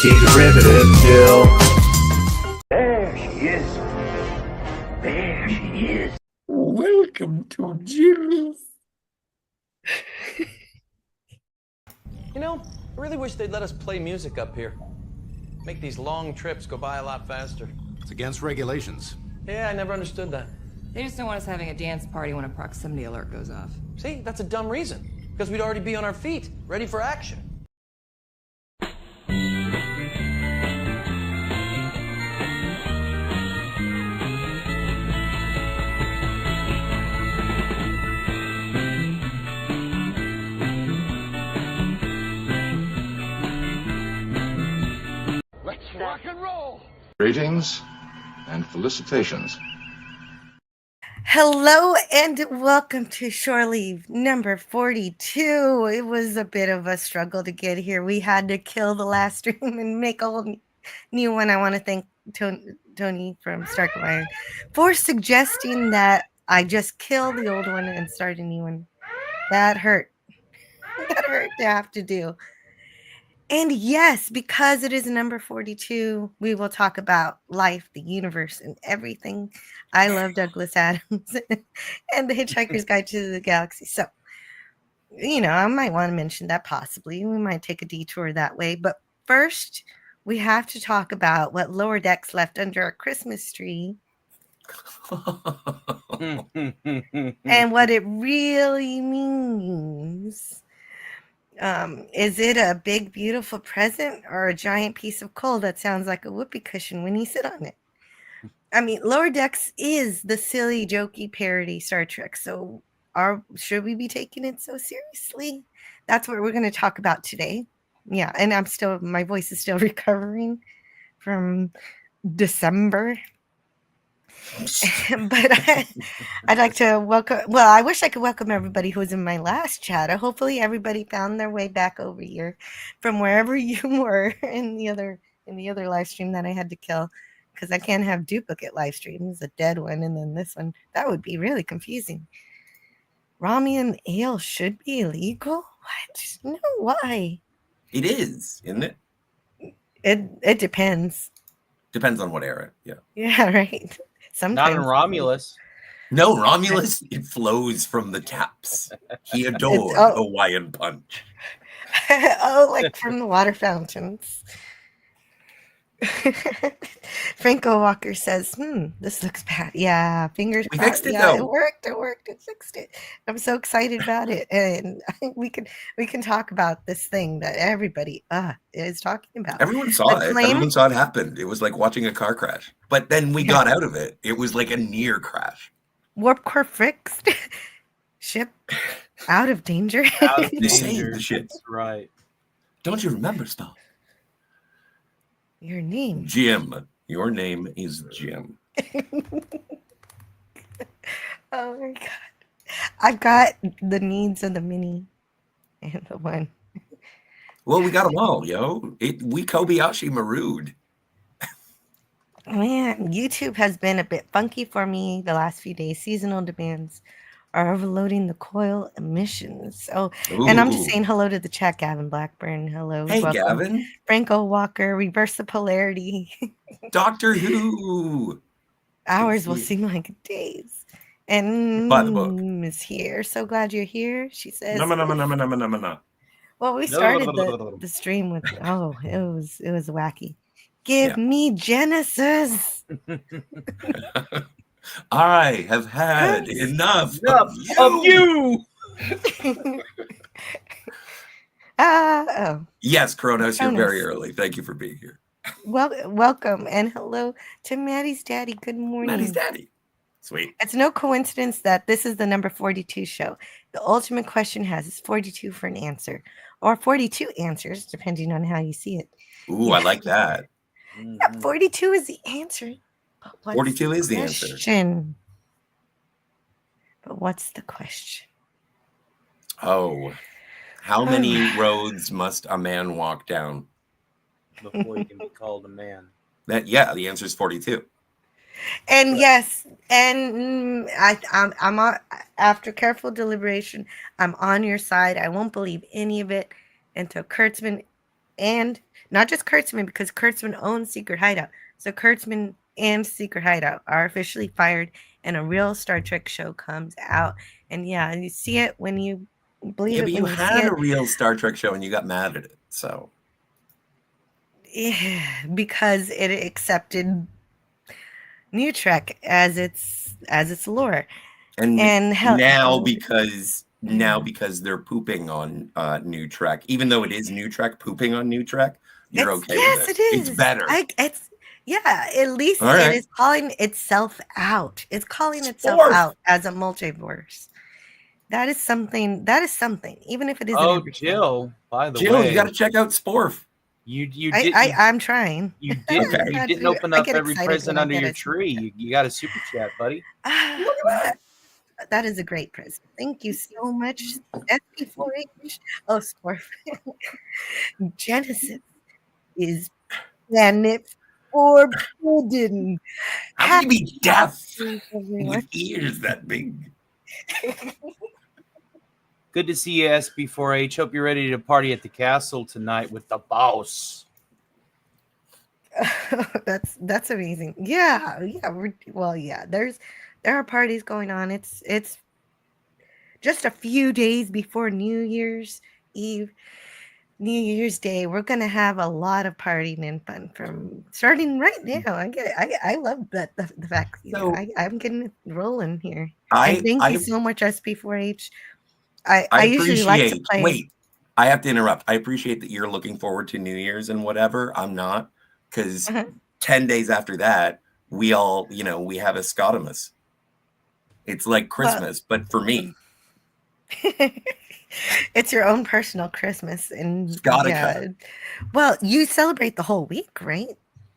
She's a riveted still. There she is. There she is. Welcome to Jill's. You know, I really wish they'd let us play music up here. Make these long trips go by a lot faster. It's against regulations. Yeah, I never understood that. They just don't want us having a dance party when a proximity alert goes off. See, that's a dumb reason. Because we'd already be on our feet, ready for action. Let's rock and roll. Greetings and felicitations. Hello and welcome to Shore Leave number 42. It was a bit of a struggle to get here. We had to kill the last stream and make a whole new one. I want to thank Tony from Stark of Iron for suggesting that I just kill the old one and start a new one. That hurt. That hurt to have to do. And yes, because it is number 42, we will talk about life, the universe, and everything. I love Douglas Adams and The Hitchhiker's Guide to the Galaxy. So, you know, I might want to mention that possibly. We might take a detour that way. But first, we have to talk about what Lower Decks left under our Christmas tree and what it really means. Is it a big, beautiful present or a giant piece of coal that sounds like a whoopee cushion when you sit on it? I mean, Lower Decks is the silly, jokey parody Star Trek. So should we be taking it so seriously? That's what we're going to talk about today. Yeah, and my voice is still recovering from December. But I'd like to I wish I could welcome everybody who was in my last chat. Hopefully everybody found their way back over here from wherever you were in the other live stream that I had to kill, because I can't have duplicate live streams, a dead one and then this one. That would be really confusing. Romulan ale should be illegal? What? No, why? It is, isn't it? It depends. Depends on what era. Yeah. Yeah, right. Sometimes. Not in Romulus. No, Romulus, it flows from the taps. He adored Hawaiian punch. Oh, like from the water fountains. Franco Walker says, this looks bad. Yeah, fingers We crossed. fixed it, Yeah, though. it worked. It fixed it. I'm so excited about it. And we can talk about this thing that everybody is talking about. Everyone saw it. Everyone saw it happen. It was like watching a car crash. But then we got out of it. It was like a near crash. Warp core fixed. Ship out of danger. Out of You saved danger. the ship. That's right. Don't you remember stuff? Your name. Jim. Your name is Jim. Oh my god. I've got the needs of the mini and the one. Well, we got them all, yo. We Kobayashi Maru'd. Man, YouTube has been a bit funky for me the last few days. Seasonal demands are overloading the coil emissions. So, and I'm just saying hello to the chat, Gavin Blackburn. Hello. Hey, welcome. Gavin. Franco Walker, reverse the polarity. Doctor Who. Hours will seem like days. And By the book. is here. So glad you're here. She says. No. Well, we started the stream with it was wacky. Give me Genesis. I have had enough of you. Yes, Kronos, you're very early. Thank you for being here. Welcome and hello to Maddie's daddy. Good morning. Maddie's daddy. Sweet. It's no coincidence that this is the number 42 show. The ultimate question is 42 for an answer, or 42 answers, depending on how you see it. Ooh, I like that. Yeah, 42 is the answer. 42 is the answer. But what's the question? Oh, how many roads must a man walk down Before you can be called a man. The answer is 42. And yes, and I'm after careful deliberation, I'm on your side. I won't believe any of it until Kurtzman and not just Kurtzman, because Kurtzman owns Secret Hideout. So Kurtzman and Secret Hideout are officially fired, and a real Star Trek show comes out. And yeah, you see it when you believe Yeah, it. but you when had see a real Star Trek show and you got mad at it. So yeah, because it accepted New Trek as its lore. and hell, now because they're pooping on New Trek, even though it is New Trek pooping on New Trek, you're okay yes, with it is. It's better. At least All right. it is calling itself out. It's calling itself Sporf. out as a multiverse. That is something. Even if it isn't. Oh, every show. Jill, by the Jill, way, you got to check out Sporf. you didn't I'm trying. you didn't Okay. you didn't open I up get every excited present when I under get your a super tree. You got a super chat, buddy. That is a great present. Thank you so much, SP4H. Oh, Sporf. Genesis is planet forbidden. How can you be deaf Everyone. with ears that big? Good to see you, SB4H. Hope you're ready to party at the castle tonight with the boss. That's amazing. Yeah. There are parties going on. It's just a few days before New Year's Eve, New Year's Day. We're gonna have a lot of partying and fun from starting right now. I get it. I love that the fact I'm getting it rolling here. And thank you so much, SP4H. I usually like to play. Wait, I have to interrupt. I appreciate that you're looking forward to New Year's and whatever. I'm not, because 10 days after that, we have a Scotimus. It's like Christmas, but for me. It's your own personal Christmas. And Scotica. Well, you celebrate the whole week, right?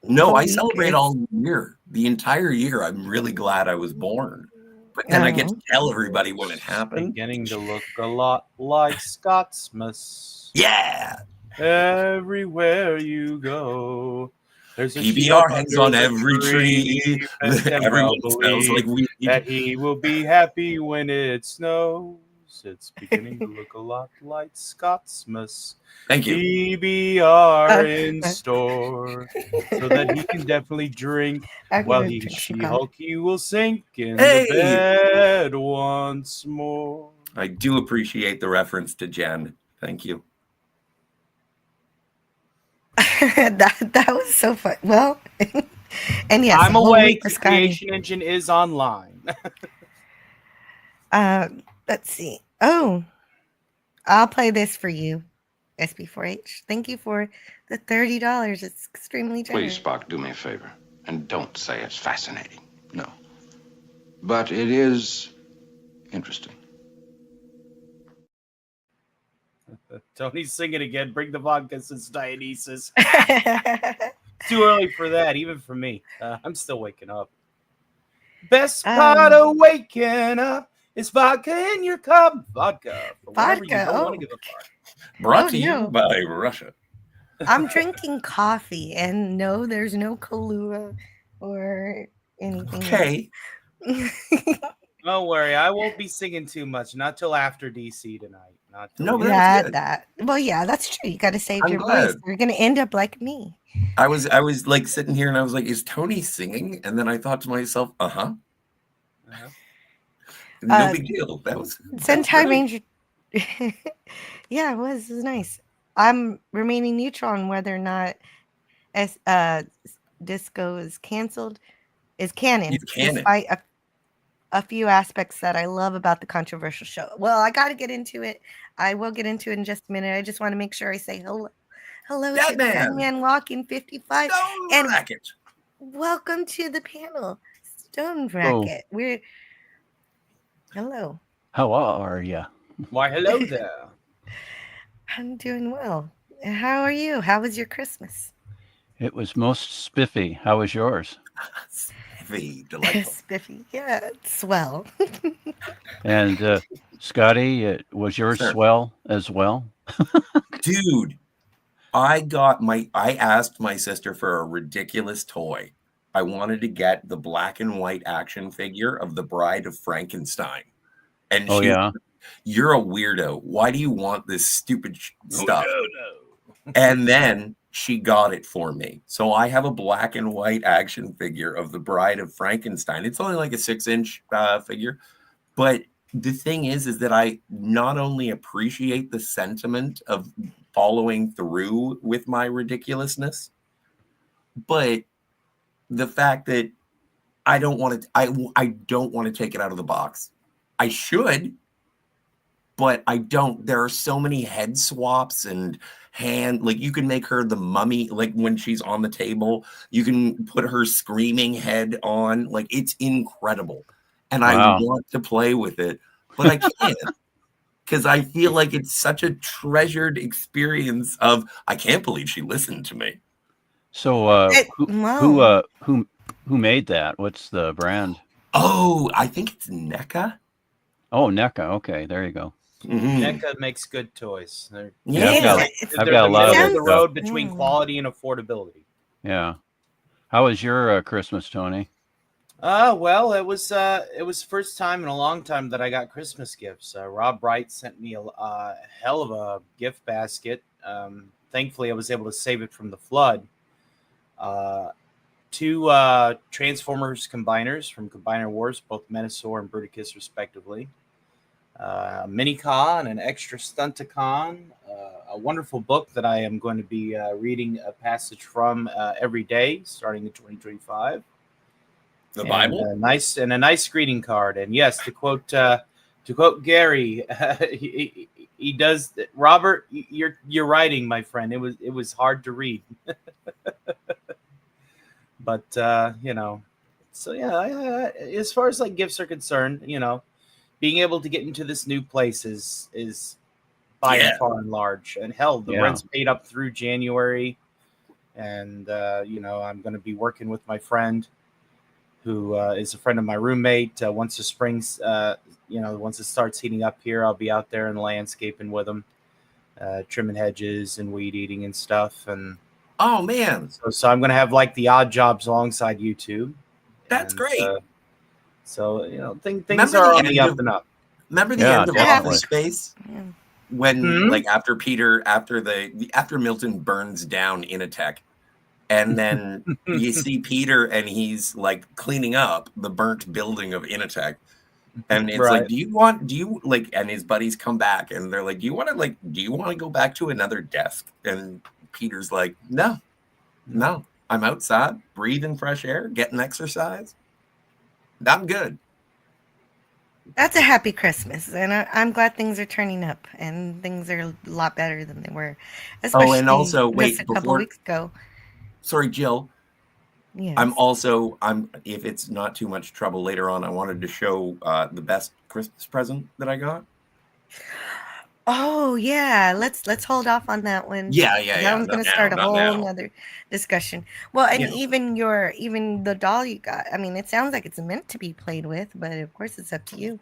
No, I celebrate all year. The entire year. I'm really glad I was born. But then I get to tell everybody when it happened. Beginning to look a lot like Scotsmas. Yeah. Everywhere you go, there's a PBR hangs on every tree. Everyone smells like weed. That he will be happy when it snows. It's beginning to look a lot like Scotsmas. Thank you. PBR in store, so that he can definitely drink while he She-Hulk. He will sink in the bed once more. I do appreciate the reference to Jen. Thank you. that was so fun. Well, and yes, I'm awake. The Creation Engine is online. Let's see. Oh, I'll play this for you, SB4H. Thank you for the $30. It's extremely generous. Please, Spock, do me a favor. And don't say it's fascinating. No. But it is interesting. Tony's singing again. Bring the vodka since Dionysus. Too early for that, even for me. I'm still waking up. Best part of waking up is vodka in your cup. Vodka. Vodka. You don't want to give a fuck. Brought to you by Russia. I'm drinking coffee, and no, there's no Kahlua or anything. Okay. Don't worry, I won't be singing too much. Not till after DC tonight. Not till No, Well, yeah, that's true. You got to save your glad. voice. You're gonna end up like me. I was like sitting here and I was like, is Tony singing? And then I thought to myself, no big deal. That was Sentai Ranger. Yeah, it was nice. I'm remaining neutral on whether or not Disco is canceled. Is canon. It's canon. Despite a few aspects that I love about the controversial show. Well, I got to get into it. I will get into it in just a minute. I just want to make sure I say hello to Deadman Walking 55 and Racket. Welcome to the panel, Stone Racket. We're hello. How are you? Why, hello there. I'm doing well. How are you? How was your Christmas? It was most spiffy. How was yours? Spiffy, delightful. Spiffy, yeah, swell. And Scotty, was yours swell as well? Dude, I asked my sister for a ridiculous toy. I wanted to get the black and white action figure of the Bride of Frankenstein. And you're a weirdo. Why do you want this stupid stuff? No. And then she got it for me. So I have a black and white action figure of the Bride of Frankenstein. It's only like a 6-inch figure. But the thing is that I not only appreciate the sentiment of following through with my ridiculousness, but the fact that I don't want to, I don't want to take it out of the box. I should, but I don't. There are so many head swaps and like you can make her the mummy, like when she's on the table, you can put her screaming head on. Like it's incredible. And I want to play with it, but I can't because I feel like it's such a treasured experience of, I can't believe she listened to me. So who made that? What's the brand? Oh, I think it's NECA. Oh, NECA. Okay, there you go. NECA makes good toys. I've got a lot of the road between quality and affordability. Yeah. How was your Christmas, Tony? Well, it was first time in a long time that I got Christmas gifts. Rob Bright sent me a hell of a gift basket. Thankfully, I was able to save it from the flood. 2 Transformers combiners from Combiner Wars, both Menasor and Bruticus, respectively. Minicon, an extra Stunticon, a wonderful book that I am going to be reading a passage from every day starting in 2025. The Bible, a nice greeting card, and yes, to quote Gary, he does. Robert, you're writing, my friend. It was hard to read, but so yeah. As far as like gifts are concerned, being able to get into this new place is by far and large, and hell, the rent's paid up through January, and I'm going to be working with my friend, who is a friend of my roommate. Once the spring's, once it starts heating up here, I'll be out there and landscaping with him, trimming hedges and weed eating and stuff. And oh man, so I'm going to have like the odd jobs alongside YouTube. That's great. So things are on the up and up. Remember the end of Office Space when like after Milton burns down Initech. And then you see Peter and he's like cleaning up the burnt building of Initech. And it's like, and his buddies come back and they're like, do you want to go back to another desk? And Peter's like, no, I'm outside, breathing fresh air, getting exercise. I'm good. That's a happy Christmas. And I'm glad things are turning up and things are a lot better than they were. Especially and also, wait, a couple weeks ago. Sorry, Jill. Yes. I'm if it's not too much trouble later on, I wanted to show the best Christmas present that I got. Oh yeah, let's hold off on that one. Yeah. That one's going to start a whole other discussion. Well, and even the doll you got. I mean, it sounds like it's meant to be played with, but of course it's up to you.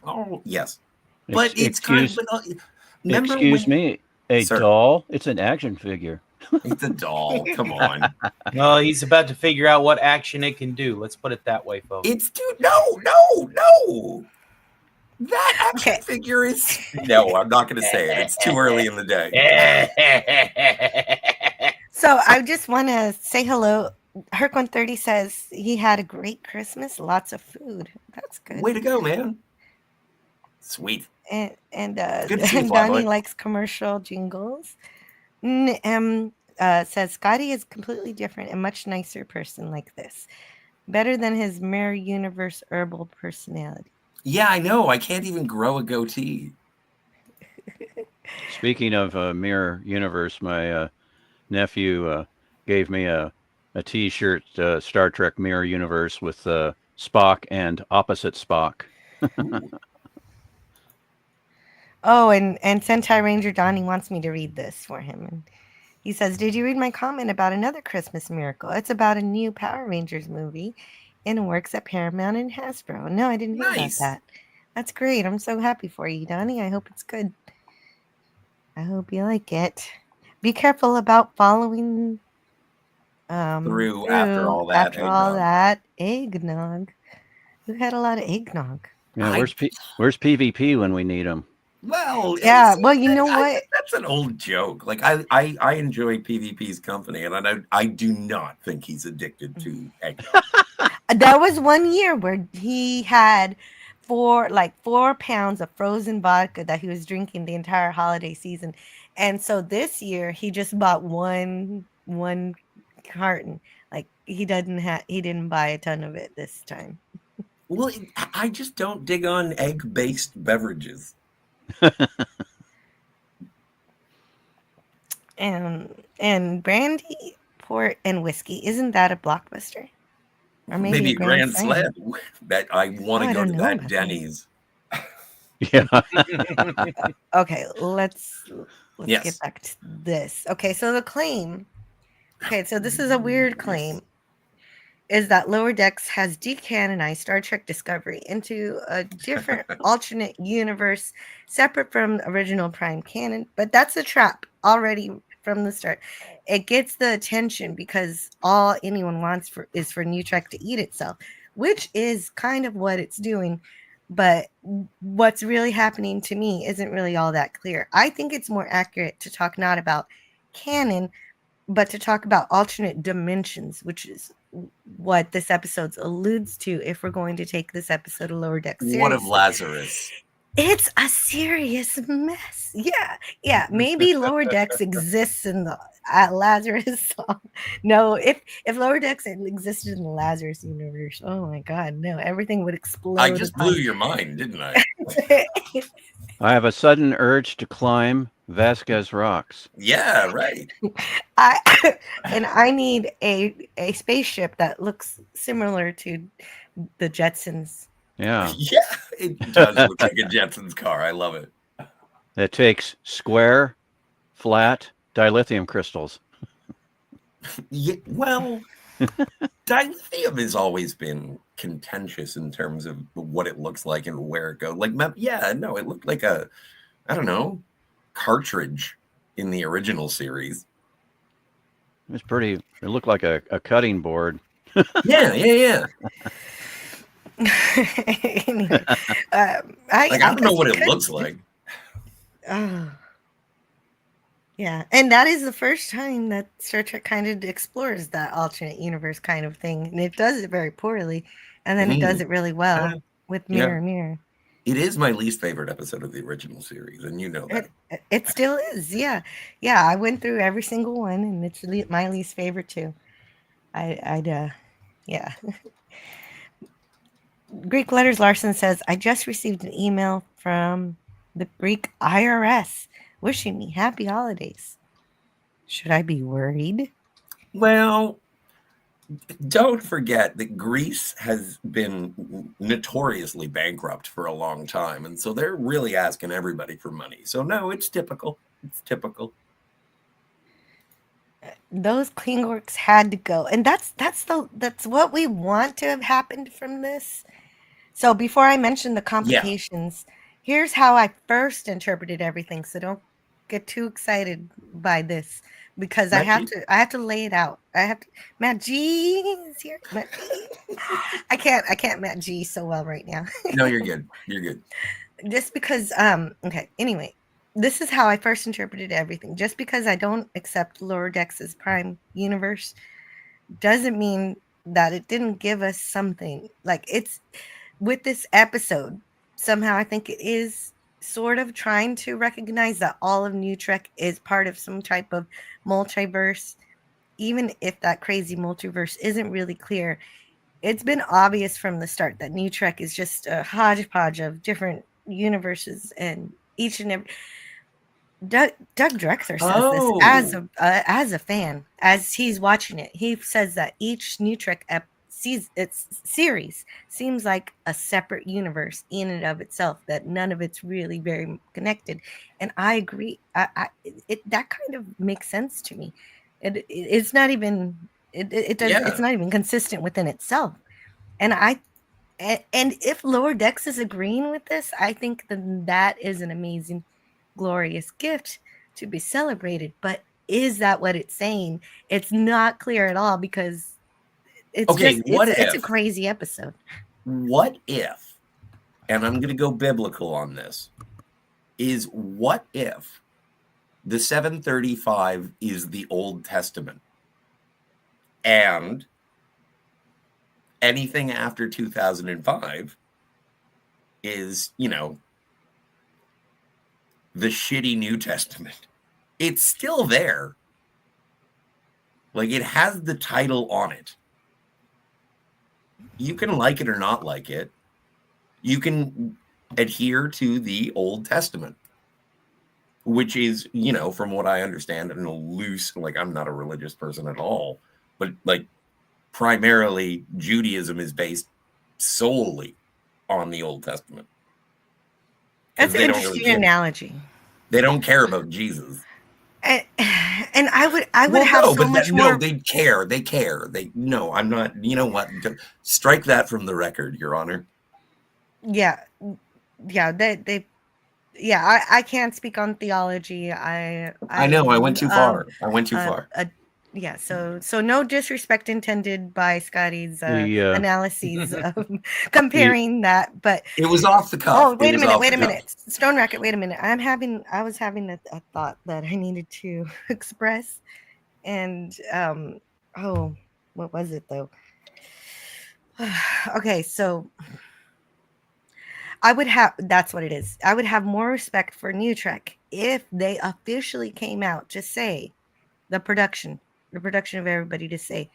Oh yes, but excuse me, doll? It's an action figure. It's a doll. Come on. Well, he's about to figure out what action it can do. Let's put it that way, folks. No. That action figure is... No, I'm not going to say it. It's too early in the day. So I just want to say hello. Herc130 says he had a great Christmas. Lots of food. That's good. Way to go, man. Sweet. And Donnie likes commercial jingles. Says Scotty is completely different and much nicer person like this. Better than his Mirror Universe herbal personality. Yeah, I know. I can't even grow a goatee. Speaking of Mirror Universe, my nephew gave me a T-shirt, Star Trek Mirror Universe with Spock and opposite Spock. Oh, and Sentai Ranger Donnie wants me to read this for him. And he says, did you read my comment about another Christmas miracle? It's about a new Power Rangers movie and works at Paramount and Hasbro. No, I didn't hear about that. That's great. I'm so happy for you, Donnie. I hope it's good. I hope you like it. Be careful about following through after all that eggnog. Who had a lot of eggnog? Yeah, where's PvP when we need him? Well, Yeah, see, well, you know what? that's an old joke. Like I enjoy PvP's company, and I do not think he's addicted to eggnog. There was one year where he had 4 pounds of frozen vodka that he was drinking the entire holiday season. And so this year he just bought one carton. Like he didn't buy a ton of it this time. Well, I just don't dig on egg-based beverages. And brandy, port, and whiskey, isn't that a Blockbuster? Or Maybe a a Grand Slam? Slam. That I want Oh, to I go don't to know that about that. Denny's. Yeah. Okay, let's Yes. get back to this. Okay, so the claim. Okay, so this is a weird claim. Is that Lower Decks has decanonized Star Trek Discovery into a different alternate universe separate from the original Prime canon, but that's a trap already from the start. It gets the attention because all anyone wants is for New Trek to eat itself, which is kind of what it's doing. But what's really happening to me isn't really all that clear. I think it's more accurate to talk not about canon, but to talk about alternate dimensions, which is what this episode alludes to if we're going to take this episode of Lower Decks seriously. What of Lazarus? It's a serious mess. Yeah. Maybe Lower Decks exists in the Lazarus song. No, if Lower Decks had existed in the Lazarus universe, oh my God, no, everything would explode. I just blew your mind, didn't I? I have a sudden urge to climb Vasquez Rocks. Yeah, right. I need a spaceship that looks similar to the Jetsons. Yeah. Yeah, it does look like a Jetsons car. I love it. That takes square, flat dilithium crystals. Yeah, well, dilithium has always been contentious in terms of what it looks like and where it goes. Like, it looked like I don't know, cartridge in the original series. It was pretty. It looked like a cutting board. Yeah. Anyway, I don't know what it looks like. Oh. Yeah, and that is the first time that Star Trek kind of explores that alternate universe kind of thing, and it does it very poorly, and then it does it really well with Mirror Mirror. It is my least favorite episode of the original series, and you know that. It still is, yeah. I went through every single one, and it's my least favorite too. Yeah. Greek Letters Larson says, I just received an email from the Greek IRS wishing me happy holidays. Should I be worried? Well, don't forget that Greece has been notoriously bankrupt for a long time, and so they're really asking everybody for money. So no, it's typical. It's typical. Those Klingorks had to go, and that's what we want to have happened from this. So before I mention the complications, here's how I first interpreted everything. So don't get too excited by this, because I have to lay it out. Matt G is here. I can't Matt G so well right now. No, you're good. You're good. Just because okay, anyway, this is how I first interpreted everything. Just because I don't accept Lower Decks' Prime universe doesn't mean that it didn't give us something. Like, it's with this episode, somehow I think it is sort of trying to recognize that all of New Trek is part of some type of multiverse, even if that crazy multiverse isn't really clear. It's been obvious from the start that New Trek is just a hodgepodge of different universes, and each and every Doug Drexler says this as a fan, as he's watching it. He says that each New Trek series seems like a separate universe in and of itself, that none of it's really very connected. And I agree. That kind of makes sense to me. It's not even it's not even consistent within itself. And if Lower Decks is agreeing with this, I think that is an amazing, glorious gift to be celebrated. But is that what it's saying? It's not clear at all, because it's a crazy episode. What if, and I'm going to go biblical on this, is what if the 735 is the Old Testament and anything after 2005 is, you know, the shitty New Testament? It's still there. Like, it has the title on it. You can like it or not like it. You can adhere to the Old Testament, which is, you know, from what I understand, in a loose, like, I'm not a religious person at all, but like primarily Judaism is based solely on the Old Testament. That's an They don't interesting really care. analogy. They don't care about Jesus. And I would Well, have no, so but much no, more. they care. They care. No, I'm not. You know what? Strike that from the record, Your Honor. Yeah, I can't speak on theology. I know. I went too far. I went too far. Yeah, so no disrespect intended by Scotty's analyses of comparing that, but It was off the cuff. oh, It was off wait the a cuff. minute, Stone Racket, wait a minute. I was having a thought that I needed to express, and oh, what was it though? Okay, so that's what it is. I would have more respect for New Trek if they officially came out to say the production of everybody to say,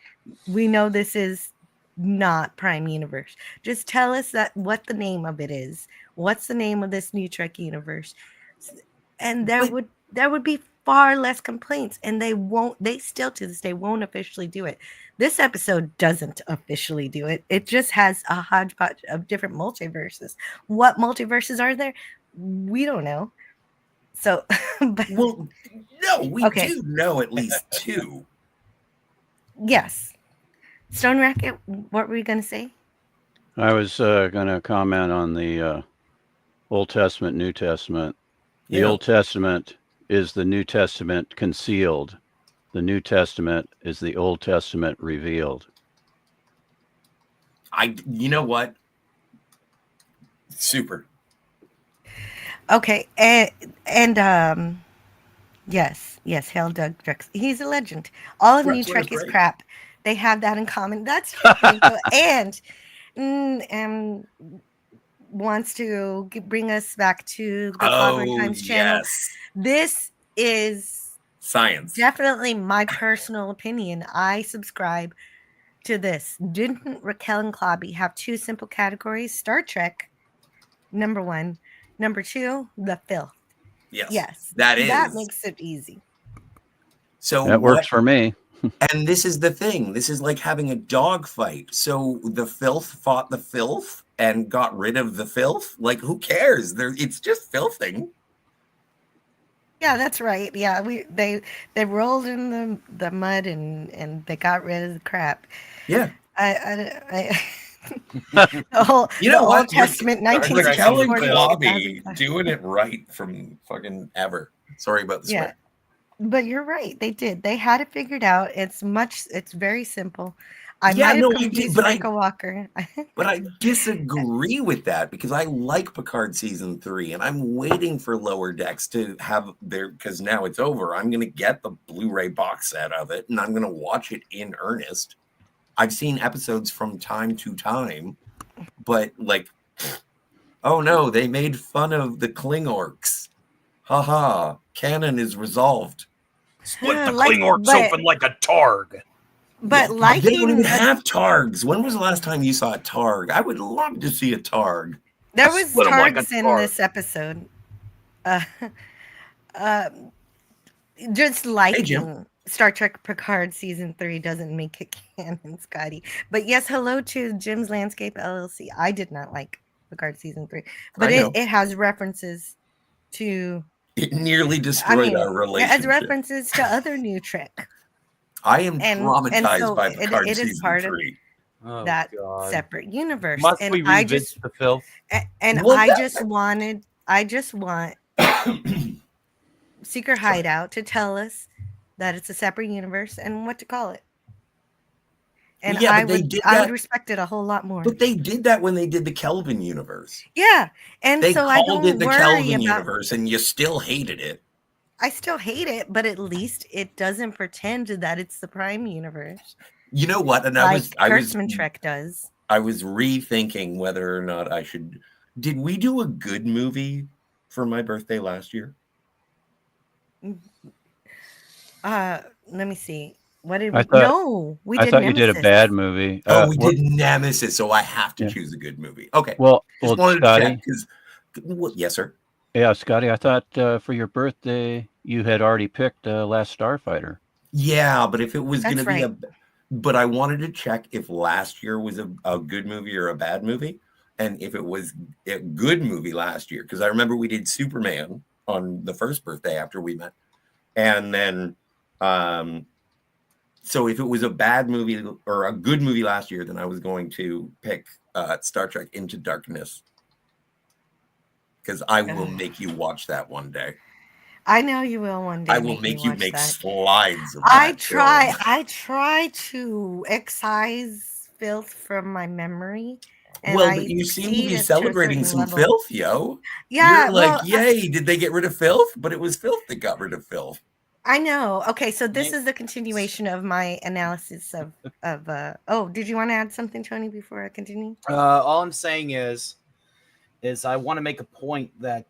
we know this is not Prime Universe. Just tell us what the name of it is. What's the name of this New Trek universe? And there would be far less complaints, and they still to this day won't officially do it. This episode doesn't officially do it. It just has a hodgepodge of different multiverses. What multiverses are there? We don't know. So, but, well, no, we do know at least two. Yes. Stone Racket, what were you going to say? I was going to comment on the Old Testament, New Testament. The Old Testament is the New Testament concealed. The New Testament is the Old Testament revealed. You know what? Super. Okay, and yes, hail Doug Drex. He's a legend. All of New Trek is crap. They have that in common. That's true. and wants to bring us back to the Clockwork Times channel. Yes. This is science. Definitely my personal opinion. I subscribe to this. Didn't Raquel and Clobby have two simple categories? Star Trek, number one. Number two, the filth. Yes. That makes it easy. So that works for me. And this is the thing. This is like having a dog fight. So the filth fought the filth and got rid of the filth. Like, who cares? It's just filthing. Yeah, that's right. Yeah, they rolled in the mud and they got rid of the crap. Yeah. I the whole Old Testament 1964 doing it right from fucking ever. Sorry about the swear. But you're right. They did. They had it figured out. It's very simple. Might have confused Michael Walker. But I disagree with that because I like Picard season 3 and I'm waiting for Lower Decks to have because now it's over. I'm going to get the Blu-ray box set of it and I'm going to watch it in earnest. I've seen episodes from time to time, but like, oh no, they made fun of the Klingorks. Haha, canon is resolved. Split the Klingorks open like a targ. But they don't even have targs. When was the last time you saw a targ? I would love to see a targ. There was targs in this episode. Just liking Star Trek Picard season 3 doesn't make it canon, Scotty. But yes, hello to Jim's Landscape LLC. I did not like Picard season 3, but it has references to. It nearly destroyed our relationship. It has references to other New Trek. I am traumatized by Picard it season is part 3. Of that separate universe. Must we revisit the filth? And I just want Secret Hideout to tell us that it's a separate universe and what to call it. And Yeah, I but they would did I would that. respect it a whole lot more. But they did that when they did the Kelvin universe. Yeah. And They so I called it don't the worry Kelvin about universe, and you still hated it. I still hate it, but at least it doesn't pretend that it's the Prime universe. You know what? And Like Kurtzman Trek does. I was rethinking whether or not I should. Did we do a good movie for my birthday last year? Let me see. What did I we? thought- No, we I did. thought you did a Nemesis. bad movie. Oh, we what- did Nemesis, so I have to Yeah. choose a good movie. Okay. Well, Just well, wanted to Scotty. check because. Yes, sir. Yeah, Scotty. I thought for your birthday you had already picked Last Starfighter. Yeah, but if it was going to That's be right. but I wanted to check if last year was a good movie or a bad movie, and if it was a good movie last year, because I remember we did Superman on the first birthday after we met, and then so if it was a bad movie or a good movie last year, then I was going to pick Star Trek Into Darkness, because I will make you watch that one day. I know you will one day. I will make you watch make that. slides of I that try. film. I try to excise filth from my memory. And Well, I but you seem to succeed be to a celebrating certain some level. filth, yo. Yeah, You're like, well, yay, did they get rid of filth? But it was filth that got rid of filth. I know. Okay, so this Yeah. is the continuation of my analysis of oh, did you want to add something, Tony, before I continue? All I'm saying is I want to make a point that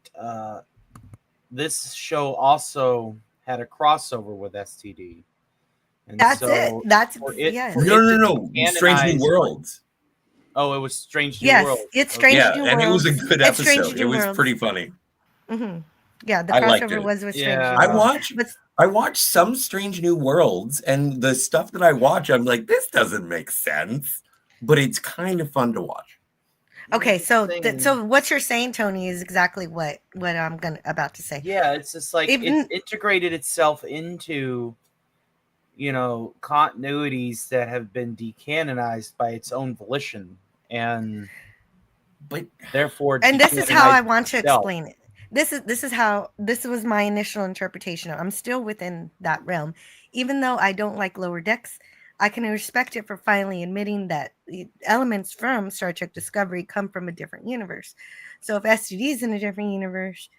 this show also had a crossover with STD. And That's so it. That's for it- yes. for it- No. to Strange New canonize- Worlds. Oh, it was Strange New Yes, World. it's Strange Yeah, New and it was a Worlds. good It's Strange episode. It New was Worlds. pretty funny. Hmm. Yeah, the I liked crossover it. was with Strange Yeah. New I Worlds. watched I watched some Strange New Worlds, and the stuff that I watch, I'm like, this doesn't make sense. But it's kind of fun to watch. Okay, so Thing- so what you're saying, Tony, is exactly what I'm about to say. Yeah, it's just like Even- it's integrated itself into, continuities that have been decanonized by its own volition, and But therefore. And this is how I want to itself. explain it. This was my initial interpretation. I'm still within that realm, even though I don't like Lower Decks. I can respect it for finally admitting that the elements from Star Trek Discovery come from a different universe. So if STD is in a different universe,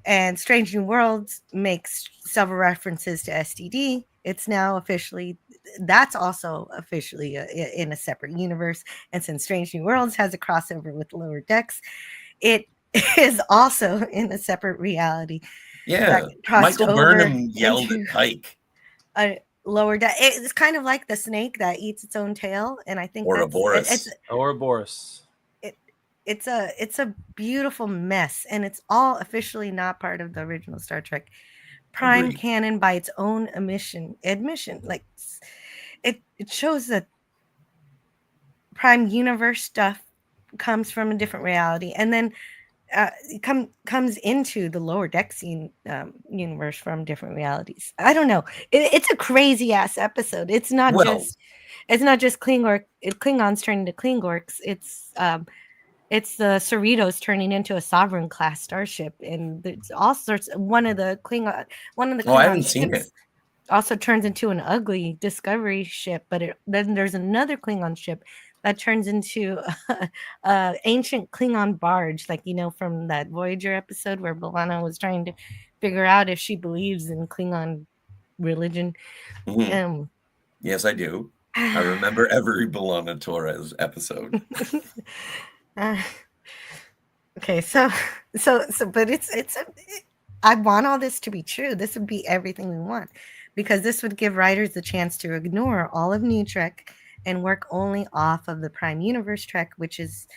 and Strange New Worlds makes several references to STD, it's now that's also officially in a separate universe. And since Strange New Worlds has a crossover with Lower Decks, it is also in a separate reality. yeah, that crossed Michael over Burnham yelled into at Pike. a Lower Deck. It's kind of like the snake that eats its own tail, and I think Ouroboros. Ouroboros. it's a beautiful mess, and it's all officially not part of the original Star Trek Prime Agreed. canon by its own admission. Like it shows that Prime universe stuff comes from a different reality, and then it comes into the Lower Decks universe from different realities. I don't know. It's a crazy ass episode. It's not just Klingons turning to Klingorks. It's the Cerritos turning into a Sovereign class starship, and there's all sorts. One of the Klingon I haven't seen ships it. also turns into an ugly Discovery ship, but then there's another Klingon ship that turns into a ancient Klingon barge, like from that Voyager episode where B'Elanna was trying to figure out if she believes in Klingon religion. Mhm. Yes, I do. I remember every B'Elanna Torres episode. Okay, so, but I want all this to be true. This would be everything we want, because this would give writers the chance to ignore all of New Trek and work only off of the Prime Universe Trek, which is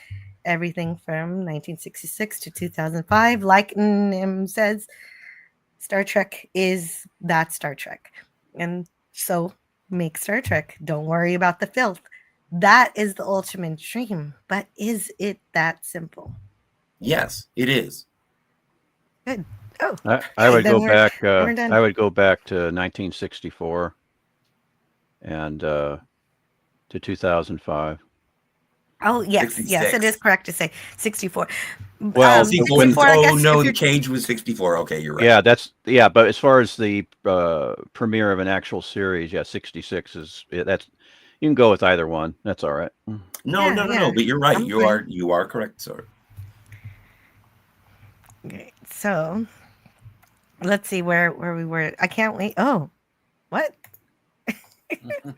everything from 1966 to 2005. Like Nim says, Star Trek is that Star Trek. And so make Star Trek. Don't worry about the filth. That is the ultimate dream. But is it that simple? Yes, it is. Good. Oh, I would then go we're- back. we're done. I would go back to 1964 and to 2005. Oh, yes. Yes, it 66. is correct to say 64. Well, 64, I guess, no, if the you're- Cage was 64. Okay, you're right. Yeah, but as far as the premiere of an actual series, 66 is that's You can go with either one. That's all right. No, Yeah, no, no, yeah. no. But you're right. I'm You are correct, sir. Okay, so let's see where we were. I can't wait. Oh, what?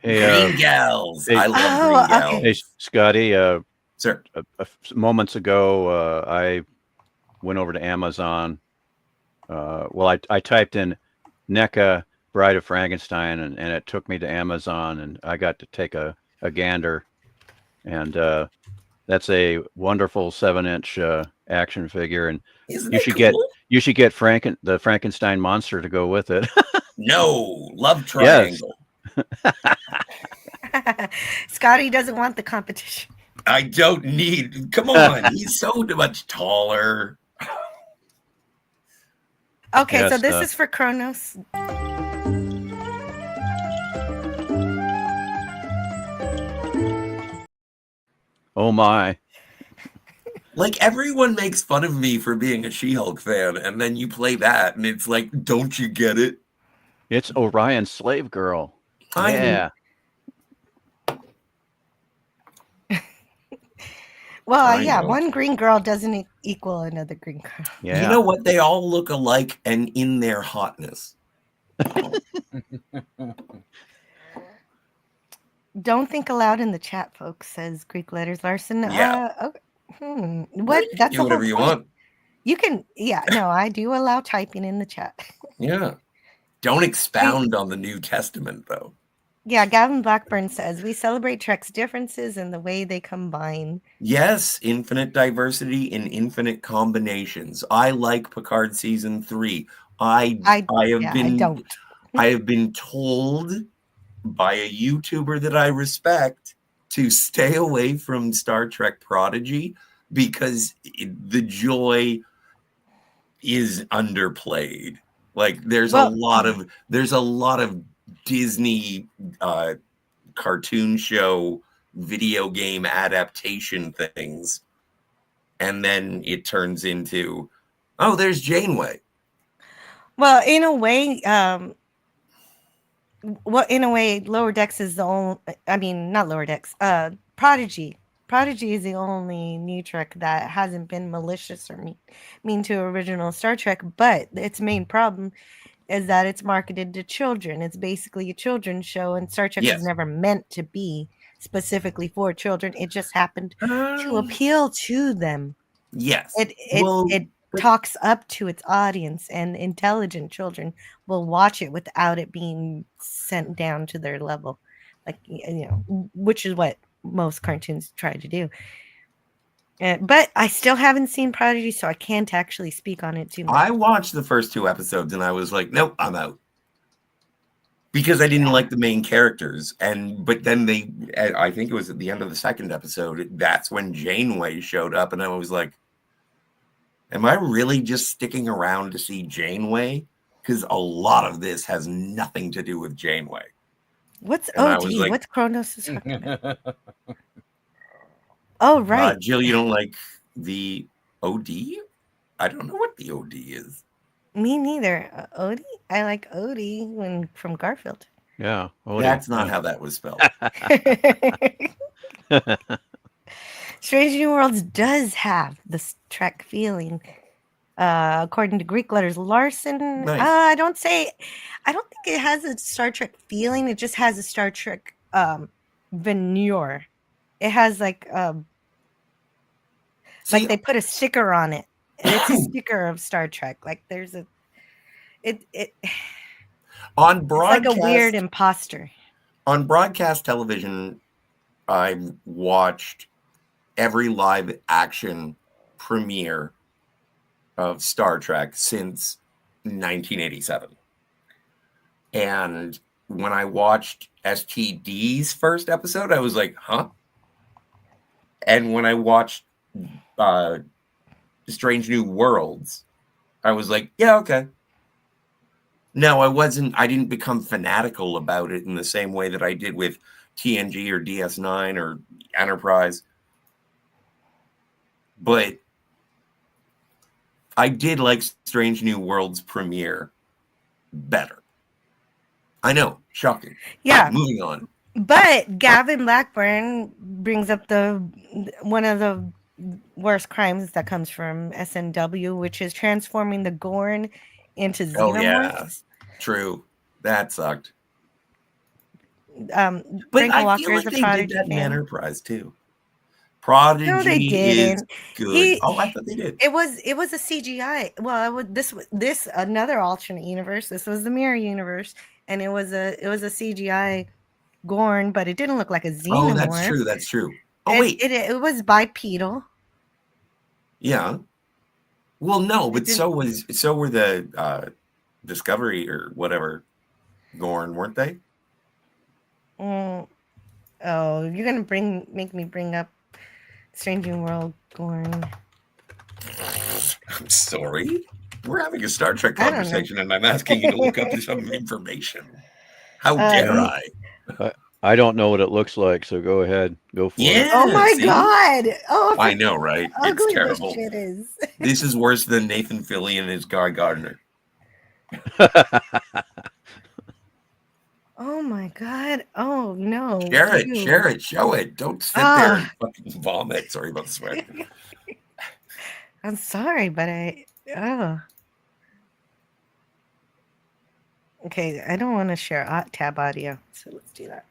Hey, Green gals. hey- I love Oh, green okay. gals. hey, Scotty. Sir. Moments ago, I went over to Amazon. Well, I typed in NECA Bride of Frankenstein, and it took me to Amazon, and I got to take a gander. And that's a wonderful 7-inch action figure, and Isn't you it should cool? get the Frankenstein monster to go with it. No, love triangle. Scotty doesn't want the competition. I don't need. Come on, he's so much taller. Okay, so Yes, this is for Kronos. Oh my! Like everyone makes fun of me for being a She-Hulk fan, and then you play that, and it's like, don't you get it? It's Orion Slave Girl. I know. Yeah. Well, I yeah, know. one green girl doesn't equal another green girl. Yeah. You know what? They all look alike, and in their hotness. Don't think aloud in the chat, folks, says Greek Letters Larson. Yeah. Okay. What? That's Do the whatever whole you point. want. You can, yeah, no, I do allow typing in the chat. Yeah. Don't expound on the New Testament, though. Yeah, Gavin Blackburn says we celebrate Trek's differences and the way they combine. Yes, infinite diversity in infinite combinations. I like Picard season 3. I don't. I have been told by a YouTuber that I respect to stay away from Star Trek Prodigy because the joy is underplayed. Like there's a lot of Disney cartoon show video game adaptation things, and then it turns into, oh, there's Janeway. Well, in a way, Lower Decks is the only. I mean, not Lower Decks. Prodigy. Prodigy is the only new Trek that hasn't been malicious or mean to original Star Trek. But its main problem is that it's marketed to children. It's basically a children's show, and Star Trek was never meant to be specifically for children. It just happened to appeal to them. Yes. It talks up to its audience, and intelligent children will watch it without it being sent down to their level, like, you know, which is what most cartoons try to do. But I still haven't seen Prodigy, so I can't actually speak on it too much. I watched the first 2 episodes and I was like, nope, I'm out. Because I didn't like the main characters. But then I think it was at the end of the 2nd episode, that's when Janeway showed up, and I was like, am I really just sticking around to see Janeway? Because a lot of this has nothing to do with Janeway. What's And I OD? was like- What's Kronos? Oh, right. Jill, you don't like the OD? I don't know what the OD is. Me neither. Odie? I like Odie from Garfield. Yeah. That's not how that was spelled. Strange New Worlds does have this Trek feeling. According to Greek Letters Larson, Nice. I don't think it has a Star Trek feeling. It just has a Star Trek veneer. It has like they put a sticker on it. And it's a sticker of Star Trek. Like there's a On broadcast, it's like a weird imposter. On broadcast television, I've watched every live action premiere of Star Trek since 1987. And when I watched STD's first episode, I was like, huh? And when I watched Strange New Worlds, I was like, yeah, okay. No, I didn't become fanatical about it in the same way that I did with TNG or DS9 or Enterprise. But I did like Strange New Worlds premiere better. I know, shocking. Yeah. Moving on. But Gavin Blackburn brings up one of the worst crimes that comes from SNW, which is transforming the Gorn into Oh yeah, xenomorphs. true. That sucked. But I Walker feel is like a they did Prodigy that in fan. Enterprise too. Prodigy No, they is didn't. good. Oh, I thought they did. It was a CGI. Well, this another alternate universe. This was the mirror universe, and it was a CGI Gorn, but it didn't look like a xenomorph. Oh, that's true. That's true. Oh, wait. It was bipedal. Yeah. Well, no, but so were the Discovery or whatever Gorn, weren't they? Oh, you're gonna make me bring up Strange New World Gorn. I'm sorry. We're having a Star Trek conversation, and I'm asking you to look up some information. How dare I? I don't know what it looks like, so go ahead. Go for it. Oh my God. Oh, I know, right? It's terrible. Shit is. This is worse than Nathan Fillion as Guy Gardner. Oh my God. Oh no. Share it, show it. Don't sit there and fucking vomit. Sorry about the swear. I'm sorry, but okay, I don't want to share tab audio, so let's do that.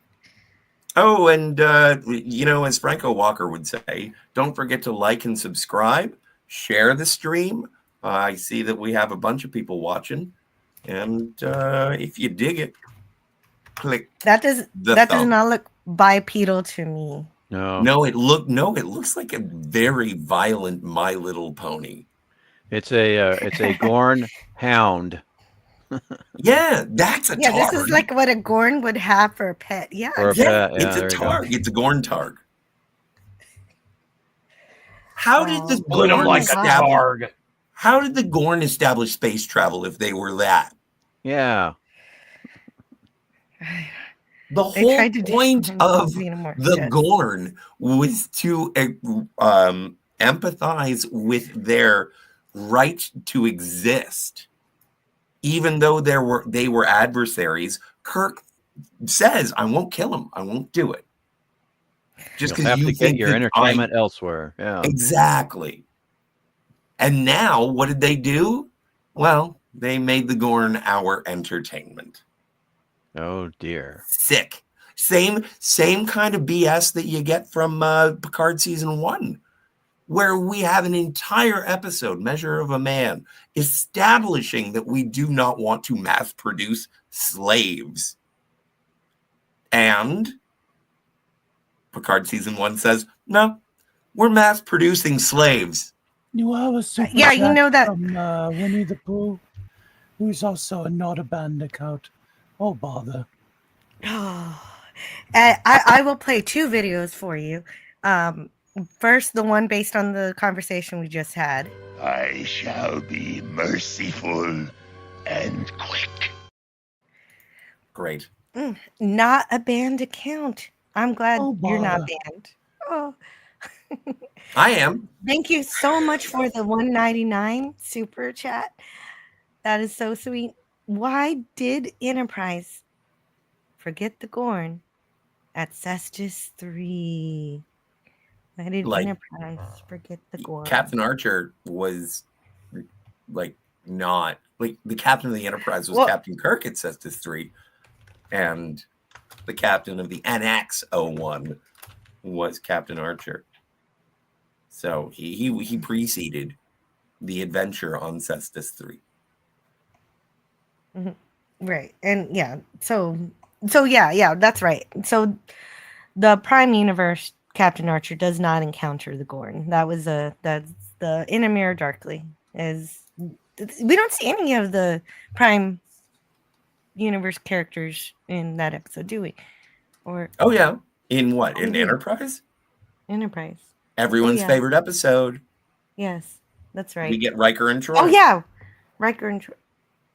Oh, and as Franco Walker would say, don't forget to like and subscribe, share the stream. I see that we have a bunch of people watching, and if you dig it, click. That does not look bipedal to me. No, it looks like a very violent My Little Pony. It's a Gorn hound. Yeah, that's a targ. This is like what a Gorn would have for a pet. Yeah, Or a pet. It's a targ. It's a Gorn targ. How did the Gorn establish space travel if they were that? Yeah. The whole point of the Gorn was to empathize with their right to exist. Even though they were adversaries, Kirk says, "I won't kill him. I won't do it." Just because you get your entertainment elsewhere. Yeah, exactly. And now, what did they do? Well, they made the Gorn our entertainment. Oh dear. Sick. Same kind of BS that you get from Picard season 1. Where we have an entire episode, Measure of a Man, establishing that we do not want to mass produce slaves. And Picard season 1 says, no, we're mass producing slaves. You have a super you know that from Winnie the Pooh, who's also not a bandicoot. Oh, bother. I will play 2 videos for you. First, the one based on the conversation we just had. I shall be merciful and quick. Great. Not a banned account. I'm glad you're not banned. Oh. I am. Thank you so much for the $1.99 super chat. That is so sweet. Why did Enterprise forget the Gorn at Cestus 3? Why did Enterprise forget the Gorn? Captain Archer was not the captain of the Enterprise was Captain Kirk at Cestus 3, and the captain of the NX-01 was Captain Archer. So he preceded the adventure on Cestus 3. Mm-hmm. Right, and so that's right. So the Prime Universe Captain Archer does not encounter the Gorn. That's the In a Mirror Darkly. We don't see any of the Prime Universe characters in that episode, do we? Or in what? In Enterprise? Enterprise. Everyone's favorite episode. Yes, that's right. We get Riker and Troy. Oh yeah, Riker and Troy.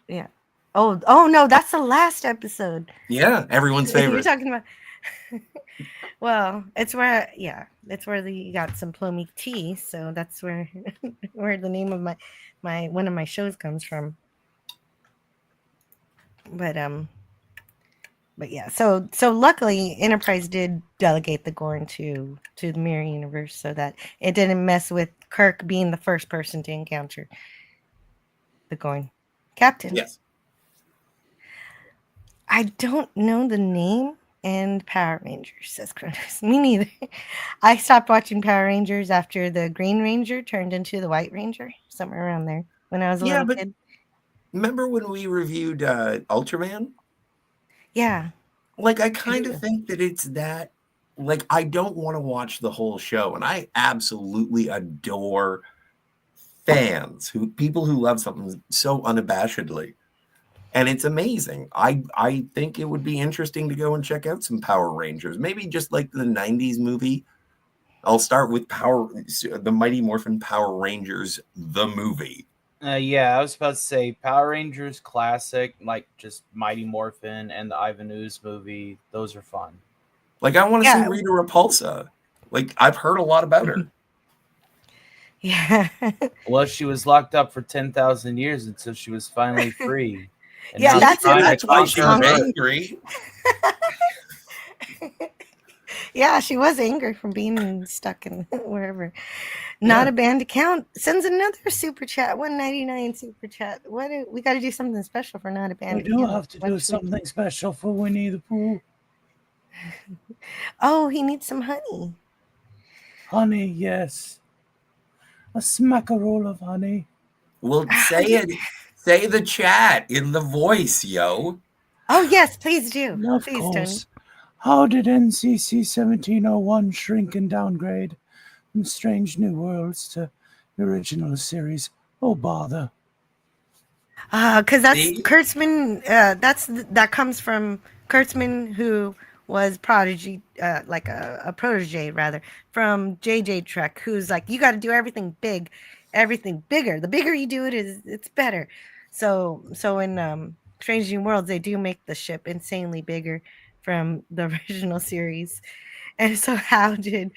Yeah. Oh no, that's the last episode. Yeah, everyone's favorite. You're talking about. Well, it's where you got some Plomy tea, so that's where the name of my one of my shows comes from. But But yeah, so luckily Enterprise did delegate the Gorn to the mirror universe so that it didn't mess with Kirk being the first person to encounter the Gorn. Captain. Yes. I don't know the name and Power Rangers, says Kronos. Me neither. I stopped watching Power Rangers after the Green Ranger turned into the White Ranger, somewhere around there when I was a little kid. Remember when we reviewed Ultraman? Yeah. Like, I kind of think that it's that. Like, I don't want to watch the whole show, and I absolutely adore people who love something so unabashedly. And it's amazing. I think it would be interesting to go and check out some Power Rangers. Maybe just like the 90s movie. I'll start with the Mighty Morphin Power Rangers, the movie. Yeah, I was about to say Power Rangers Classic, like just Mighty Morphin and the Ivan Ooze movie. Those are fun. Like, I want to see Rita Repulsa. Like, I've heard a lot about her. Yeah. Well, she was locked up for 10,000 years until she was finally free. And yeah, now that's she's that's finally why She was free. angry. Yeah, she was angry from being stuck in wherever. Not a band account sends another super chat, 199 super chat. We got to do something special for not a band We account. do have to do something special for Winnie the Pooh. Oh, he needs some honey. Honey, yes. A smackerel of honey. Well, say it. Say the chat in the voice, yo. Oh, yes, please do. Of Please, course. Tony. How did NCC 1701 shrink and downgrade from Strange New Worlds to the original series? Oh, bother. Because that's Kurtzman. That comes from Kurtzman, who was prodigy, like a protege rather, from JJ Trek, who's like, you got to do everything big, everything bigger. The bigger you do it, it's better. So in Strange New Worlds, they do make the ship insanely bigger from the original series. And so how did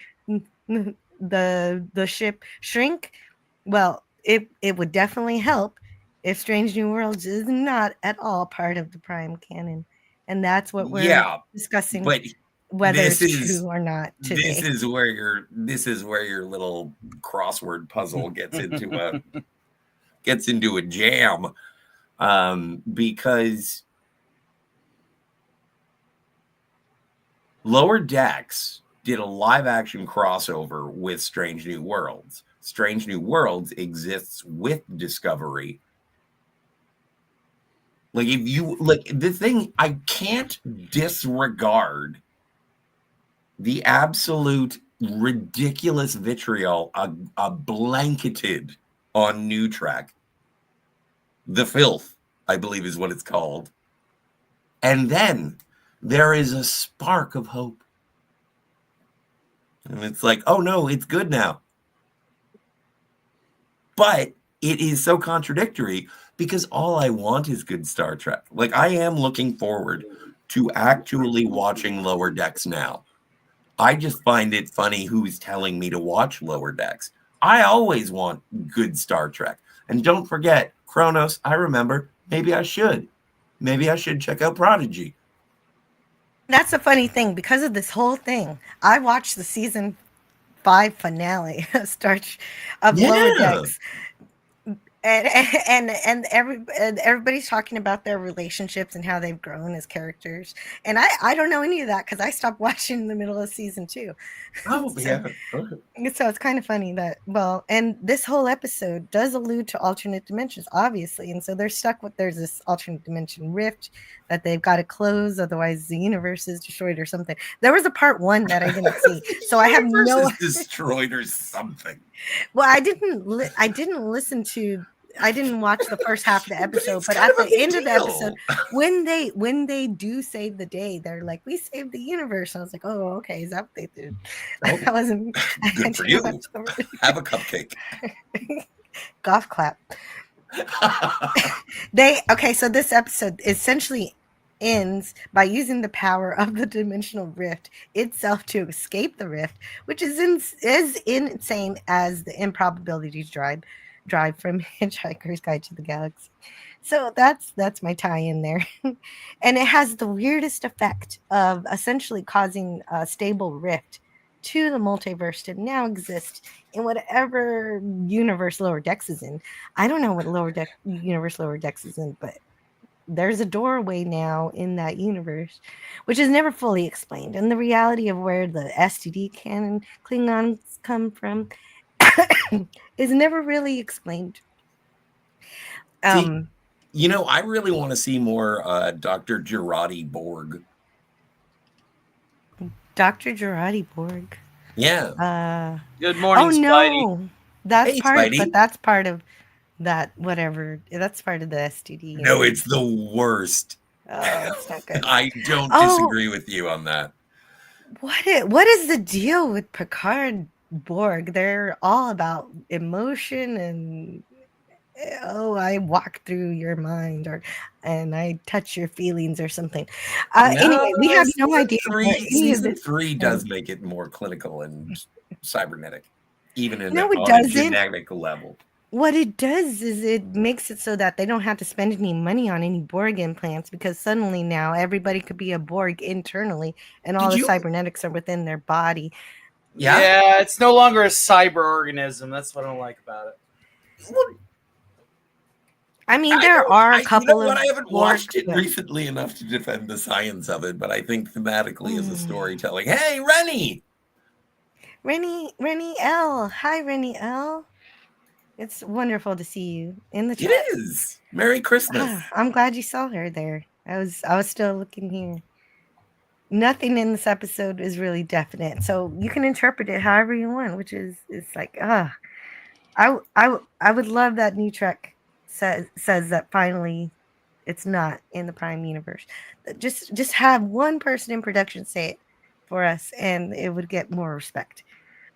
the ship shrink? Well, it would definitely help if Strange New Worlds is not at all part of the Prime canon. And that's what we're discussing, but whether it's true or not today. This is where your little crossword puzzle gets into a jam. Because Lower Decks did a live action crossover with Strange New Worlds. Strange New Worlds exists with Discovery. Like, if you like the thing, I can't disregard the absolute ridiculous vitriol blanketed on New Trek. The filth, I believe, is what it's called. And then there is a spark of hope. And it's like, oh no, it's good now. But it is so contradictory because all I want is good Star Trek. Like, I am looking forward to actually watching Lower Decks now. I just find it funny who's telling me to watch Lower Decks. I always want good Star Trek. And don't forget, Kronos, I remember, maybe I should check out Prodigy. That's a funny thing. Because of this whole thing, I watched the season 5 finale of Lower Decks. And everybody's talking about their relationships and how they've grown as characters. And I don't know any of that because I stopped watching in the middle of season 2. Oh, yeah. So it's kind of funny that, well, and this whole episode does allude to alternate dimensions, obviously. And so they're stuck with, there's this alternate dimension rift that they've got to close, otherwise the universe is destroyed or something. There was a part 1 that I didn't see, so I have no destroyed or something. Well, I didn't watch the first half of the episode, but at the end of the episode, when they do save the day, they're like, we saved the universe. And I was like, oh, okay, is that what they did? Oh, I wasn't good for you. Have a cupcake. Golf clap. So this episode essentially ends by using the power of the dimensional rift itself to escape the rift, which is as insane as the improbability drive. drive from Hitchhiker's Guide to the Galaxy. So that's my tie-in there. And it has the weirdest effect of essentially causing a stable rift to the multiverse to now exist in whatever universe Lower Decks is in. I don't know what universe Lower Decks is in, but there's a doorway now in that universe, which is never fully explained. And the reality of where the STD canon Klingons come from is never really explained. See, I really want to see more Dr. Girardi Borg. Dr. Girardi Borg. Yeah. Good morning, Spidey. That's Hey, part, Spidey. but that's part of that whatever. That's part of the STD. No, it's the worst. Oh, it's not good. I don't Oh. disagree with you on that. What is the deal with Picard Borg? They're all about emotion and I walk through your mind and I touch your feelings or something. Anyway, we have no idea. where any of Season this- 3 does make it more clinical and cybernetic, even in No, it on a doesn't. genetic level. What it does is it makes it so that they don't have to spend any money on any Borg implants because suddenly now everybody could be a Borg internally and all Did the you- cybernetics are within their body. Yeah, it's no longer a cyber organism. That's what I don't like about it. I mean, there are a You couple know what? of I haven't Borg, watched it but- recently enough to defend the science of it, but I think thematically as a Mm. storytelling. Hey, Rennie! Rennie L. Hi, Rennie L. It's wonderful to see you in the chat. It is. Merry Christmas. I'm glad you saw her there. I was still looking here. Nothing in this episode is really definite, so you can interpret it however you want, which is it's like I would love that new Trek says that finally it's not in the Prime universe. Just have one person in production say it for us, and it would get more respect.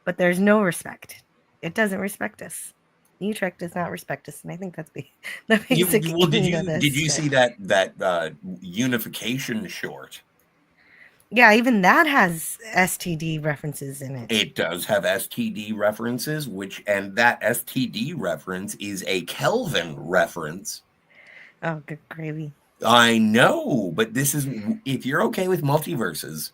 But there's no respect. It doesn't respect us. New Trek does not respect us, and I think that's the basic. Did you see that unification short? Yeah, even that has STD references in it. It does have STD references, and that STD reference is a Kelvin reference. Oh, good gravy. I know, but this is, if you're okay with multiverses,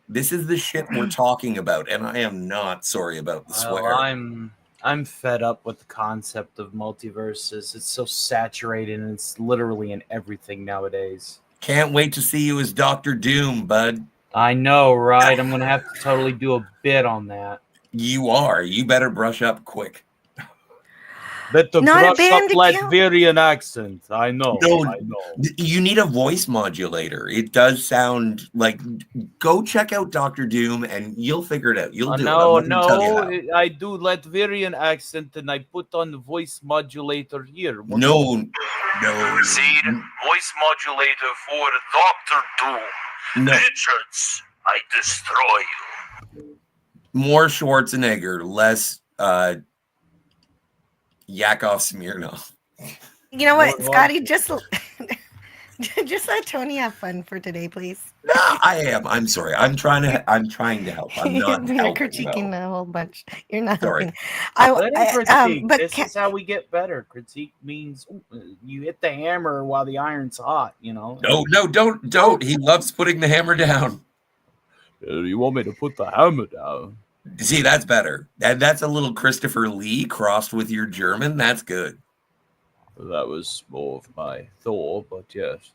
this is the shit we're talking about, and I am not sorry about the swear. Well, I'm fed up with the concept of multiverses. It's so saturated, and it's literally in everything nowadays. Can't wait to see you as Dr. Doom, bud. I know, right? I'm gonna have to totally do a bit on that. You are. You better brush up quick. Better Not a brush band up account. Latvian accent. I know. No, I know. You need a voice modulator. It does sound like. Go check out Dr. Doom, and you'll figure it out. You'll do No, it. I'm not gonna tell no, you how. I do Latvian accent, and I put on the voice modulator here. What- No. Proceed. Voice modulator for Dr. Doom. No. Richards, I destroy you. More Schwarzenegger, less Yakov Smirnov. You know what, What- Scotty? Just let Tony have fun for today, please. No, I am. I'm sorry. I'm trying to help. I'm not You're helping. critiquing though. a whole bunch. You're not Sorry. helping. Let him critique. But This is how we get better. Critique means you hit the hammer while the iron's hot. You know. No, don't. He loves putting the hammer down. You want me to put the hammer down? See, that's better. That's a little Christopher Lee crossed with your German. That's good. That was more of my Thor, but yes.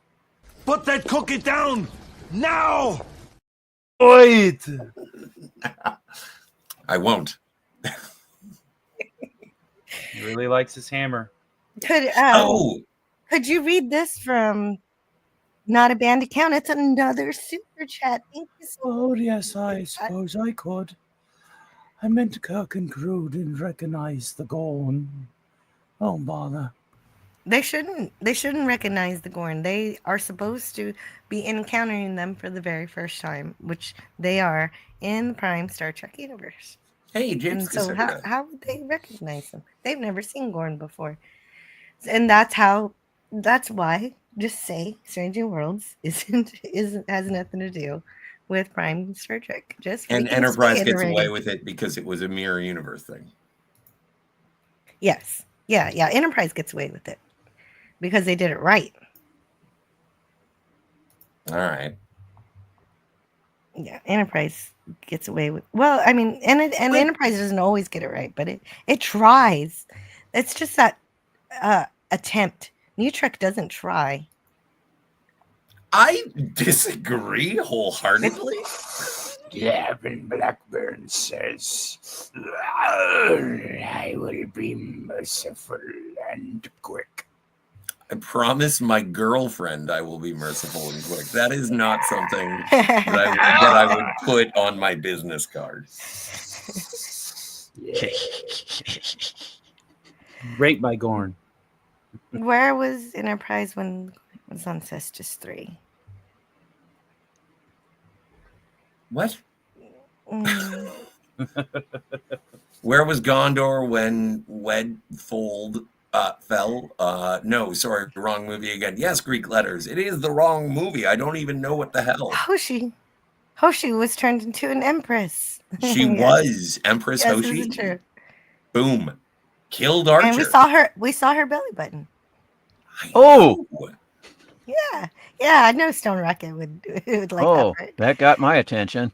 Put that cookie down now. Wait. I won't. He really likes his hammer. Could you read this from Not a Band Account? It's another super chat. Thank you so Oh, yes, I suppose I could. I meant Kirk and crew didn't recognize the Gorn. Oh, bother. They shouldn't recognize the Gorn. They are supposed to be encountering them for the very first time, which they are in the Prime Star Trek universe. Hey, And James. so Cassandra. how would they recognize them? They've never seen Gorn before. And that's why just say Strange New Worlds isn't has nothing to do with Prime Star Trek. Just And freaking Enterprise say it gets already. away with it because it was a mirror universe thing. Yes. Yeah, Enterprise gets away with it because they did it right. All right. Yeah, Enterprise gets away with. Well, I mean, and Enterprise doesn't always get it right, but it tries. It's just that attempt. New Trek doesn't try. I disagree wholeheartedly. Gavin Blackburn says, I will be merciful and quick. I promise my girlfriend I will be merciful and quick. That is not something that I would put on my business card. Rate by Gorn. Where was Enterprise when it was on Cestus 3? What? Mm. Where was Gondor when Wedfold fell? No, sorry, wrong movie again. Yes, Greek letters. It is the wrong movie. I don't even know what the hell. Hoshi was turned into an empress. She was Empress Yes, Hoshi. this is true. Boom. Killed Archer. And we saw her belly button. Oh, Yeah, I know Stone Rocket would like oh, that part. that got my attention.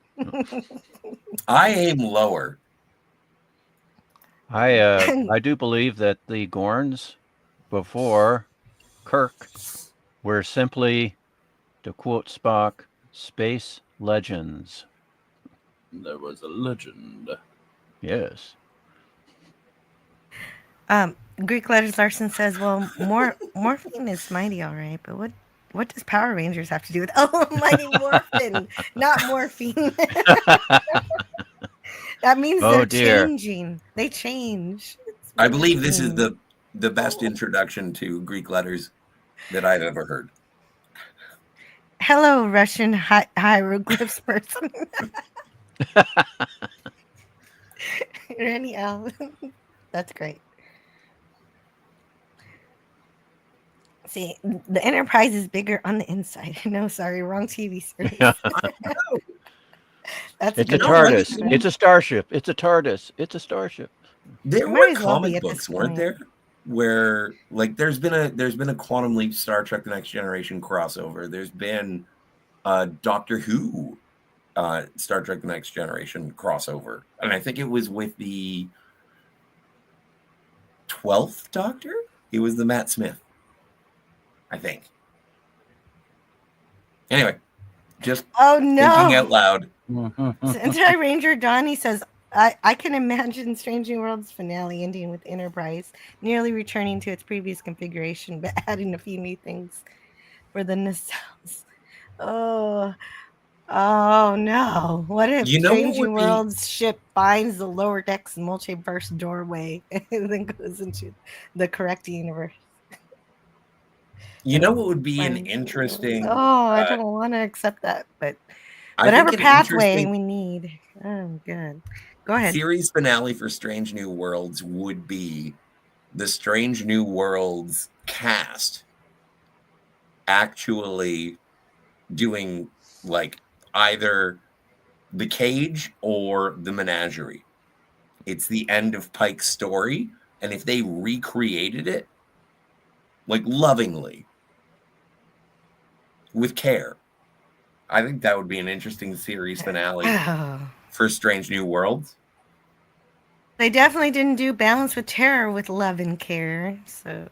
I aim lower. I do believe that the Gorns before Kirk were simply, to quote Spock, space legends. There was a legend. Yes. Greek Letters Larson says, well, morphine is mighty all right, but what does Power Rangers have to do with Mighty Morphin, not morphine? That means they're changing. They change. I believe this is the best introduction to Greek letters that I've ever heard. Hello, Russian hieroglyphs person. Randy L. That's great. See, the Enterprise is bigger on the inside. No, sorry, wrong TV series. It's a TARDIS. It's a starship. It's a TARDIS. It's a starship. There Might were as well be comic at this books, weren't point. there? Where like there's been a Quantum Leap Star Trek The Next Generation crossover. There's been Doctor Who Star Trek The Next Generation crossover. And I think it was with the 12th Doctor. It was the Matt Smith, I think. Anyway, just Oh no! thinking out loud. Sentai Ranger Donnie says, I can imagine Strange New Worlds finale ending with Enterprise nearly returning to its previous configuration, but adding a few new things for the nacelles. Oh no! What if You know what Strange New would be- Worlds ship finds the lower decks multiverse doorway and then goes into the correct universe? You know what would be an Strange New interesting Worlds. Oh, I don't want to accept that, but I whatever think an pathway interesting we need. Oh, good. Go ahead. series finale for Strange New Worlds would be the Strange New Worlds cast actually doing like either the cage or the menagerie. It's the end of Pike's story, and if they recreated it like lovingly with care, I think that would be an interesting series finale Oh. for Strange New Worlds. They definitely didn't do Balance with Terror with Love and Care. So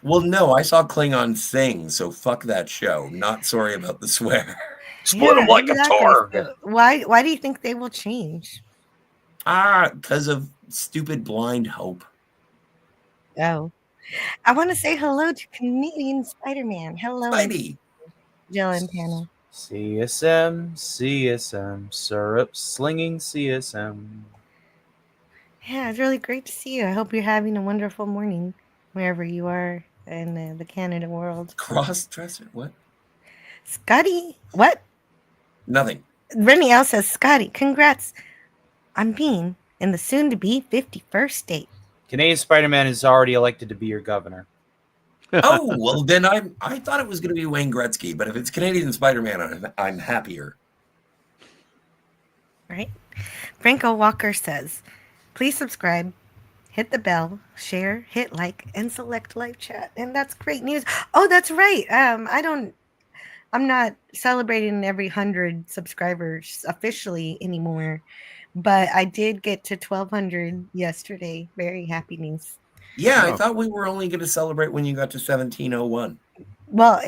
Well, no, I saw Klingon sing, so fuck that show. Not sorry about the swear. Split 'em like exactly. a Torg. So why do you think they will change? Because of stupid blind hope. Oh. I want to say hello to Canadian Spider-Man. Hello, Spidey. Jill and Panel. CSM, syrup slinging CSM. Yeah, it's really great to see you. I hope you're having a wonderful morning wherever you are in the Canada world. Cross-dresser? What? Scotty, what? Nothing. Rennie L says, Scotty, congrats on being in the soon-to-be 51st state. Canadian Spider-Man is already elected to be your governor. Oh, well, then I thought it was going to be Wayne Gretzky, but if it's Canadian Spider-Man, I'm happier. Right? Franco Walker says, please subscribe, hit the bell, share, hit like, and select live chat. And that's great news. Oh, that's right. I'm not celebrating every 100 subscribers officially anymore, but I did get to 1,200 yesterday. Very happy news. Yeah, I thought we were only going to celebrate when you got to 1701. Well,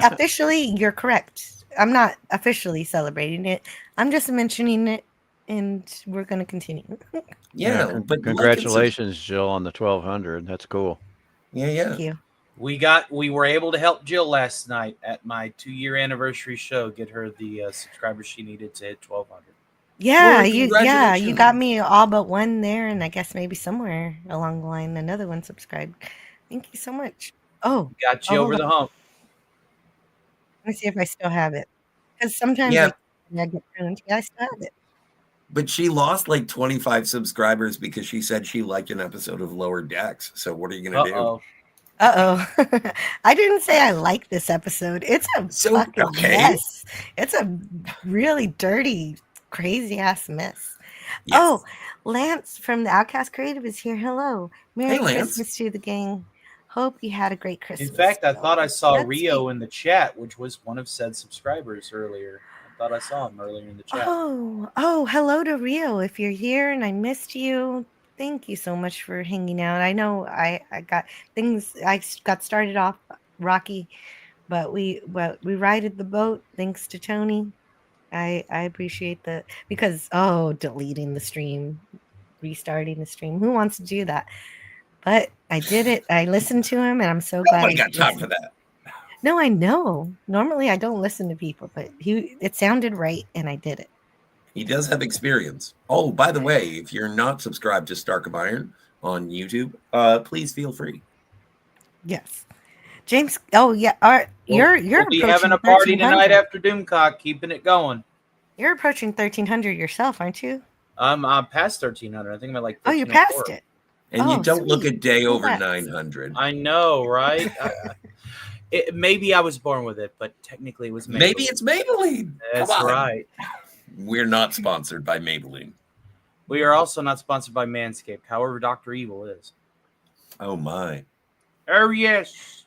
officially, you're correct. I'm not officially celebrating it. I'm just mentioning it, and we're going to continue. Yeah, but congratulations, Jill, on the 1,200. That's cool. Yeah. Thank you. We were able to help Jill last night at my 2-year anniversary show, get her the subscribers she needed to hit 1,200. Yeah, you got me all but one there, and I guess maybe somewhere along the line another one subscribed. Thank you so much. Oh, got you over the hump. Let me see if I still have it, because sometimes I get pruned. Yeah, I still have it. But she lost like 25 subscribers because she said she liked an episode of Lower Decks. So what are you going to do? I didn't say I like this episode. It's a fucking mess. It's a really dirty, crazy ass mess. Yes. Oh, Lance from the Outcast Creative is here. Hello. Merry Christmas to the gang. Hope you had a great Christmas. In fact, I thought I saw Rio in the chat, which was one of said subscribers earlier. I thought I saw him earlier in the chat. Oh, hello to Rio. If you're here and I missed you, thank you so much for hanging out. I know I got things. I got started off rocky, but we righted the boat thanks to Tony. I appreciate that because deleting the stream, restarting the stream. Who wants to do that? But I did it. I listened to him, and I'm so glad. Nobody got time for that. No, I know. Normally, I don't listen to people, but it sounded right, and I did it. He does have experience. Oh, by the way, if you're not subscribed to Stark of Iron on YouTube, please feel free. Yes, James. Oh yeah, you're be having a party tonight after Doomcock, keeping it going. You're approaching 1,300 yourself, aren't you? I'm past 1,300. I think I'm at like. Oh, you passed it. And you don't look a day over 900. I know, right? Maybe I was born with it, but technically it was Maybelline. Maybe it's Maybelline. That's right. We're not sponsored by Maybelline. We are also not sponsored by Manscaped. However, Dr. Evil is. Oh, my. Oh, yes.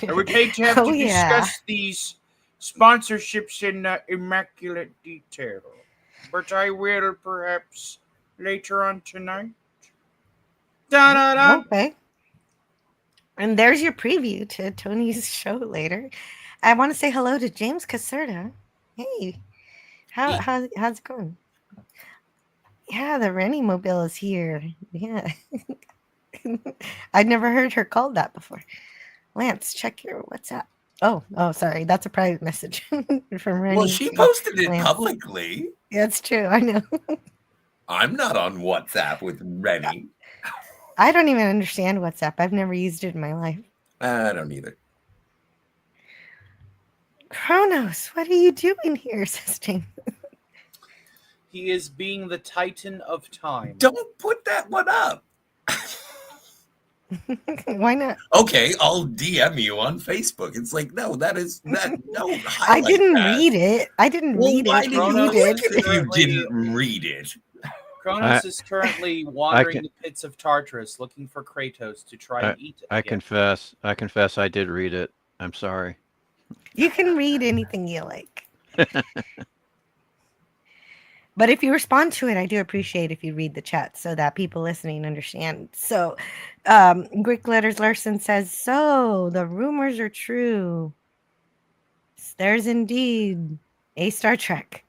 I would hate to have to discuss these sponsorships in immaculate detail, but I will perhaps later on tonight. Da-da-da. Okay. And there's your preview to Tony's show later. I want to say hello to James Caserta. Hey, how's it going? Yeah, the Rennie Mobile is here. Yeah. I'd never heard her called that before. Lance, check your WhatsApp. Oh, sorry. That's a private message from Rennie. Well, she posted it publicly. Yeah, it's true. I know. I'm not on WhatsApp with Rennie. I don't even understand WhatsApp. I've never used it in my life. I don't either. Kronos, what are you doing here, says James? He is being the Titan of time. Don't put that one up. Why not? Okay, I'll DM you on Facebook. It's like, no, that. No, I didn't read it. I didn't read it. Why did you read it if you didn't read it? Kronos is currently wandering the pits of Tartarus, looking for Kratos to try and eat it. I confess, I did read it. I'm sorry. You can read anything you like. But if you respond to it, I do appreciate if you read the chat so that people listening understand. So, Greek Letters Larson says, so the rumors are true. There's indeed a Star Trek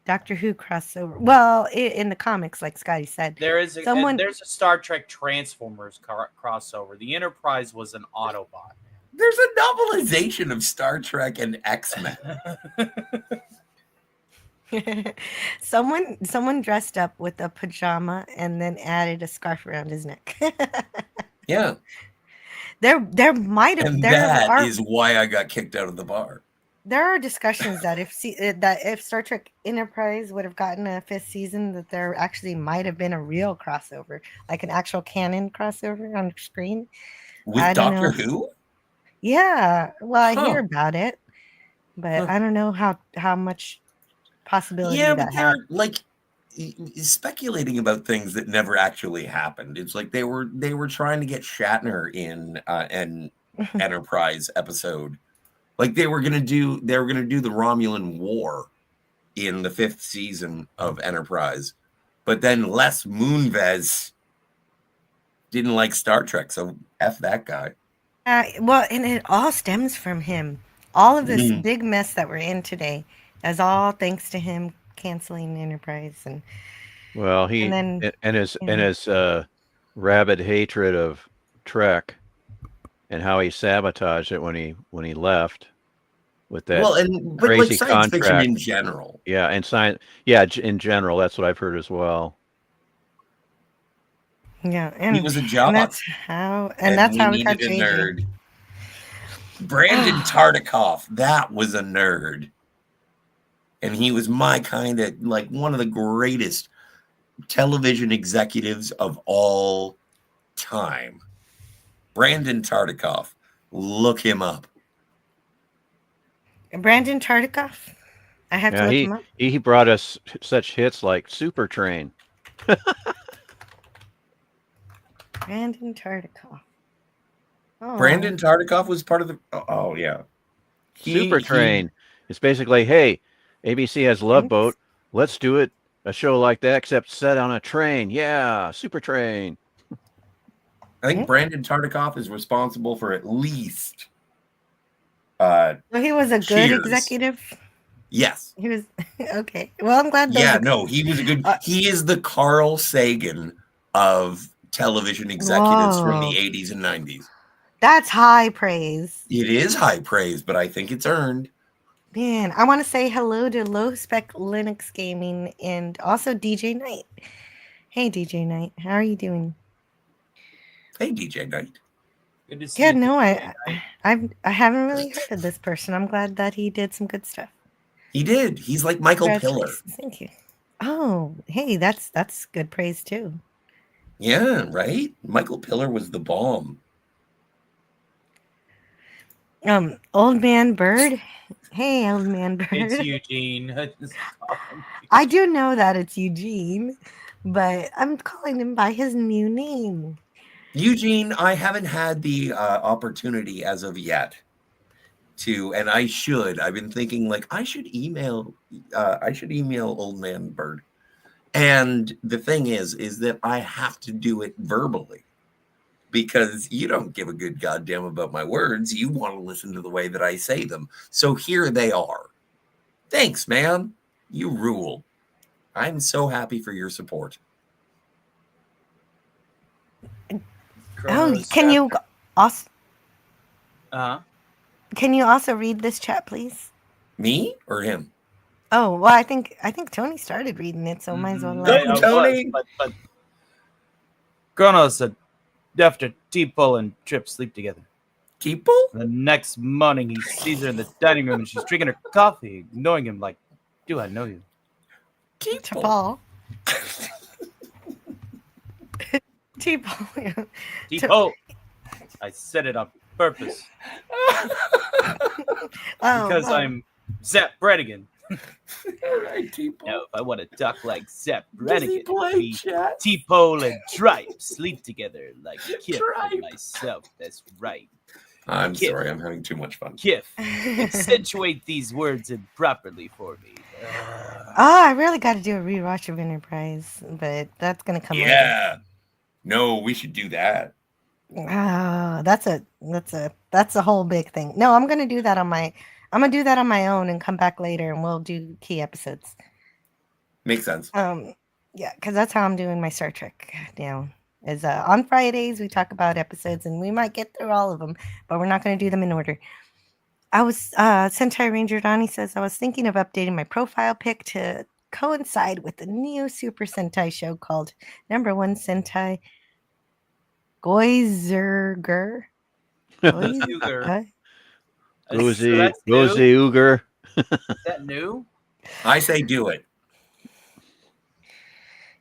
Doctor Who crossover. Well, in the comics, like Scotty said, there's a Star Trek Transformers crossover. The Enterprise was an Autobot. There's a novelization of Star Trek and X-Men. Someone dressed up with a pajama and then added a scarf around his neck. Yeah. There might have. And that is why I got kicked out of the bar. There are discussions that if Star Trek Enterprise would have gotten a 5th season, that there actually might have been a real crossover, like an actual canon crossover on screen. With Doctor Who? Yeah. Well, I hear about it, but I don't know how much possibility that had. Like, speculating about things that never actually happened. It's like they were trying to get Shatner in an Enterprise episode. Like they were gonna do the Romulan War in the 5th season of Enterprise, but then Les Moonves didn't like Star Trek, so F that guy. Well, and it all stems from him. All of this big mess that we're in today is all thanks to him canceling Enterprise and his rabid hatred of Trek and how he sabotaged it when he left with that crazy science contract fiction in general. Yeah, and science. Yeah, in general, that's what I've heard as well. Yeah, and he was a jock. And that's how we got a nerd. Brandon Tartikoff, that was a nerd. And he was my kind of like one of the greatest television executives of all time. Brandon Tartikoff. Look him up. Brandon Tartikoff? I have to look him up. He brought us such hits like Super Train. Brandon Tartikoff. Oh. Brandon Tartikoff was part of the... Oh, yeah. Super Train. It's basically, hey, ABC has Love Boat. Let's do it. A show like that, except set on a train. Yeah, Super Train. I think Brandon Tartikoff is responsible for at least... well, he was a good Cheers. Executive. Yes. He was... Okay. Well, I'm glad... He was a good... he is the Carl Sagan of television executives from the 80s and 90s. That's high praise. It is high praise, but I think it's earned. Man, I want to say hello to Low Spec Linux Gaming and also DJ Knight. Hey, DJ Knight, how are you doing? Hey, DJ Knight. Good to see Yeah, you, no, DJ I haven't really heard of this person. I'm glad that he did some good stuff. He did. He's like Michael Pillar. Thank you. Oh, hey, that's good praise too. Yeah, right? Michael Pillar was the bomb. Old Man Bird. Hey, Old Man Bird. It's Eugene. I do know that it's Eugene, but I'm calling him by his new name. Eugene, I haven't had the opportunity as of yet to, and I should. I've been thinking like I should email Old Man Bird. And the thing is that I have to do it verbally because you don't give a good goddamn about my words. You want to listen to the way that I say them. So here they are. Thanks, man. You rule. I'm so happy for your support. Oh, can you also? Uh-huh. Can you also read this chat, please? Me or him? Oh, well, I think Tony started reading it, so might as well. Go, Tony. But Kronos said, after T-Pole and Trip sleep together. T-Pole? The next morning, he sees her in the dining room and she's drinking her coffee, ignoring him like, do I know you? T-Pole. T-Pole. T-Pole. I said it on purpose. Because I'm Zap Brannigan. Right, T-Pole. Now, if I want to talk like Zap Brannigan, T-Pole and Tripe sleep together like Kif and myself. That's right. I'm Kif. sorry, I'm having too much fun. Kif, accentuate these words improperly for me. Oh, I really got to do a rewatch of Enterprise, but that's gonna come. Yeah. No, we should do that. Oh, that's a whole big thing. No, I'm gonna do that on my own and come back later, and we'll do key episodes. Makes sense. Yeah, because that's how I'm doing my Star Trek now. Is on Fridays we talk about episodes, and we might get through all of them, but we're not going to do them in order. I was Sentai Ranger Donnie says I was thinking of updating my profile pic to coincide with the new Super Sentai show called Number One Sentai Goizerger. Rosie Uger. Is that new? I say do it.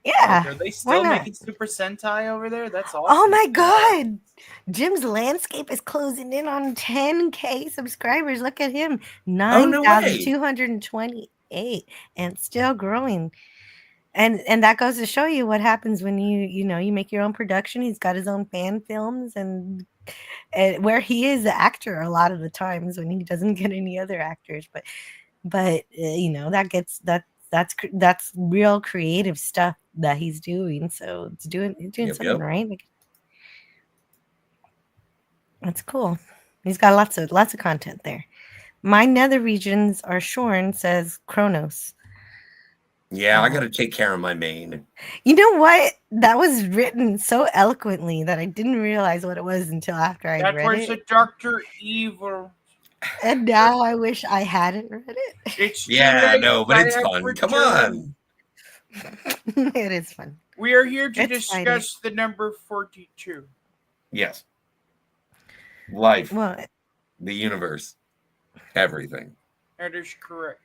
Yeah. Are they still making Super Sentai over there? That's awesome. Oh my god. Jim's Landscape is closing in on 10K subscribers. Look at him. 9,228 and still growing. and that goes to show you what happens when you make your own production. He's got his own fan films, and where he is the actor a lot of the times when he doesn't get any other actors. But that's real creative stuff that he's doing. So he's doing something right. Like, that's cool. He's got lots of content there. My nether regions are shorn, says Kronos. Yeah, I got to take care of my main. You know what? That was written so eloquently that I didn't realize what it was until after I read That was it. a Dr. Evil. And now I wish I hadn't read it. It's Yeah, no, but it's fun. Come on. It is fun. We are here to It's discuss the number 42. Yes. Life, Well, the universe, everything. That is correct.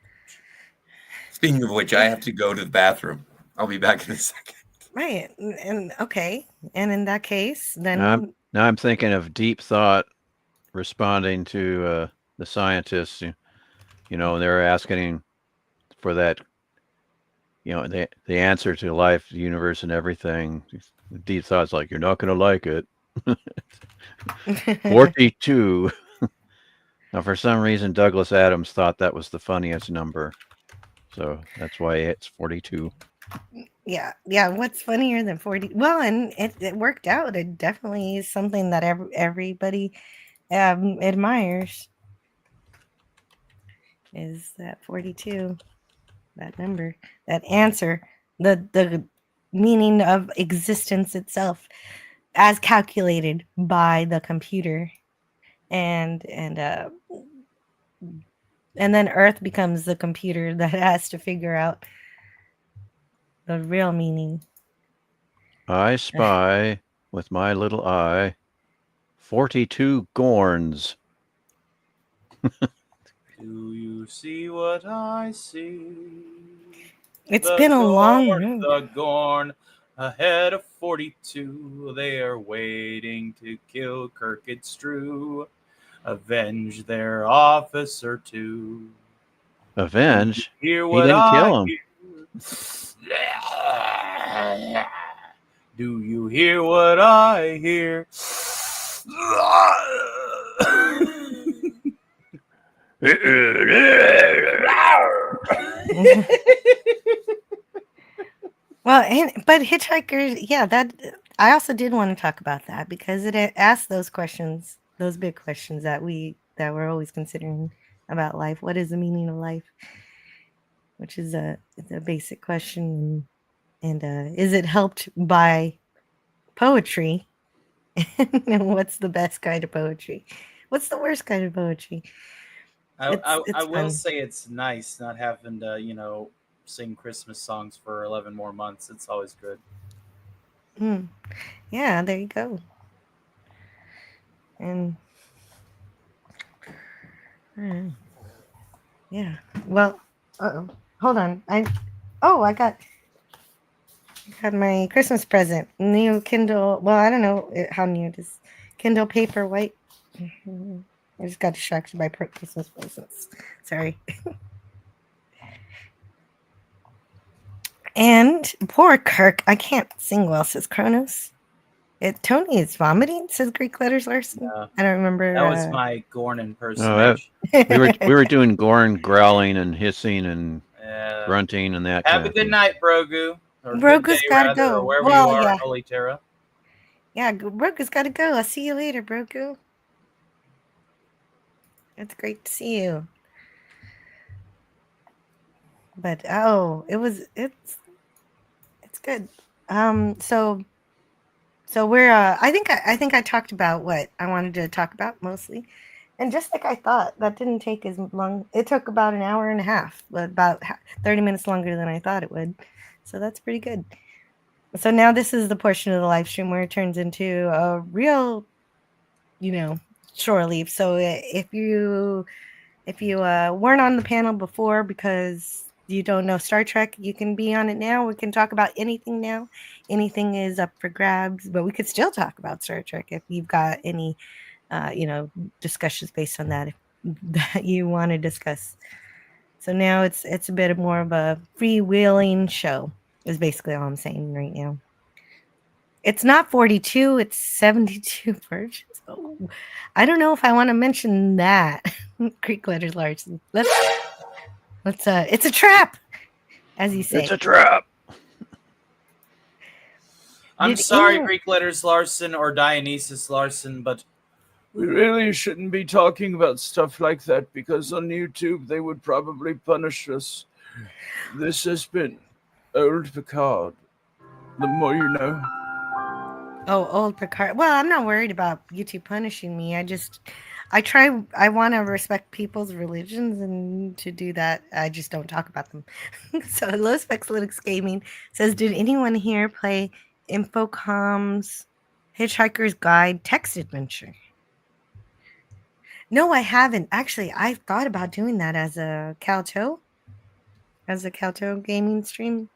Speaking of which, I have to go to the bathroom. I'll be back in a second. right. And okay. And in that case, then Now I'm thinking of Deep Thought responding to the scientists. They're asking for that. The answer to life, the universe, and everything. Deep Thought's like, you're not going to like it. 42. Now, for some reason, Douglas Adams thought that was the funniest number. So that's why it's 42. yeah. What's funnier than 40? Well, and it worked out. It definitely is something that everybody admires. Is that 42? That number, that answer, the meaning of existence itself, as calculated by the computer, and then Earth becomes the computer that has to figure out the real meaning. I spy with my little eye 42 Gorns. Do you see what I see? It's been a long Gorn, road. The Gorn ahead of 42. They are waiting to kill Kirkid Strew. Avenge their officer too. Avenge? Hear He what didn't I kill him. hear. Do you hear what I hear? Well, but Hitchhikers, yeah, that I also did want to talk about that because it asked those questions, those big questions that we're always considering about life. What is the meaning of life? Which is a basic question, and is it helped by poetry? And what's the best kind of poetry? What's the worst kind of poetry? I will fun. say it's nice not having to, sing Christmas songs for 11 more months. It's always good. Yeah, there you go. And yeah, well, hold on. I got my Christmas present, new Kindle. Well, I don't know how new it is. Kindle Paperwhite. I just got distracted by Christmas presents. Sorry. And poor Kirk. I can't sing well, says Kronos. Tony is vomiting, says Greek Letters Larson. I don't remember. That was my Gorn No, impersonation. we were doing Gorn growling and hissing and grunting and that. Have a good night, Brogu. Or Brogu's good day, gotta rather, go. or wherever Well, you are, yeah. Holy Terra. Yeah, Brogu's got to go. I'll see you later, Brogu. It's great to see you. But it's good. So we're I think I talked about what I wanted to talk about mostly. And just like I thought, that didn't take as long. It took about an hour and a half, but about 30 minutes longer than I thought it would. So that's pretty good. So now this is the portion of the live stream where it turns into a real, shore leave. So if you weren't on the panel before because you don't know Star Trek, you can be on it now. We can talk about anything now. Anything is up for grabs, but we could still talk about Star Trek if you've got any, discussions based on that you want to discuss. So now it's a bit more of a freewheeling show. is basically all I'm saying right now. It's not 42, it's 72 virgins. Oh, I don't know if I want to mention that. Greek letters Larson. Let's it's a trap, as you say. It's a trap. I'm Did sorry, anyone- Greek letters Larson or Dionysus Larson, but We really shouldn't be talking about stuff like that because on YouTube they would probably punish us. This has been Old Picard. The more you know. Oh, old Picard. Well, I'm not worried about YouTube punishing me. I want to respect people's religions, and to do that, I just don't talk about them. So, Low Specs Linux Gaming says, did anyone here play Infocom's Hitchhiker's Guide text adventure? No, I haven't. Actually, I've thought about doing that as a Calto gaming stream,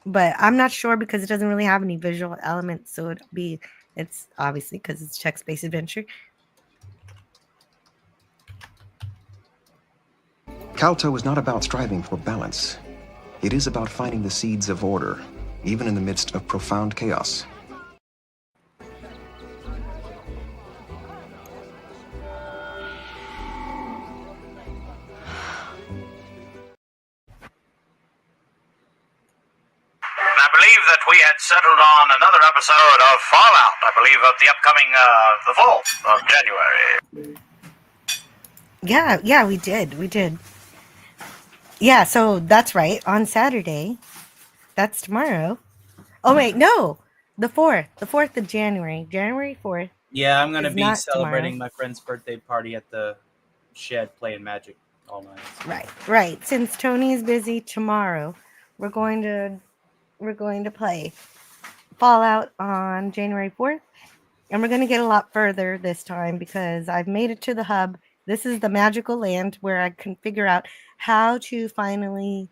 but I'm not sure because it doesn't really have any visual elements. So it's obviously because it's text-based adventure. Calto is not about striving for balance. It is about finding the seeds of order, even in the midst of profound chaos. I believe that we had settled on another episode of Fallout. I believe of the upcoming the fall of January. Yeah, we did. Yeah, so that's right. On Saturday, that's tomorrow. Oh wait, no, the 4th of January, January 4th. yeah, I'm gonna It's be not celebrating tomorrow. my friend's birthday party at the shed playing Magic all night. Right. Since Tony is busy tomorrow, we're going to play Fallout on January 4th, and we're going to get a lot further this time because I've made it to the hub. This is the magical land where I can figure out how to finally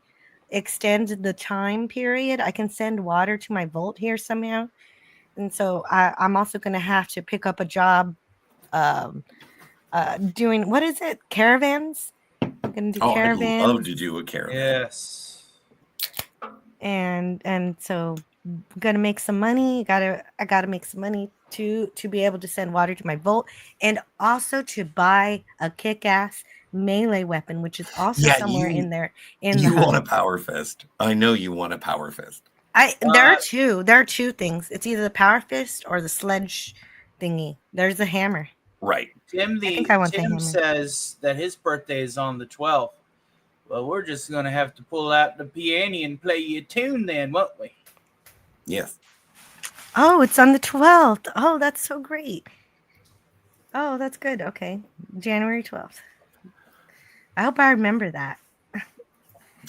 extend the time period. I can send water to my vault here somehow, and so I'm also going to have to pick up a job doing, what is it, caravans? I'm going to do caravans. I'd love to do a caravan. Yes. And so I'm gonna make some money. I gotta make some money to be able to send water to my vault, and also to buy a kick-ass melee weapon, which is also somewhere in there. You want a power fist? I know you want a power fist. There are two things. It's either the power fist or the sledge thingy. There's a hammer. Right. Tim says that his birthday is on the 12th. Well, we're just gonna have to pull out the piano and play you a tune then, won't we? Yes. Oh, it's on the 12th. Oh, that's so great. Oh, that's good. Okay. January 12th. I hope I remember that.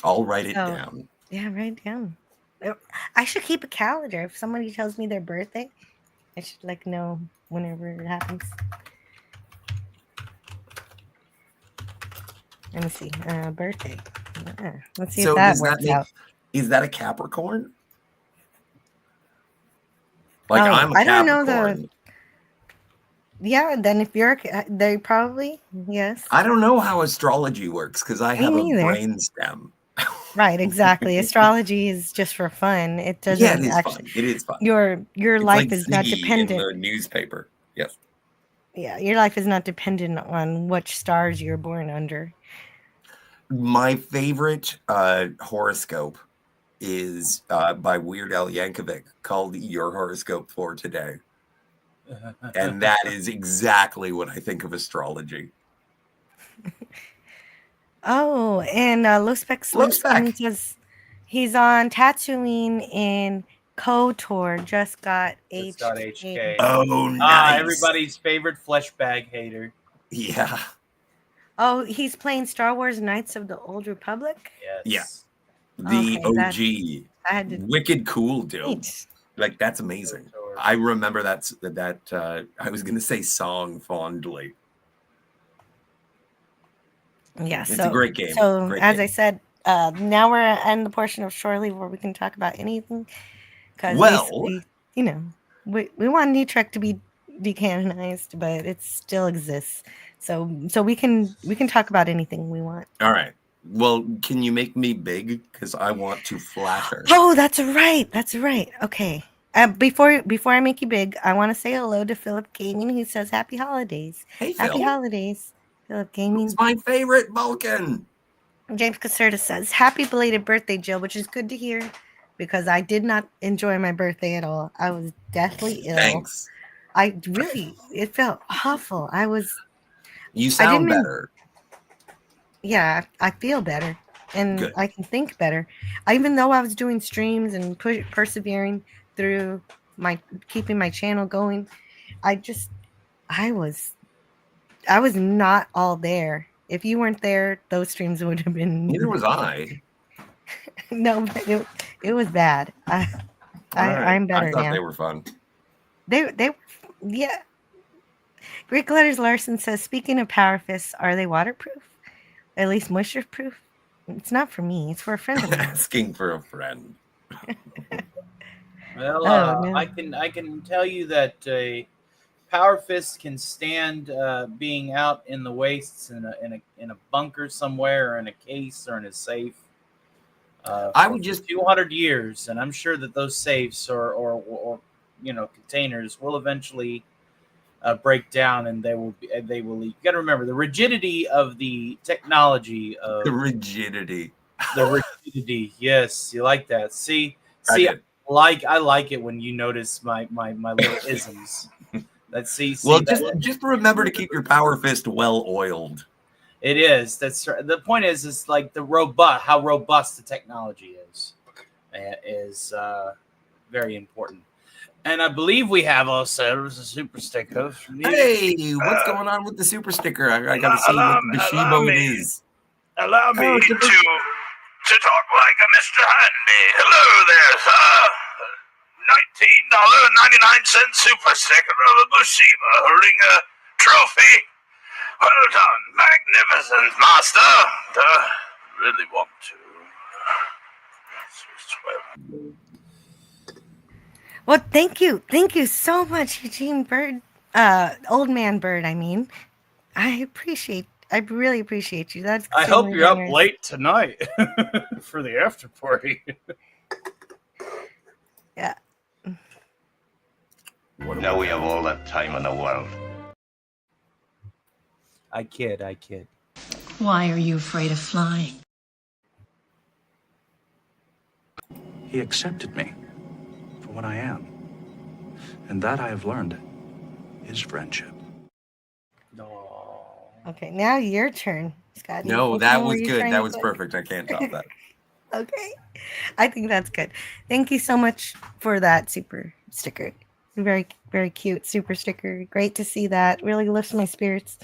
I'll write it down. Yeah, write it down. I should keep a calendar. If somebody tells me their birthday, I should know whenever it happens. Let me see. Birthday. Let's see if that works out. Is that a Capricorn? Like, Oh, I'm a I don't know Capricorn. Yeah, then if you're, they probably, yes. I don't know how astrology works because I Me have a neither. brain stem. Right, exactly. Astrology is just for fun. It doesn't Yeah, it is actually. fun. It is fun. Your It's life like is not Ziggy dependent. in the newspaper. Yes. Yeah, your life is not dependent on which stars you're born under. My favorite horoscope is by Weird Al Yankovic called Your Horoscope for Today. And that is exactly what I think of astrology. Oh, and Low Spec Slim says he's on Tatooine in KOTOR. Just got HK. Oh, nice. Everybody's favorite flesh bag hater. Yeah. Oh, he's playing Star Wars Knights of the Old Republic? Yes. Yeah. The Okay, OG. I had to. Wicked cool, dude. Neat. Like, that's amazing. I remember that I was going to say song fondly. Yeah, It's a great game. So, Great as game. I said, now we're in the portion of Shore Leave where we can talk about anything. Because we want New Trek to be decanonized, but it still exists. So we can talk about anything we want. All right. Well, can you make me big? Because I want to flatter. Oh, that's right. That's right. Okay. Before I make you big, I want to say hello to Philip Gaming, who says happy holidays. Hey, Happy Phil. holidays, Philip Gaming. It's my favorite Vulcan. James Caserta says happy belated birthday, Jill, which is good to hear because I did not enjoy my birthday at all. I was deathly ill. Thanks. It felt awful. You sound better. Yeah, I feel better and Good. I can think better. Even though I was doing streams and persevering through keeping my channel going, I was not all there. If you weren't there, those streams would have been. Neither was I. No, but it was bad. I'm better I thought now. they were fun. Yeah. Greek Letters Larson says, speaking of Power Fists, are they waterproof? At least moisture proof? It's not for me. It's for a friend of mine. Asking for a friend. Well, No. I can tell you that Power Fist can stand being out in the wastes in a bunker somewhere, or in a case, or in a safe. I would just 200 years, and I'm sure that those safes or containers will eventually break down, and they will leak. You got to remember the rigidity of the technology of the rigidity. The rigidity. Yes, you like that. See, I like it when you notice my little isms. Well, just remember to keep your Power Fist well oiled. It is. That's the point. Is like how robust the technology is very important. And I believe we have ourselves a super sticker. Hey, what's going on with the super sticker? I gotta see what the Bishibo it is. Allow me to talk like a Mr. Handy. Hello there, sir. $19.99 super sticker of a Bushiba holding a trophy. Well done. Magnificent, master. Really want to. Well, thank you. Thank you so much, Eugene Bird. Old man Bird, I mean. I really appreciate you. That's I hope extremely you're up generous. late tonight for the after party. Yeah. Now we have all that time in the world. I kid. Why are you afraid of flying? He accepted me for what I am. And that I have learned is friendship. Okay, now your turn, Scott. No, that was good. That was perfect. I can't top that. Okay. I think that's good. Thank you so much for that super sticker. Very, very cute super sticker. Great to see that. Really lifts my spirits.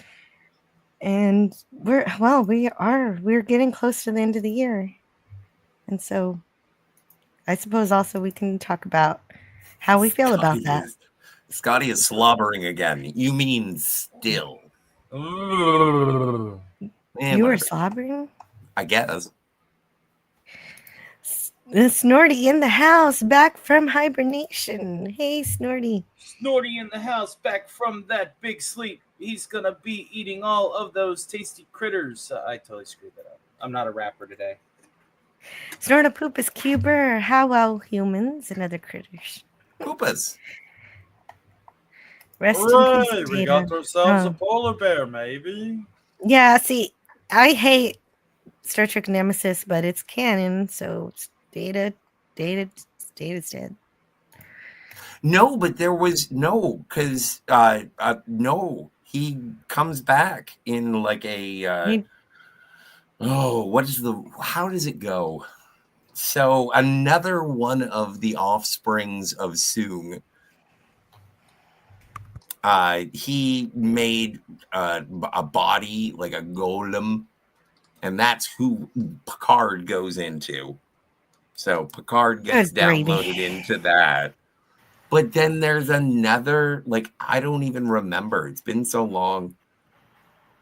And we're getting close to the end of the year. And so I suppose also we can talk about how we feel about that. Scotty is slobbering again. You mean still? You were slobbering? I guess. Snorty in the house, back from hibernation. Hey, Snorty. Snorty in the house, back from that big sleep. He's gonna be eating all of those tasty critters. I totally screwed that up. I'm not a rapper today. Snortapoopus Cuber. How well, humans and other critters. Poopus. Rest in peace, We Data. got ourselves Oh. a polar bear, maybe. Yeah, see, I hate Star Trek Nemesis, but it's canon, so it's Data's dead. No, but there was because no, he comes back in like a how does it go? So another one of the offsprings of Soong, he made a body like a golem, and that's who Picard goes into. So Picard gets Good gravy. downloaded into that. But then there's another, like, I don't even remember. It's been so long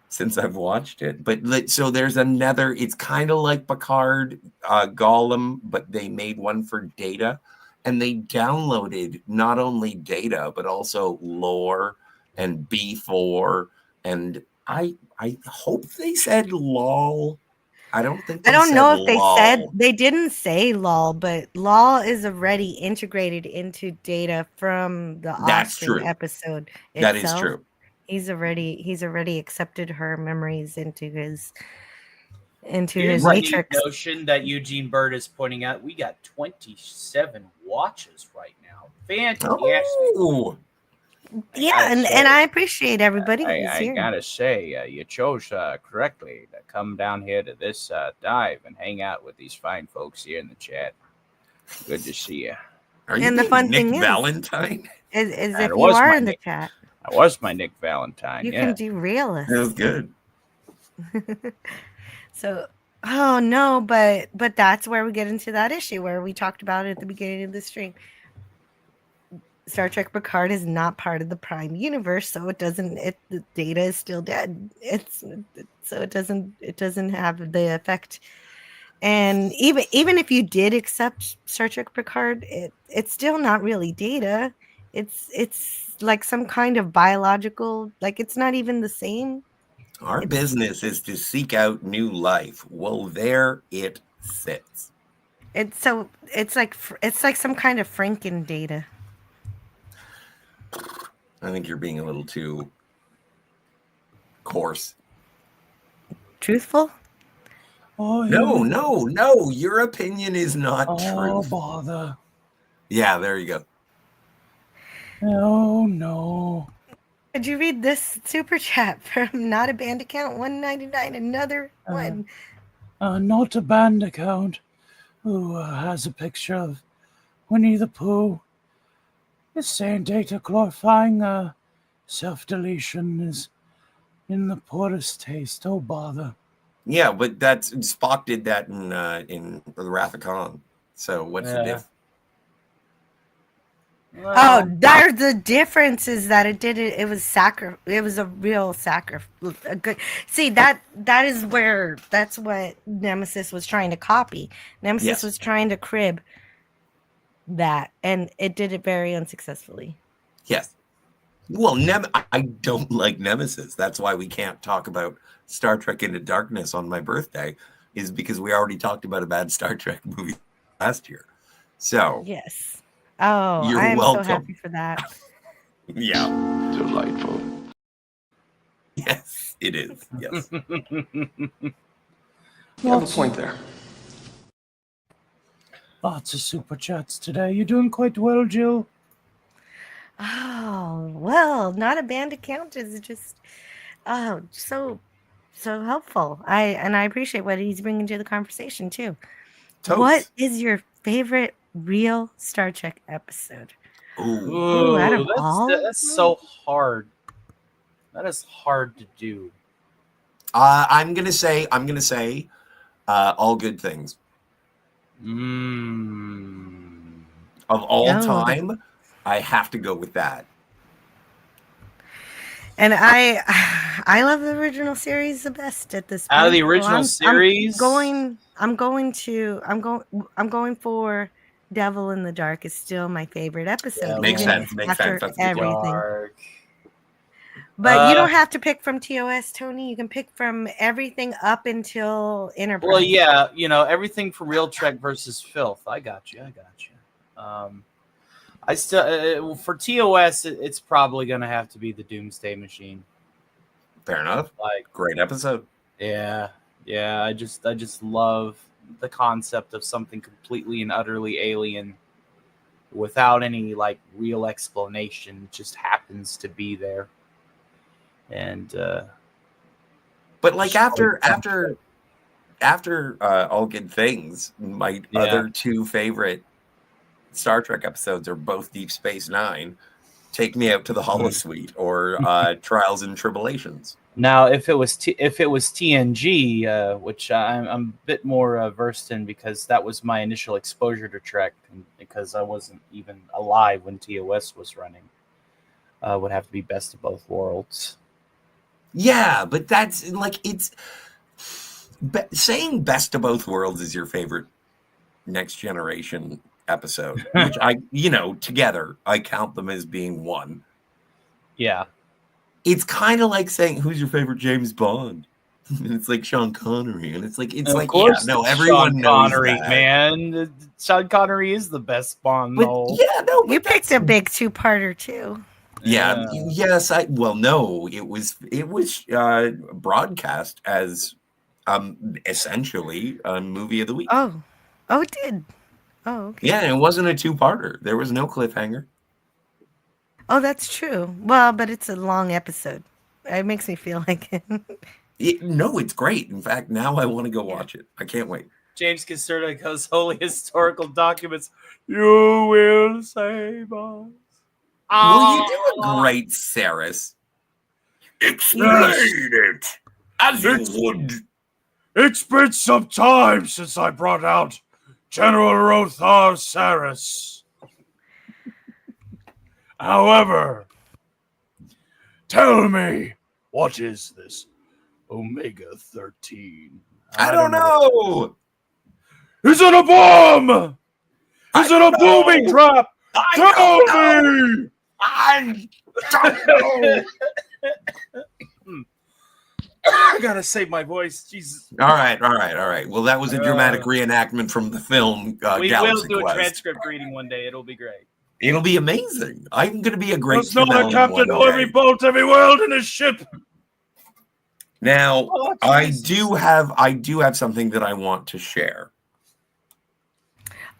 since I've watched it. But so there's another, it's kind of like Picard Golem, but they made one for Data. And they downloaded not only Data, but also Lore and B4. And I hope they said LOL. I don't think I they don't said know if they said lol. they didn't say LOL, but LOL is already integrated into Data from the That's Offspring true. episode That is itself. true. He's already accepted her memories into his Here's a neat matrix. notion that Eugene Bird is pointing out. We got 27 watches right now. Fantastic. Oh, Yeah, and I appreciate everybody who's I here. gotta say, you chose correctly to come down here to this dive and hang out with these fine folks here in the chat. Good to see you. Are you And the being fun Nick thing Valentine? is That if you was are my in the Nick- chat, I was my Nick Valentine. you Yeah. can derail us. That was good. So, oh no, but that's where we get into that issue where we talked about it at the beginning of the stream. Star Trek Picard is not part of the Prime universe, so the Data is still dead. It doesn't have the effect. And even if you did accept Star Trek Picard, it's still not really Data. It's like some kind of biological, like it's not even the same. Our business is to seek out new life. Well, there it sits. It's like some kind of Franken Data. I think you're being a little too coarse. Truthful? Oh, No. Your opinion is not Oh, true. bother. Yeah, there you go. No. Did you read this super chat from Not a Band Account 199? Another one. Not a band account who has a picture of Winnie the Pooh. It's saying Data glorifying self-deletion is in the poorest taste. Oh, bother. Yeah, but Spock did that in The Wrath of Khan. So what's the difference? Oh, there's the difference is that it was a real sacrifice. See, that's what Nemesis was trying to copy. Nemesis Yes. was trying to crib that, and it did it very unsuccessfully. Yes. Well, I don't like Nemesis. That's why we can't talk about Star Trek Into Darkness on my birthday, is because we already talked about a bad Star Trek movie last year. So Yes. Oh, You're I'm welcome. so happy for that. yeah, Delightful. yes, it is. Yes. You have a point there. Lots of super chats today. You're doing quite well, Jill. Oh, well, Not a Band Account is just so helpful. I appreciate what he's bringing to the conversation too. Totes. What is your favorite real Star Trek episode? Ooh. Out of all? That's so hard. That is hard to do. I'm gonna say All Good Things. Of all time, I have to go with that. And I love the original series the best at this point. Out of the original series? I'm going for Devil in the Dark is still my favorite episode. Yeah, makes even sense. Makes after sense. That's a good everything. Dark. But you don't have to pick from TOS, Tony. You can pick from everything up until Enterprise. Well, yeah, everything from Real Trek versus Filth. I got you. I still for TOS, it's probably going to have to be the Doomsday Machine. Fair enough. Great episode. Yeah. I just love the concept of something completely and utterly alien, without any real explanation. It just happens to be there. And but after All Good Things, my other two favorite Star Trek episodes are both Deep Space Nine, Take Me Out to the Holosuite, or Trials and Tribulations. Now, if it was TNG, which I'm a bit more versed in because that was my initial exposure to Trek, because I wasn't even alive when TOS was running, would have to be Best of Both Worlds. Yeah, but that's saying Best of Both Worlds is your favorite Next Generation episode, which together I count them as being one. Yeah. It's kind of like saying, who's your favorite James Bond? And it's like Sean Connery, and it's like Of yeah, course no, it's everyone Sean knows Connery, that. man. Sean Connery is the best Bond. But though. yeah, no, You picked a big two-parter too. Yeah, yes, no, it was broadcast as essentially a movie of the week. Oh, it did. Oh, okay. Yeah, it wasn't a two-parter. There was no cliffhanger. Oh, that's true. Well, but it's a long episode. It makes me feel like it. No, it's great. In fact, now I want to go watch it. I can't wait. James Caserta goes, holy historical documents, you will save us. Well, you do a great Saris. Explain it as you would. It's been some time since I brought out General Rothar Saris. However, tell me, what is this Omega-13? I don't know. Is it a bomb? Is it a booby trap? Tell me! I don't know. I gotta save my voice. Jesus. All right. Well, that was a dramatic reenactment from the film We Galaxy will do a Quest. transcript reading one day. It'll be great. It'll be amazing. I'm going to be a great Must not a Fennel captain one know every day. bolt, every world in his ship. Now, Oh, I Jesus. do have something that I want to share.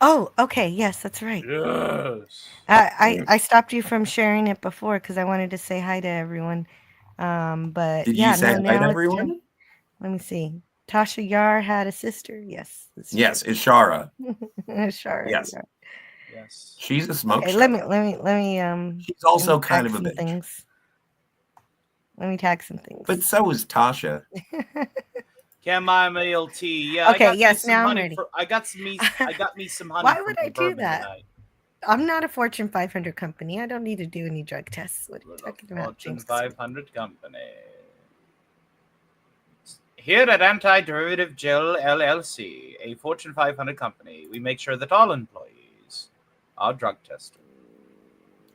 Oh, okay. Yes, that's right. Yes. I stopped you from sharing it before because I wanted to say hi to everyone. But Did yeah, you say no, hi now to it's everyone? time. Let me see. Tasha Yar had a sister. Yes. Yes, Ishara. Shara. Yes. Yar. Yes. She's a smoke Okay, show. let me. She's also let me kind tag of a some bitch. things. Let me tag some things. But so is Tasha. Chamomile tea. Yeah. Okay, I got yes, me some now I'm honey ready. I got me some honey. Why from would I the do bourbon that? tonight. I'm not a Fortune 500 company. I don't need to do any drug tests. What are you talking about? Fortune James? 500 company. Here at Anti-Derivative Gel LLC, a Fortune 500 company, we make sure that all employees are drug tested.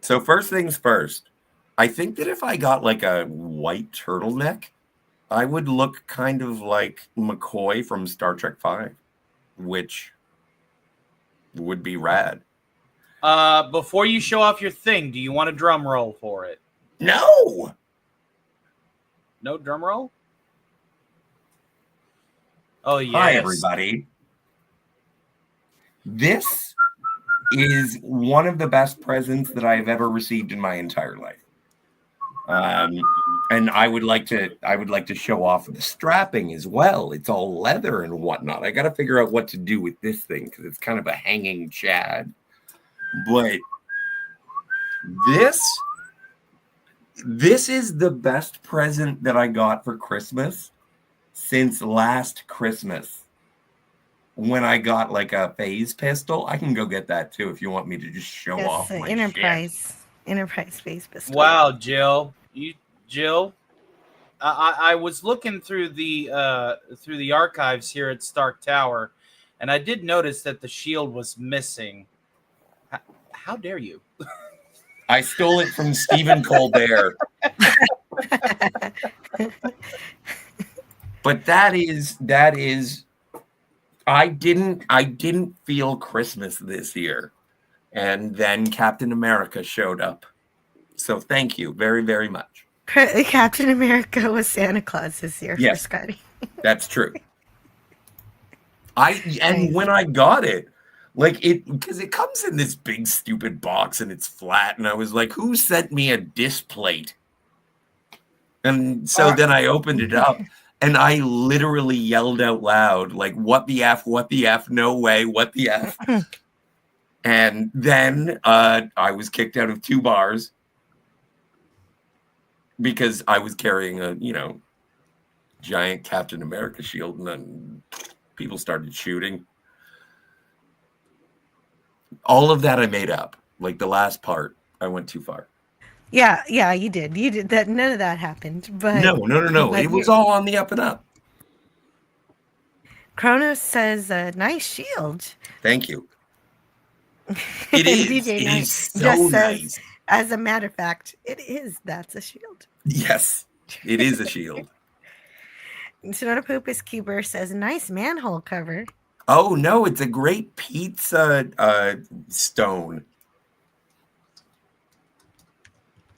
So first things first, I think that if I got like a white turtleneck, I would look kind of like McCoy from Star Trek V, which would be rad. Before you show off your thing, do you want a drum roll for it? No! No drum roll? Oh, yes. Hi, everybody. This is one of the best presents that I've ever received in my entire life. And I would like to show off the strapping as well. It's all leather and whatnot. I got to figure out what to do with this thing because it's kind of a hanging chad. But this is the best present that I got for Christmas since last Christmas. When I got like a phase pistol, I can go get that too if you want me to just show off Yes, my Enterprise phase pistol. Wow, Jill. Jill. I was looking through the archives here at Stark Tower, and I did notice that the shield was missing. How dare you? I stole it from Stephen Colbert. But that is I didn't feel Christmas this year. And then Captain America showed up. So thank you very, very much. Captain America was Santa Claus this year Yes. for Scotty. That's true. When I got it, like because it comes in this big stupid box and it's flat, and I was like, who sent me a disc plate? And so then I opened it up and I literally yelled out loud, like, what the F, no way, what the F. And then I was kicked out of 2 bars because I was carrying a, giant Captain America shield, and then people started shooting. All of that I made up. Like the last part, I went too far. Yeah, you did. You did that. None of that happened. But No. but It was all on the up and up. Kronos says, "Nice shield." Thank you. It is. DJ It Knight is so just nice. says, as a matter of fact, it is. That's a shield. Yes, it is a shield. Soda Poopus Keeper says, nice manhole cover. Oh no, it's a great pizza stone.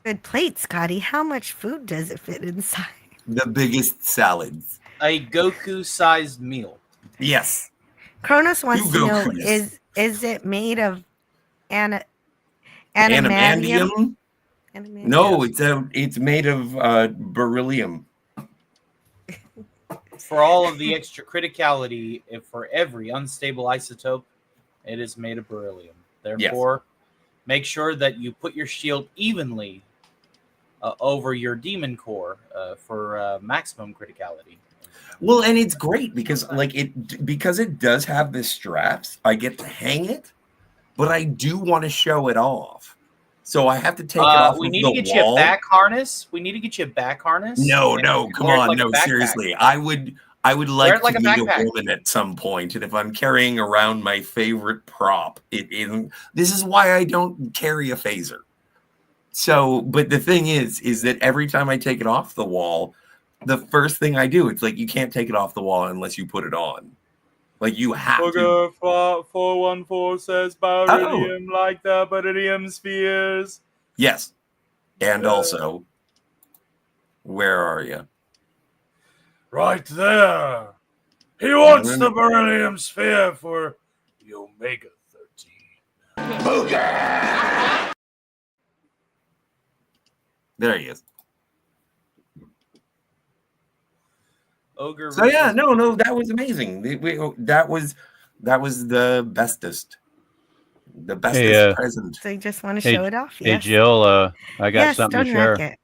Good plate, Scotty. How much food does it fit inside? The biggest salads. A Goku-sized meal. Yes. Kronos wants You to go, know, Chris. is it made of adamantium? Adamantium? Adamantium? No, it's made of beryllium. For all of the extra criticality, for every unstable isotope, it is made of beryllium. Therefore, make sure that you put your shield evenly over your demon core for maximum criticality. Well, and it's great because because it does have the straps, I get to hang it, but I do want to show it off. So I have to take it off We of need the to get wall. you a back harness. We need to get you a back harness. No, and come wear it on, like a no, backpack. seriously. I would like it like to a meet backpack. a woman at some point, and if I'm carrying around my favorite prop, it isn't. This is why I don't carry a phaser. So, but the thing is that every time I take it off the wall, the first thing I do, it's like you can't take it off the wall unless you put it on. Like you have to. 414 says beryllium like the beryllium spheres. Yes. And also, where are you? Right there. He wants the beryllium sphere for the Omega 13. There he is. Ogre. So yeah, no, that was amazing. That was the bestest. The bestest present. So you just want to show it off? Hey, Yes. Jill, I got Yes, something don't to share. knock it.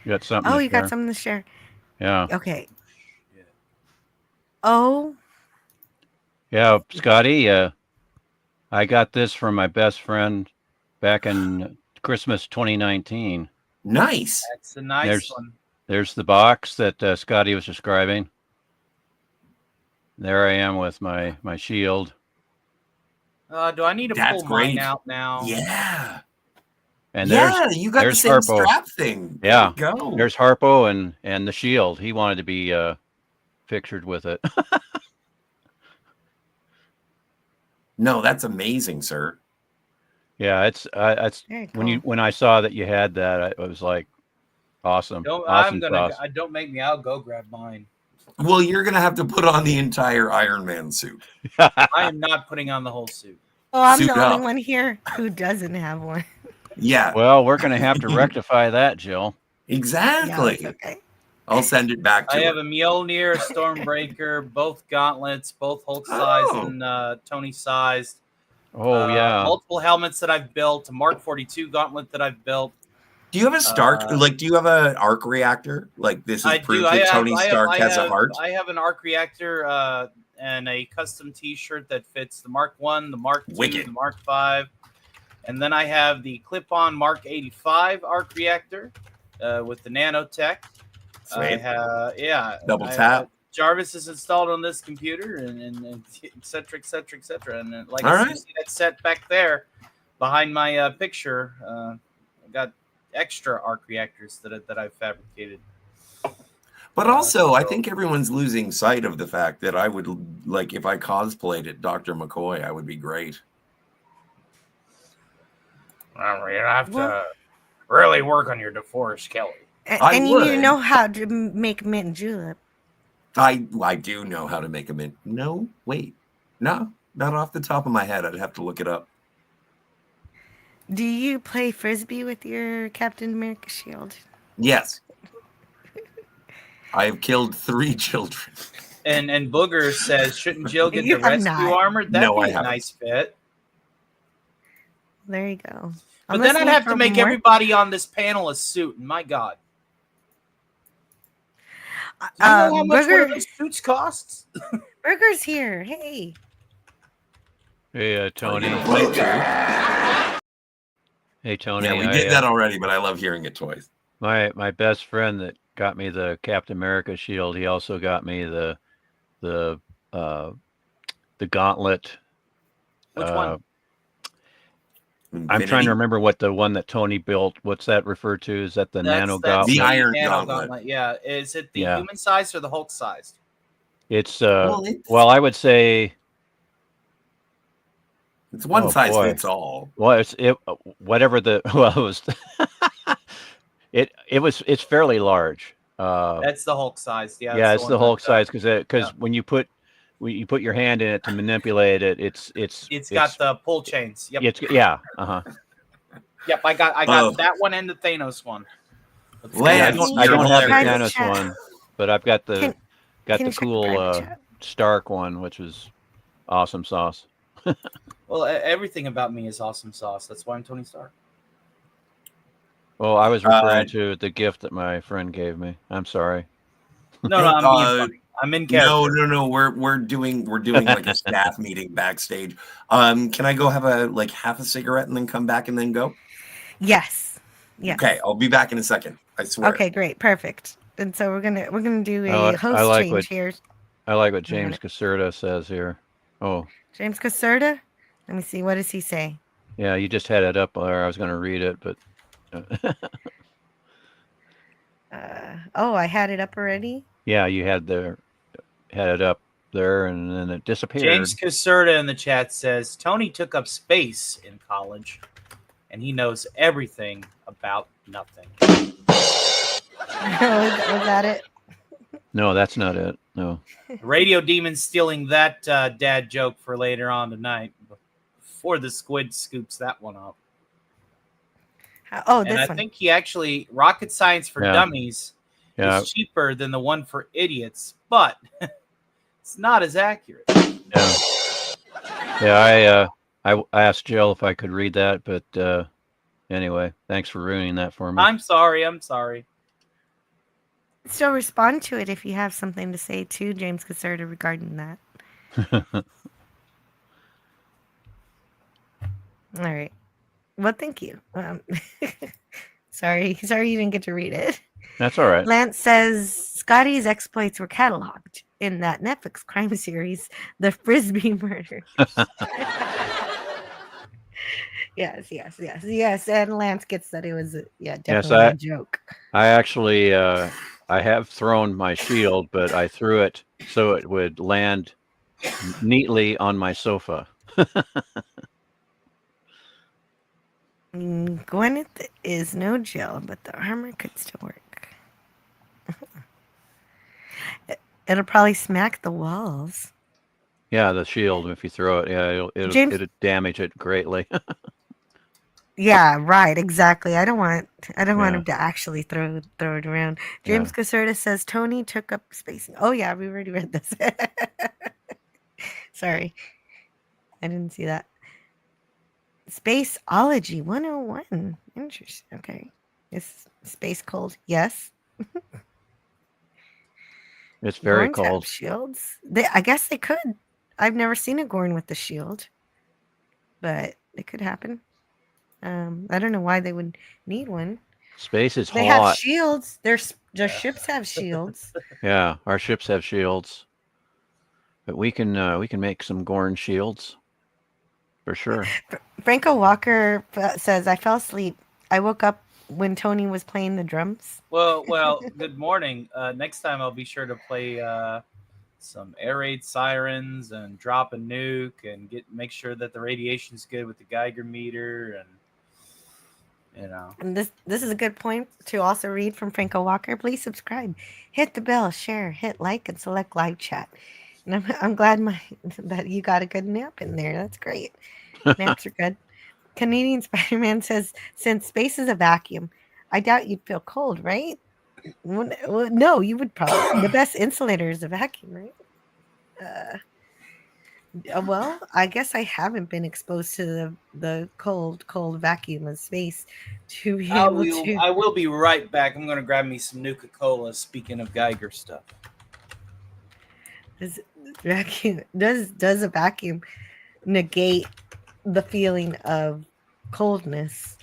You got something Oh, to you share. got something to share. Yeah. Okay. Oh, Yeah, Scotty, I got this from my best friend back in Christmas 2019. Nice. That's a nice one. There's the box that Scotty was describing. There I am with my shield. Do I need to That's pull mine great. out now? Yeah. And Yeah, you got the there's same Harpo. strap thing. There Yeah. you go. There's Harpo and the shield. He wanted to be pictured with it. No, that's amazing, sir. Yeah, it's very when cool. when I saw that you had that, I was like, awesome. Awesome sauce. Don't make me. I'll go grab mine. Well, you're gonna have to put on the entire Iron Man suit. I am not putting on the whole suit. well, I'm Suit the only up. one here who doesn't have one. Yeah, Well, we're gonna have to rectify that, Jill. exactly. Yeah, it's okay. I'll send it back to I her. have a Mjolnir, a Stormbreaker, both gauntlets, both Hulk sized Oh. and Tony sized. Oh yeah. Multiple helmets that I've built, a Mark 42 gauntlet that I've built. Do you have a Stark? Do you have an arc reactor? Like this is I proof do. that Tony Stark has a heart. I have an arc reactor and a custom T-shirt that fits the Mark 1, the Mark 2, Wicked. the Mark 5. And then I have the clip-on Mark 85 arc reactor with the nanotech. Sweet. Double I- tap. Jarvis is installed on this computer and et cetera, et cetera, et cetera. And like All I said, right. you see that set back there behind my picture. I've got extra arc reactors that I've fabricated. But also, I think everyone's losing sight of the fact that I would like if I cosplayed at Dr. McCoy, I would be great. You have to Well- really work on your DeForest Kelly. I And you would. know how to make mint julep. I do know how to make a mint. No, wait, no, not off the top of my head. I'd have to look it up. Do you play frisbee with your Captain America shield? Yes, I have killed 3 children. And Booger says, shouldn't Jill get You the have rescue not. armor? That'd No, be I a haven't. nice fit. There you go. But I'm then I'd listening have for to make more. everybody on this panel a suit. And my God. Do you know how much one of Burger, those suits costs? Burger's here. Hey. Hey, Tony. Play too. Hey, Tony. Yeah, we I, did that already, but I love hearing it twice. my best friend that got me the Captain America shield. He also got me the gauntlet. Which one? I'm trying to remember what the one that Tony built. What's that referred to? Is that the nano That's gauntlet? The Iron nano Gauntlet. Yeah. Is it the Yeah. human sized or the Hulk sized? It's Well, I would say it's one oh, size boy. fits all. Well, whatever the well it was it's fairly large. That's the Hulk size. Yeah. Yeah, that's it's the one Hulk that, size because when you put your hand in it to manipulate it, it's got the pull chains. Yep. Yep. I got that one and the Thanos one. I don't have the Private Thanos chat. one, but I've got the Can you the check cool private chat? Stark one, which is awesome sauce. Well, everything about me is awesome sauce. That's why I'm Tony Stark. Well, I was referring to the gift that my friend gave me. I'm sorry. No, I'm being funny. I'm in character. No. We're doing like a staff meeting backstage. Can I go have half a cigarette and then come back and then go? Yes. Yes. Okay, I'll be back in a second. I swear. Okay, great, perfect. And so we're gonna do a I host like change here. I like what James Caserta says here. Oh, James Caserta. Let me see. What does he say? yeah, you just had it up there. I was going to read it, but Oh, I had it up already. yeah, you had it up there, and then it disappeared. James Caserta in the chat says Tony took up space in college, and he knows everything about nothing. was that it? No, that's not it. No. Radio Demon stealing that dad joke for later on tonight before the squid scoops that one up. Oh, and this I one. think he actually Rocket Science for Yeah. Dummies Yeah. is cheaper than the one for idiots, but it's not as accurate. Yeah. Yeah, I asked Jill if I could read that, but anyway, thanks for ruining that for me. I'm sorry. Still respond to it if you have something to say to James Caserta regarding that. All right. Well, thank you. Sorry you didn't get to read it. That's all right. Lance says Scotty's exploits were cataloged in that Netflix crime series, The Frisbee Murders. Yes. And Lance gets that it was definitely a joke. I actually I have thrown my shield, but I threw it so it would land neatly on my sofa. Gwyneth is no Jill, but the armor could still work. It'll probably smack the walls. Yeah, the shield. If you throw it, yeah, it'll damage it greatly. Yeah, right, exactly. I don't want him to actually throw it around. James Caserta says Tony took up space. Oh yeah, we already read this. Sorry. I didn't see that. Spaceology 101. Interesting. Okay. Is space cold? Yes. It's very Gorns have cold. shields. I guess they could. I've never seen a Gorn with the shield, but it could happen. I don't know why they would need one. Space is They hot. have shields. Their ships have shields. Yeah, our ships have shields, but we can make some Gorn shields for sure. Franco Walker says, I fell asleep. I woke up when Tony was playing the drums. Well, good morning. Next time I'll be sure to play some air raid sirens and drop a nuke and make sure that the radiation's good with the Geiger meter and And this is a good point to also read from Franco Walker. Please subscribe, hit the bell, share, hit like, and select live chat. And I'm glad that you got a good nap in there. That's great. Naps are good. Canadian Spider-Man says, since space is a vacuum, I doubt you'd feel cold, right? Well, no, you would probably. The best insulator is a vacuum, right? Well, I guess I haven't been exposed to the cold vacuum of space to be able to. I will be right back. I'm going to grab me some Nuka-Cola. Speaking of Geiger stuff. Does a vacuum negate the feeling of coldness?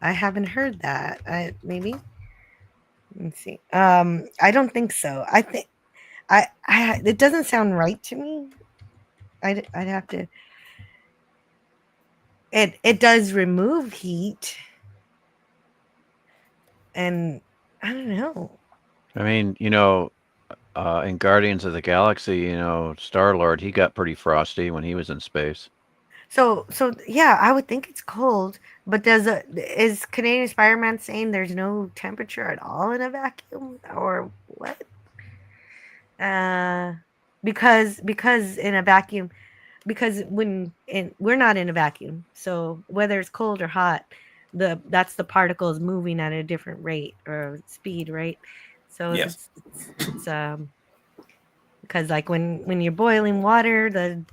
I haven't heard that. Maybe. Let's see. I don't think so. I think it doesn't sound right to me. I'd have to. it does remove heat, and I don't know. I mean, in Guardians of the Galaxy, Star-Lord, he got pretty frosty when he was in space. So yeah, I would think it's cold, but is Canadian Spider-Man saying there's no temperature at all in a vacuum, or what? Because in a vacuum, because we're not in a vacuum, so whether it's cold or hot, that's the particles moving at a different rate or speed, right? So Yes. it's because like when you're boiling water, the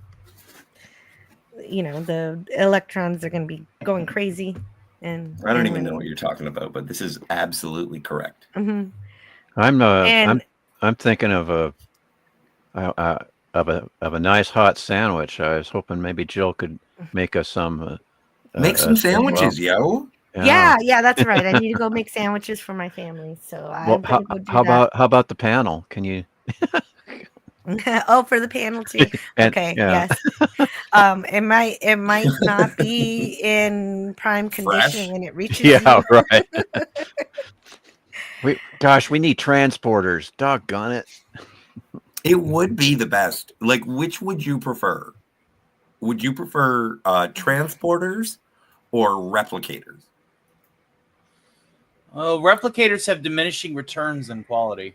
electrons are going to be going crazy, and I don't even know what you're talking about, but this is absolutely correct. Mm-hmm. I'm thinking of a nice hot sandwich. I was hoping maybe Jill could make us some. Make some sandwiches, yo. Yeah, that's right. I need to go make sandwiches for my family. So how about the panel? Can you? Oh, for the panel too. Okay, yes. It might not be in prime condition when it reaches. Yeah, right. We need transporters. Doggone it. It would be the best. Like, which would you prefer? Would you prefer transporters or replicators? Oh, replicators have diminishing returns in quality.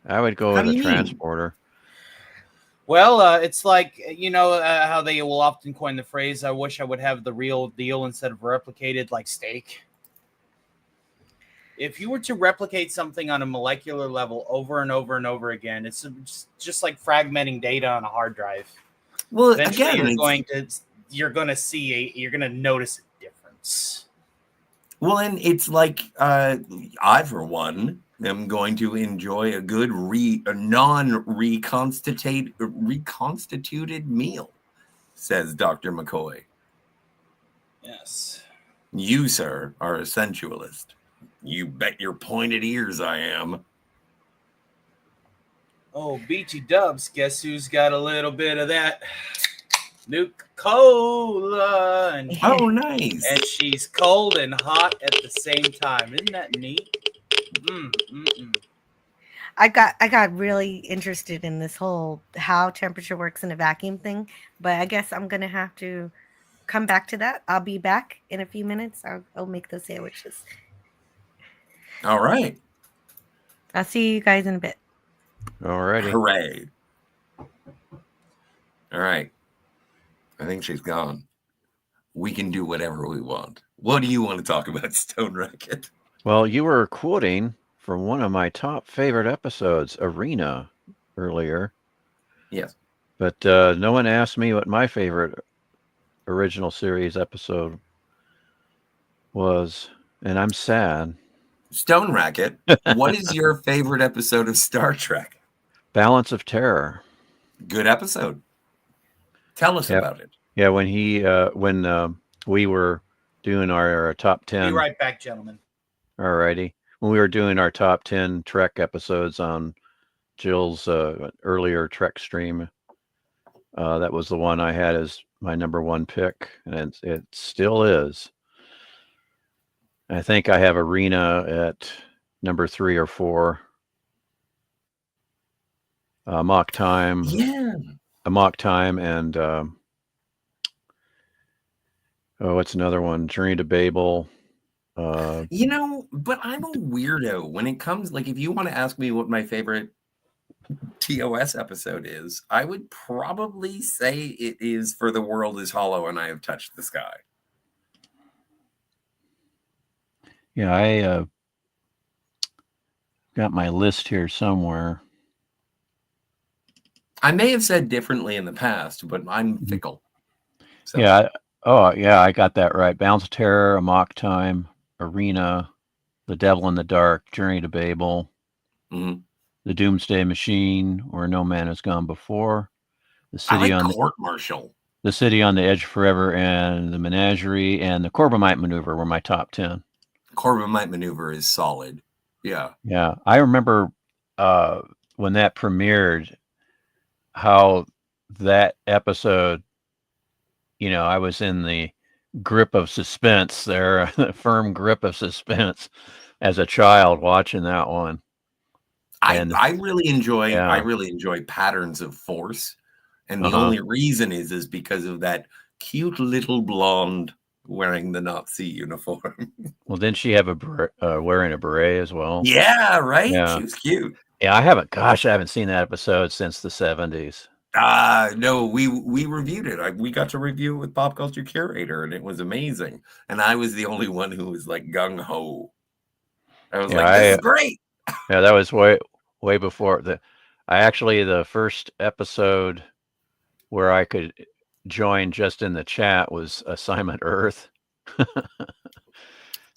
I would go with a transporter. Well, it's like, how they will often coin the phrase, I wish I would have the real deal instead of replicated like steak. If you were to replicate something on a molecular level over and over and over again, it's just like fragmenting data on a hard drive. Well, eventually again, you're going to notice a difference. Well, and it's like I, for one, am going to enjoy a good reconstituted meal, says Dr. McCoy. Yes. You, sir, are a sensualist. You bet your pointed ears I am. Oh, BT Dubs, guess who's got a little bit of that Nuka-Cola? And, oh, nice. And she's cold and hot at the same time. Isn't that neat? I got really interested in this whole how temperature works in a vacuum thing, but I guess I'm gonna have to come back to that. I'll be back in a few minutes. I'll make those sandwiches. All right. I'll see you guys in a bit. Alrighty. Hooray. All right. I think she's gone. We can do whatever we want. What do you want to talk about, Stone Racket? Well, you were quoting from one of my top favorite episodes, Arena, earlier. Yes. But no one asked me what my favorite original series episode was, and I'm sad. Stone Racket, what is your favorite episode of Star Trek? Balance of Terror. Good episode. Tell us about it. Yeah, when we were doing our top 10. Be right back, gentlemen. Alrighty. When we were doing our top 10 Trek episodes on Jill's earlier Trek stream, that was the one I had as my number one pick, and it still is. I think I have Arena at number 3 or 4. Mock Time. Yeah. Mock Time and what's another one? Journey to Babel. But I'm a weirdo when it comes, like, if you want to ask me what my favorite TOS episode is, I would probably say it is For the World is Hollow and I Have Touched the Sky. Yeah, I got my list here somewhere. I may have said differently in the past, but I'm fickle. So. Yeah. I got that right. Balance of Terror, Mock Time, Arena, The Devil in the Dark, Journey to Babel, The Doomsday Machine, Where No Man Has Gone Before, The City on Court Martial, The City on the Edge Forever, and The Menagerie, and The Corbomite Maneuver were my top 10. Corbomite Maneuver is solid. Yeah. Yeah. I remember when that premiered, how that episode I was in the grip of suspense there, the firm grip of suspense as a child watching that one. I really enjoy Yeah. Patterns of Force, and the Uh-huh. only reason is because of that cute little blonde wearing the Nazi uniform. Well, didn't she have wearing a beret as well? Yeah, right. Yeah. She was cute. Yeah, I haven't seen that episode since the 70s. No, we reviewed it. We got to review it with Pop Culture Curator, and it was amazing. And I was the only one who was like gung ho. I was like, "This is great." Yeah, that was way before the first episode where I could join just in the chat was Assignment Earth.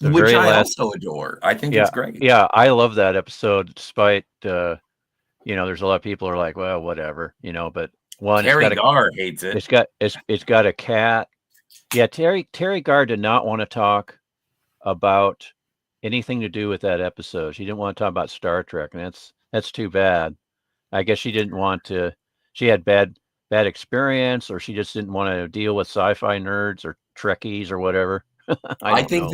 Which I also adore. I think it's great. Yeah, I love that episode, despite there's a lot of people who are like, well, whatever, but one, Terry Garr hates it. It's got a cat. Yeah, Terry Garr did not want to talk about anything to do with that episode. She didn't want to talk about Star Trek, and that's too bad. I guess she didn't want to. She had bad experience, or she just didn't want to deal with sci-fi nerds or Trekkies or whatever. I think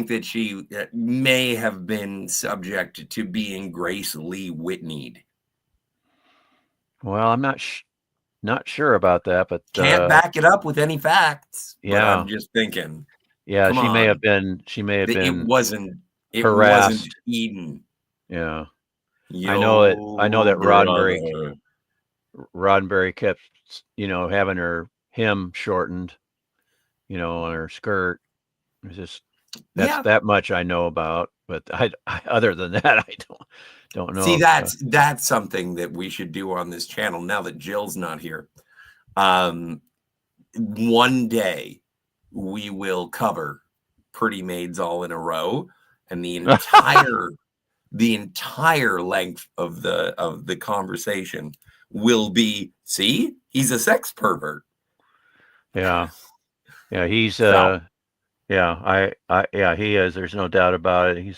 that she may have been subject to being Grace Lee Whitneyed. Well, I'm not sure about that, but can't back it up with any facts. Yeah, but I'm just thinking. Yeah, Come she may on. have been. It wasn't harassed. Eden. Yeah, I know it. I know that Roddenberry kept, having him shortened, on her skirt. It's just that much I know about. But I other than that, I don't know. See, that's something that we should do on this channel now that Jill's not here. One day we will cover Pretty Maids All in a Row, and the entire length of the conversation will be, see, he's a sex pervert. Yeah, he's he is. There's no doubt about it.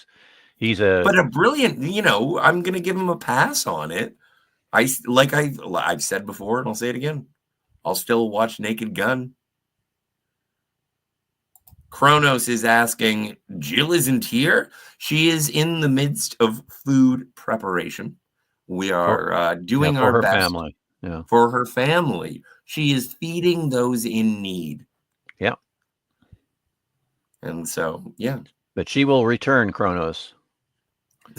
He's a brilliant. I'm gonna give him a pass on it. I've said before, and I'll say it again. I'll still watch Naked Gun. Kronos is asking, Jill isn't here. She is in the midst of food preparation. We are doing our best family. Yeah, for her family. She is feeding those in need. Yeah. And so, yeah. But she will return, Kronos.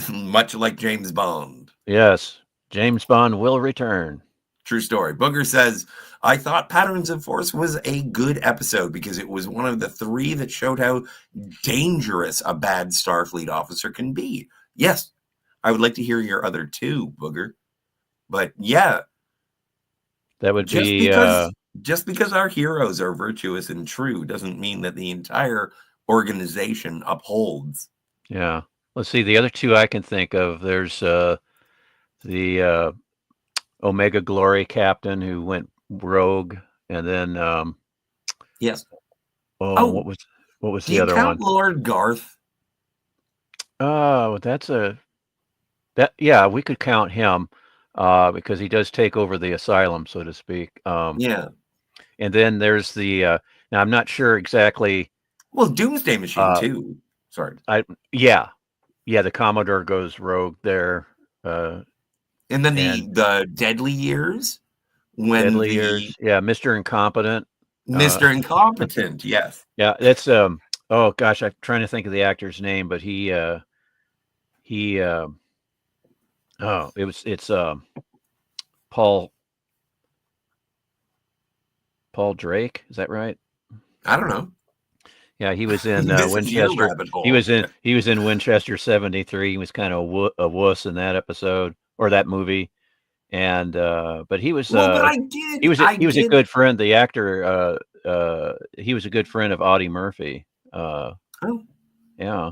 Much like James Bond. Yes, James Bond will return. True story. Booger says, I thought Patterns of Force was a good episode because it was one of the 3 that showed how dangerous a bad Starfleet officer can be. Yes, I would like to hear your other 2, Booger. But yeah. That would just because our heroes are virtuous and true doesn't mean that the entire organization upholds. Yeah. Let's see. The other 2 I can think of, there's the Omega Glory captain who went rogue, and then yes. What was the other one? Lord Garth. Oh, we could count him because he does take over the asylum, so to speak. Yeah. And then there's the now I'm not sure exactly. Well, Doomsday Machine too. Sorry. The Commodore goes rogue there. And then the Deadly Years. Years. Yeah, Mr. Incompetent. Mr. Incompetent, yes. Yeah, that's oh gosh, I'm trying to think of the actor's name, but it's Paul Drake, is that right? I don't know. Yeah, he was in Winchester. He was in Winchester 73. He was kind of a wuss in that episode or that movie, and but he was he was a good friend. The actor he was a good friend of Audie Murphy. Yeah.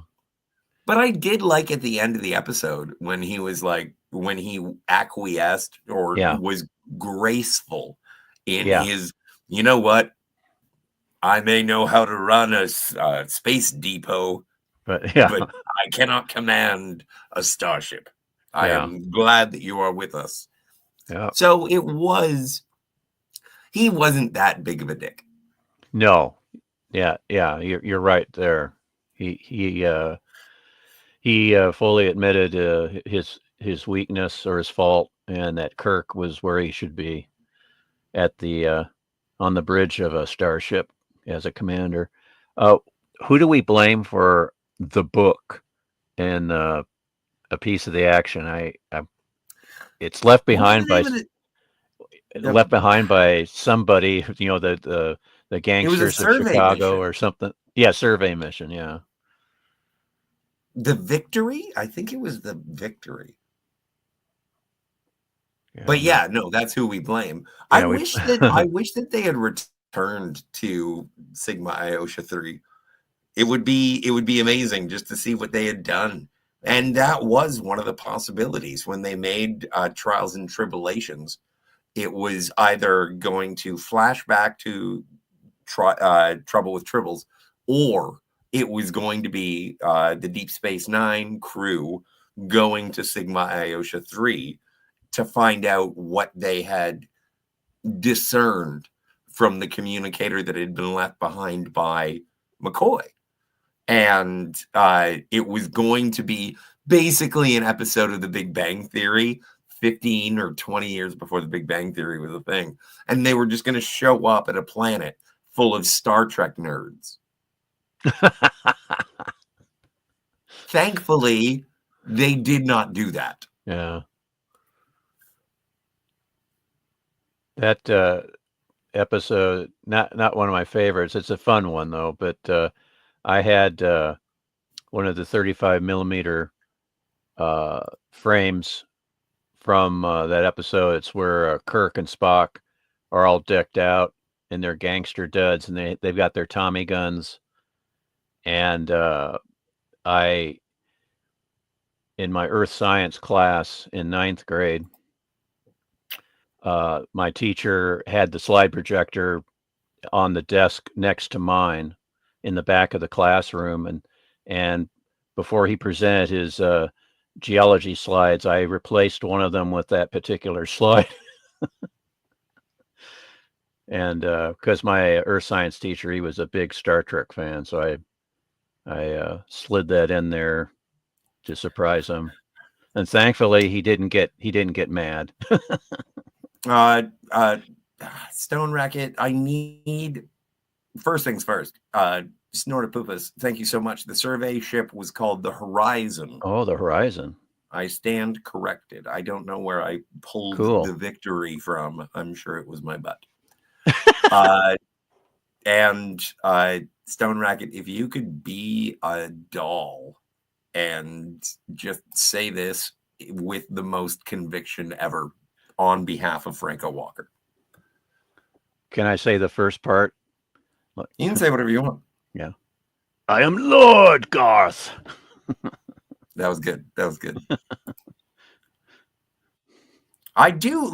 But I did like at the end of the episode when he acquiesced or was graceful in his, you know what? I may know how to run a space depot, but I cannot command a starship. I am glad that you are with us. Yeah. So he wasn't that big of a dick. No. Yeah, you're right there. He fully admitted his weakness or his fault, and that Kirk was where he should be at the on the bridge of a starship as a commander. Who do we blame for the book and a piece of the action? It's left behind by left behind by somebody. You know, the gangsters of Chicago mission. or something. Yeah, survey mission. Yeah. The Victory? I think it was the Victory. Yeah, but yeah, no, that's who we blame. Yeah, I wish that they had returned to Sigma Iosha 3. It would be amazing just to see what they had done. And that was one of the possibilities when they made Trials and Tribulations. It was either going to flash back to Trouble with Tribbles, or it was going to be the Deep Space Nine crew going to Sigma Iosha 3 to find out what they had discerned from the communicator that had been left behind by McCoy. And it was going to be basically an episode of The Big Bang Theory 15 or 20 years before The Big Bang Theory was a thing. And they were just going to show up at a planet full of Star Trek nerds. Thankfully, they did not do that. Yeah. That episode, not one of my favorites. It's a fun one though, but I had one of the 35 millimeter frames from that episode. It's where Kirk and Spock are all decked out in their gangster duds, and they've got their Tommy guns. And in my earth science class in 9th grade, my teacher had the slide projector on the desk next to mine in the back of the classroom, and before he presented his geology slides, I replaced one of them with that particular slide. And because my earth science teacher, he was a big Star Trek fan, so I slid that in there to surprise him, and thankfully he didn't get mad. Stone Racket, I need, first things first, Snortopoopas, thank you so much. The survey ship was called the Horizon. Oh, the Horizon. I stand corrected. I don't know where I pulled the Victory from. I'm sure it was my butt. And Stone Racket, if you could be a doll and just say this with the most conviction ever on behalf of Franco Walker. Can I say the first part? You can say whatever you want. Yeah. I am Lord Garth. That was good. That was good. I do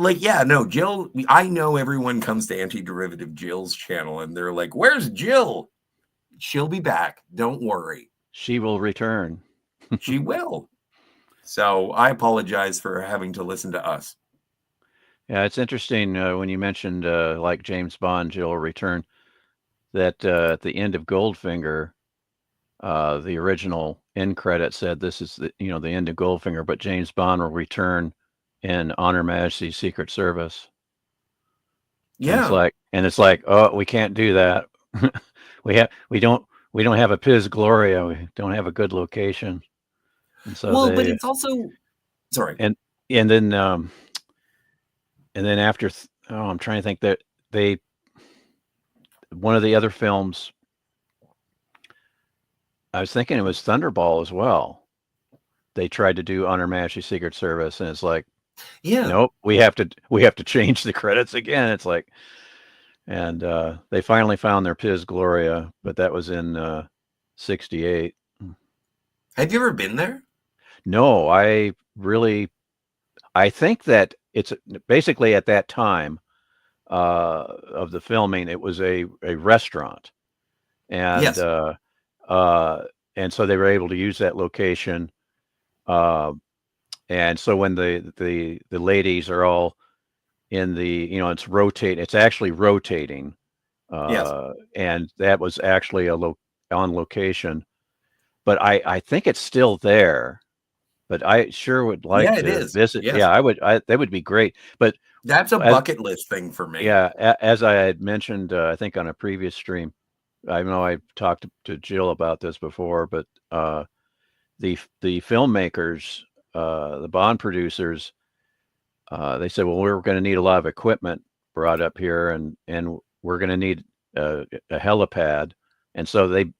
Jill. I know everyone comes to Anti-Derivative Jill's channel and they're like, where's Jill? She'll be back. Don't worry. She will return. She will. So I apologize for having to listen to us. Yeah, it's interesting when you mentioned like James Bond, Jill will return, that at the end of Goldfinger, the original end credit said this is the end of Goldfinger, but James Bond will return in On Her Majesty's Secret Service. Yeah. And it's like, oh, we can't do that. we don't have a Piz Gloria. We don't have a good location. And so but it's also sorry. And then after I'm trying to think that one of the other films, I was thinking it was Thunderball as well. They tried to do On Her Majesty's Secret Service, and it's like, yeah, nope, we have to change the credits again. It's like, and they finally found their Piz Gloria, but that was in 68. Have you ever been there? No, I think that it's basically at that time of the filming, it was a restaurant, and yes. And so they were able to use that location. And so when the ladies are all in the, it's actually rotating, Yes. And that was actually on location. But I think it's still there. But I sure would like Yeah, it to is. visit. Yes. Yeah, I would. That would be great. But That's a as- bucket list thing for me. Yeah, as I had mentioned, I think on a previous stream, I know I talked to Jill about this before, but the filmmakers, the Bond producers, they said, well, we're going to need a lot of equipment brought up here, and we're going to need a helipad, and so the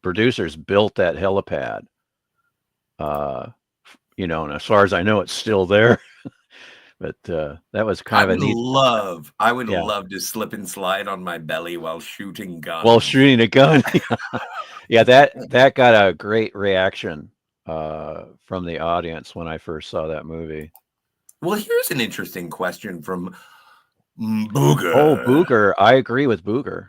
producers built that helipad. You know, and as far as I know, it's still there. But that was kind of a neat. I would Yeah. love to slip and slide on my belly while shooting guns. While shooting a gun. Yeah, that got a great reaction from the audience when I first saw that movie. Well, here's an interesting question from Booger. Oh, Booger. I agree with Booger.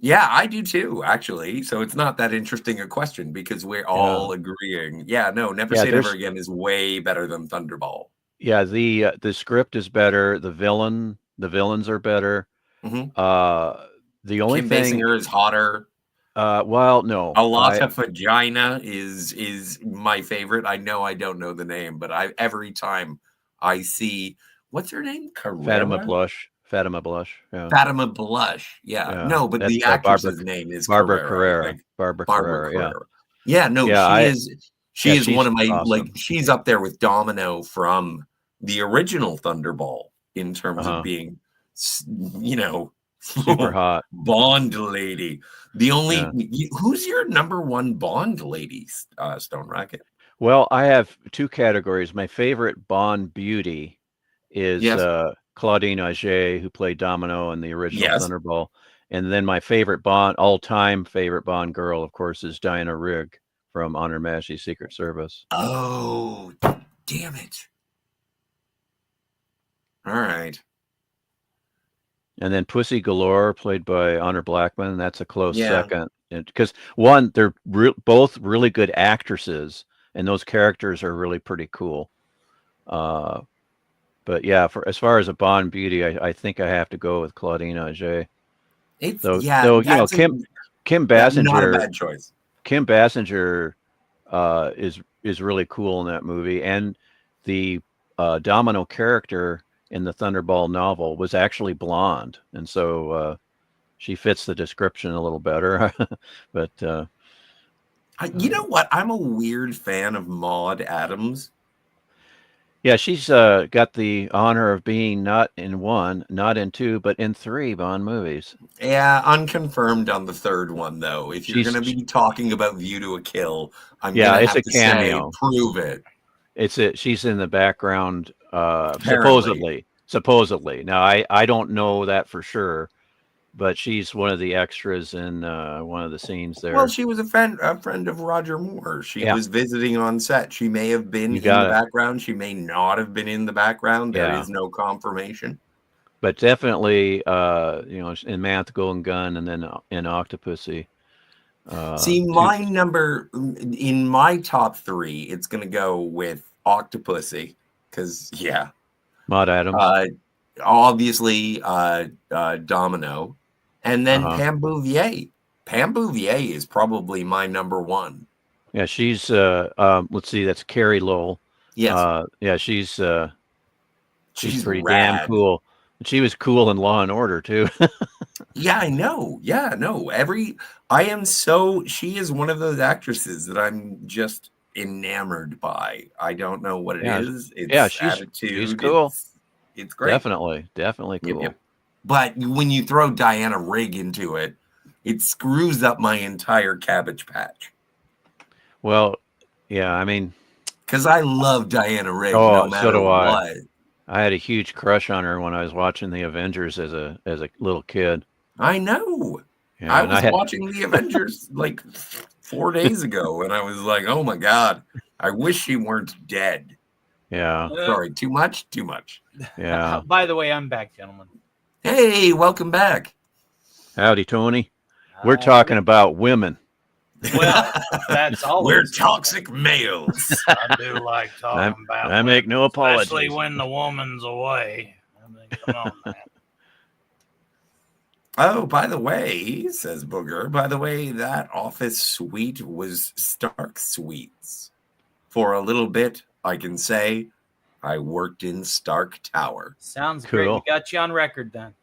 Yeah, I do too, actually. So it's not that interesting a question because we're all agreeing. Yeah, no, Never Say Never Again is way better than Thunderball. Yeah, the script is better. The villains are better. Mhm. The only Kim thing Basinger is hotter. Well, no. A lot of vagina is my favorite. I know I don't know the name, but every time I see what's her name? Fatima Blush. Yeah. Fatima Blush. Yeah. No, but the actress's name is Barbara Carrera. Carrera. Barbara Carrera. Yeah. No, she is one of my awesome. she's up there with Domino from the original Thunderball in terms of being, Super hot Bond lady. The only who's your number one Bond lady, Stone Rocket? Well, I have two categories. My favorite Bond beauty is Claudine Auger, who played Domino in the original Thunderball. And then my favorite Bond, all-time favorite Bond girl, of course, is Diana Rigg from On Her Majesty's Secret Service. Oh, damn it. All right. And then Pussy Galore, played by Honor Blackman. That's a close second. Because one, they're both really good actresses, and those characters are really pretty cool. But yeah, as far as a Bond beauty, I think I have to go with Claudine Auger. Kim Basinger, not a bad choice. Kim Basinger is really cool in that movie, and the Domino character in the Thunderball novel was actually blonde, and so she fits the description a little better. But you know what? I'm a weird fan of Maude Adams. Yeah, she's got the honor of being not in one, not in two, but in 3 Bond movies. Yeah, unconfirmed on the third one, though. If you're going to be talking about View to a Kill, I'm going to have to cameo. Say, prove it. She's in the background, supposedly. Now, I don't know that for sure, but she's one of the extras in one of the scenes there. Well, she was a friend of Roger Moore. She was visiting on set. She may have been in the background. She may not have been in the background. There is no confirmation. But definitely, in Man with the Golden Gun and then in Octopussy. See, my number in my top 3, it's going to go with Octopussy because, Maude Adams. Obviously, Domino. And then Pam Bouvier. Pam Bouvier is probably my number 1. Yeah, she's let's see, that's Carrie Lowell. Yes. She's pretty rad. damn cool. She was cool in Law and Order too. Yeah, I know. Yeah, no. She is one of those actresses that I'm just enamored by. I don't know what it is. It's attitude. She's cool. It's great. Definitely cool. Yep. But when you throw Diana Rigg into it, it screws up my entire Cabbage Patch. Well, yeah, I mean, because I love Diana Rigg. Oh, no matter so do I. what. I had a huge crush on her when I was watching the Avengers as a little kid. I know. Yeah, I was watching the Avengers like 4 days ago, and I was like, "Oh my god, I wish she weren't dead." Yeah. Sorry, too much. Yeah. By the way, I'm back, gentlemen. Hey, welcome back. Howdy, Tony. We're talking about women. Well, that's all. We're toxic males. I do like talking about. I make no apologies. Especially when the woman's away. I mean, come on, man. Oh, by the way, says Booger, by the way, that office suite was Stark Suites. For a little bit, I can say I worked in Stark Tower. Sounds great. We got you on record then.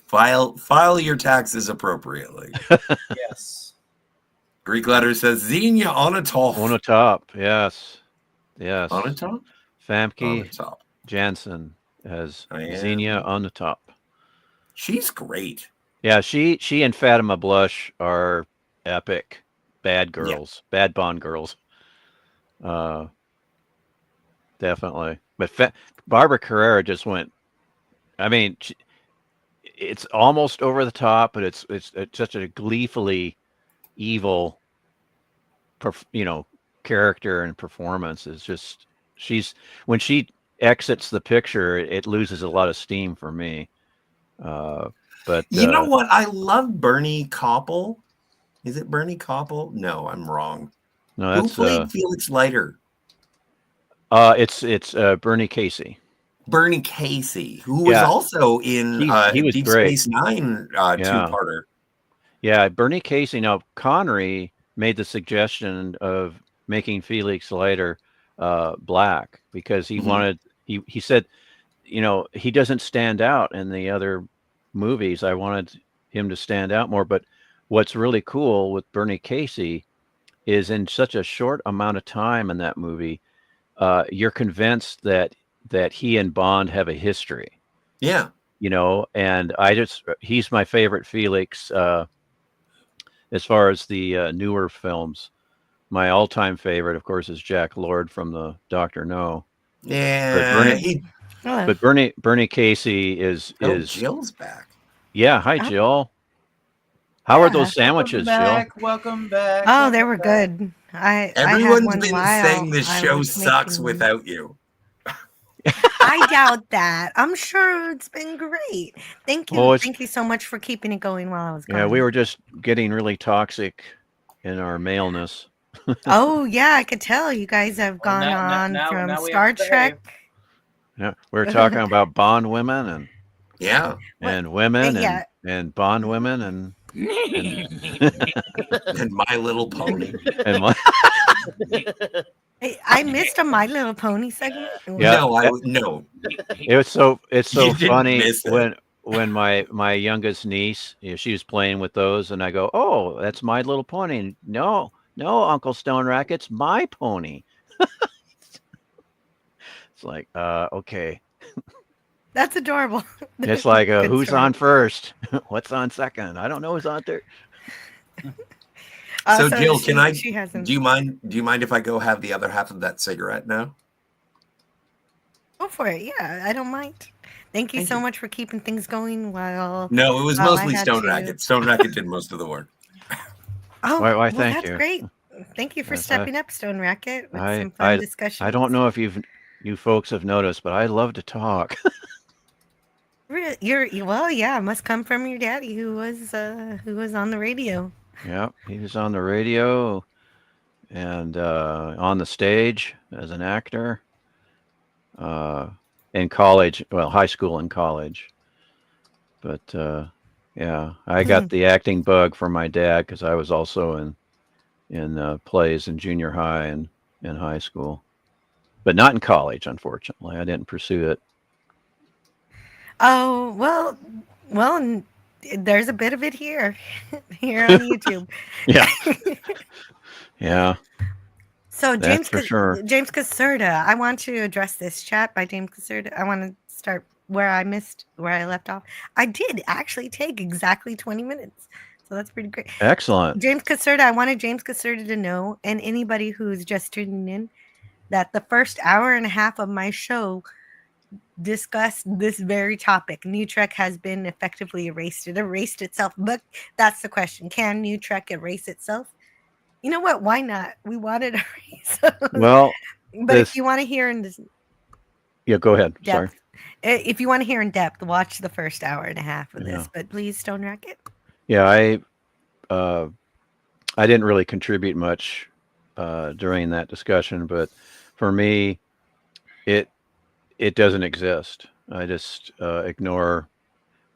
File your taxes appropriately. Yes. Greek letter says Xenia Onatopp. Onatopp, yes. Yes. Onatopp? Famke Onatopp. Janssen as am. Xenia Onatopp. She's great. Yeah, she and Fatima Blush are epic bad girls, bad Bond girls. Definitely. But Barbara Carrera just went. I mean, it's almost over the top, but it's such a gleefully evil, character and performance. Is just when she exits the picture, it loses a lot of steam for me. But you know what? I love Bernie Koppel. Is it Bernie Koppel? No, I'm wrong. No, that's who played Felix Leiter? It's Bernie Casey. Bernie Casey, who was also in he was Deep great. Space Nine two-parter. Yeah, Bernie Casey. Now Connery made the suggestion of making Felix Leiter black because he wanted. He said, he doesn't stand out in the other movies. I wanted him to stand out more. But what's really cool with Bernie Casey is in such a short amount of time in that movie, you're convinced that he and Bond have a history. Yeah. And he's my favorite Felix as far as the newer films. My all-time favorite, of course, is Jack Lord from the Dr. No. Yeah. But Bernie Casey is Jill's back. Yeah, hi Jill. How are those sandwiches, Jill? Welcome back. Oh, they were good. Everyone's been saying this show sucks without you. I doubt that. I'm sure it's been great. Thank you. Oh, Thank you so much for keeping it going while I was gone. Yeah, we were just getting really toxic in our maleness. Oh, yeah, I could tell you guys have gone on from Star Trek. Yeah, we were talking about Bond women and women and Bond women and and My Little Pony. Hey, I missed a My Little Pony segment. Yeah, no. It's so funny miss it. when my youngest niece, she was playing with those, and I go, "Oh, that's My Little Pony." And, no, Uncle Stone Rack, it's my pony. It's like, okay. That's adorable. It's like, who's on first? What's on second? I don't know who's on third. So Jill, she hasn't. Do you mind if I go have the other half of that cigarette now? Go for it. Yeah, I don't mind. Thank you so much for keeping things going while. No, it was mostly Stone Racket. Stone Racket did most of the work. Oh, why thank that's you. Great. Thank you for stepping up, Stone Racket, with some fun discussion. I don't know if you folks have noticed, but I love to talk. It must come from your daddy who was on the radio. Yeah, he was on the radio and on the stage as an actor in college, high school and college. But I got the acting bug from my dad because I was also in plays in junior high and in high school, but not in college. Unfortunately, I didn't pursue it. Oh, well, there's a bit of it here on YouTube. Yeah. Yeah. So James Caserta, I want to address this chat by James Caserta. I want to start where I left off. I did actually take exactly 20 minutes. So that's pretty great. Excellent. James Caserta, I wanted James Caserta to know, and anybody who's just tuning in, that the first hour and a half of my show discussed this very topic. New Trek has been effectively erased. It erased itself. But that's the question. Can New Trek erase itself? You know what? Why not? We want it erased. Well, but if you want to hear in this, go ahead. Depth, Sorry. If you want to hear in depth, watch the first hour and a half of this. But please, Stone Racket. Yeah, I didn't really contribute much during that discussion, but for me, it doesn't exist. I just ignore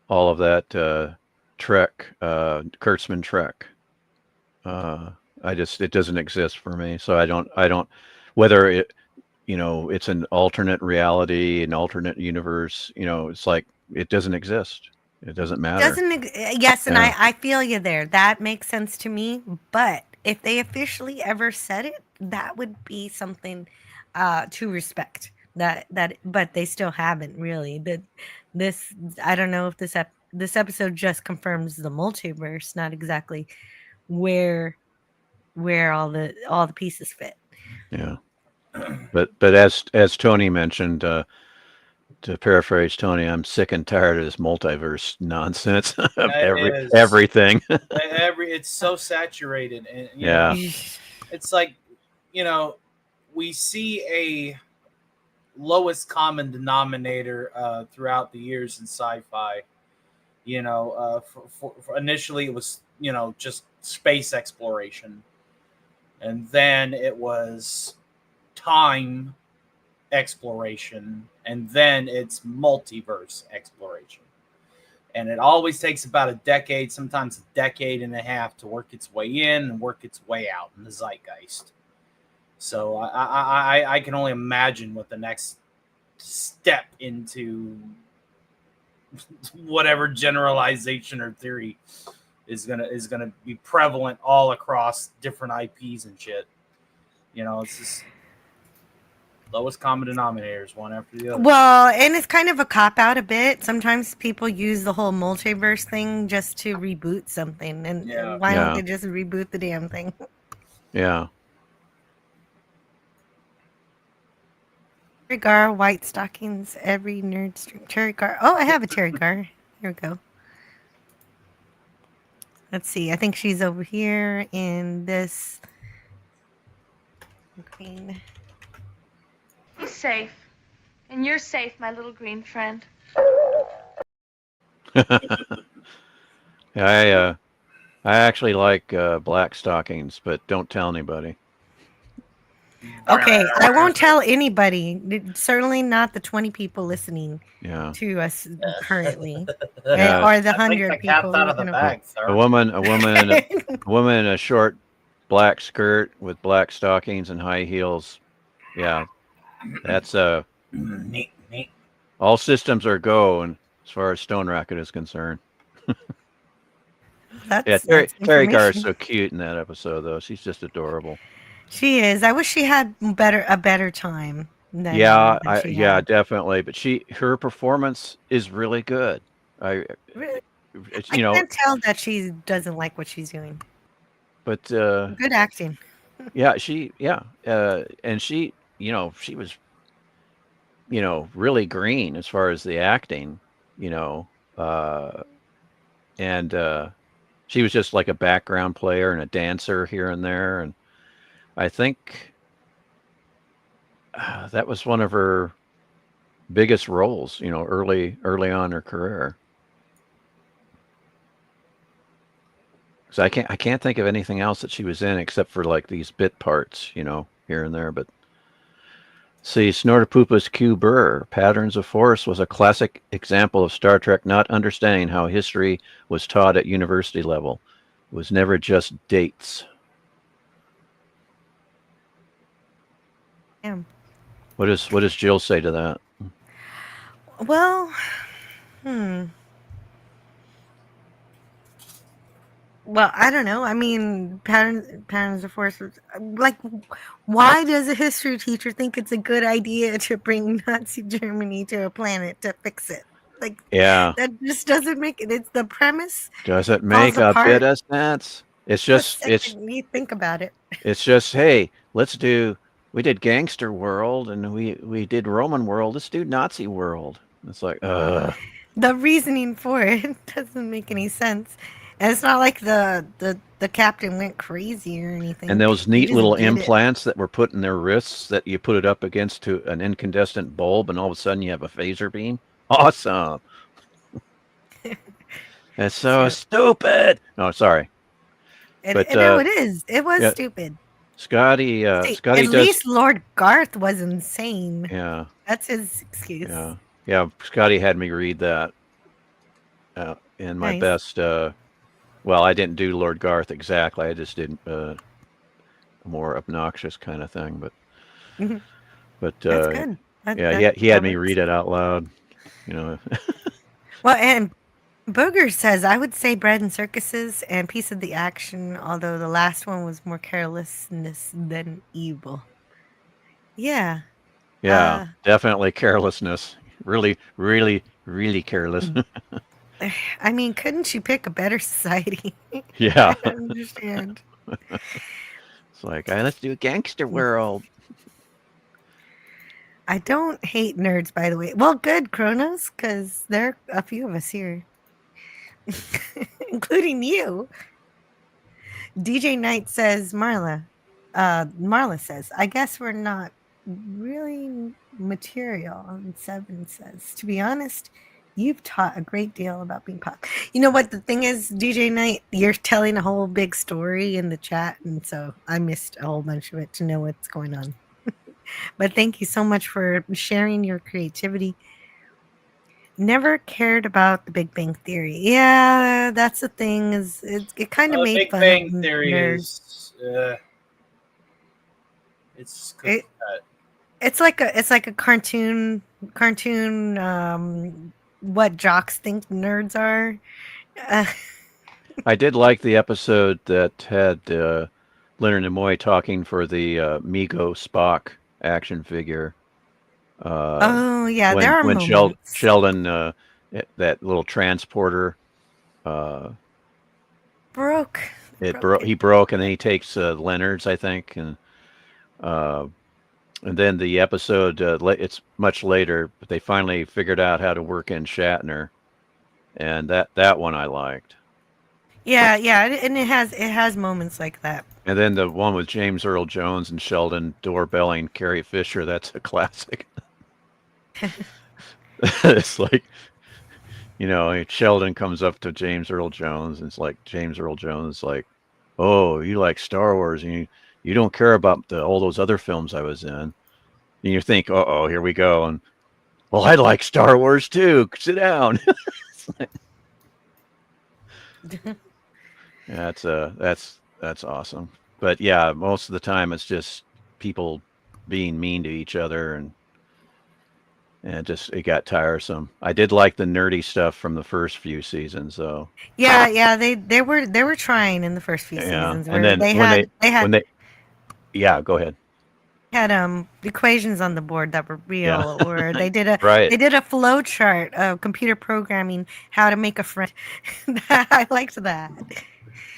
all of that Trek, Kurtzman Trek. It doesn't exist for me. So I don't, whether it's an alternate reality, an alternate universe, it's like, it doesn't exist. It doesn't matter. Yes, and Yeah. I feel you there. That makes sense to me. But if they officially ever said it, that would be something to respect. But they still haven't really. This I don't know if this episode just confirms the multiverse, not exactly where all the pieces fit. Yeah. But as Tony mentioned, to paraphrase Tony, I'm sick and tired of this multiverse nonsense of everything. It's so saturated, and Yeah. it's like, we see a lowest common denominator throughout the years in sci-fi. For initially it was just space exploration, and then it was time exploration, and then it's multiverse exploration, and it always takes about a decade, sometimes a decade and a half, to work its way in and work its way out in the zeitgeist. So I can only imagine what the next step into whatever generalization or theory is gonna be prevalent all across different IPs and shit. It's just lowest common denominators, one after the other. Well, and it's kind of a cop out a bit. Sometimes people use the whole multiverse thing just to reboot something, and why don't they just reboot the damn thing? Yeah. Terry Gar, white stockings, every nerd stream. Terry Gar. Oh, I have a Terry Gar. Here we go. Let's see. I think she's over here in this green. He's safe. And you're safe, my little green friend. I actually like black stockings, but don't tell anybody. Okay, I won't tell anybody. Certainly not the 20 people listening to us currently, Yeah. or the 100 people. A woman in a short black skirt with black stockings and high heels. Yeah, that's all systems are go, and as far as Stone Rocket is concerned. Terry Gar is so cute in that episode, though. She's just adorable. She is. I wish she had a better time. Than she had. Definitely. But her performance is really good. I can't tell that she doesn't like what she's doing. But good acting. and she was, really green as far as the acting, and she was just like a background player and a dancer here and there, and I think that was one of her biggest roles, early on in her career. So I can't think of anything else that she was in except for like these bit parts, here and there. But see, Snortopoopa's Q Burr, Patterns of Force, was a classic example of Star Trek not understanding how history was taught at university level. It was never just dates. Yeah. What does Jill say to that? Well, Well, I don't know. I mean, patterns of force. Like, why does a history teacher think it's a good idea to bring Nazi Germany to a planet to fix it? Like, that just doesn't make it. It's the premise. Does it make a bit of sense? It's just you think about it. It's just, hey, we did Gangster World and we did Roman World. Let's do Nazi World. It's like, The reasoning for it doesn't make any sense. And it's not like the captain went crazy or anything. And those neat little implants that were put in their wrists that you put it up against to an incandescent bulb, and all of a sudden you have a phaser beam. Awesome. That's so stupid. No, sorry. No, it is. It was stupid. Scotty at least Lord Garth was insane. Yeah. That's his excuse. Yeah. Yeah, Scotty had me read that in my Nice. best. Well, I didn't do Lord Garth exactly. I just did a more obnoxious kind of thing. Mhm. But That's good. yeah, he had me read it out loud. You know. Well, and Booger says, I would say Bread and Circuses and Piece of the Action, although the last one was more carelessness than evil. Yeah. Yeah, definitely carelessness. Really, really, really careless. I mean, couldn't you pick a better society? Yeah. I don't understand. It's like, let's do a gangster world. I don't hate nerds, by the way. Well, good, Kronos, because there are a few of us here, including you. DJ Knight says, Marla says, I guess we're not really material. And Seven says, to be honest, you've taught a great deal about being pop. You know what the thing is, DJ Knight, you're telling a whole big story in the chat, and so I missed a whole bunch of it to know what's going on. But thank you so much for sharing your creativity. Never cared about the Big Bang Theory. Yeah, that's the thing. Is it kind of made Big fun Bang of Theory nerds. is it's It's like a cartoon. What jocks think nerds are. I did like the episode that had Leonard Nimoy talking for the Mego Spock action figure. Oh, yeah, there are when moments. Sheldon, that little transporter, broke. He broke, and then he takes Leonard's, I think, and then the episode. It's much later, but they finally figured out how to work in Shatner, and that one I liked. Yeah, and it has moments like that. And then the one with James Earl Jones and Sheldon doorbelling Carrie Fisher, that's a classic. It's like, Sheldon comes up to James Earl Jones, and it's like James Earl Jones, like, oh, you like Star Wars, and you don't care about all those other films I was in. And you think, uh-oh, here we go. And, well, I like Star Wars too. Sit down. Yeah, that's awesome. But yeah, most of the time it's just people being mean to each other, and it got tiresome. I did like the nerdy stuff from the first few seasons, though. Yeah, they were trying in the first few seasons. And then go ahead. Had equations on the board that were real, or they did a Right. they did a flow chart of computer programming, how to make a friend. I liked that.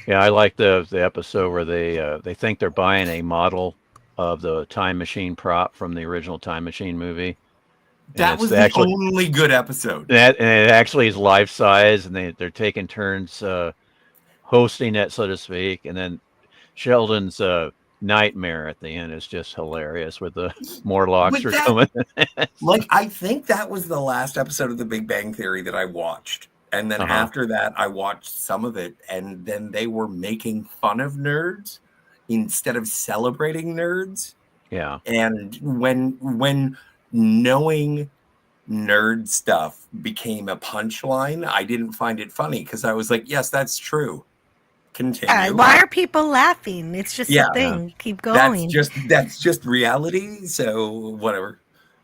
Yeah, I like the episode where they think they're buying a model of the time machine prop from the original Time Machine movie. That was the only good episode. And it actually is life size, and they're taking turns hosting it, so to speak. And then Sheldon's nightmare at the end is just hilarious, with the Morlocks are coming. Like, I think that was the last episode of The Big Bang Theory that I watched. And then after that, I watched some of it, and then they were making fun of nerds instead of celebrating nerds. Yeah. And when knowing nerd stuff became a punchline, I didn't find it funny, because I was like, yes, that's true. Continue. Why are people laughing? It's just a thing. Keep going. That's just reality. So whatever.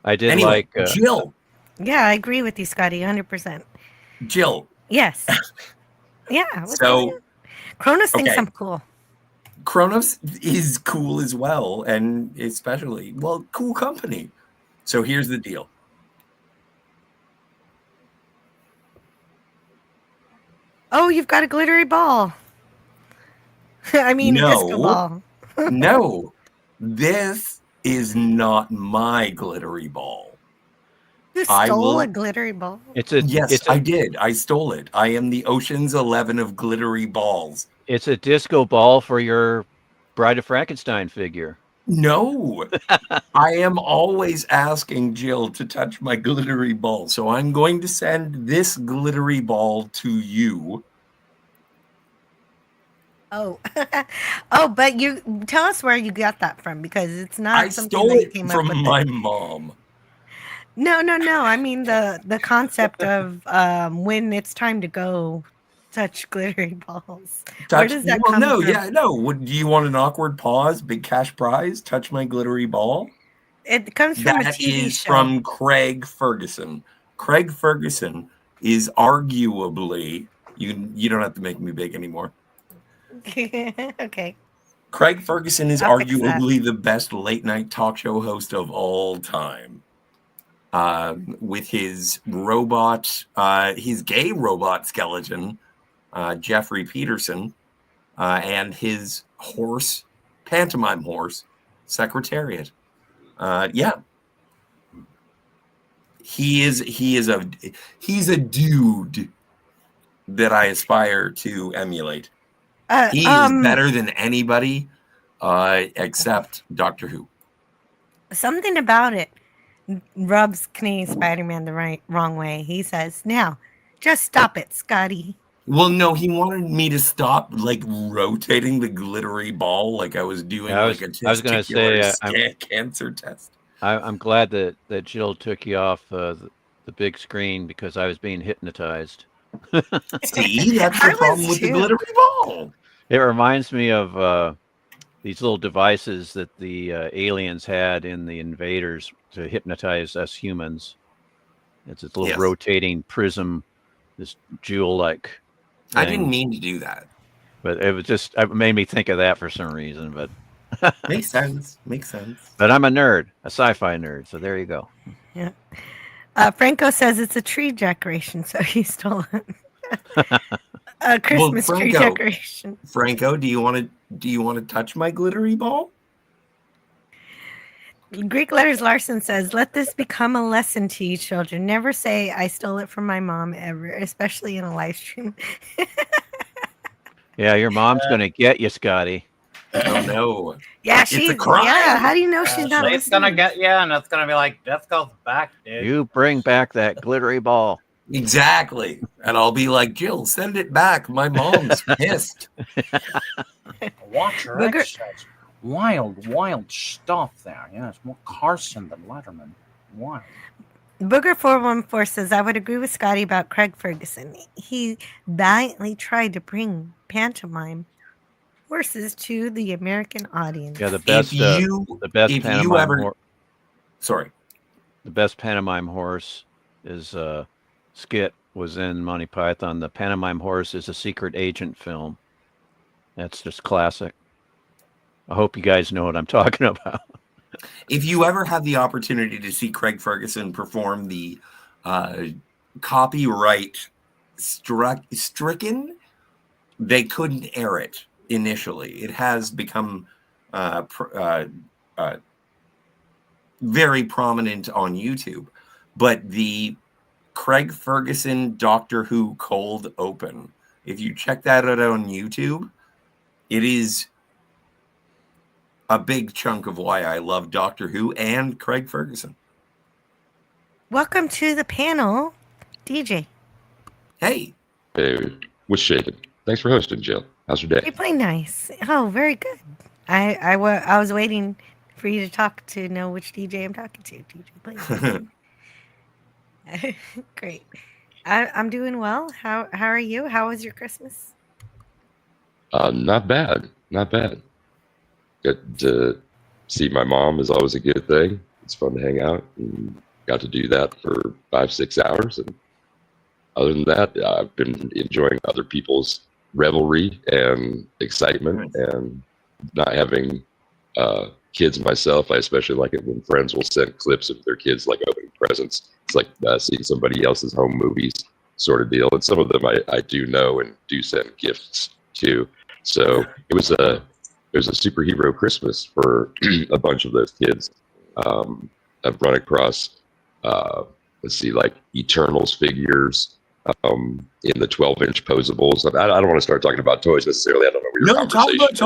I did like Jill. Yeah, I agree with you, Scotty, 100%. Jill. Yes. Yeah. So Kronos thinks okay. I'm cool. Kronos is cool as well, and especially, cool company. So here's the deal. Oh, you've got a glittery ball. I mean, No. a disco ball. No, this is not my glittery ball. You stole a glittery ball? I did. I stole it. I am the Ocean's 11 of glittery balls. It's a disco ball for your Bride of Frankenstein figure. No, I am always asking Jill to touch my glittery ball. So I'm going to send this glittery ball to you. Oh, but you tell us where you got that from, because it's not I something stole that you it came up from with. my mom. No. I mean the concept of when it's time to go touch glittery balls. Where does that come from? Do you want an awkward pause? Big cash prize? Touch my glittery ball? It comes from a That TV is show. from Craig Ferguson. Craig Ferguson is arguably you don't have to make me big anymore. Okay. Craig Ferguson is I'll fix that. arguably the best late night talk show host of all time. With his robot, his gay robot skeleton, Jeffrey Peterson, and his horse, pantomime horse, Secretariat. He's a dude that I aspire to emulate. He is better than anybody except Doctor Who. Something about it rubs Canadian Spider-Man the wrong way. He says, "Now, just stop it, Scotty." Well, no, he wanted me to stop like rotating the glittery ball like I was doing I was going to say cancer test. I'm glad that Jill took you off the big screen because I was being hypnotized. See, that's the problem with the glittery ball. It reminds me of these little devices that the aliens had in the Invaders to hypnotize us humans. It's a little rotating prism, this jewel-like thing. I didn't mean to do that. But it made me think of that for some reason. But Makes sense. But I'm a nerd, a sci-fi nerd, so there you go. Yeah. Franco says it's a tree decoration, so he stole it. A Christmas tree decoration. Franco, do you want to touch my glittery ball? Greek Letters Larson says, "Let this become a lesson to you children. Never say I stole it from my mom ever, especially in a live stream." Yeah, your mom's gonna get you, Scotty. Oh no. Yeah, she's a crime. Yeah, how do you know she's not It's gonna get you, and it's gonna be like, death goes back, dude. You bring back that glittery ball. Exactly. And I'll be like, Jill, send it back. My mom's pissed. Watch your exercise. Wild stuff there. Yeah, it's more Carson than Letterman. Wild. Booger 414 says, "I would agree with Scotty about Craig Ferguson. He valiantly tried to bring pantomime horses to the American audience." Yeah, the best pantomime horse is skit was in Monty Python. The pantomime horse is a secret agent film. That's just classic. I hope you guys know what I'm talking about. If you ever have the opportunity to see Craig Ferguson perform the copyright stricken, they couldn't air it initially. It has become very prominent on YouTube. But the Craig Ferguson Doctor Who cold open, if you check that out on YouTube, it is a big chunk of why I love Doctor Who and Craig Ferguson. Welcome to the panel, DJ. Hey. Hey, what's shaking? Thanks for hosting, Jill. How's your day? You play nice. Oh, very good. I was waiting for you to talk to know which DJ I'm talking to. DJ play. Great. I'm doing well. How are you? How was your Christmas? Not bad. Got to see my mom is always a good thing. It's fun to hang out, and got to do that for 5-6 hours. And other than that, I've been enjoying other people's revelry and excitement, and not having kids myself. I especially like it when friends will send clips of their kids like opening presents. It's like seeing somebody else's home movies sort of deal. And some of them I do know and do send gifts to. So it was a superhero Christmas for a bunch of those kids. I've run across, like Eternals figures in the 12-inch posables. I don't want to start talking about toys necessarily. I don't know where your conversation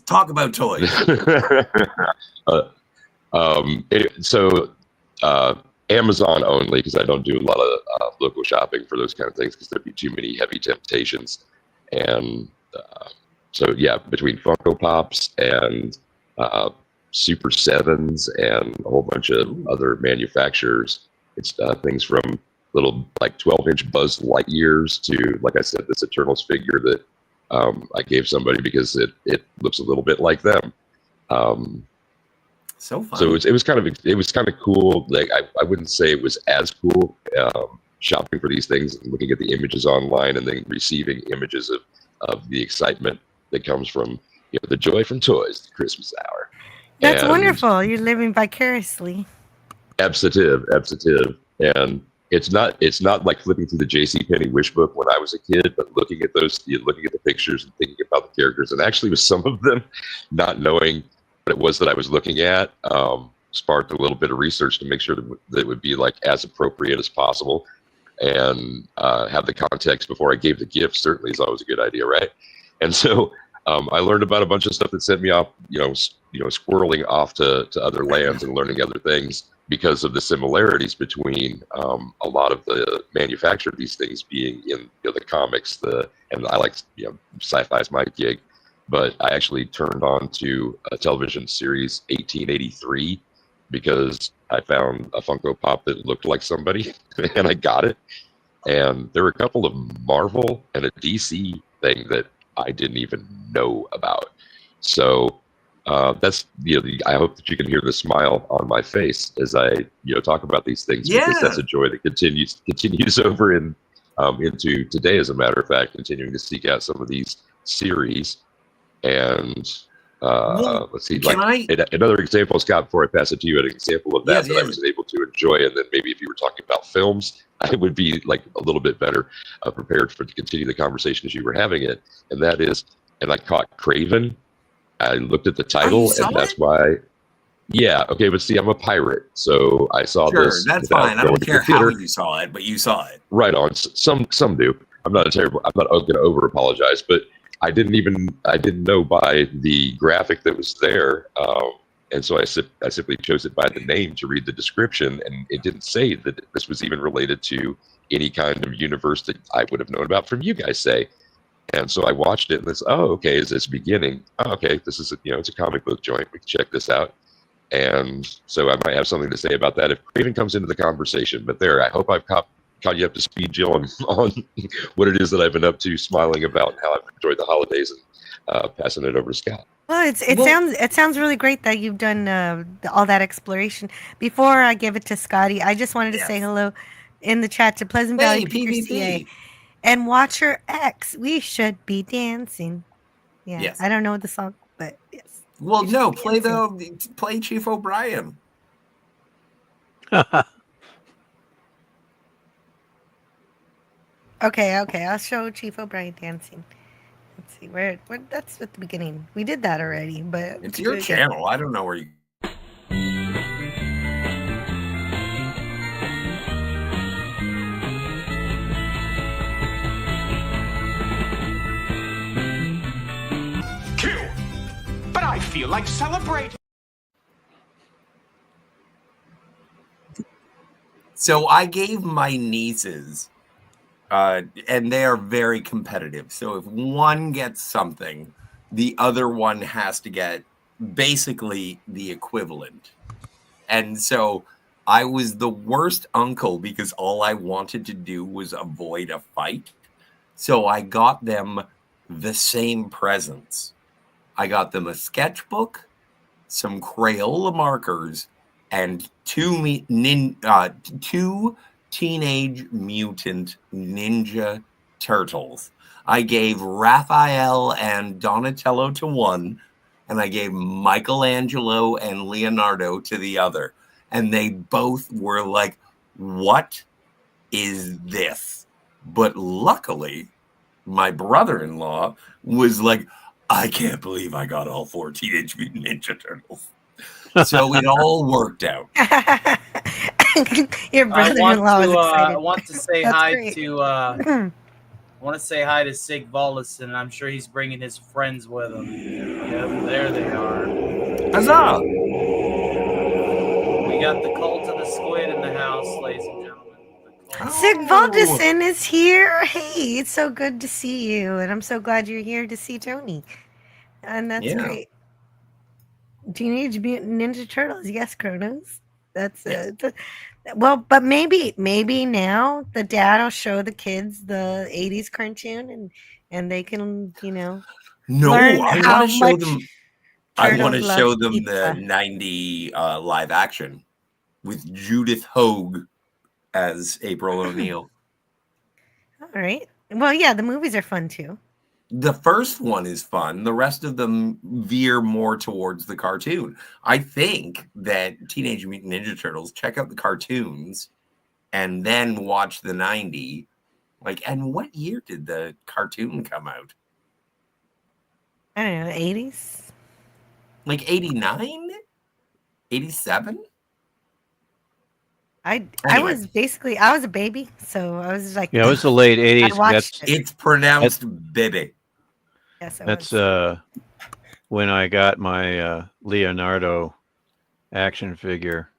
talk about toys. Talk about toys. Amazon only, because I don't do a lot of local shopping for those kind of things, because there'd be too many heavy temptations. And between Funko Pops and Super 7s and a whole bunch of other manufacturers, It's things from little like 12-inch Buzz Lightyears to, like I said, this Eternals figure that I gave somebody because it looks a little bit like them. So fun. So it was kind of cool. Like I wouldn't say it was as cool shopping for these things and looking at the images online and then receiving images of the excitement that comes from the joy from toys, the Christmas hour. That's And wonderful. You're living vicariously. Absative. And it's not like flipping through the JCPenney wish book when I was a kid, but looking at the pictures and thinking about the characters, and actually with some of them, not knowing what it was that I was looking at, sparked a little bit of research to make sure that it would be like as appropriate as possible, and have the context before I gave the gift. Certainly is always a good idea, right? And so I learned about a bunch of stuff that sent me off, squirreling off to other lands and learning other things because of the similarities between a lot of the manufacture of these things being in the comics. And I like sci-fi is my gig, but I actually turned on to a television series 1883 because I found a Funko Pop that looked like somebody, and I got it. And there were a couple of Marvel and a DC thing that I didn't even know about. So that's I hope that you can hear the smile on my face as I talk about these things, because that's a joy that continues over into today. As a matter of fact, continuing to seek out some of these series. And let's see, another example, Scott, before I pass it to you, an example of that I was able to enjoy, and then maybe if you were talking about films, I would be like a little bit better prepared to continue the conversation as you were having it. And that is, and I caught Craven. I looked at the title, and that's why. Yeah, okay, but see, I'm a pirate, so I saw this. That's fine. I don't care how you saw it, but you saw it. Right on. Some do. I'm not going to over apologize, but I didn't know by the graphic that was there, and so I simply chose it by the name to read the description, and it didn't say that this was even related to any kind of universe that I would have known about from you guys, say. And so I watched it, and this, okay, is this beginning? Oh, okay, this is it's a comic book joint. We can check this out. And so I might have something to say about that if Craven comes into the conversation. But there, I hope I've caught you up to speed, Jill, on what it is that I've been up to, smiling about, and how I've enjoyed the holidays, and passing it over to Scott. Well, it sounds really great that you've done all that exploration. Before I give it to Scotty, I just wanted to say hello in the chat to Pleasant Valley PVC and Watcher X. We should be dancing. Yeah, yes. I don't know the song, but yes. Well, no, play Chief O'Brien. Okay, I'll show Chief O'Brien dancing. Let's see where that's at the beginning. We did that already, but it's your channel. I don't know where you. Kill, but I feel like celebrating. So I gave my nieces. And they are very competitive. So if one gets something, the other one has to get basically the equivalent. And so I was the worst uncle because all I wanted to do was avoid a fight. So I got them the same presents. I got them a sketchbook, some Crayola markers, and two Teenage Mutant Ninja Turtles. I gave Raphael and Donatello to one, and I gave Michelangelo and Leonardo to the other. And they both were like, what is this? But luckily, my brother-in-law was like, I can't believe I got all 4 Teenage Mutant Ninja Turtles. So it all worked out. Your brother-in-law was excited. I want to say hi to I want to say hi to Sig Volleson. I'm sure he's bringing his friends with him. Yep, there they are. Huzzah! We got the cult of the squid in the house, ladies and gentlemen. Sig Volleson is here. Hey, it's so good to see you, and I'm so glad you're here to see Tony. And that's great. Teenage Mutant Ninja Turtles, yes, Kronos. That's well, but maybe now the dad will show the kids the 80s cartoon and they can, No, learn I how want to show much them. I want Turtles to love show them the pizza. 90 live action with Judith Hogue as April O'Neil. All right. Well, yeah, the movies are fun too. The first one is fun. The rest of them veer more towards the cartoon. I think that Teenage Mutant Ninja Turtles, check out the cartoons and then watch the 90. And what year did the cartoon come out? I don't know, the 80s? 89? 87? I Anyway. I was a baby, so I was like, Yeah, it was the late I '80s. watched it. It's pronounced Bibi. Yes, it That's was. when I got my Leonardo action figure.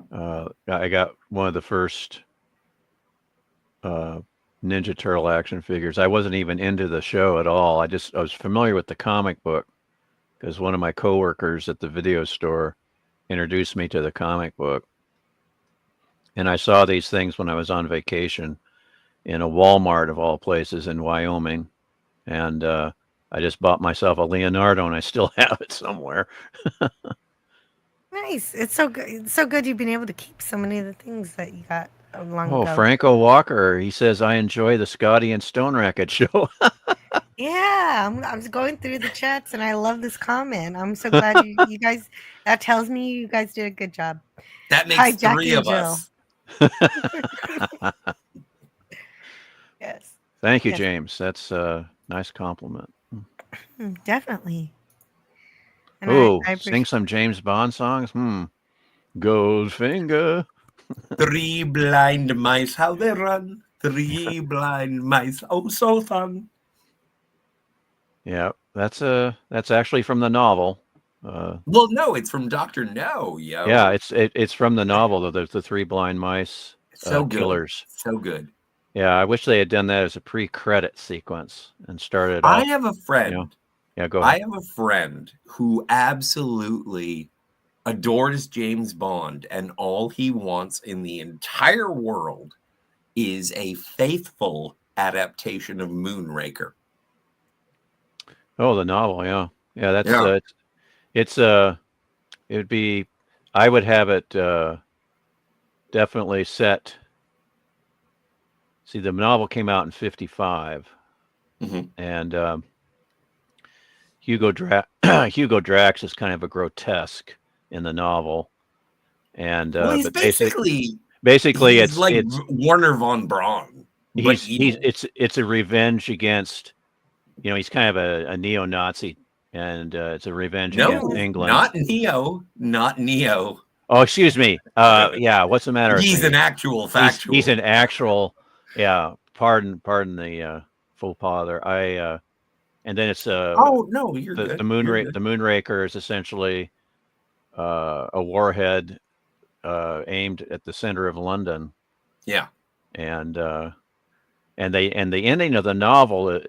I got one of the first Ninja Turtle action figures. I wasn't even into the show at all. I was familiar with the comic book because one of my coworkers at the video store introduced me to the comic book. And I saw these things when I was on vacation in a Walmart of all places in Wyoming. And I just bought myself a Leonardo and I still have it somewhere. Nice. It's so good. It's so good you've been able to keep so many of the things that you got long Oh, ago. Franco Walker, he says, I enjoy the Scotty and Stone Racket show. Yeah, I was going through the chats and I love this comment. I'm so glad you guys, that tells me you guys did a good job. That makes Hi, 3 Jackie of and us. Yes. Thank you, Yes. James. That's a nice compliment. Definitely. And Oh, I sing some James Bond songs? Goldfinger. 3 blind mice, how they run. 3 blind mice, oh so fun. Yeah, that's actually from the novel. Well, no, it's from Dr. No, yo. Yeah, it's from the novel. The 3 blind mice So good. killers. So good. Yeah, I wish they had done that as a pre-credit sequence and started I off. have a friend. Yeah, go I ahead. have a friend who absolutely adores James Bond, and all he wants in the entire world is a faithful adaptation of Moonraker. Oh, the novel. Yeah, yeah. That's Yeah. it would be. I would have it definitely set. See, the novel came out in '55, and Hugo Drax is kind of a grotesque in the novel, and Well, he's but basically it's like Warner von Braun. but evil. It's a revenge against, he's kind of a neo-Nazi, and it's a revenge against England. Not Neo. Oh, excuse me. Yeah, what's the matter? with He's me? an actual factual. He's an actual. Yeah, pardon the faux pas there. And then it's oh no, you're good. The Moonraker is essentially a warhead aimed at the center of London. Yeah, and the ending of the novel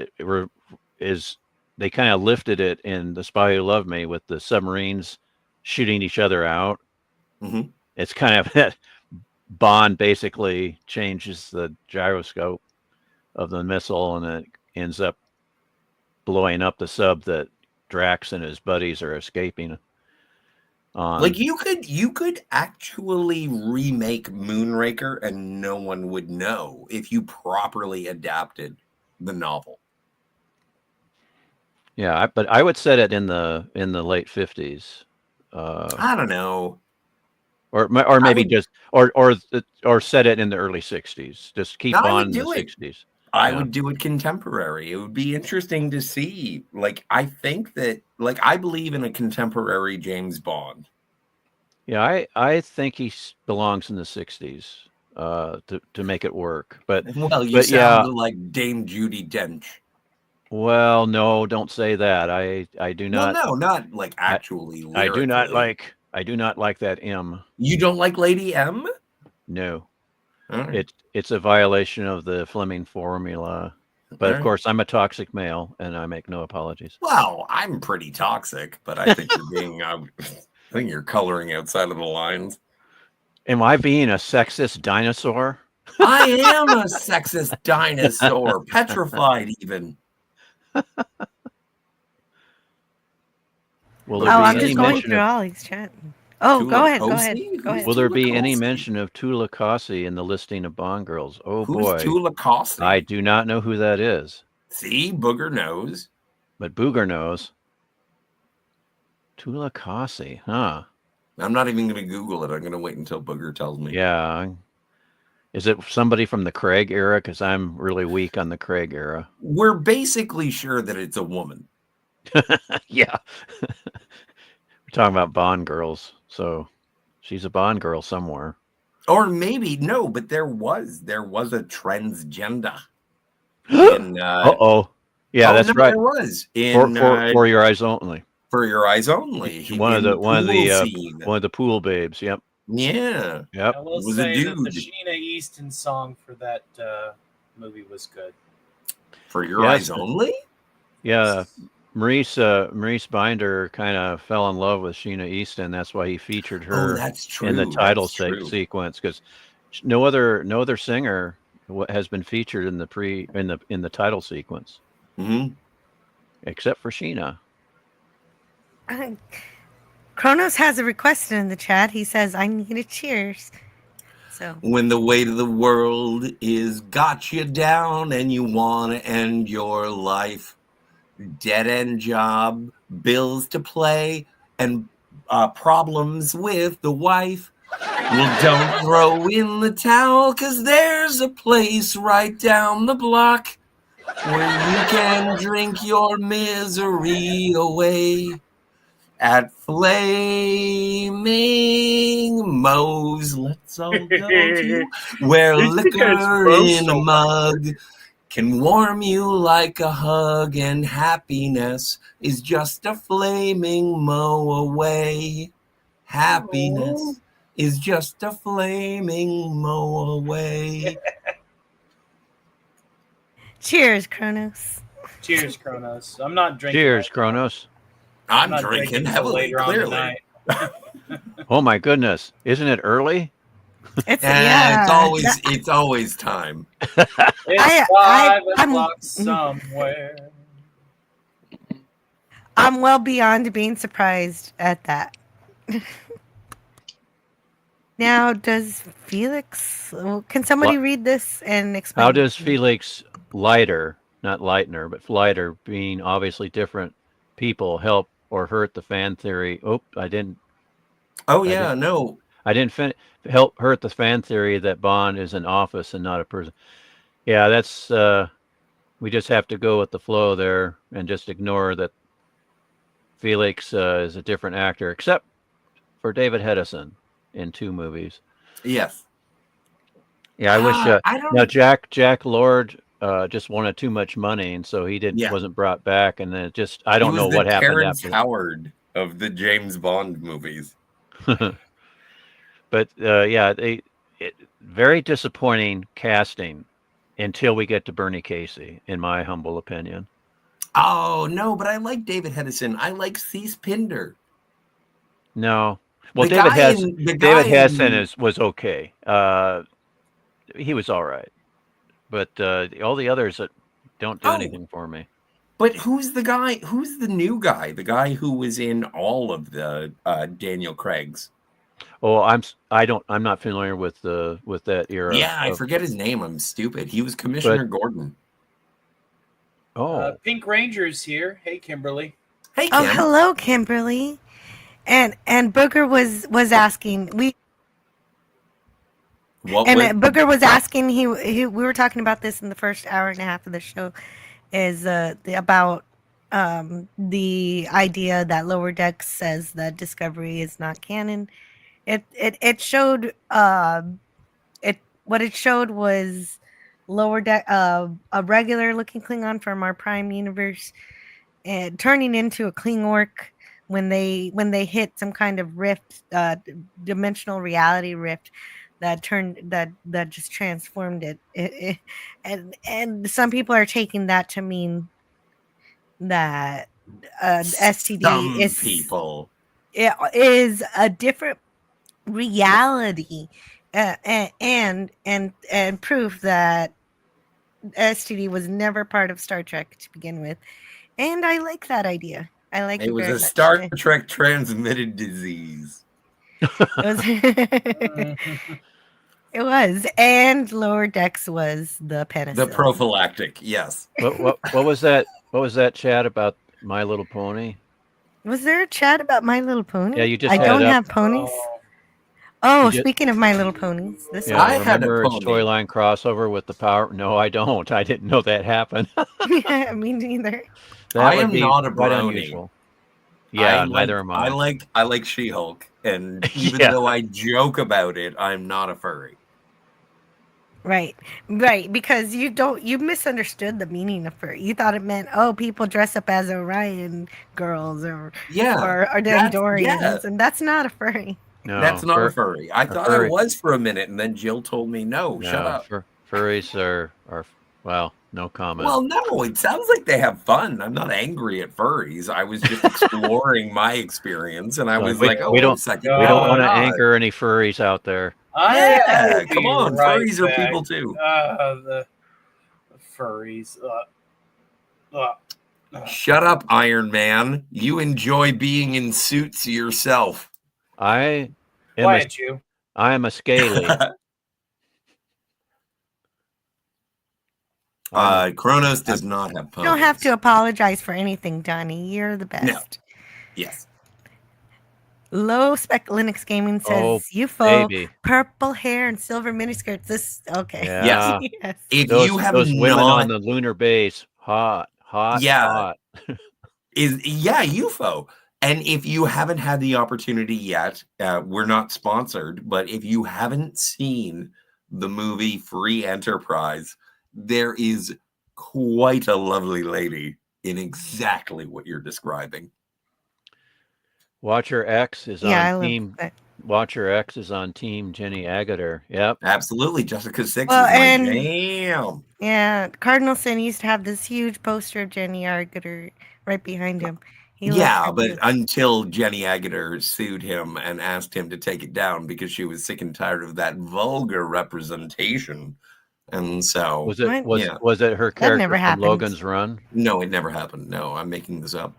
is they kind of lifted it in The Spy Who Loved Me with the submarines shooting each other out. Mm-hmm. It's kind of that Bond basically changes the gyroscope of the missile, and it ends up blowing up the sub that Drax and his buddies are escaping on. Like you could actually remake Moonraker and no one would know if you properly adapted the novel. Yeah, but I would set it in the late 50s. I don't know. Or maybe just or set it in the early 60s. Just keep on in the 60s. I would do it contemporary. It would be interesting to see. Like, I think that, like, I believe in a contemporary James Bond. Yeah, I think he belongs in the 60s to make it work. But you sound like Dame Judi Dench. Well, no, don't say that. I do not. Well, no, not like actually. I do not like that M. You don't like Lady M? No. Right. It's a violation of the Fleming formula. But of course, I'm a toxic male, and I make no apologies. Well, I'm pretty toxic, but I think you're being. I think you're coloring outside of the lines. Am I being a sexist dinosaur? I am a sexist dinosaur, petrified even. Will Oh, there be I'm any just going mention through of Ollie's chat. Oh, go ahead. Go ahead. Tulikosi? Go ahead. Will there be any Tulikosi? mention of Tula Kasi in the listing of Bond girls? Oh Who's boy, Tulikosi? I do not know who that is. See, Booger knows. But Booger knows. Tula Kasi, huh? I'm not even going to Google it. I'm going to wait until Booger tells me. Yeah. Is it somebody from the Craig era? Because I'm really weak on the Craig era. We're basically sure that it's a woman. Yeah. We're talking about Bond girls. So she's a Bond girl somewhere. Or maybe, no, but there was a transgender. In, Uh-oh. Yeah, that's no, right. There was. In, for your eyes only. For your eyes only. One of the scene. one of the pool babes. Yep. Yeah. Yep. I will was say a that the dude. Sheena Easton song for that movie was good. For your Yes. eyes only? Yeah. Maurice Binder kind of fell in love with Sheena Easton. That's why he featured her that's in the true. title That's true. sequence, because no other singer has been featured in the title sequence, except for Sheena. Kronos has a request in the chat. He says, "I need a cheers." So When the weight of the world is got you down and you want to end your life, dead end job, bills to play, and problems with the wife. Well, don't throw in the towel, 'cause there's a place right down the block where you can drink your misery away. At Flaming Moe's, let's all go to where liquor in a mug can warm you like a hug, and happiness is just a flaming Moe away. Happiness is just a flaming Moe away. cheers, Kronos. Cheers, Kronos. I'm not drinking. Cheers, right now. Kronos. I'm not drinking till heavily, later on clearly. tonight. Oh my goodness! Isn't it early? It's It's always time. It's I'm- 5 o'clock somewhere. I'm well beyond being surprised at that. Now, does Felix? Can somebody read this and explain? How does Felix Leiter, not Leitner, but Leiter, being obviously different people, help or hurt the fan theory? Oh, I didn't. Oh yeah, no. I didn't help hurt the fan theory that Bond is an office and not a person. Yeah, that's we just have to go with the flow there and just ignore that Felix is a different actor, except for David Hedison in 2 movies. Yes. Yeah, I wish. I don't- Now Jack Lord just wanted too much money, and so he wasn't brought back, and then I don't He know was the what happened Terrence after. Howard of the James Bond movies. But yeah, very disappointing casting until we get to Bernie Casey, in my humble opinion. Oh no, but I like David Hedison. I like Cease Pinder. No, well, The David guy Hess, in- the David guy Hesson in- was okay. He was all right, but all the others that don't do anything for me. But who's the guy? Who's the new guy? The guy who was in all of the Daniel Craig's. Oh, I'm not familiar with that era. Yeah, I forget his name. I'm stupid. He was Commissioner Gordon. Oh, Pink Ranger's here. Hey, Kimberly. Hey, Oh, hello, Kimberly. And Booger was asking Booger was asking we were talking about this in the first hour and a half of the show, is about the idea that Lower Decks says that Discovery is not canon. It showed what it showed was Lower Deck a regular looking Klingon from our Prime universe and turning into a Klingork when they hit some kind of rift, dimensional reality rift that just transformed it. And some people are taking that to mean that STD Some is people. It is a different reality and proof that STD was never part of Star Trek to begin with. And I like that idea. I like it. It was very a much. Star Trek transmitted disease. It was, and Lower Decks was the penicillin. The prophylactic, yes. What was that? What was that chat about My Little Pony? Was there a chat about My Little Pony? Yeah, you just I had don't it up. have ponies. Oh, You just- speaking of My Little Ponies, this Yeah, I had a remember its pony. storyline crossover with the Power? No, I don't. I didn't know that happened. yeah, me neither. That I would am be not a quite brony. unusual. Yeah, neither am I. I like She-Hulk, and even Yeah. though I joke about it, I'm not a furry. Right, because you misunderstood the meaning of furry. You thought it meant, people dress up as Orion girls or Andorians, and that's not a furry. No, That's not a furry. I thought furry. I was for a minute, and then Jill told me, no, shut up. Furries are well, no comment. Well, no, it sounds like they have fun. I'm not angry at furries. I was just exploring my experience, and I was we, like, we don't, second. we don't want to anchor any furries out there. Yeah, would come be on, right furries are back. people too. The furries. Shut up, Iron Man. You enjoy being in suits yourself. I am Quiet you. I am a scaly. Kronos does not have You ponies. don't have to apologize for anything, Johnny. You're the best. No. Yes. Low Spec Linux Gaming says Oh, UFO, baby. purple hair and silver miniskirts. This okay? Yeah. Yes. If those, you have those women not, on the lunar base, hot, Yeah. hot. UFO. And if you haven't had the opportunity yet, we're not sponsored, but if you haven't seen the movie Free Enterprise, there is quite a lovely lady in exactly what you're describing. Watcher X is Yeah, I on love team. that. Watcher X is on team Jenny Agater. Yep. Absolutely. Jessica 6 Well, is my and- jam. Yeah, Cardinal Sin used to have this huge poster of Jenny Argater right behind him. He loved Yeah, her but too. until Jenny Agutter sued him and asked him to take it down because she was sick and tired of that vulgar representation. And so Was it was yeah. was it her character never from happened. Logan's Run? No, it never happened. No, I'm making this up.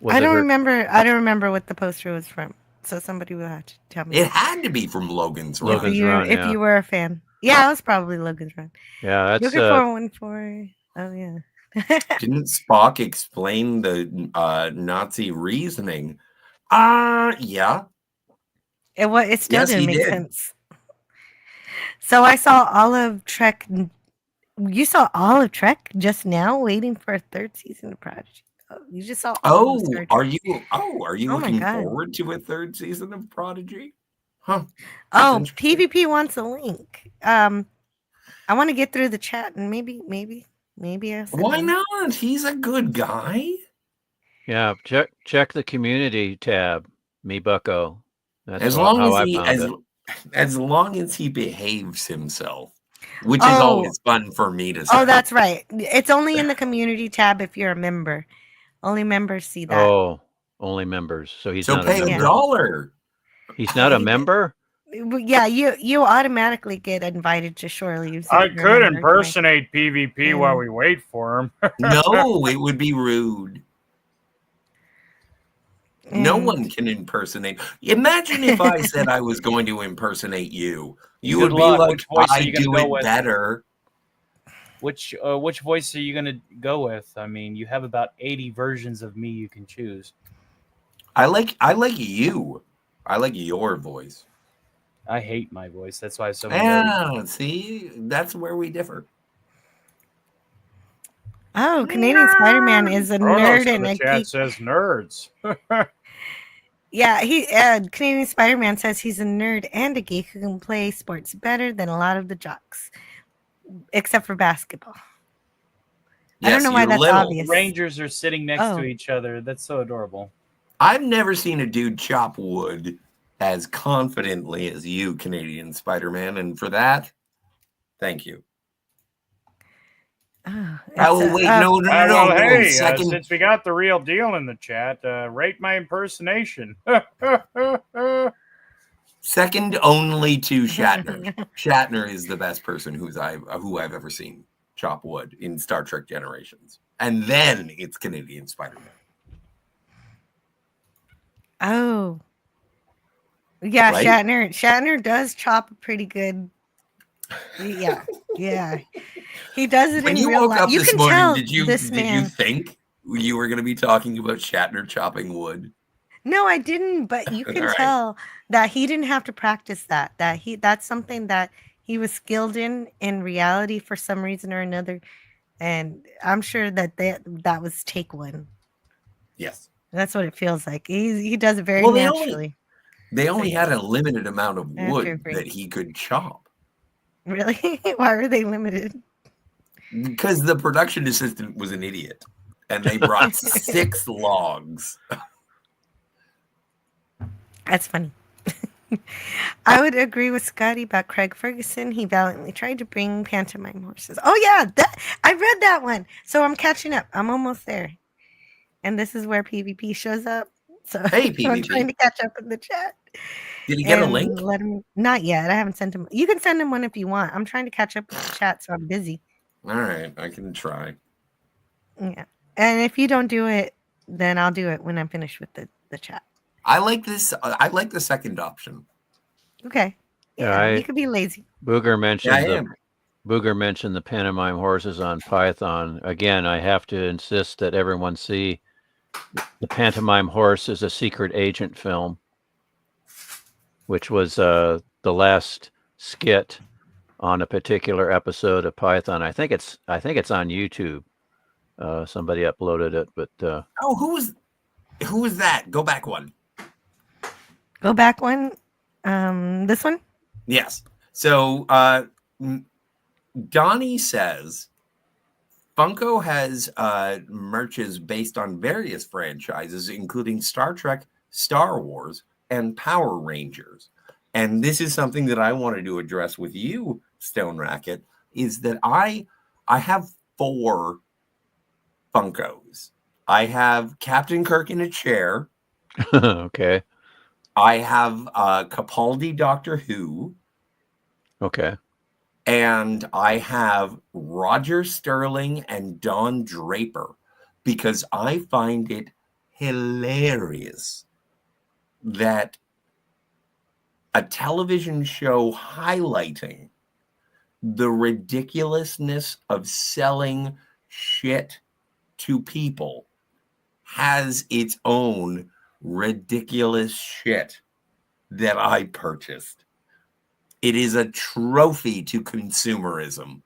Was I it don't her- remember. I don't remember what the poster was from. So somebody will have to tell me It had to be from Logan's Run. Logan's if Run, you were a fan. Yeah, it was probably Logan's Run. Yeah, that's Looking for 114. Oh yeah. Didn't Spock explain the Nazi reasoning? Yeah. It still Yes, didn't he make did. sense. So I saw all of Trek. You saw all of Trek just now, waiting for a third season of Prodigy. Oh, you just saw. All of Star Trek. Are you Oh my looking God. forward to a third season of Prodigy? Huh. Oh, That's PvP wants a link. I want to get through the chat and maybe I'll send Why him. not? He's a good guy. Yeah, check the community tab, me bucko. That's As how long I as he found it. as long as he behaves himself, which is Oh. always fun for me to say. Oh, that's right. It's only in the community tab if you're a member. Only members see that. Oh, only members. So he's so not pay a a member. dollar. He's not a member? Yeah, you automatically get invited to Shore Leaves. I if you're a could member, impersonate PvP while we wait for him. No, it would be rude. No And- one can impersonate. Imagine if I said I was going to impersonate you. You Good would luck. be like, Which voice are I you gonna do go it with? better. Which voice are you gonna go with? I mean, you have about 80 versions of me you can choose. I like you. I like your voice. I hate my voice. That's why so many. others- Yeah, see, that's where we differ. Oh, Canadian Spider-Man is a Kronos nerd in and the a chat geek. says nerds. Yeah, Canadian Spider-Man says he's a nerd and a geek who can play sports better than a lot of the jocks, except for basketball. I don't know why that's obvious. Rangers are sitting next Oh. to each other. That's so adorable. I've never seen a dude chop wood as confidently as you, Canadian Spider-Man, and for that, thank you. Oh, wait, no, well, no, hey, second. since we got the real deal in the chat, rate my impersonation. Second only to Shatner. Shatner is the best person who I've ever seen chop wood in Star Trek Generations. And then it's Canadian Spider-Man. Oh. Yeah, Right? Shatner does chop a pretty good. Yeah. He does it When in you real woke life. up You this can morning, tell did you this man. think you were going to be talking about Shatner chopping wood? No, I didn't, but you can All right. tell that he didn't have to practice that. That's something that he was skilled in reality for some reason or another. And I'm sure that was take one. Yes. That's what it feels like. He does it very Well, naturally. They only So, had a limited amount of I have to wood agree. that he could chop Really? Why were they limited? because the production assistant was an idiot, and they brought 6 logs. That's funny. I would agree with Scotty about Craig Ferguson. He valiantly tried to bring pantomime horses. Oh yeah, I read that one. So I'm catching up. I'm almost there. And this is where PvP shows up. So Hey, I'm PvP. trying to catch up in the chat. Did he get a And link? let him, not yet. I haven't sent him. You can send him one if you want. I'm trying to catch up with the chat, so I'm busy. All right, I can try. Yeah. And if you don't do it, then I'll do it when I'm finished with the chat. I like this. I like the second option. Okay. Yeah, You could be lazy. Booger mentioned Yeah, I am. Booger mentioned the pantomime horses on Python. Again, I have to insist that everyone see the pantomime horse is a secret agent film, which was the last skit on a particular episode of Python. I think it's on YouTube. Somebody uploaded it, but Oh, who was that? Go back one. Go back one. This one? Yes. So Donnie says Funko has merches based on various franchises, including Star Trek, Star Wars, and Power Rangers. And this is something that I wanted to address with you, Stone Racket, is that I have 4 Funkos. I have Captain Kirk in a chair. okay. I have Capaldi Doctor Who. Okay. And I have Roger Sterling and Don Draper because I find it hilarious that a television show highlighting the ridiculousness of selling shit to people has its own ridiculous shit that I purchased. It is a trophy to consumerism.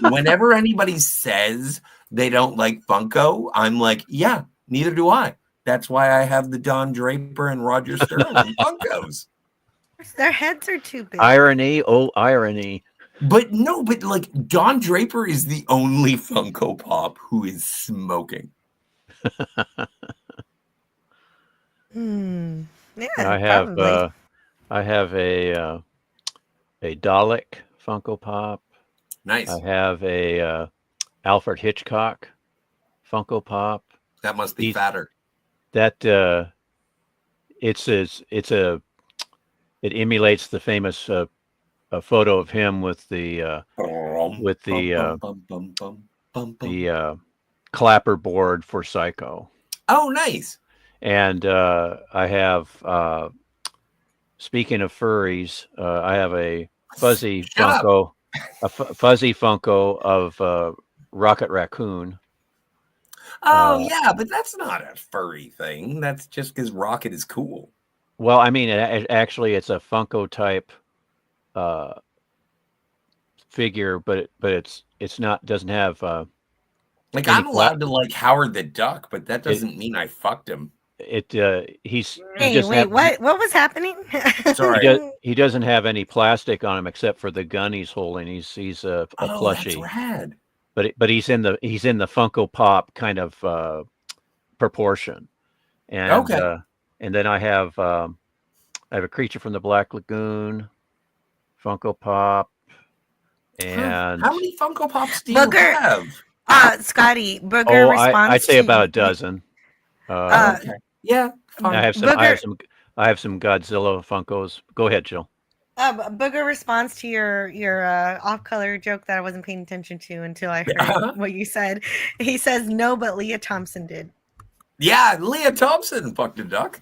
Whenever anybody says they don't like Funko, I'm like, yeah, neither do I. That's why I have the Don Draper and Roger Sterling Funkos. Their heads are too big. Irony, oh irony. But no, but like Don Draper is the only Funko Pop who is smoking. Yeah, I have probably. I have a Dalek Funko Pop. Nice. I have a Alfred Hitchcock Funko Pop. That must be fatter. That it emulates the famous a photo of him with the clapperboard for Psycho. Oh, nice. And I have, speaking of furries, I have a fuzzy Funko, fuzzy Funko of Rocket Raccoon. Oh, yeah, but that's not a furry thing. That's just because Rocket is cool. Well, I mean, actually, it's a Funko type figure, but it's not, doesn't have like I'm allowed to like Howard the Duck, but that doesn't mean I fucked him. What was happening? Sorry. He doesn't have any plastic on him except for the gun he's holding. He's a plushie. That's rad. But he's in the Funko Pop kind of proportion. And okay. And then I have a Creature from the Black Lagoon Funko Pop. And how many Funko Pops do you have? Scotty, Booger responds I'd say about a dozen. Okay. Yeah. I have some I have some Godzilla Funkos. Go ahead, Jill. Booger responds to your off-color joke that I wasn't paying attention to until I heard what you said. He says no, but Leah Thompson did. Yeah, Leah Thompson fucked a duck.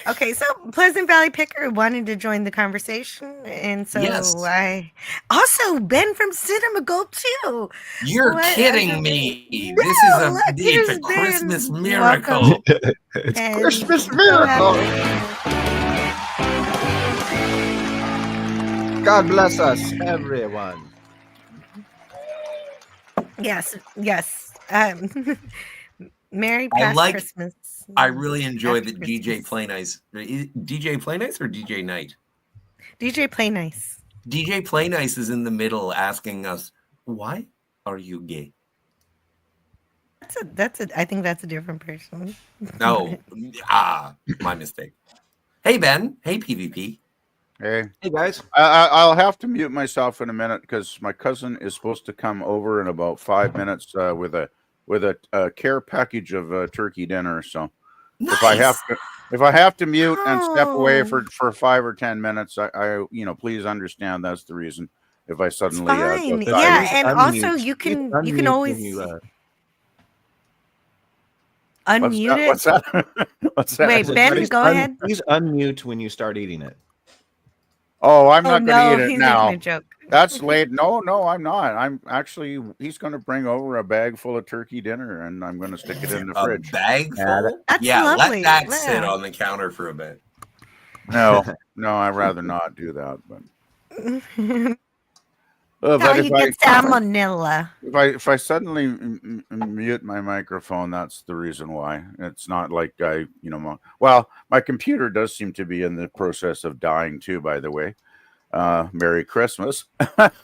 Okay, so Pleasant Valley Picker wanted to join the conversation, and so Yes. I also Ben from Cinema Gold too. You're What? kidding me. No, This is look, it's here's a Ben. Christmas Welcome. miracle. It's And Christmas so miracle. happy. God bless us, everyone. Yes. Merry I past like. Christmas. I really enjoy Happy that DJ Play Nice. DJ Play Nice or DJ Night? DJ Play Nice. DJ Play Nice is in the middle asking us, "Why are you gay?" I think that's a different person. No, my mistake. Hey Ben. Hey PvP. Hey guys. I'll have to mute myself in a minute because my cousin is supposed to come over in about 5 minutes with a care package of turkey dinner. So if I have to mute and step away for 5 or 10 minutes, I please understand that's the reason. If I suddenly Fine. go Yeah, silent. and also you can always unmute it. What's that? What's that? Wait, Ben, go ahead. Please unmute when you start eating it. Oh, I'm not going to eat it he's now. making a joke. That's late. No, I'm not. He's going to bring over a bag full of turkey dinner, and I'm going to stick it in the fridge. A bag full? That's Yeah, lovely. let that sit Yeah. on the counter for a bit. No, I'd rather not do that. But How you get salmonella? if I suddenly mute my microphone, that's the reason why. It's not like my computer does seem to be in the process of dying too. By the way, Merry Christmas.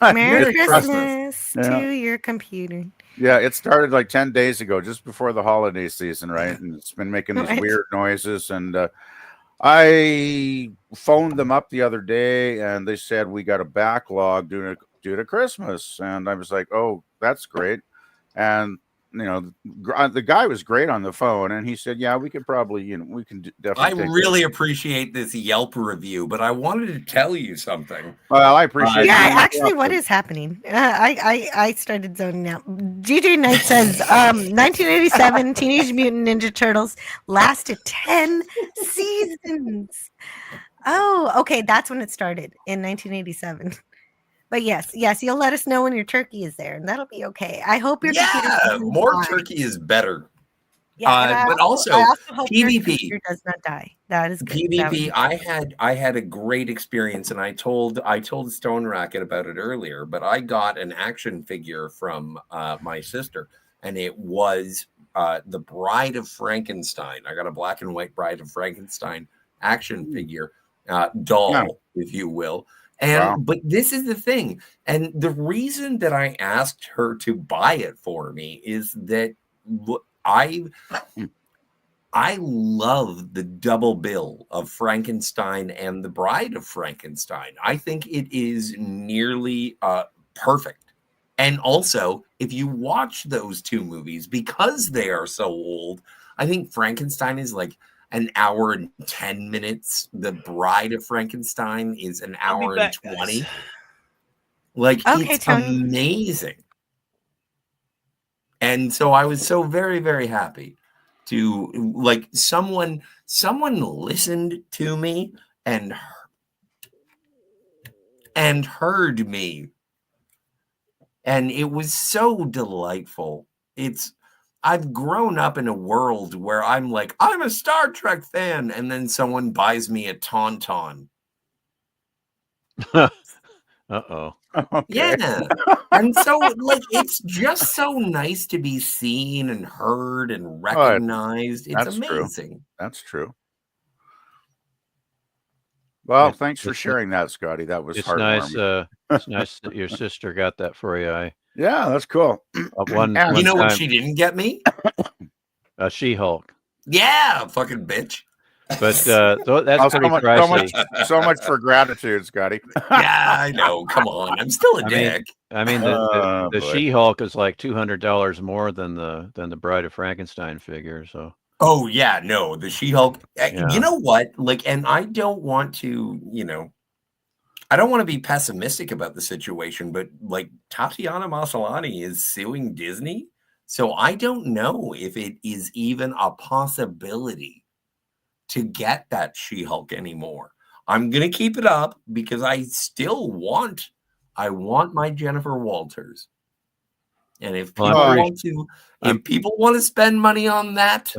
Merry Christmas Yeah. to your computer. Yeah, it started like 10 days ago, just before the holiday season, right? And it's been making these Right. weird noises. And I phoned them up the other day, and they said we got a backlog due to Christmas. And I was like, oh, that's great. And the guy was great on the phone, and he said, yeah, we could probably, we can definitely. I take really this. appreciate this Yelp review, but I wanted to tell you something. Well, I appreciate. Yeah, you. actually, what is happening? I started zoning out. DJ Knight says 1987 Teenage Mutant Ninja Turtles lasted 10 seasons. Oh, okay, that's when it started in 1987. But yes, you'll let us know when your turkey is there, and that'll be okay. I hope your computer doesn't more die. turkey is better. Yeah, But I also hope your PvP computer does not die. That is good. That PvP. would- I had a great experience, and I told Stone Racket about it earlier. But I got an action figure from my sister, and it was the Bride of Frankenstein. I got a black and white Bride of Frankenstein action figure doll, if you will. And but this is the thing, and the reason that I asked her to buy it for me is that I love the double bill of Frankenstein and the Bride of Frankenstein. I think it is nearly perfect. And also, if you watch those two movies, because they are so old, I think Frankenstein is like an hour and 10 minutes. The Bride of Frankenstein is an hour and 20. Guys. Like, Okay, it's Tony. amazing. And so I was so very, very happy to like someone listened to me and heard me. And it was so delightful. I've grown up in a world where I'm like, I'm a Star Trek fan, and then someone buys me a Tauntaun. Uh-oh. Okay. Yeah. And so, like, it's just so nice to be seen and heard and recognized. It's That's amazing. true. That's true. Well, It's- thanks for it's- sharing that, Scotty. That was It's heartwarming. nice. It's nice that your sister got that for you. Yeah, that's cool. One You know what time, she didn't get me? a She-Hulk. Yeah, fucking bitch. But that's pretty pricey. So much for gratitude, Scotty. Yeah, I know. Come on. I'm still a dick. I mean, the boy. She-Hulk is like $200 more than the Bride of Frankenstein figure. So Oh yeah, no, the She-Hulk. Yeah. You know what? Like, and I don't want to, I don't want to be pessimistic about the situation, but like Tatiana Maslany is suing Disney, so I don't know if it is even a possibility to get that She-Hulk anymore. I'm gonna keep it up because I still want my Jennifer Walters. And if people want to spend money on that,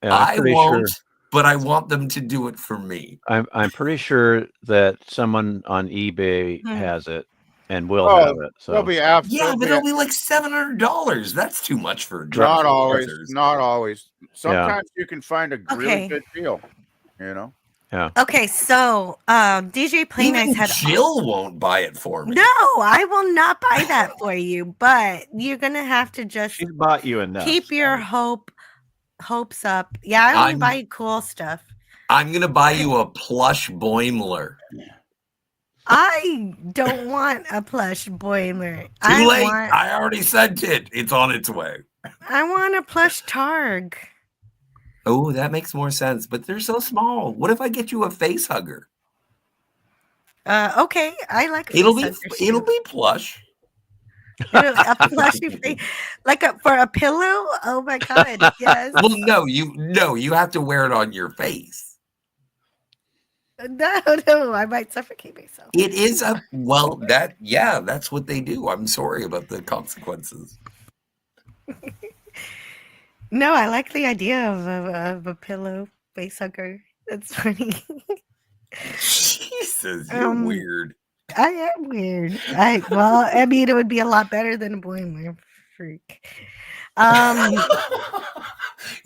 I won't. Sure. But I want them to do it for me. I'm pretty sure that someone on eBay has it and will Oh, have it. So they'll be Yeah, but it'll be like $700. That's too much for Not Jennifer always. Walters. Not always. Sometimes you can find a really Okay. good deal. You know. Yeah. Okay, so DJ Play Even Nice had Jill won't buy it for me. No, I will not buy that for you, but you're gonna have to just She's bought you enough. keep your hopes up. Yeah, I only I'm- buy cool stuff. I'm gonna buy you a plush Boimler. I don't want a plush Boimler. Too late. I already sent it. It's on its way. I want a plush Targ. Oh, that makes more sense. But they're so small. What if I get you a face hugger? Okay, I like It'll face be huggers, it'll too. be plush. A plushy face, like for a pillow. Oh my god, yes. Well, no, you have to wear it on your face. No, I might suffocate myself. It is that's what they do. I'm sorry about the consequences. No, I like the idea of a pillow face hugger. That's funny. Jesus, you're weird. I am weird. I mean, it would be a lot better than a Boimler, freak.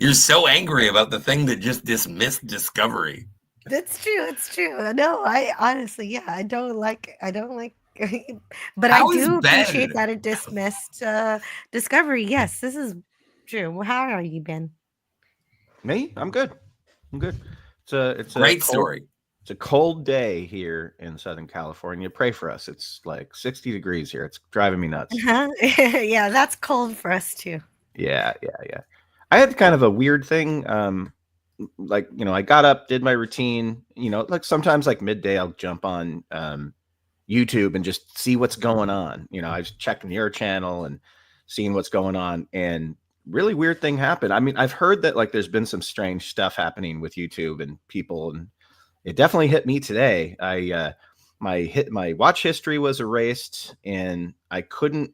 You're so angry about the thing that just dismissed Discovery. That's true. It's true. No, I honestly, yeah, I don't like, but How I is do Ben? appreciate that it dismissed Discovery. Yes, this is true. Well, how are you, Ben? Me? I'm good. I'm good. It's a Great cold- story. It's a cold day here in Southern California. Pray for us. It's like 60 degrees here. It's driving me nuts. Huh? Yeah, that's cold for us too. Yeah. I had kind of a weird thing. I got up, did my routine. Like sometimes like midday, I'll jump on YouTube and just see what's going on. I was checking your channel and seeing what's going on, and really weird thing happened. I mean, I've heard that like there's been some strange stuff happening with YouTube and people, and it definitely hit me today. My watch history was erased, and I couldn't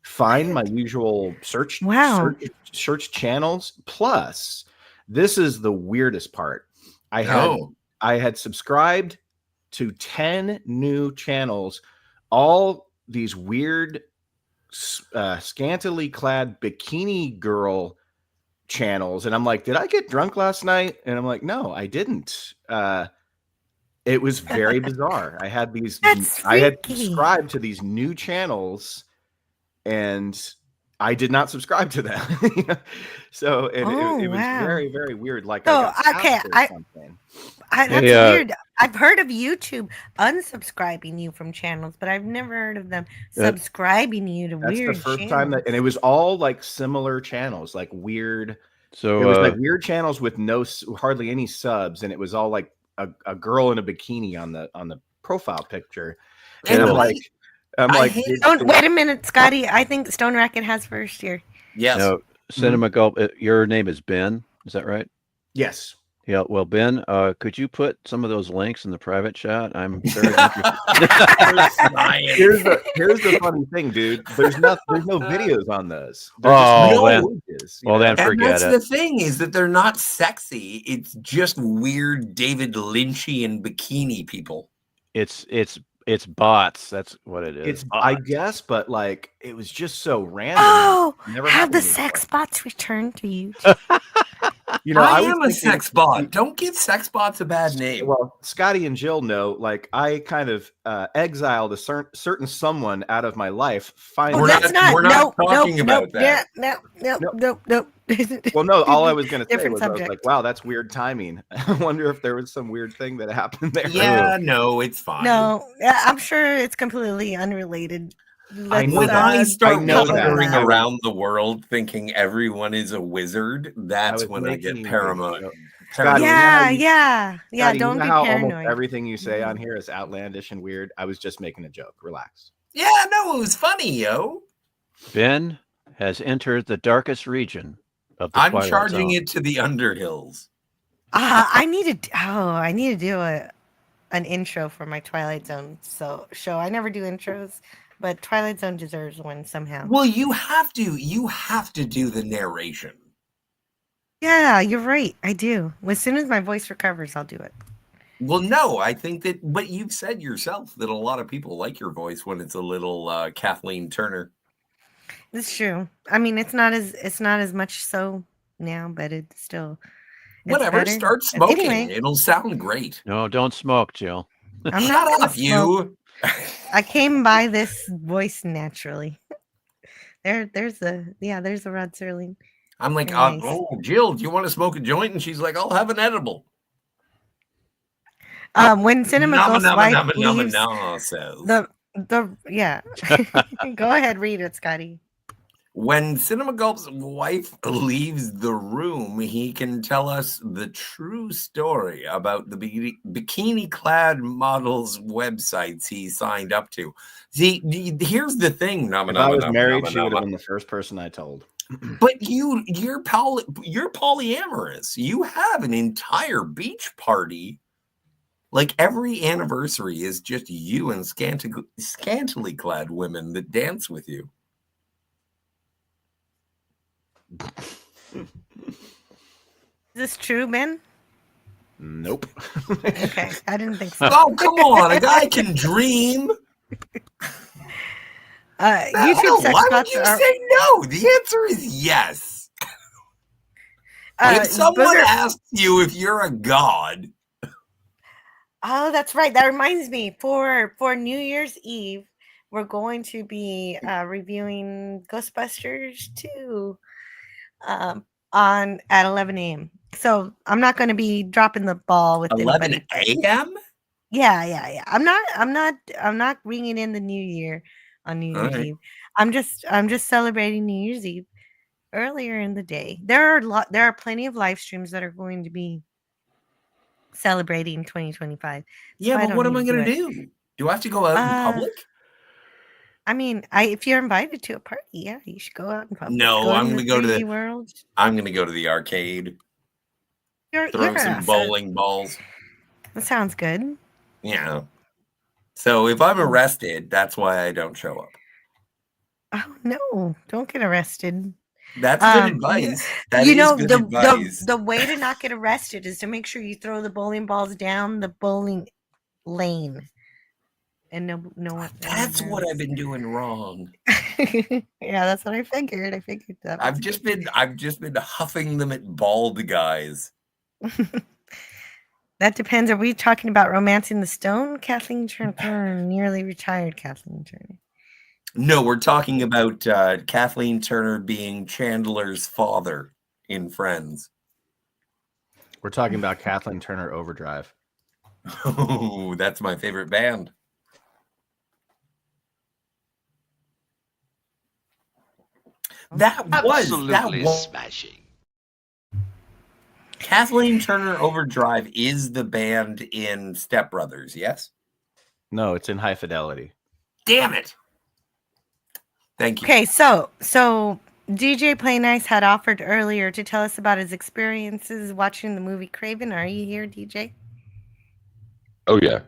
find my usual search channels. Plus, this is the weirdest part. I had subscribed to 10 new channels, all these weird scantily clad bikini girl channels, and I'm like, did I get drunk last night? And I'm like, no, I didn't. It was very bizarre. I had subscribed to these new channels, and I did not subscribe to them. So it was very, very weird. Like, that's weird. I've heard of YouTube unsubscribing you from channels, but I've never heard of them subscribing you to weird the first channels. time and it was all like similar channels, like weird. So it was like weird channels with hardly any subs, and it was all like a girl in a bikini on the profile picture. And I'm like, wait a minute, Scotty. I think Stone Racket has first here. Yes. No, Cinema Gulp. Your name is Ben. Is that right? Yes. Yeah. Well, Ben, could you put some of those links in the private chat? I'm very interested. Here's the funny thing, dude. There's no videos on those. Then forget that's it. the thing is that they're not sexy. It's just weird David Lynchian bikini people. It's bots. That's what it is. It's I guess, but like it was just so random. Oh, Never have the happened sex bots returned to you? I am a sex bot. Don't give sex bots a bad name. Well, Scotty and Jill know, like I kind of exiled a certain someone out of my life. Finally, we're not talking about that. No. Well, no, all I was going to say Different was I was subject. like, wow, that's weird timing. I wonder if there was some weird thing that happened there. Yeah, no, it's fine. No, I'm sure it's completely unrelated. let's, When I start know that. wandering around the world thinking everyone is a wizard, that's was when I get making you paramount. think, Scotty, you know Yeah, how you- yeah, yeah. Scotty, Don't you know be how almost paranoid. everything you say on here is outlandish and weird. I was just making a joke. Relax. Yeah, no, it was funny, yo. Ben has entered the darkest region of the I'm Twilight charging Zone. it to the Underhills. I need to do an intro for my Twilight Zone show. I never do intros, but Twilight Zone deserves one somehow. Well, you have to do the narration. Yeah, you're right. I do. As soon as my voice recovers, I'll do it. Well, no, I think that, but you've said yourself that a lot of people like your voice when it's a little Kathleen Turner. It's true. I mean, it's not as much so now, but it's still Whatever, better. start smoking. Anyway, It'll sound great. No, don't smoke, Jill. I'm Shut not gonna up, you. I came by this voice naturally. There's a Rod Serling. I'm like, Nice. oh, Jill, do you want to smoke a joint? And she's like, I'll have an edible. When Cinema Nama, Ghost's nama, wife nama, nama, leaves nama, says. yeah. Go ahead, read it, Scotty. When Cinema Gulp's wife leaves the room, he can tell us the true story about the bikini-clad models' websites he signed up to. See, here's the thing, Nama, If I nama, was nama, married, nama, she would have nama. been the first person I told. But you're polyamorous. You have an entire beach party. Like every anniversary is just you and scantily clad women that dance with you. Is this true, Ben? Nope. Okay, I didn't think so. Oh, come on. A guy can dream. YouTube sex Why would bots you are. say no? The answer is yes. If someone asks you if you're a god, Oh, that's right. That reminds me. For New Year's Eve, we're going to be reviewing Ghostbusters 2 at 11 a.m. So I'm not going to be dropping the ball with 11 anybody. a.m. Yeah. I'm not ringing in the new year on New Year's Alright. Eve. I'm just celebrating New Year's Eve earlier in the day. There are plenty of live streams that are going to be celebrating 2025. Yeah, So but what don't am I need going to it. do? Do I have to go out in public? I mean, if you're invited to a party, yeah, you should go out in public. No, I'm going to go to 3D the world. I'm going to go to the arcade. Throw some yeah, bowling balls. That sounds good. Yeah. So if I'm arrested, that's why I don't show up. Oh no! Don't get arrested. That's good advice. That you is know good the advice. the way to not get arrested is to make sure you throw the bowling balls down the bowling lane, and no one. That's what I've been doing wrong. Yeah, that's what I figured. I figured that. I've just been huffing them at bald guys. That depends. Are we talking about Romancing the Stone, Kathleen Turner, nearly retired Kathleen Turner? No, we're talking about Kathleen Turner being Chandler's father in Friends. We're talking about Kathleen Turner Overdrive. Oh, that's my favorite band. That was smashing. Kathleen Turner Overdrive is the band in Step Brothers, yes? No, it's in High Fidelity. Damn it. Thank you. Okay, so DJ Play Nice had offered earlier to tell us about his experiences watching the movie Craven. Are you here, DJ? Oh yeah.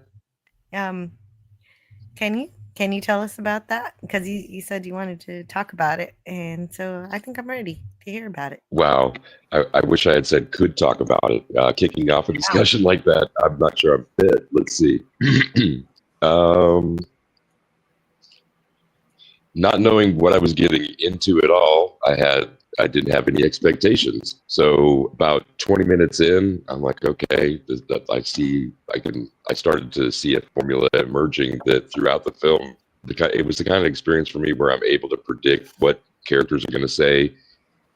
Can you tell us about that? Because you said you wanted to talk about it, and so I think I'm ready to hear about it. Wow. I wish I had said could talk about it. Kicking off a discussion like that, I'm not sure I'm fit. Let's see. Not knowing what I was getting into at all, I didn't have any expectations. So about 20 minutes in, I'm like, okay, I started to see a formula emerging that throughout the film, it was the kind of experience for me where I'm able to predict what characters are going to say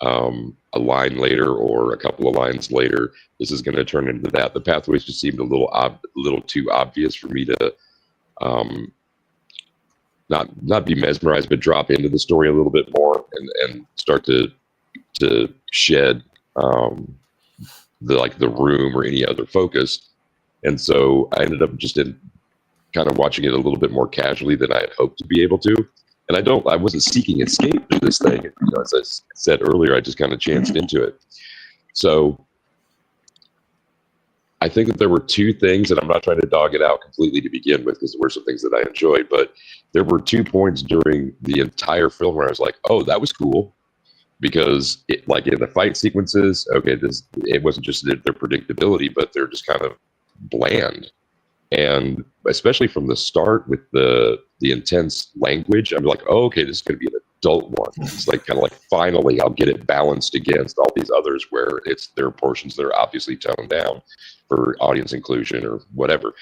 a line later or a couple of lines later. This is going to turn into that. The pathways just seemed a little too obvious for me to not be mesmerized, but drop into the story a little bit more and start to shed the room or any other focus. And so I ended up just kind of watching it a little bit more casually than I had hoped to be able to. And I wasn't seeking escape through this thing. As I said earlier, I just kind of chanced into it. So I think that there were two things, and I'm not trying to dog it out completely to begin with, because there were some things that I enjoyed, but there were 2 points during the entire film where I was like, oh, that was cool. Because like in the fight sequences, okay, it wasn't just their predictability, but they're just kind of bland. And especially from the start with the intense language, I'm like, oh, okay, this is going to be an adult one. It's like kind of like finally I'll get it balanced against all these others where there are portions that are obviously toned down for audience inclusion or whatever.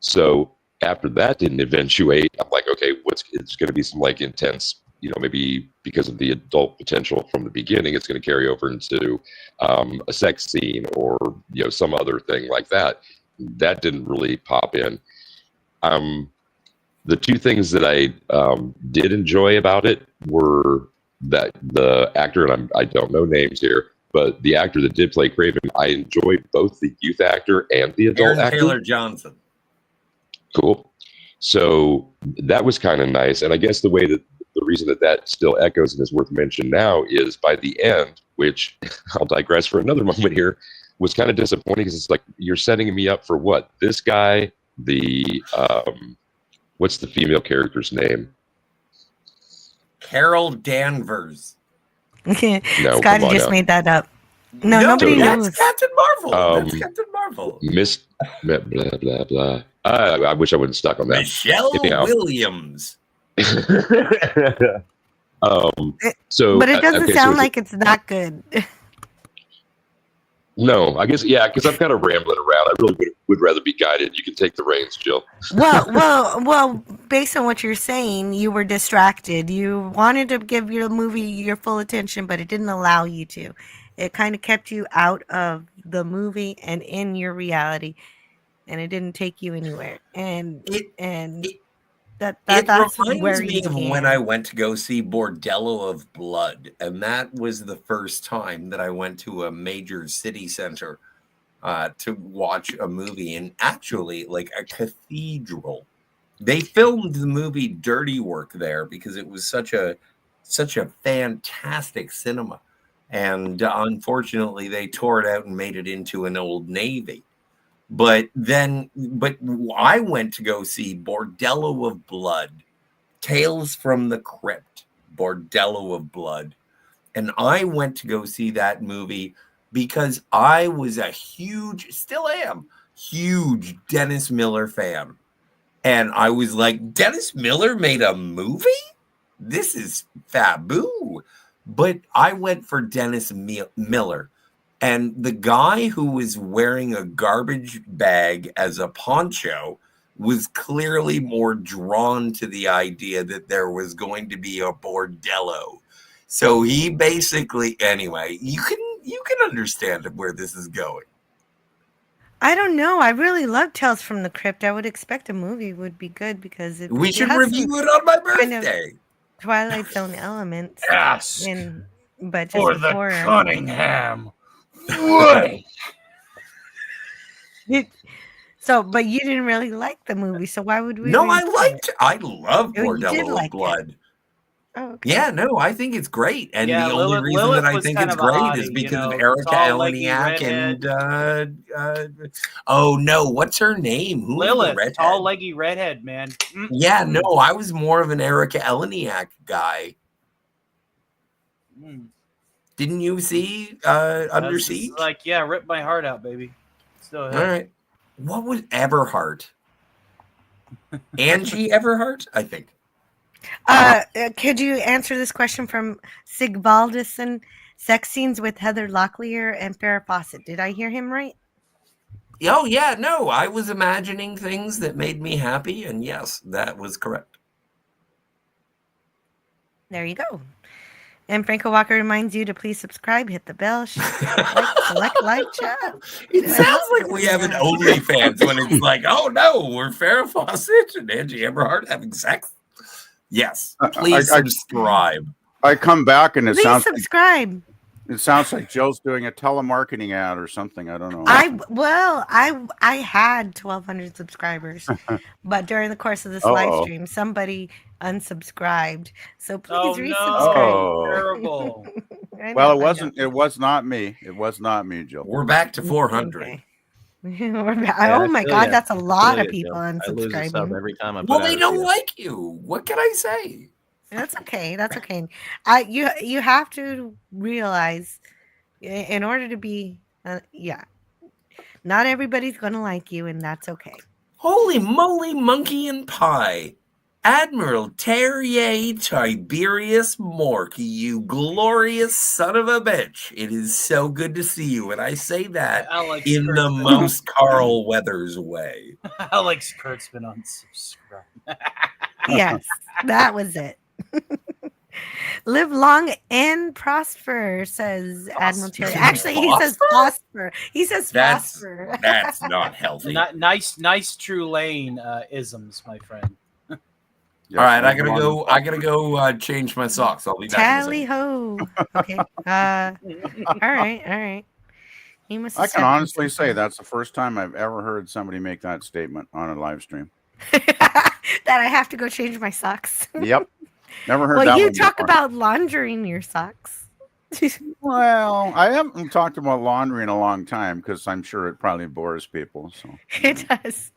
So after that didn't eventuate, I'm like, okay, it's going to be some like intense, maybe because of the adult potential from the beginning, it's going to carry over into a sex scene or some other thing like that. That didn't really pop in. The 2 things that I did enjoy about it were that the actor, and I don't know names here, but the actor that did play Craven, I enjoyed both the youth actor and the adult actor. Taylor Johnson. Cool. So that was kind of nice. And I guess the reason that still echoes and is worth mentioning now is by the end, which I'll digress for another moment here, was kind of disappointing because it's like you're setting me up for what? This guy, what's the female character's name? Carol Danvers. No, Scott just made that up. No, nobody knows. That's Captain Marvel. That's Captain Marvel. Miss blah blah blah. I wish I wouldn't stuck on that. Michelle Williams. So, but it doesn't sound like it's that good. No, I guess, yeah, because I'm kind of rambling around. I really would rather be guided. You can take the reins, Jill. Well, based on what you're saying, you were distracted. You wanted to give your movie your full attention, but it didn't allow you to. It kind of kept you out of the movie and in your reality, and it didn't take you anywhere. That's reminds me of when I went to go see Bordello of Blood, and that was the first time that I went to a major city center to watch a movie, and actually like a cathedral. They filmed the movie Dirty Work there because it was such a fantastic cinema, and unfortunately they tore it out and made it into an Old Navy. But I went to go see Bordello of Blood, Tales from the Crypt, Bordello of Blood. And I went to go see that movie because I was still am, huge Dennis Miller fan. And I was like, Dennis Miller made a movie? This is faboo. But I went for Dennis Miller. And the guy who was wearing a garbage bag as a poncho was clearly more drawn to the idea that there was going to be a bordello. So he basically, anyway, you can understand where this is going. I don't know. I really love Tales from the Crypt. I would expect a movie would be good because we should review it on my birthday. Kind of Twilight Zone elements. Ask but for the Cunningham. What? But you didn't really like the movie, so why would we? No, I love Bordello of Blood. Oh, okay. Yeah, no, I think it's great, and the only reason that I think it's great is because of Erica Eleniak and oh no, what's her name? Who Lilith, tall, leggy redhead, man. Yeah, no, I was more of an Erica Eleniak guy. Didn't you see Under Siege? Like, yeah, rip my heart out, baby. Still all right. What was Everhart? Angie Everhart, I think. Could you answer this question from Sigvaldison? Sex scenes with Heather Locklear and Farrah Fawcett. Did I hear him right? Oh, yeah, no. I was imagining things that made me happy, and yes, that was correct. There you go. And Franco Walker reminds you to please subscribe, hit the bell, select like, chat. It sounds like we have an OnlyFans when it's like, oh no, we're Farrah Fawcett and Angie Everhart having sex. Yes, please subscribe. I come back and it Please sounds subscribe. it sounds like Joe's doing a telemarketing ad or something. I don't know. I had 1,200 subscribers, but during the course of this live Uh-oh. stream, somebody unsubscribed. So please Oh resubscribe. Oh. Terrible. I Well, know, it I wasn't. It was not me. It was not me, Joe. We're back to 400. We're back- Yeah, oh I my feel God, ya. that's a I lot feel of ya, people Joe. I lose a sub unsubscribing. every time I put Well, out they a don't video. like you. What can I say? That's okay. That's okay. You have to realize, in order to be, not everybody's gonna like you, and that's okay. Holy moly, monkey and pie. Admiral Terrier Tiberius Mork, you glorious son of a bitch. It is so good to see you, and I say that Alex in the Kurtzman. most Carl Weathers way. Alex Kurtzman unsubscribe. Yes, that was it. Live long and prosper, says Admiral Terry. Actually, he says phosphor. He says phosphor. That's not healthy. Nice true lane isms, my friend. All right, I gotta go change my socks. I'll be back. Tally ho. Okay. All right. He must. I can honestly say that's the first time I've ever heard somebody make that statement on a live stream. that I have to go change my socks. Yep. Never heard well, that you one talk before. about laundering your socks. Well, I haven't talked about laundry in a long time because I'm sure it probably bores people. So It does.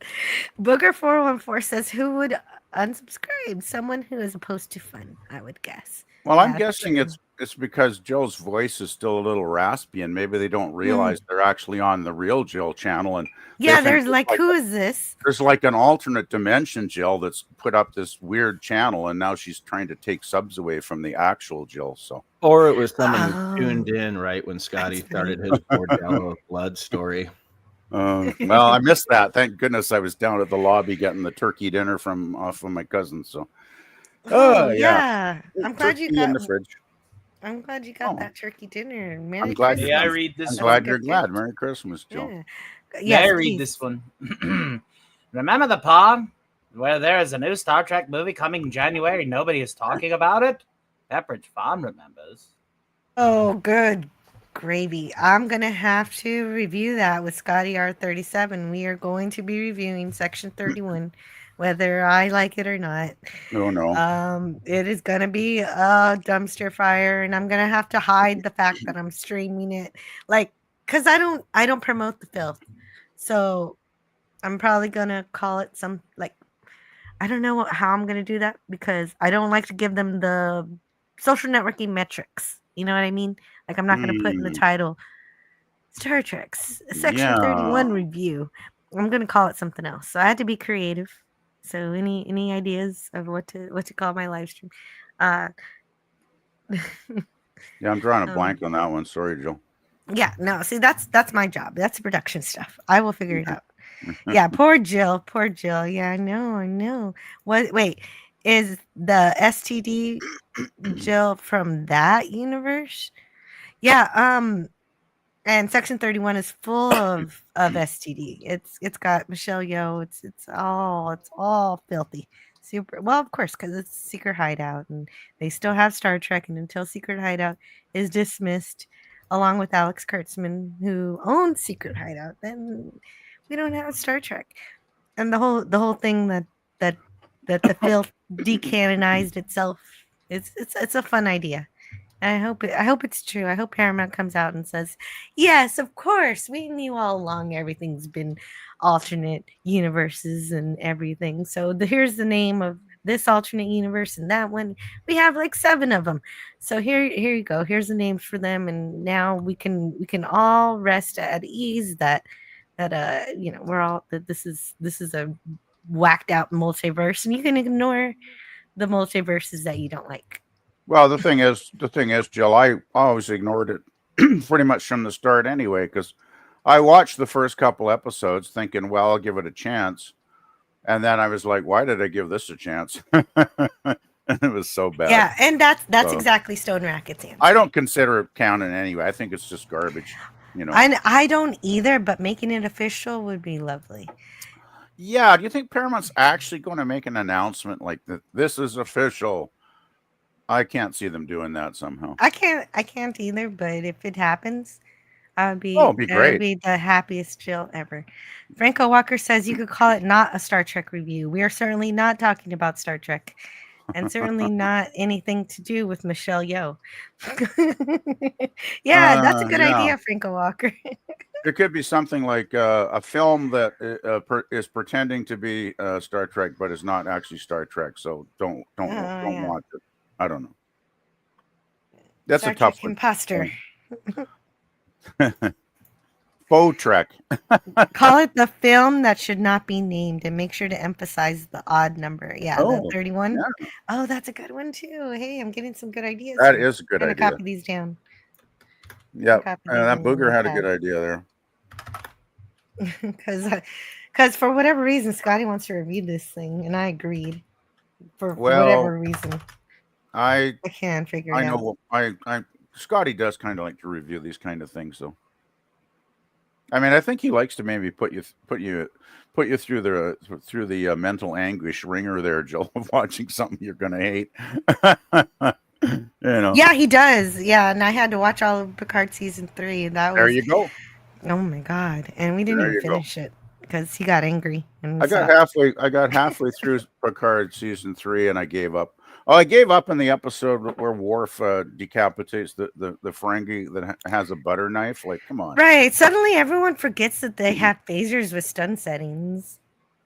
Booger414 says, "Who would unsubscribe? Someone who is opposed to fun, I would guess." well, I'm That's guessing true. it's because Joe's voice is still a little raspy, and maybe they don't realize they're actually on the real Jill channel. And they Yeah, think there's like, who is this? there's like an alternate dimension Jill that's put up this weird channel, and now she's trying to take subs away from the actual Jill. So, Or it was someone Oh. who tuned in right when Scotty started his Bordello blood story. well, I missed that. Thank goodness I was down at the lobby getting the turkey dinner from off of my cousin. So, Yeah. I'm glad you Turkey in got. the fridge. I'm glad you got that turkey dinner. Merry I'm glad. Christmas. Yeah, I read this I'm one. glad you're glad. Merry Christmas, Jill. Yeah. Yeah, I Yes, read please. this one. Remember the pond where there is a new Star Trek movie coming in January? Nobody is talking about it. Pepperidge Farm remembers. Oh, good gravy. I'm going to have to review that with Scotty R37. We are going to be reviewing Section 31, whether I like it or not. No. It is going to be a dumpster fire, and I'm going to have to hide the fact that I'm streaming it. Like, because I don't promote the filth. So I'm probably going to call it some, like, I don't know how I'm going to do that because I don't like to give them the social networking metrics. You know what I mean? Like, I'm not going to put in the title Star Trek's Section 31 review. I'm going to call it something else. So I had to be creative. So any ideas of what to call my live stream? Yeah, I'm drawing a blank on that one. Sorry, Jill. Yeah, no, see, that's my job. That's production stuff. I will figure it out. Yeah, poor Jill. Yeah, I know. Wait, is the STD Jill from that universe? Yeah, and Section 31 is full of STD. It's got Michelle Yeoh. It's all filthy. Super well, of course, because it's Secret Hideout, and they still have Star Trek, and until Secret Hideout is dismissed, along with Alex Kurtzman, who owns Secret Hideout, then we don't have Star Trek. And the whole thing that the filth decanonized itself. It's a fun idea. I hope it's true. I hope Paramount comes out and says, yes, of course. We knew all along everything's been alternate universes and everything. So here's the name of this alternate universe and that one. We have like 7 of them. So here you go. Here's the names for them. And now we can all rest at ease that we're all that this is a whacked out multiverse, and you can ignore the multiverses that you don't like. Well, the thing is, Jill, I always ignored it pretty much from the start anyway, because I watched the first couple episodes thinking, well, I'll give it a chance. And then I was like, why did I give this a chance? It was so bad. Yeah, and that's exactly Stone Racket's answer. I don't consider it canon anyway. I think it's just garbage, I don't either, but making it official would be lovely. Yeah, do you think Paramount's actually going to make an announcement like that? This is official. I can't see them doing that somehow. I can't either, but if it happens, It'd be I would great. be the happiest chill ever. Franco Walker says you could call it not a Star Trek review. We are certainly not talking about Star Trek, and certainly not anything to do with Michelle Yeoh. Yeah, that's a good Yeah. idea, Franco Walker. It could be something like a film that is pretending to be Star Trek, but is not actually Star Trek. So don't yeah. watch it. I don't know. That's Star a tough Trek one. imposter. Faux Trek. Call it the film that should not be named, and make sure to emphasize the odd number. Yeah, the 31. yeah. Oh, that's a good one too. Hey, I'm getting some good ideas. That here. is a good I'm gonna idea. copy these down. Yeah, Copy that these in booger had a my good idea there. Because for whatever reason, Scotty wants to review this thing, and I agreed. For Well, whatever reason, I can't figure I it out. know I Scotty does kind of like to review these kind of things, though. I mean, I think he likes to maybe put you through the mental anguish ringer there, Joe, of watching something you're gonna hate. You know. Yeah, he does. Yeah, and I had to watch all of Picard season 3, and that was There you go. Oh my god! And we didn't There even you go. finish it because he got angry. And I got halfway through Picard season 3, and I gave up. Oh, I gave up in the episode where Worf decapitates the Ferengi that has a butter knife. Like, come on. Right. Suddenly, everyone forgets that they have phasers with stun settings.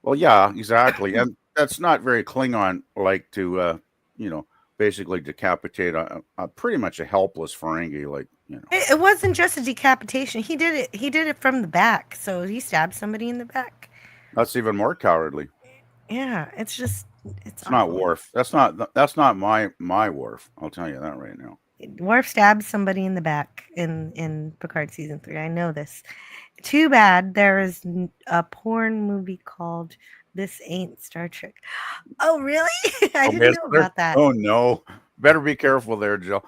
Well, yeah, exactly, and that's not very Klingon-like to, basically decapitate a pretty much a helpless Ferengi, like, It wasn't just a decapitation. He did it. He did it from the back. So he stabbed somebody in the back. That's even more cowardly. Yeah, it's just It's not Worf. That's not my Worf. I'll tell you that right now. Worf stabbed somebody in the back in Picard season 3. I know this. Too bad there is a porn movie called This Ain't Star Trek. Oh, really? I didn't know about that. Oh no! Better be careful there, Jill.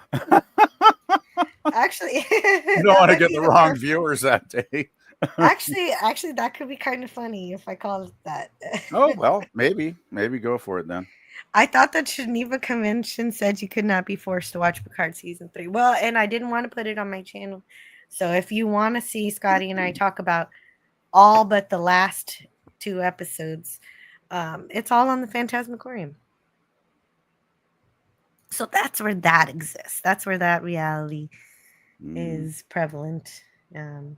Actually, You don't want to get the wrong viewers that day. Actually, that could be kind of funny if I called it that. Oh well, maybe go for it then. I thought that Geneva Convention said you could not be forced to watch Picard season 3. Well, and I didn't want to put it on my channel. So if you want to see Scotty and I talk about all but the last 2 episodes, it's all on the Phantasmagorium. So that's where that exists. That's where that reality is prevalent. And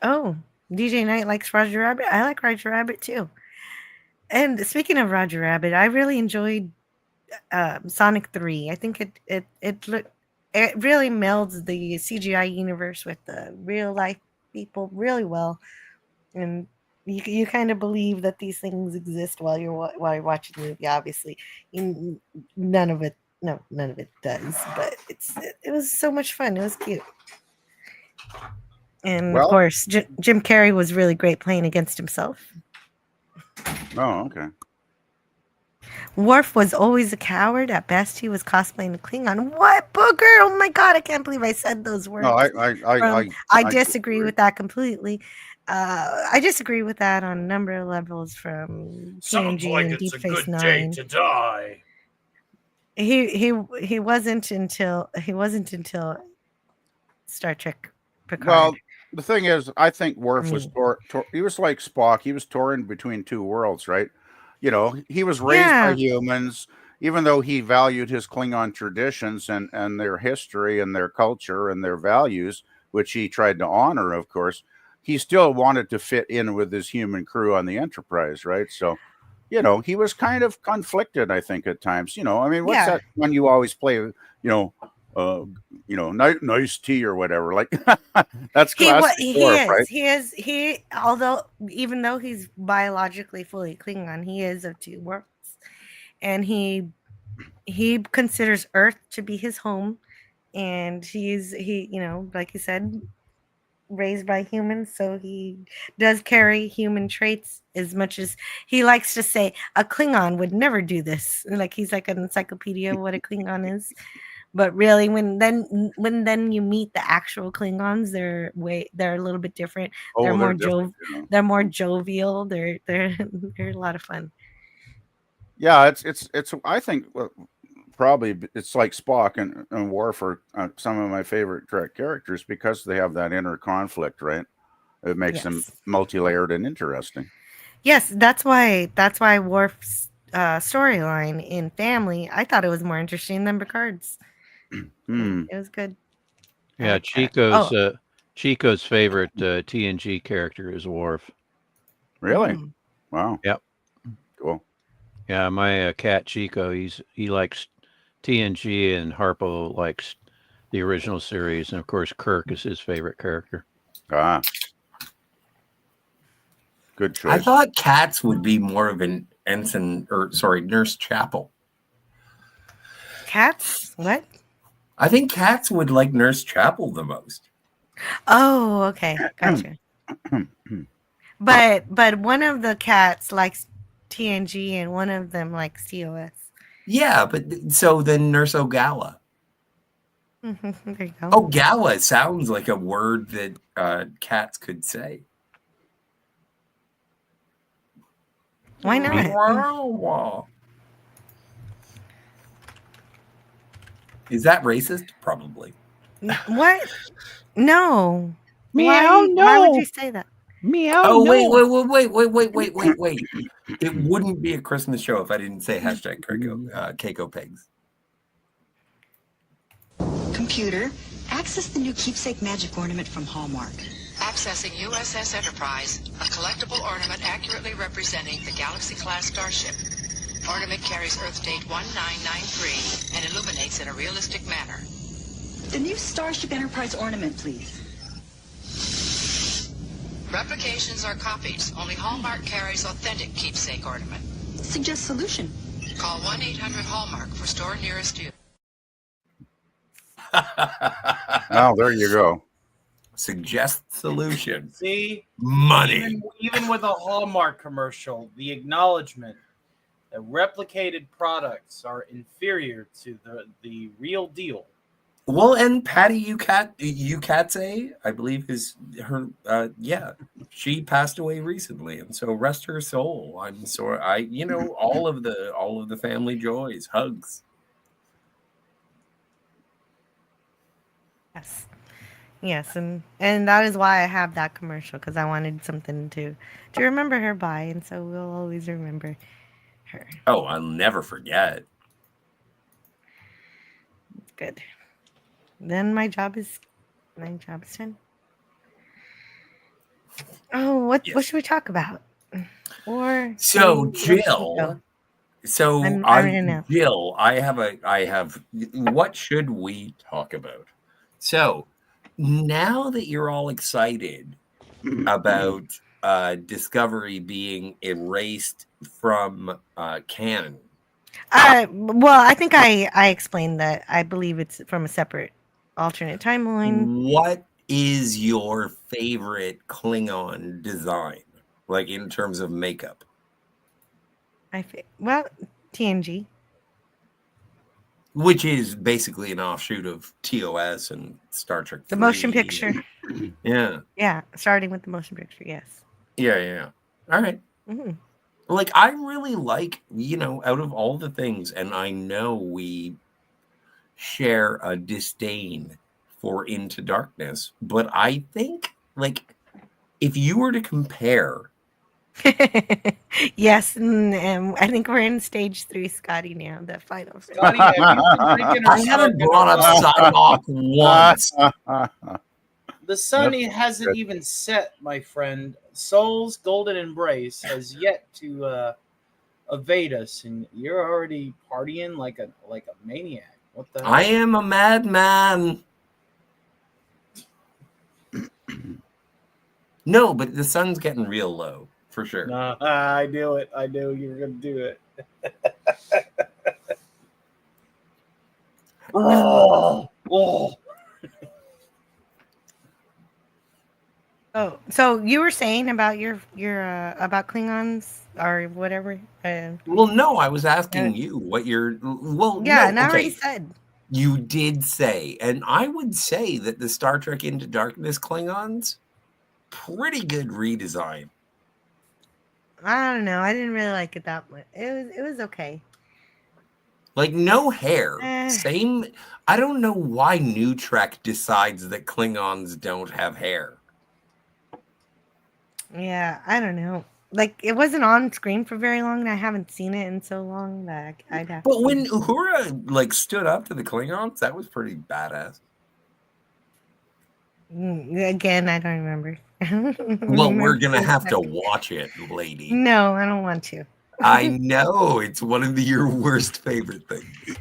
DJ Knight likes Roger Rabbit. I like Roger Rabbit too. And speaking of Roger Rabbit, I really enjoyed Sonic 3. I think it really melds the CGI universe with the real life people really well, and you kind of believe that these things exist while you're watching the movie. Obviously, none of it does, but it was so much fun. It was cute. And of course, Jim Carrey was really great playing against himself. Oh, okay. Worf was always a coward. At best, he was cosplaying a Klingon. What, Booger? Oh my god, I can't believe I said those words. No, I disagree with that completely. I disagree with that on a number of levels, from Sounds TNG like and it's Deep a Space good day Nine. to die. He wasn't until Star Trek Picard. Well, the thing is, I think Worf was he was like Spock. He was torn between two worlds, right? He was raised by humans, even though he valued his Klingon traditions and their history and their culture and their values, which he tried to honor, of course. He still wanted to fit in with his human crew on the Enterprise, right? So, he was kind of conflicted, I think, at times. I mean, what's that when you always play, nice tea or whatever, like that's classic Worf, right? Although even though he's biologically fully Klingon, he is of 2 worlds, and he considers Earth to be his home, and he like you said, raised by humans, so he does carry human traits, as much as he likes to say a Klingon would never do this. Like, he's like an encyclopedia of what a Klingon is. But really, when then you meet the actual Klingons, they're a little bit different. They're Oh, more they're different. Yeah. they're more jovial. They're they're a lot of fun. Yeah, it's. I think probably it's like Spock and Worf are some of my favorite Trek characters because they have that inner conflict, right? It makes them multi-layered and interesting. Yes, that's why Worf's storyline in Family, I thought it was more interesting than Picard's. It was good. Yeah, Chico's favorite TNG character is Worf. Really? Wow. Yep. Cool. Yeah, my cat Chico, he likes TNG, and Harpo likes the original series, and of course Kirk is his favorite character. Ah. Good choice. I thought Cats would be more of an Nurse Chapel. Cats? What? I think Cats would like Nurse Chapel the most. Oh, okay, gotcha. but one of the cats likes TNG and one of them likes TOS. Yeah, but so then Nurse Ogala. There you go. Ogala sounds like a word that cats could say. Why not? Is that racist? Probably. What? No. Meow, Why would no. you say that? Meow. Oh, wait. It wouldn't be a Christmas show if I didn't say hashtag Keiko Pigs. Computer, access the new keepsake magic ornament from Hallmark. Accessing USS Enterprise, a collectible ornament accurately representing the Galaxy-class starship. Ornament carries Earth date 1993 and illuminates in a realistic manner. The new Starship Enterprise ornament, please. Replications are copies. Only Hallmark carries authentic keepsake ornament. Suggest solution. Call 1-800-HALLMARK for store nearest you. Oh, there you go. Suggest solution. See? Money. Even with a Hallmark commercial, the acknowledgement that replicated products are inferior to the real deal. Well, and Patty Ukatse, I believe is her. She passed away recently, and so rest her soul. I'm sorry. All of the family joys, hugs. Yes, and that is why I have that commercial, because I wanted something to remember her by, and so we'll always remember her. Oh, I'll never forget. Good. Then my job is done. Oh, what should we talk about? Or Jill. Jill, I have. What should we talk about? So now that you're all excited about Discovery being erased from canon. Well, I think I explained that. I believe it's from a separate alternate timeline. What is your favorite Klingon design, like in terms of makeup? TNG. Which is basically an offshoot of TOS and Star Trek. The motion picture. Yeah. Yeah, starting with the motion picture, yes. Yeah. All right. Mm-hmm. Like, I really like, out of all the things, and I know we share a disdain for Into Darkness, but I think, like, if you were to compare... Yes, and I think we're in stage 3, Scotty, now, the final. Scotty, I haven't brought up Psylocke once. The sun hasn't even set, my friend. Soul's golden embrace has yet to evade us, and you're already partying like a maniac. What the hell? I am a madman. No, but the sun's getting real low, for sure. I knew it. I knew you were going to do it. Oh. Oh, so you were saying about your about Klingons or whatever? Well, no, I was asking you what your I already said. You did say, and I would say that the Star Trek Into Darkness Klingons, pretty good redesign. I don't know. I didn't really like it that much. It was okay. Like, no hair. Same. I don't know why New Trek decides that Klingons don't have hair. Yeah, I don't know. Like, it wasn't on screen for very long, and I haven't seen it in so long that I'd have. But when Uhura like stood up to the Klingons, that was pretty badass. Again, I don't remember. Well, we're gonna have to watch it, lady. No, I don't want to. I know it's one of your worst favorite things.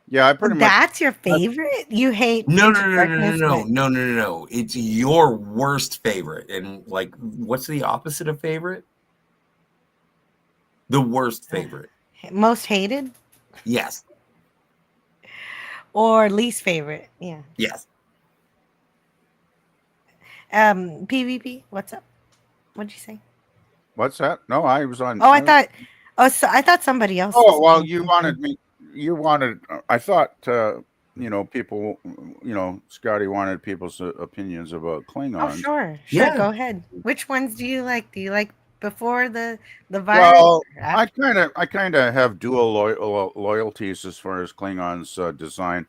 Yeah, I pretty much. That's your favorite? You hate? No. Darkness, It's your worst favorite, and like, what's the opposite of favorite? The worst favorite. Most hated Yes. or least favorite? Yeah. Yes. PvP. What's up? What'd you say? What's that? No, I was on. Oh, I thought. Oh, so I thought somebody else. Oh, well, you wanted me. You wanted. I thought. People. Scotty wanted people's opinions about Klingons. Oh, sure. Yeah. Go ahead. Which ones do you like? Do you like before the virus? Well, I kind of have dual loyalties as far as Klingons design.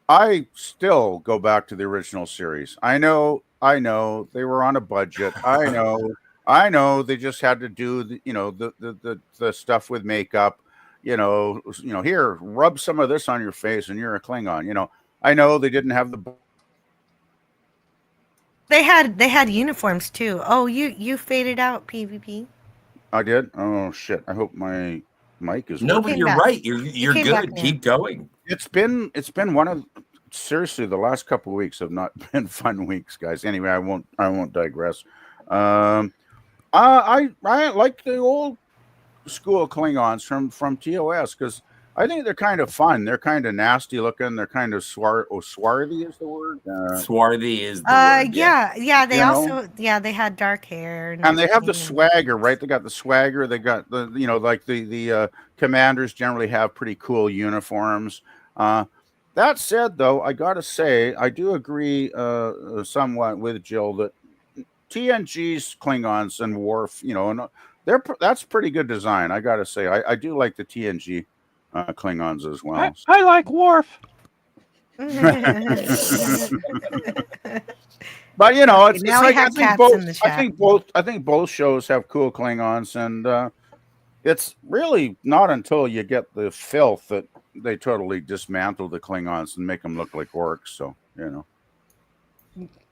I still go back to the original series. I know they were on a budget. I know they just had to do the stuff with makeup. Here, rub some of this on your face and you're a Klingon. I know they didn't have the. They had uniforms too. Oh, you faded out, PvP. I did. Oh shit! I hope my mic is. No, but you're right. You're good. Keep going. It's been one of, seriously, the last couple of weeks have not been fun weeks, guys. Anyway, I won't digress. I like the old school Klingons from TOS because I think they're kind of fun. They're kind of nasty looking. They're kind of swarthy is the word. Swarthy is the word. Yeah. They had dark hair and they have the swagger, right? They got the swagger. They got the the commanders generally have pretty cool uniforms. That said, though, I gotta say I do agree somewhat with Jill that TNG's Klingons and Worf, and that's pretty good design. I gotta say I do like the TNG Klingons as well. I like Worf. But it's like I think both shows have cool Klingons, and it's really not until you get the filth that they totally dismantle the Klingons and make them look like orcs. So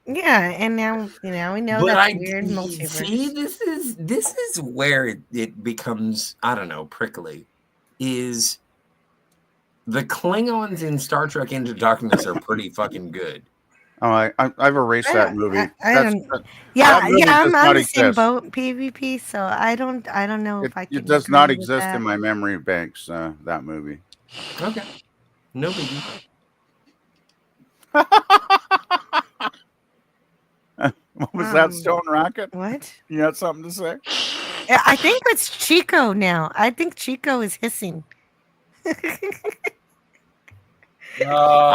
Yeah, and now we know But that's weird multiverse. see, this is where it becomes, I don't know, prickly. Is the Klingons in Star Trek Into Darkness are pretty fucking good. Oh, I've erased that movie. I'm on the same boat, PvP. So I don't know if I can. It does not agree with exist that. in my memory banks. That movie. Okay, no biggie. What was that, Stone Rocket? What? You got something to say? I think it's Chico now. I think Chico is hissing. I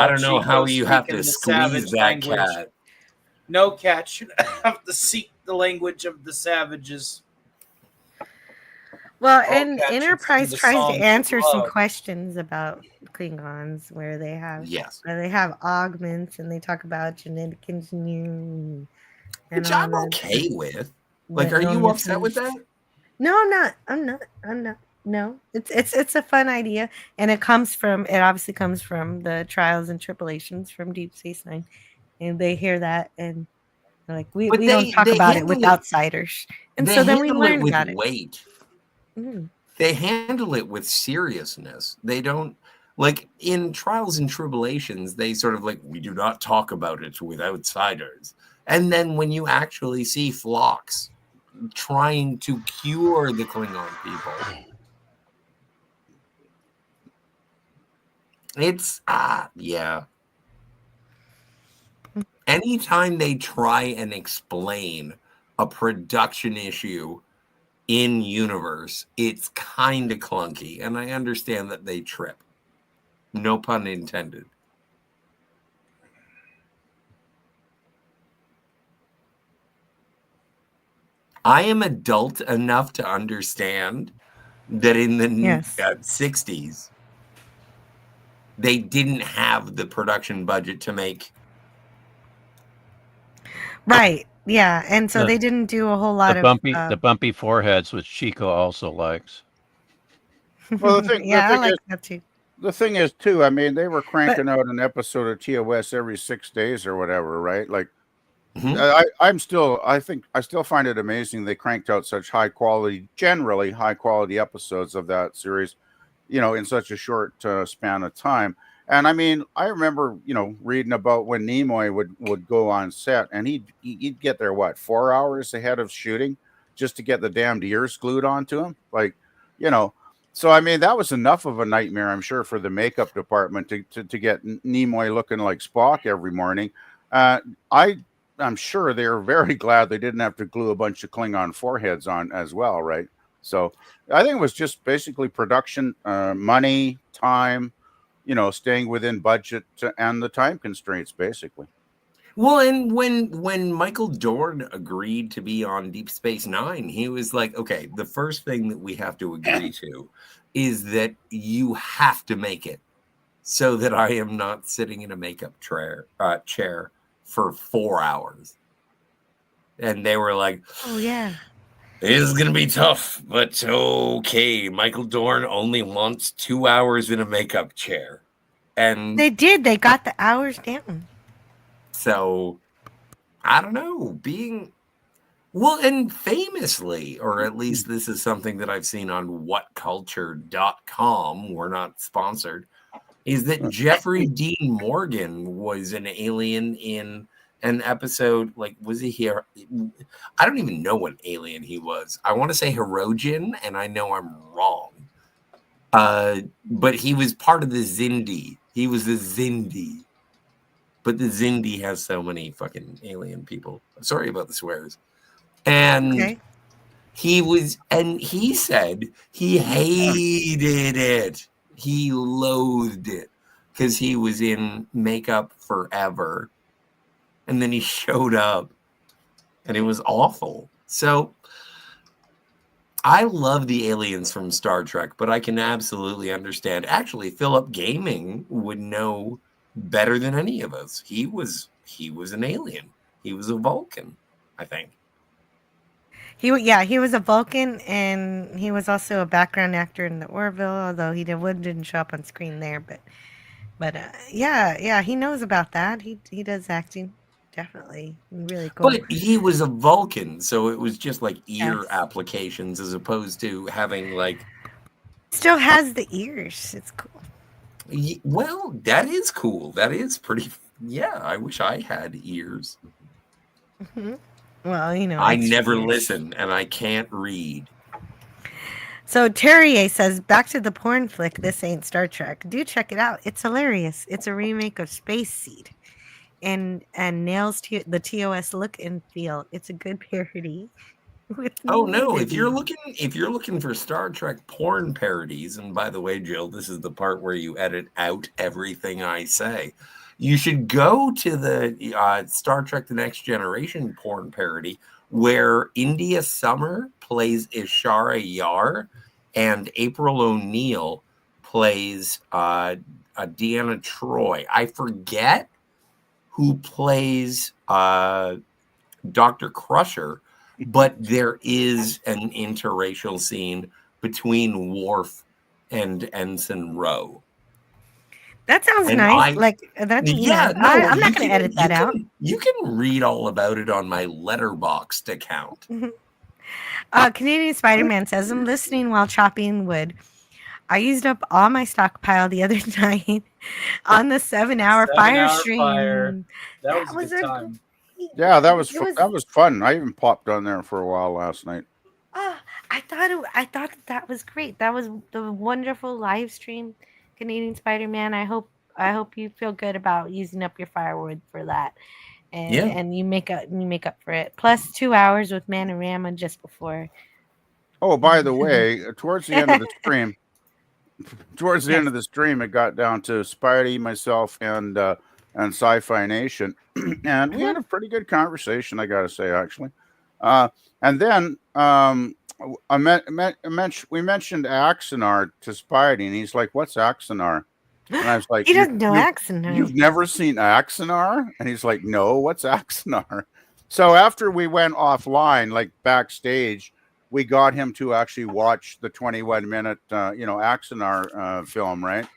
don't know how Chico's you have speaking to the squeeze savage that language. cat. No cat should have to seek the language of the savages. Well, All and cats should Enterprise sing the tries songs to of answer some love. questions about Klingons where they have Yes. where they have augments and they talk about genetic engineering. and Which all I'm that. okay with. Like, The are you upset with illnesses. that? No, I'm not. No, it's a fun idea, and it obviously comes from the trials and tribulations from Deep Space Nine, and they hear that and they're like, we don't talk about it with handle outsiders, and They so then we handle it learn with about it. weight. Mm. They handle it with seriousness. They don't, like, in Trials and Tribulations, they sort of like, we do not talk about it with outsiders. And then when you actually see Phlox trying to cure the Klingon people, it's yeah. Anytime they try and explain a production issue in universe, it's kind of clunky, and I understand that they trip. No pun intended. I am adult enough to understand that in the 60s, they didn't have the production budget to make. Right. Yeah. And so The- they didn't do a whole lot The bumpy foreheads, which Chico also likes. Well, the thing, yeah, the I thing like is, that too. the thing is too. I mean, they were cranking out an episode of TOS every 6 days or whatever, right? Like, I still find it amazing they cranked out such generally high quality episodes of that series, in such a short span of time. And I mean, I remember, reading about when Nimoy would go on set, and he'd get there 4 hours ahead of shooting just to get the damned ears glued onto him, So I mean, that was enough of a nightmare, I'm sure, for the makeup department to get Nimoy looking like Spock every morning. I'm sure they were very glad they didn't have to glue a bunch of Klingon foreheads on as well, right? So I think it was just basically production, money, time, staying within budget and the time constraints, basically. Well, and when Michael Dorn agreed to be on Deep Space Nine, he was like, okay, the first thing that we have to agree to is that you have to make it so that I am not sitting in a makeup chair for 4 hours. And they were like, oh, yeah. This is going to be tough, but okay. Michael Dorn only wants 2 hours in a makeup chair. And they did. They got the hours down. So, I don't know, and famously, or at least this is something that I've seen on whatculture.com, we're not sponsored, is that Jeffrey Dean Morgan was an alien in an episode, was he here? I don't even know what alien he was. I want to say Hirogen, and I know I'm wrong. But he was part of the Xindi. He was the Xindi. But the Xindi has so many fucking alien people. Sorry about the swears. And he said he hated it. He loathed it because he was in makeup forever. And then he showed up and it was awful. So I love the aliens from Star Trek, but I can absolutely understand. Actually, Philip Gaming would know better than any of us. He was an alien. He was a Vulcan, I think. He was a Vulcan, and he was also a background actor in the Orville, although he didn't show up on screen there. But he knows about that. He does acting, definitely, really cool. But he was a Vulcan, so it was just like ear applications as opposed to having Still has the ears. It's cool. Well, that is cool. That is pretty. Yeah, I wish I had ears. Mm-hmm. Well, I never listen and I can't read. So Terrier says, back to the porn flick, This Ain't Star Trek. Do check it out. It's hilarious. It's a remake of Space Seed and nails the TOS look and feel. It's a good parody. Oh no, if you're looking for Star Trek porn parodies, and by the way, Jill, this is the part where you edit out everything I say. You should go to the Star Trek The Next Generation porn parody where India Summer plays Ishara Yar and April O'Neil plays Deanna Troi. I forget who plays Dr. Crusher, but there is an interracial scene between Worf and Ensign Rowe. That sounds nice. I'm not going to edit that out. You can read all about it on my Letterboxd account. Canadian Spider-Man says, I'm listening while chopping wood. I used up all my stockpile the other night on the 7-hour fire stream. That was a good time. Yeah, that was fun. I even popped on there for a while last night. I thought that was great. That was the wonderful live stream, Canadian Spider-Man. I hope you feel good about using up your firewood for that, and you make up for it. Plus 2 hours with Manorama just before. Oh, by the way, towards the end of the stream, towards the end of the stream, it got down to Spidey, myself, and Sci-Fi Nation, and we had a pretty good conversation, I got to say, actually. And then we mentioned Axanar to Spidey, and he's like, "What's Axanar?" And I was like, He doesn't know Axanar. You've never seen Axanar? And he's like, "No, what's Axanar?" So after we went offline, like backstage, we got him to actually watch the 21-minute, Axanar film, right?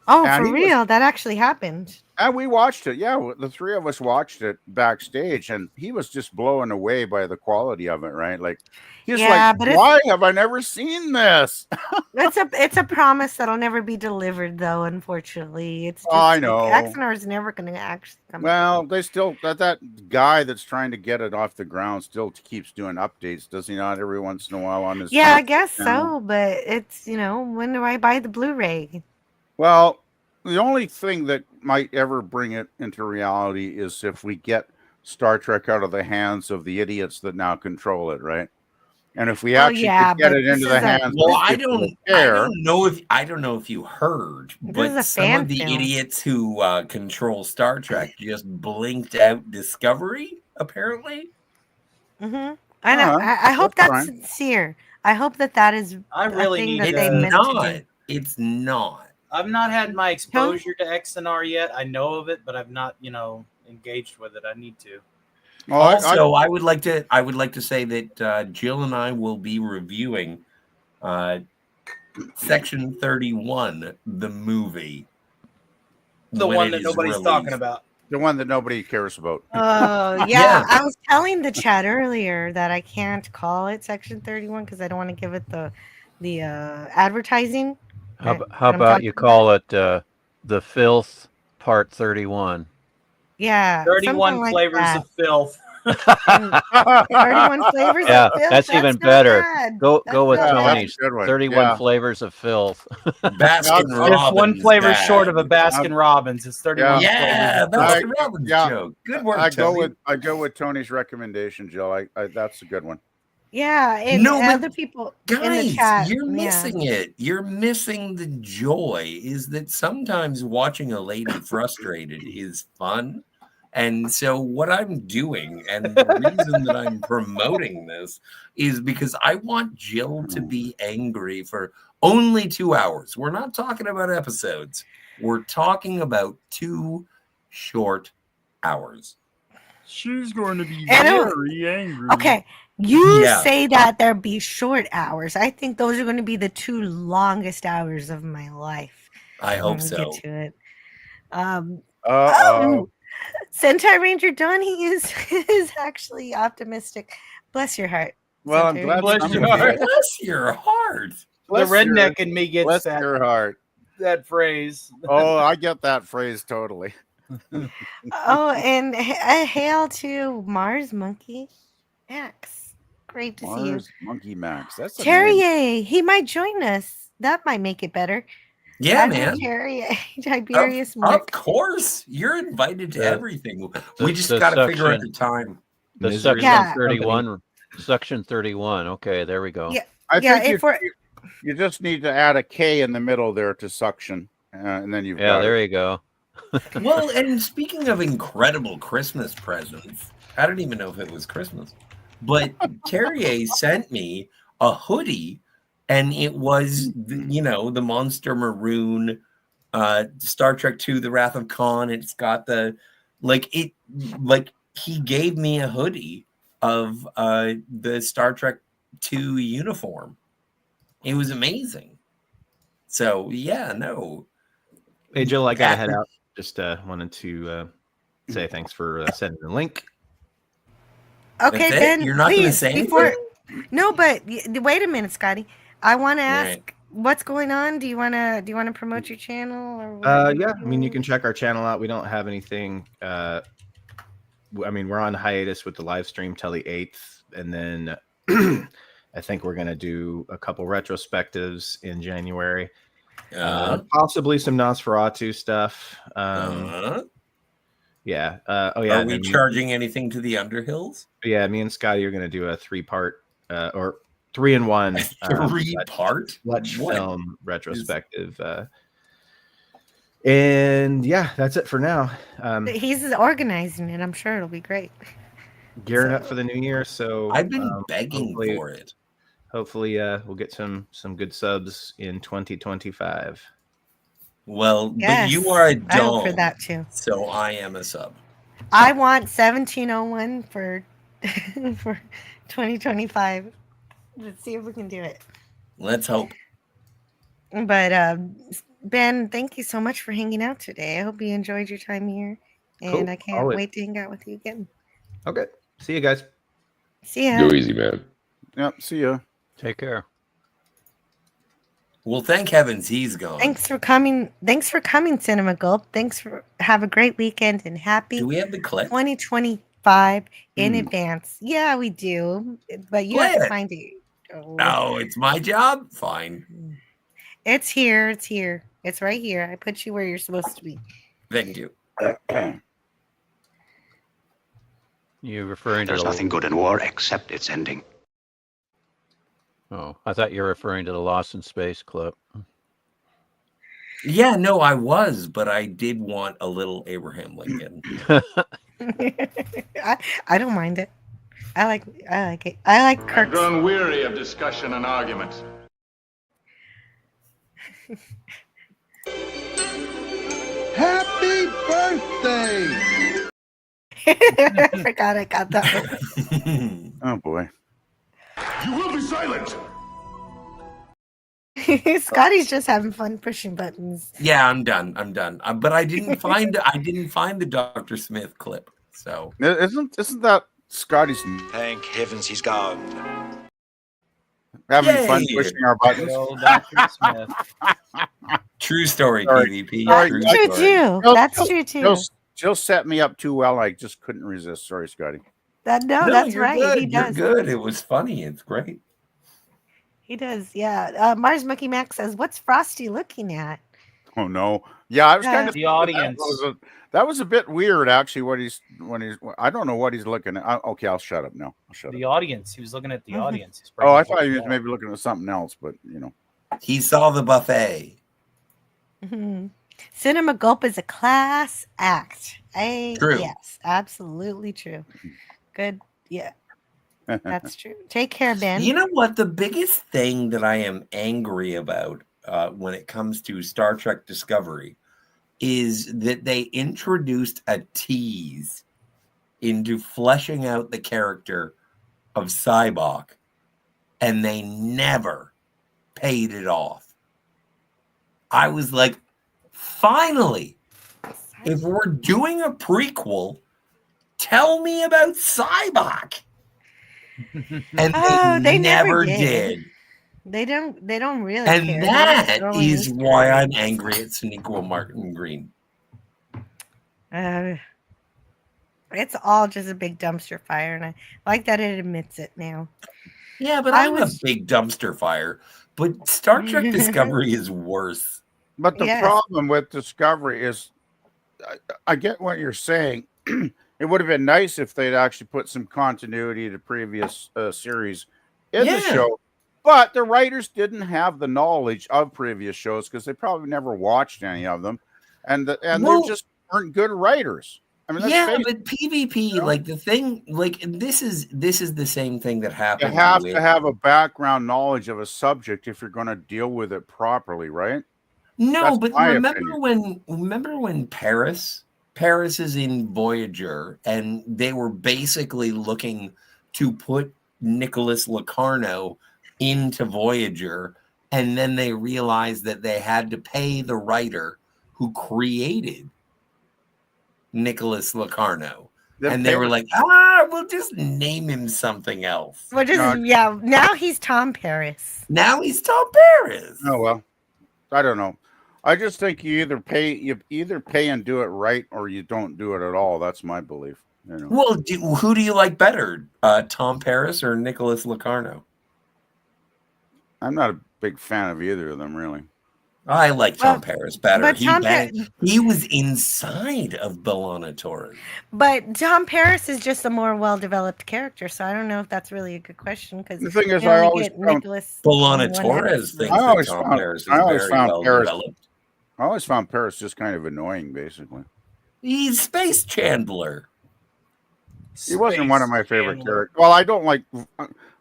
Oh, And for real? That actually happened. And we watched it. Yeah, the three of us watched it backstage, and he was just blown away by the quality of it, right? Like, he's Yeah, like, but "Why have I never seen this?" It's a promise that'll never be delivered, though. Unfortunately, it's. Just, I know. Axanar is never going to actually come. Well, they still that guy that's trying to get it off the ground still keeps doing updates, does he not? Every once in a while on his. Yeah, I guess channel? so. But it's when do I buy the Blu-ray? Well, the only thing that might ever bring it into reality is if we get Star Trek out of the hands of the idiots that now control it, right? And if we actually could get it into the hands Well, of I people don't that care, know if you heard, This is but a some fan of the film. idiots who control Star Trek just blinked out Discovery. Apparently, Mm-hmm. I know. I hope that's that's fine. sincere. I hope that is. I really a thing need that they to- meant not. to do. It's not. I've not had my exposure to XNR yet. I know of it, but I've not, engaged with it. I need to. Also, I would like to say that Jill and I will be reviewing Section 31, the movie, The when one it that is nobody's released. talking about. the one that nobody cares about. Oh yeah, I was telling the chat earlier that I can't call it Section 31 because I don't want to give it the advertising. How that how I'm about talking you call it the Filth Part 31? Yeah, 31 something like flavors that. of filth. 31 flavors Yeah, of filth. that's even not better. bad. Go That's with not bad. Tony's. good one. 31 Yeah. flavors of filth. Baskin Just one Robbins flavor bag. short of a Baskin Robbins. It's 31 Yeah, flavors. Baskin Robbins joke. Good work, I go Tony. with Tony's recommendation, Jill. I that's a good one. Yeah, and No, but other people in the Guys, chat. you're yeah. missing it. You're missing the joy. Is that sometimes watching a lady frustrated is fun. And so what I'm doing, and the reason that I'm promoting this is because I want Jill to be angry for only 2 hours. We're not talking about episodes. We're talking about 2 short hours. She's going to be And it- very angry. Okay, you Yeah. say that there'll be short hours. I think those are going to be the 2 longest hours of my life. I hope When we so. Get to it. Uh-oh. Centaur Ranger Donnie is actually optimistic. Bless your heart. Well, I'm Centaur glad Ranger. somebody did. Bless your heart. The redneck in me gets Bless that, your heart. that phrase. Oh, I get that phrase totally. Oh, and a hail to Mars Monkey X. Great to see you. Mars Monkey Max. That's a name. Terrier, he might join us. That might make it better. Yeah, Admiral man. Terrier, Tiberius Of Mark. course. You're invited to The- everything. We just the got to figure out section- the time. The Misery Section Yeah. 31. Section 31. Okay, there we go. Yeah, I yeah. think If we're you just need to add a K in the middle there to suction, and then you've Yeah, got there it. you go. Well, and speaking of incredible Christmas presents, I don't even know if it was Christmas, but Terrier sent me a hoodie, and it was, the Monster Maroon Star Trek II, The Wrath of Khan. It's got he gave me a hoodie of the Star Trek II uniform. It was amazing. So, yeah, no. Hey, Jill, I got to head out. Just wanted to say thanks for sending the link. okay, That's it? Ben, You're not gonna please, say before. anything? No, but wait a minute, Scotty. I want to ask, Right. what's going on? Do you want to promote your channel or? what? Yeah, I mean, you can check our channel out. We don't have anything. I mean, we're on hiatus with the live stream till the 8th, and then I think we're gonna do a couple retrospectives in January. Possibly some Nosferatu stuff. Yeah. Oh yeah. Are and we then charging anything to the Underhills? yeah, me and Scotty are gonna do a 3-part, or 3-in-1 3-part Fletch What? film retrospective. And yeah, that's it for now. He's organizing it. I'm sure it'll be great. Gearing up for the new year. So I've been begging for it. Hopefully, we'll get some good subs in 2025. Well, Yes, but you are a I hope for dome, that too. so I am a sub. I want 1701 for for 2025. Let's see if we can do it. Let's hope. But Ben, thank you so much for hanging out today. I hope you enjoyed your time here, and Cool. I can't Always. wait to hang out with you again. Okay. See you guys. See ya. Go easy, man. Yep. See ya. Take care. Well, thank heavens he's gone. Thanks for coming. Thanks for coming, Cinema Gulp. Thanks for have a great weekend and happy Do we have the clip? 2025 in advance. Yeah, we do. But you have Play to it. find it. Oh. No, it's my job. Fine. It's here. It's here. It's right here. I put you where you're supposed to be. Thank you. You referring to There's the, nothing good in war except its ending. Oh, I thought you were referring to the Lost in Space clip. Yeah, no, I was, but I did want a little Abraham Lincoln. I don't mind it. I like it. I like I've Kirk's. grown weary of discussion and argument. Happy birthday! I forgot I got that one. Oh boy. You will be silent! Scotty's just having fun pushing buttons. Yeah, I'm done. But I didn't find the Dr. Smith clip. So Isn't that Scotty's Thank heavens he's gone. having fun Yay. pushing our buttons? Dr. Smith. true story, Sorry. PvP. Sorry. True That's true story. too. That's true too. Jill set me up too well. I just couldn't resist. Sorry, Scotty. No, No, that's you're right. Good. He does. You're good. It was funny. It's great. He does. Yeah. Mars Monkey Max says, "What's Frosty looking at?" Oh no. Yeah, I was kind of The audience. That was a bit weird, actually. I don't know what he's looking at. Okay, I'll shut up now. I'll shut The up. audience. He was looking at the audience. He's Oh, I breaking thought he was down. maybe looking at something else, but He saw the buffet. Mhm. Cinema Gulp is a class act. True. Yes, absolutely true. Good. Yeah, that's true. Take care, Ben. You know what? The biggest thing that I am angry about when it comes to Star Trek Discovery is that they introduced a tease into fleshing out the character of Cybok, and they never paid it off. I was like, finally, if we're doing a prequel, tell me about Cybok. And they never did. They don't really And care. that They're is throwing why I'm Easter angry at Sonequa Martin Green. eggs. It's all just a big dumpster fire, and I like that it admits it now. Yeah, but I'm a big dumpster fire. But Star Trek Discovery is worse. But the Yes. problem with Discovery is, I get what you're saying. It would have been nice if they'd actually put some continuity to previous series in the Yeah. show. But the writers didn't have the knowledge of previous shows because they probably never watched any of them, and they Well- just weren't good writers. I mean, let's Yeah, face but PvP, like the thing, like this is the same thing that you happened. have with, to have a background knowledge of a subject if you're going to deal with it properly, right? No, That's but my remember when Paris is in Voyager, and they were basically looking to put Nicholas Locarno into Voyager, and then they realized that they had to pay the writer who created Nicholas Locarno. And they were like, we'll just name him something else. Well, just, yeah, now he's Tom Paris. Now he's Tom Paris. Oh well, I don't know. I just think you either pay and do it right, or you don't do it at all. That's my belief. You know. Well, who do you like better, Tom Paris or Nicholas Locarno? I'm not a big fan of either of them, really. I like Tom Paris better. but Tom He was inside of B'Elanna Torres. But Tom Paris is just a more well-developed character, so I don't know if that's really a good question. Because The thing is, I always found B'Elanna Torres thinks that Tom Paris is very well developed. I always found Paris just kind of annoying, basically. He's Space Chandler. He wasn't one of my favorite characters. Well, I don't like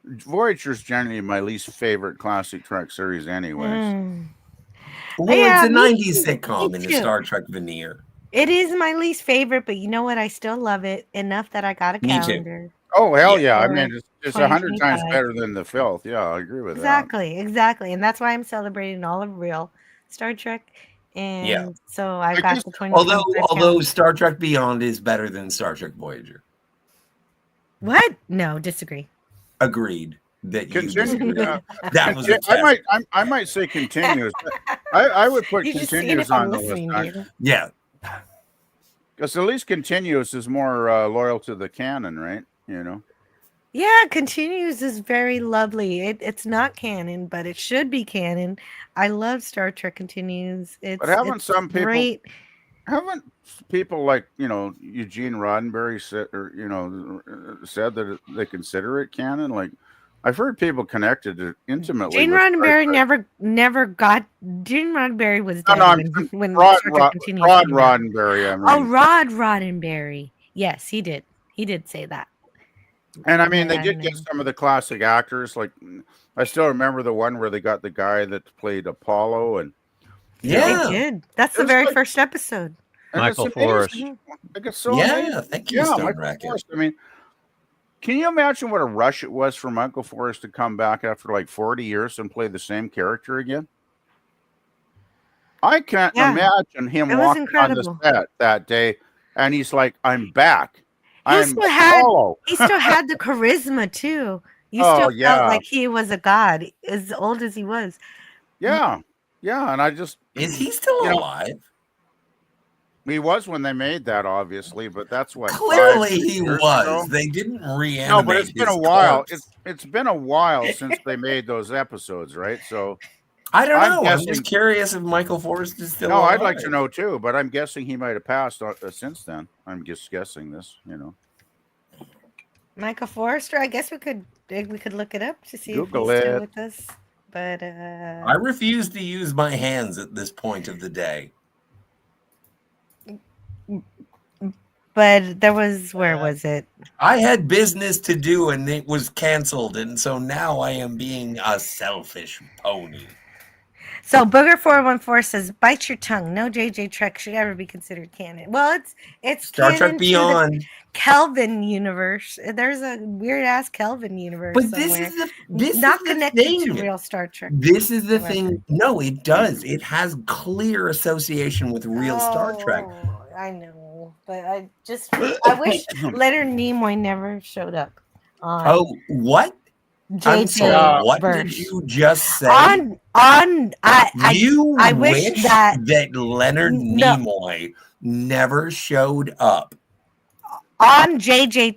Voyager's generally my least favorite classic Trek series, anyways. Well, Yeah, it's a me 90s too. sitcom Me in the too. Star Trek veneer. It is my least favorite, but you know what? I still love it enough that I got a Me too. calendar. Oh hell yeah! I for mean, it's 100 times 2025. better than the filth. Yeah, I agree with Exactly, and that's why I'm celebrating all of real Star Trek. And Yeah. so I I got guess- the 2025 Although calendar. Star Trek Beyond is better than Star Trek Voyager. What? No, disagree. Agreed. That you Continue. disagree. That was a test. I might say continuous. I would put You just seen continuous if I'm on the list. listening to you. Yeah. Because at least continuous is more loyal to the canon, right? You know. Yeah, Continues is very lovely. It's not canon, but it should be canon. I love Star Trek Continues. It's But haven't it's some people great. haven't people like Eugene Roddenberry said that they consider it canon? Like I've heard people connected it intimately. Gene with Star Roddenberry Trek. never got. Gene Roddenberry was No, dead no, I'm when Rod, Star Trek Rod, Continues Rod came out. Roddenberry. I mean, Oh, Rod Roddenberry. Yes, he did. He did say that. and I mean, they Yeah, did get some of the classic actors. Like I still remember the one where they got the guy that played Apollo, and Yeah. They did. That's the It's very like- first episode. and it's Michael amazing. Forrest. Like it's so Yeah, amazing. thank you, Yeah, Stone Michael Racket. Forrest. I mean, can you imagine what a rush it was for Michael Forrest to come back after like 40 years and play the same character again? I can't Yeah. imagine him It was walking on the incredible. set that day and he's like, "I'm back. I'm still had Apollo." he still had the charisma too. You Oh, still yeah. felt like he was a god, as old as he was. Yeah, yeah, and I just Is he still You know, alive? he was when they made that, obviously, but that's what Clearly 5 he years was. ago? They didn't reanimate No, but it's been a his while. corpse. It's been a while since they made those episodes, right? So I don't I'm know. I'm guessing- just curious if Michael Forrest is still no, alive. I'd like to know too, but I'm guessing he might have passed since then. I'm just guessing this, Michael Forrester. I guess we could look it up to see Google if he's still it. with us. But I refuse to use my hands at this point of the day. there was where was it? I had business to do and it was canceled, and so now I am being a selfish pony. So Booger414 says, "Bite your tongue. No JJ Trek should ever be considered canon." Well, it's Star canon Trek to the Beyond. Kelvin universe. There's a weird ass Kelvin universe. But this somewhere. is this not is the connected thing. to real Star Trek. This is the Whatever. thing. No, it does. It has clear association with real Star Trek. Oh, I know, but I wish Leonard Nimoy never showed up. On Oh, what? I'm JJ sorry. What verse. did you just say? I wish that Leonard No. Nimoy never showed up. on JJ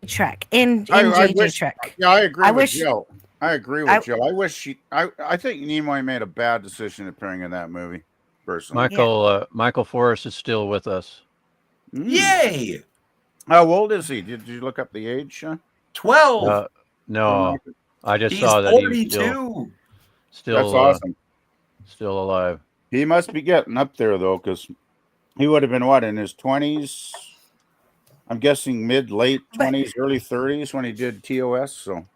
Trek in I JJ wish- Trek. Yeah, I agree I with wish- Jill. I agree with I- Jill. I wish I think Nimoy made a bad decision appearing in that movie. Personally, Michael Forrest is still with us. Yay! How old is he? Did you look up the age? Sean? 12. No, I just He's saw that 42. he's still That's awesome. still alive. He must be getting up there though, because he would have been what, in his 20s? I'm guessing late 20s, early 30s when he did TOS. So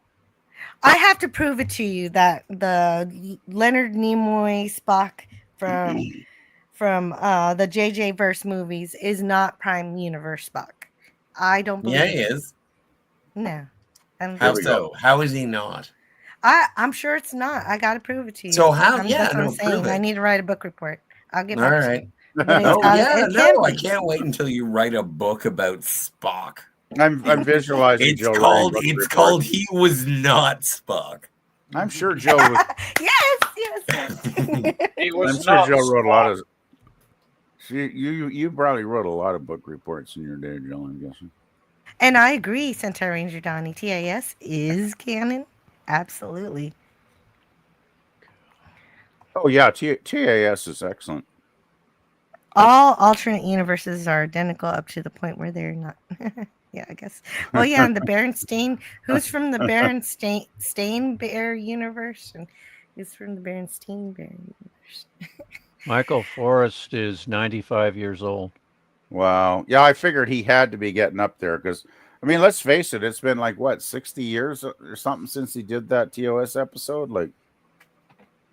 I have to prove it to you that the Leonard Nimoy Spock from the JJ verse movies is not Prime Universe Spock. I don't believe Yeah, he it. is. No. I don't How think so? How is he not? I'm sure it's not. I got to prove it to you. So how- That's yeah, what I'm no, saying. prove it. I need to write a book report. I'll get All back to right. you. But it's Oh, how yeah, it can no, I be. can't wait until you write a book about Spock. I'm visualizing It's Joe. writing called book it's report. called He Was Not Spock. I'm sure Joe was. Yes. He I'm was sure not Joe wrote a lot Spock. of. You probably wrote a lot of book reports in your day, Joe. I'm guessing. And I agree, Centaur Ranger Donnie. TAS is canon. Absolutely. Oh yeah, TAS is excellent. All alternate universes are identical up to the point where they're not. Yeah, I guess. Well, yeah, and the Berenstain. Who's from the Berenstain Bear universe, and who's from the Berenstain Bear universe? Michael Forrest is 95 years old. Wow. Yeah, I figured he had to be getting up there because, I mean, let's face it, it's been like, what, 60 years or something since he did that TOS episode? Like,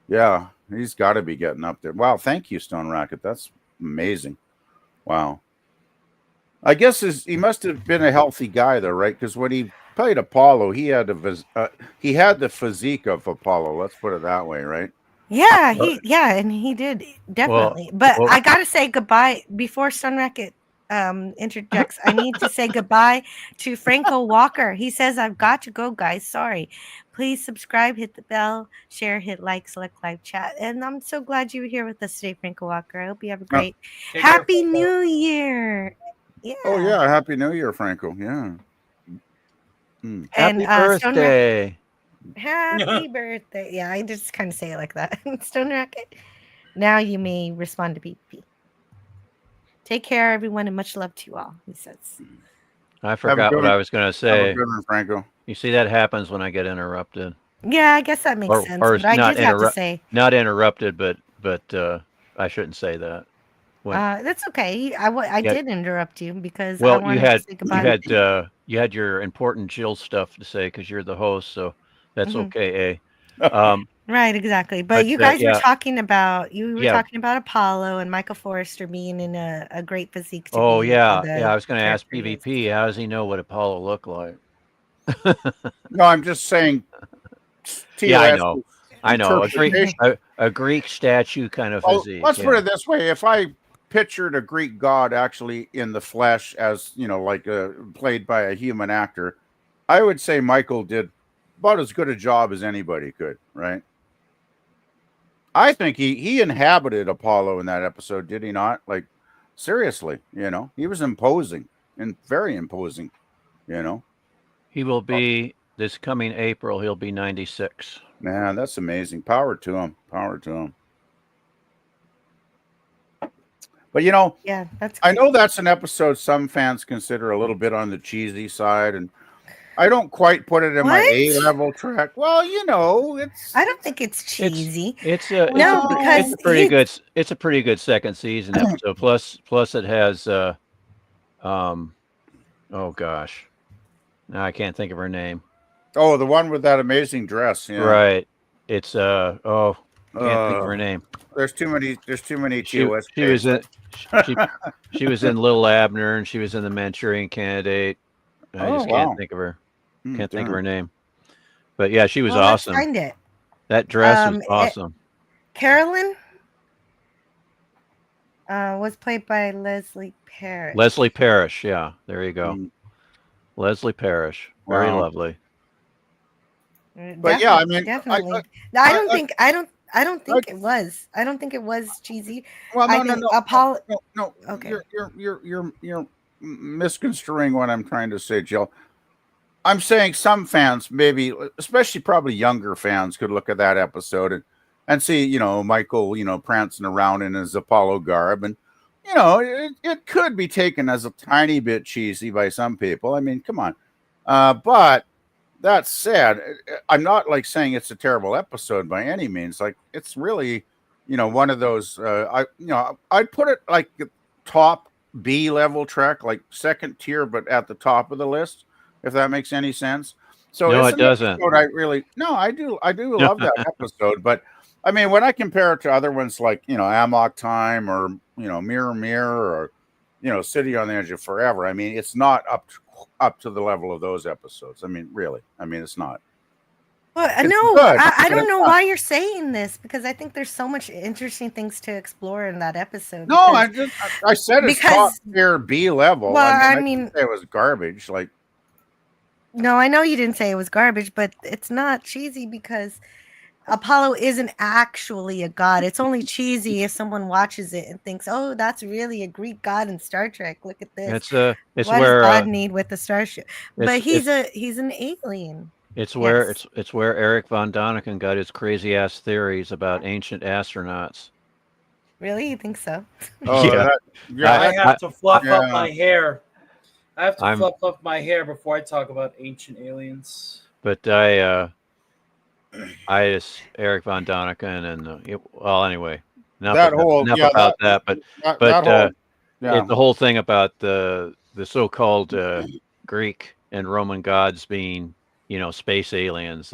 yeah, he's got to be getting up there. Wow, thank you, Stone Rocket. That's amazing. Wow. I guess he must have been a healthy guy, though, right? Because when he played Apollo, he had the physique of Apollo. Let's put it that way, right? Yeah, and he did definitely. But I gotta say goodbye before Stone Rocket interjects. I need to say goodbye to Franco Walker. He says, "I've got to go, guys. Sorry. Please subscribe, hit the bell, share, hit like, select live chat." And I'm so glad you were here with us today, Franco Walker. I hope you have a great Happy New Year. Yeah. Oh yeah, Happy New Year, Franco. Yeah. And Happy birthday. Happy birthday. Yeah, I just kind of say it like that. Stone Rocket. Now you may respond to PP. Take care, everyone, and much love to you all, he says. I forgot what I was going to say. Have a good one, Franco. You see, that happens when I get interrupted. Yeah, I guess that makes sense. But I did have to say. Not interrupted, but I shouldn't say that. That's okay. I did interrupt you because I well, wanted to say goodbye. you had your important Jill stuff to say because you're the host, so that's okay. Right, exactly. But you guys were talking about talking about Apollo and Michael Forrester being in a great physique. Oh yeah, I was going to ask PvP. How does he know what Apollo looked like? No, I'm just saying. Yeah, I know. A Greek statue kind of physique. Let's put it this way: if I pictured a Greek god actually in the flesh, as like played by a human actor, I would say Michael did about as good a job as anybody could. Right? I think he inhabited Apollo in that episode, did he not? Like, seriously, he was imposing and very imposing. He will be this coming April. He'll be 96. Man, that's amazing. Power to him. Power to him. But yeah, that's. I know that's an episode some fans consider a little bit on the cheesy side, and I don't quite put it in my A-level track. Well, it's. I don't think it's cheesy. It's a pretty good. It's a pretty good second season episode. Plus, it has. Oh gosh, now I can't think of her name. Oh, the one with that amazing dress. Yeah. Right. It's can't think of her name. There's too many. She was in Little Abner, and she was in The Manchurian Candidate. I just can't think of her. Can't think of her name. But yeah, she was awesome. Let's find it. That dress was awesome. Carolyn was played by Leslie Parrish. Leslie Parrish, yeah. There you go. Leslie Parrish. Very lovely. But yeah, I mean, definitely. I don't think it was. I don't think it was cheesy. Well, no. Apollo. No. Okay. You're misconstruing what I'm trying to say, Jill. I'm saying some fans, maybe, especially probably younger fans, could look at that episode and see, Michael, prancing around in his Apollo garb, and it could be taken as a tiny bit cheesy by some people. I mean, come on. But that said, I'm not like saying it's a terrible episode by any means. Like, it's really, one of those. I'd put it like top B level track, like second tier, but at the top of the list, if that makes any sense. So no, it doesn't. I do love that episode, but I mean, when I compare it to other ones like Amok Time or Mirror or City on the Edge of Forever, I mean, it's not up to the level of those episodes. I mean, really, it's not. Well, I don't know why you're saying this, because I think there's so much interesting things to explore in that episode. No, I said it's top tier B level. Well, I mean, it was garbage. Like, no, I know you didn't say it was garbage, but it's not cheesy because Apollo isn't actually a god. It's only cheesy if someone watches it and thinks, "Oh, that's really a Greek god in Star Trek. Look at this." It's what where does God need with the starship? But he's an alien. It's where Yes. it's where Eric von Daniken got his crazy ass theories about ancient astronauts. Really? You think so? Oh, Yeah. I have to fluff up yeah. my hair. I have to I'm- fluff up my hair before I talk about ancient aliens. But I just Eric von Daniken and well, anyway, enough, That enough whole- yeah, about that- that. that But whole- yeah. the whole thing about the so-called Greek and Roman gods being, space aliens.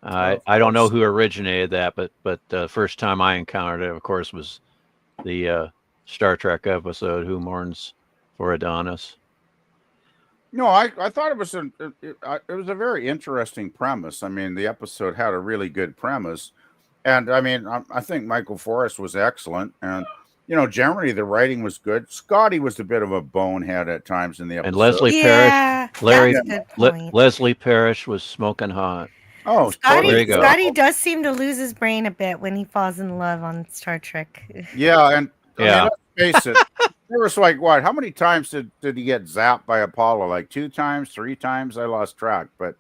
I don't know who originated that, but the first time I encountered it, of course, was the Star Trek episode "Who Mourns for Adonis." No, I thought it was it was a very interesting premise. I mean, the episode had a really good premise, and I mean, I think Michael Forrest was excellent, and generally the writing was good. Scotty was a bit of a bonehead at times in the episode. And Leslie Yeah, Parrish, Larry that's a good point. Leslie Parrish was smoking hot. Oh, there you go. Scotty does seem to lose his brain a bit when he falls in love on Star Trek. Yeah, and I Yeah. mean, let's face it, there was like what? How many times did he get zapped by Apollo? Like 2 times, 3 times? I lost track. But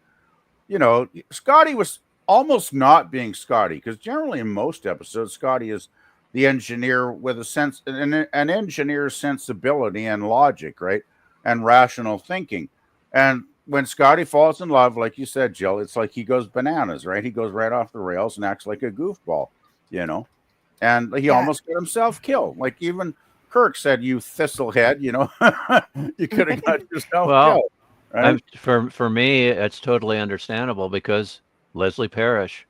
Scotty was almost not being Scotty, because generally in most episodes, Scotty is the engineer with an engineer's sensibility and logic, right, and rational thinking. And when Scotty falls in love, like you said, Jill, it's like he goes bananas, right? He goes right off the rails and acts like a goofball, and he almost got himself killed. Like even Kirk said, "You thistlehead," you could have got yourself Well, killed. Right? for me, it's totally understandable because Leslie Parrish.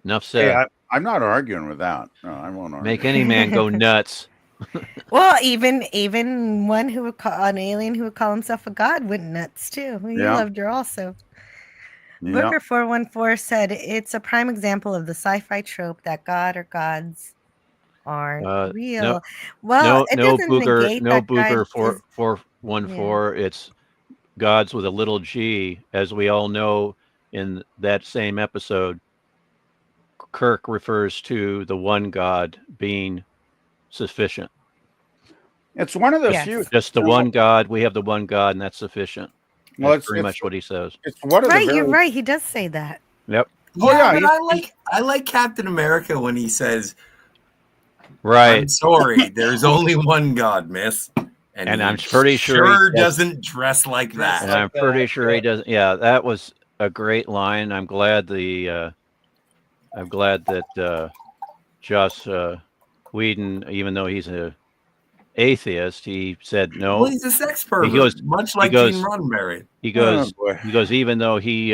Enough said. Hey, I'm not arguing with that. No, I won't argue. Make any man go nuts. Well, even one who would call an alien who would call himself a god went nuts too. He Yeah. loved her also. Yeah. Booker 414 said it's a prime example of the sci-fi trope that God or gods aren't real. No, Well, it no doesn't Booger, negate no that Booger God is- 414. It's gods with a little g, as we all know. In that same episode, Kirk refers to the one God being sufficient. It's one of the Yes. few. Just the one God. We have the one God, and that's sufficient. Well, That's it's- pretty it's- much what he says. It's one of the Right, very, you're right. He does say that. Yep. Oh, yeah, but he's- I like Captain America when he says, Right. "I'm sorry, there's only one God, miss." And he I'm pretty sure he does- doesn't dress like that. And I'm pretty sure he doesn't. Yeah, that was a great line. I'm glad that Joss Whedon, even though he's a atheist, he said no. Well, he's a sex pervert, much like Gene Roddenberry. He goes, Oh, boy. he goes. Even though he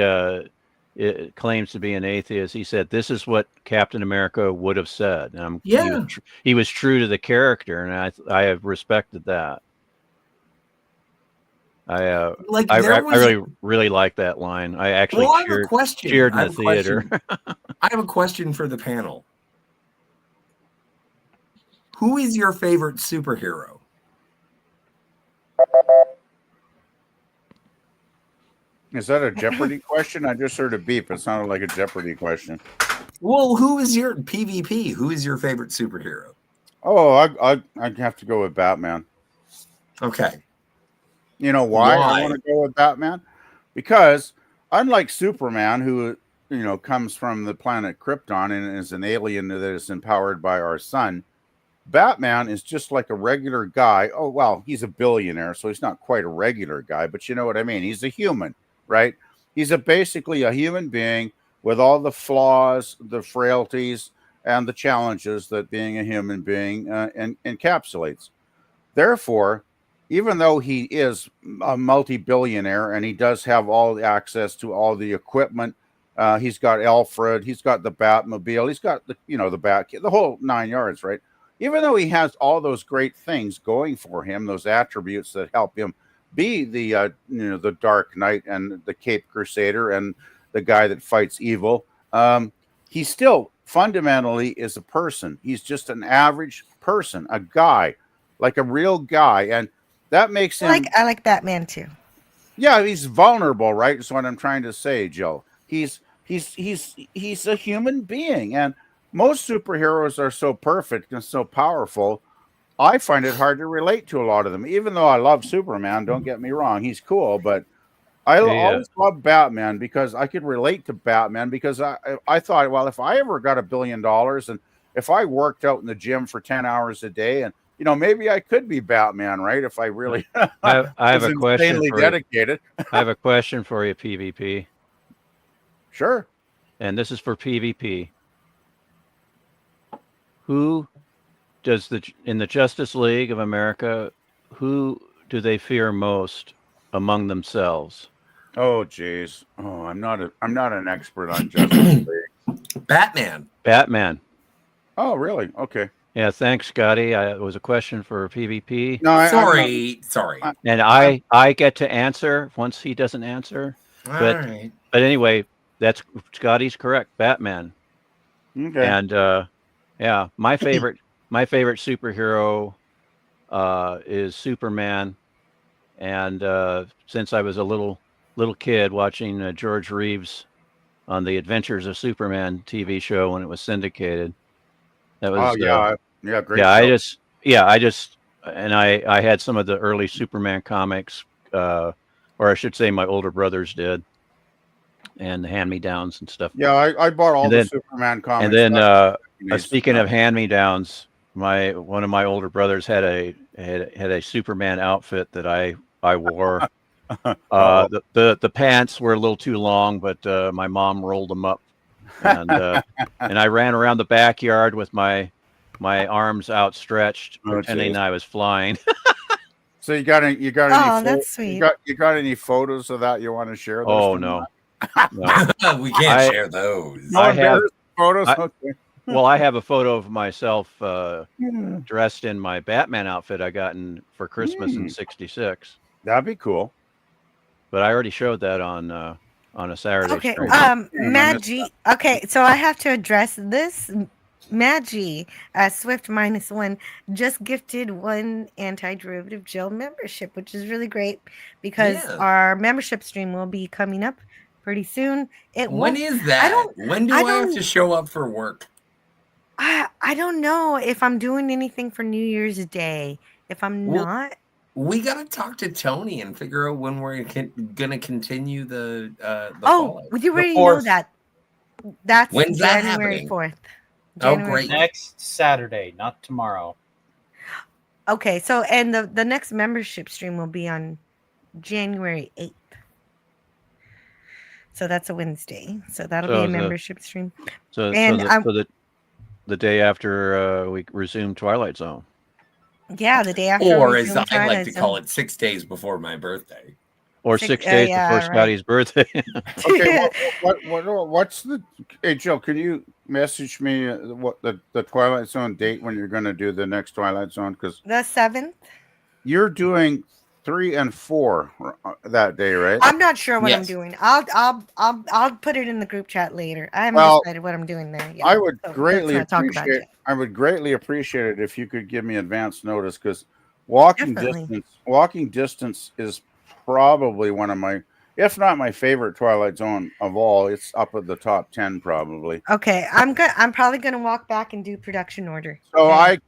claims to be an atheist, he said this is what Captain America would have said. And Yeah. he was true to the character, and I have respected that. I really like that line. I actually Well, I have a question. cheered in I the have a question. theater. I have a question for the panel. Who is your favorite superhero? Is that a Jeopardy question? I just heard a beep. It sounded like a Jeopardy question. Well, who is your PvP? Who is your favorite superhero? Oh, I'd have to go with Batman. Okay. You know why Why? I want to go with Batman? Because unlike Superman, who comes from the planet Krypton and is an alien that is empowered by our sun, Batman is just like a regular guy. Oh, well, he's a billionaire, so he's not quite a regular guy, but you know what I mean. He's a human, right? He's basically a human being with all the flaws, the frailties, and the challenges that being a human being encapsulates. Therefore, even though he is a multi-billionaire and he does have all the access to all the equipment, he's got Alfred, he's got the Batmobile, he's got the the whole 9 yards, right? Even though he has all those great things going for him, those attributes that help him be the Dark Knight and the Caped Crusader and the guy that fights evil, he still fundamentally is a person. He's just an average person, a guy, like a real guy, and that makes him. I like Batman too. Yeah, he's vulnerable, right? Is what I'm trying to say, Joe. He's a human being, and most superheroes are so perfect and so powerful. I find it hard to relate to a lot of them, even though I love Superman. Don't get me wrong, he's cool, but I Hey, always loved Batman because I could relate to Batman because I thought, well, if I ever got $1 billion and if I worked out in the gym for 10 hours a day and maybe I could be Batman, right? If I really I have was a question insanely for dedicated. you. I have a question for you, PvP. Sure. And this is for PvP. Who does in the Justice League of America, who do they fear most among themselves? Oh, geez. Oh, I'm not an expert on Justice League. Batman. Batman. Oh, really? Okay. Yeah, thanks, Scotty. It was a question for PvP. No, sorry. And I get to answer once he doesn't answer. But Alright. but anyway, that's Scotty's correct. Batman. Okay. And yeah, my favorite superhero is Superman. And since I was a little kid watching George Reeves on the Adventures of Superman TV show when it was syndicated, that was great. Yeah, I had some of the early Superman comics, or I should say, my older brothers did, and the hand-me-downs and stuff. Yeah, I bought all the Superman comics. And then, speaking of hand-me-downs, one of my older brothers had a Superman outfit that I wore. The pants were a little too long, but my mom rolled them up, and I ran around the backyard with my arms outstretched, pretending I was flying. So you got any? That's sweet. You got any photos of that you want to share? Oh no, we can't share those. No embarrassing photos. Okay. Well, I have a photo of myself dressed in my Batman outfit I got for Christmas in '66. That'd be cool. But I already showed that on a Saturday. Okay, stream. Maggie. Okay, so I have to address this. Maggie, Swift -1, just gifted one Anti-Derivative Jail membership, which is really great because our membership stream will be coming up pretty soon. When is that? When do I have to show up for work? I don't know if I'm doing anything for New Year's Day. If I'm not, we gotta talk to Tony and figure out when we're gonna continue the Fallout. You already know that. That's When's that January happening? 4th. Oh, great. Next Saturday, not tomorrow. Okay, so and the next membership stream will be on January 8th. So that's a Wednesday. So that'll be a membership stream. So the day after we resume Twilight Zone. Yeah, the day after. Or as I like to call it, 6 days before my birthday. Or 6 days before Scotty's birthday. Okay, what's the? Hey, Jill, can you message me what the Twilight Zone date when you're going to do the next Twilight Zone? Because the 7th. You're doing 3 and 4 that day, right? I'm not sure what I'm doing. I'll put it in the group chat later. I haven't decided what I'm doing there yet. I would greatly appreciate. I would greatly appreciate it if you could give me advance notice because walking distance is probably one of my, if not my favorite Twilight Zone of all. It's up at the top 10 probably. Okay, I'm probably gonna walk back and do production order. So I'm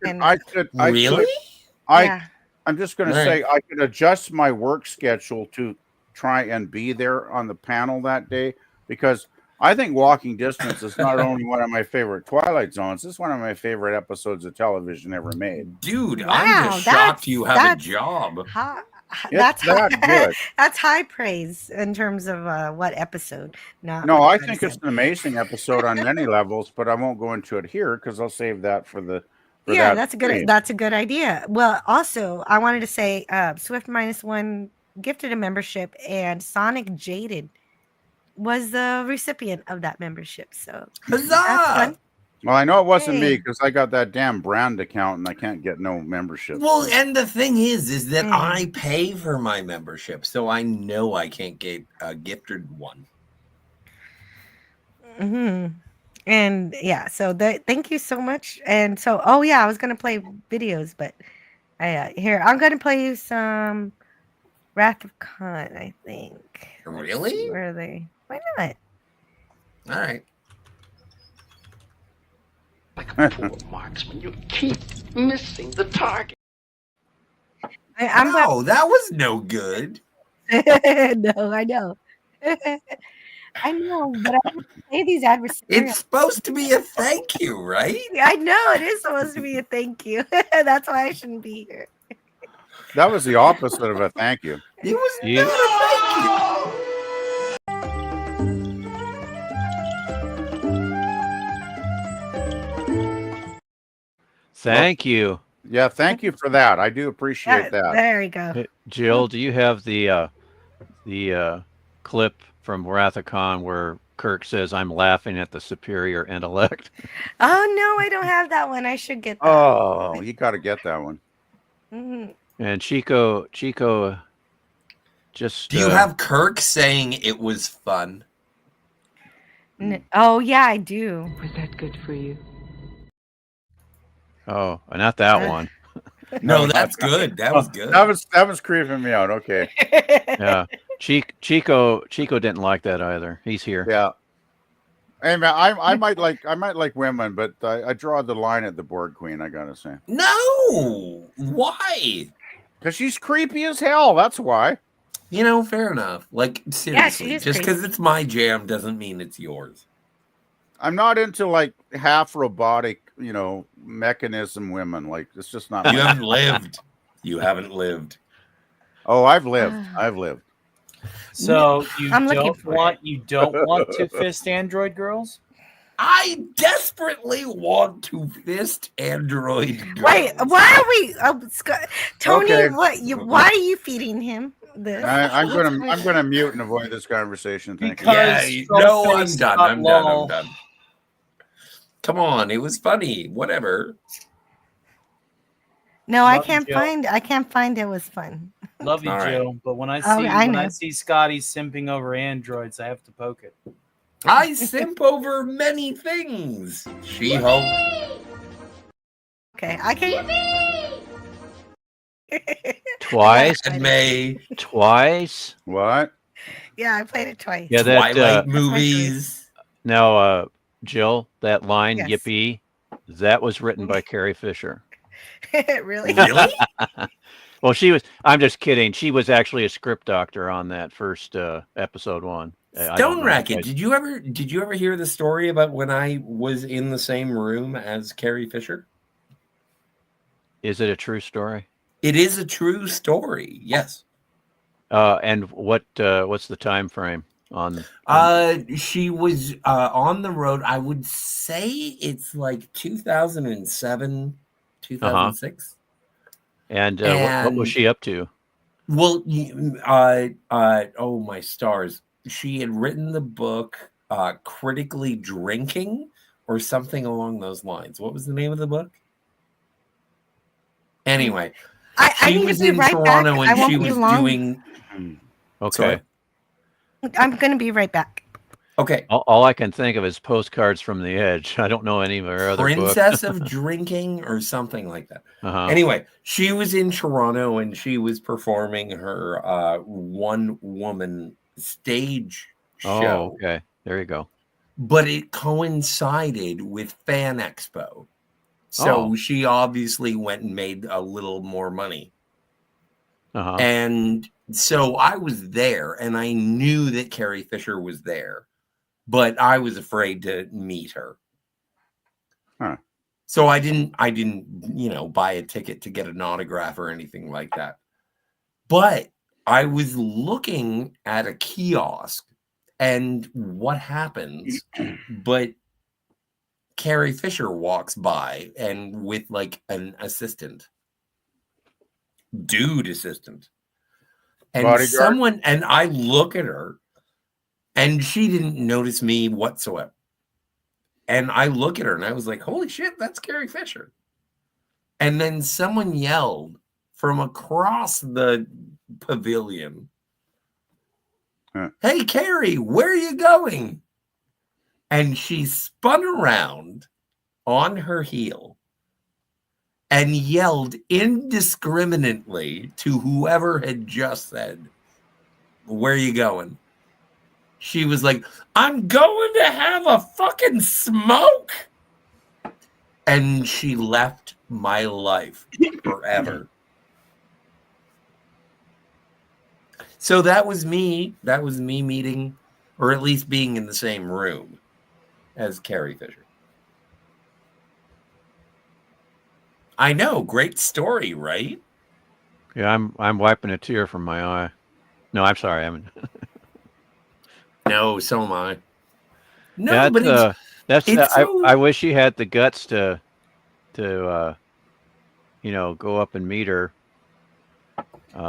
just gonna say I could adjust my work schedule to try and be there on the panel that day because I think Walking Distance is not only one of my favorite Twilight Zones, it's one of my favorite episodes of television ever made. Dude, I'm just shocked you have a job. That's that good. That's high praise in terms of what episode. No, I think it's an amazing episode on many levels, but I won't go into it here because I'll save that for the. That's a good idea. Well, also I wanted to say Swift -1 gifted a membership, and Sonic Jaded was the recipient of that membership. So huzzah! That's fun. Well, I know it wasn't me because I got that damn brand account and I can't get no membership. Well, and the thing is that I pay for my membership, so I know I can't get a gifted one. And yeah, so thank you so much. And so, I was gonna play videos, but here I'm gonna play you some Wrath of Khan. I think. Really? Where are they? Why not? All right. Like a poor marksman, you keep missing the target. That was no good. No, I know. I know, but I have to say these adversarial. It's supposed to be a thank you, right? I know it is supposed to be a thank you. That's why I shouldn't be here. That was the opposite of a thank you. It was You- not a thank you. Thank you. Yeah, thank you for that. I do appreciate that. There we go. Hey, Jill, do you have the clip from Wrath of Khan where Kirk says, "I'm laughing at the superior intellect"? Oh no, I don't have that one. I should get that. Oh, you got to get that one. Mhm. And Chico just Do you have Kirk saying it was fun? Oh yeah, I do. Was that good for you? Oh, not that one. No, that's good. That was good. That was creeping me out. Okay. Yeah, Chico didn't like that either. He's here. Yeah. Hey man, I might like women, but I draw the line at the Borg Queen. I gotta say. No, why? Because she's creepy as hell. That's why. You know, fair enough. Like seriously, is just because creepy. it's my jam doesn't mean it's yours. I'm not into like half robotic, mechanism women. Like it's just not. You haven't lived. You haven't lived. Oh, I've lived. I've lived. So you I'm looking don't for want to fist android girls? I desperately want to fist android girls. Wait, why are we, Tony? Okay. Why are you feeding him this? I'm gonna mute and avoid this conversation. Thank you. Yeah, no, I'm Skullface done. got I'm done. I'm lol. done. Come on, it was funny. Whatever. No, I Love you, can't Jill. find. I can't find. It was fun. Love you, All right. Jill. But when I see I know. Scotty simping over androids, I have to poke it. I simp over many things. She-Hulk. Okay, I can. Twice. May. Twice. What? Yeah, I played it twice. Yeah, that Twilight movies. now, Jill, that line Yes. "Yippee," that was written by Carrie Fisher. Really? Really? Well, she was. I'm just kidding. She was actually a script doctor on that first episode one. I don't Stone know. Racket. Did you ever hear the story about when I was in the same room as Carrie Fisher? Is it a true story? It is a true story. Yes. And what's the time frame on? She was on the road. I would say it's like 2007, 2006. And what was she up to? Well, oh my stars! She had written the book "Critically Drinking" or something along those lines. What was the name of the book? Anyway, I she need was to be in right Toronto back. I and won't she be was long. doing. Okay. Sorry. I'm gonna be right back. Okay. All I can think of is Postcards from the Edge. I don't know any of her other Princess books. of Drinking or something like that. Uh-huh. Anyway, she was in Toronto and she was performing her one-woman stage Oh, show, okay. There you go. but it coincided with Fan Expo. So Oh. she obviously went and made a little more money. Uh-huh. And so I was there and I knew that Carrie Fisher was there, but I was afraid to meet her. Huh. So I didn't, buy a ticket to get an autograph or anything like that. But I was looking at a kiosk and what happens, but Carrie Fisher walks by and with like an assistant, dude assistant. And Bodyguard? and I look at her and she didn't notice me whatsoever. And I look at her and I was like, holy shit, that's Carrie Fisher. And then someone yelled from across the pavilion, hey, Carrie, where are you going? And she spun around on her heel and yelled indiscriminately to whoever had just said, where are you going? She was like, I'm going to have a fucking smoke. And she left my life forever. So that was me. That was me meeting, or at least being in the same room as Carrie Fisher. I know, great story, right? Yeah, I'm wiping a tear from my eye. No, I'm sorry. No, so am I. No, Yeah, but it's so... I wish he had the guts to go up and meet her. In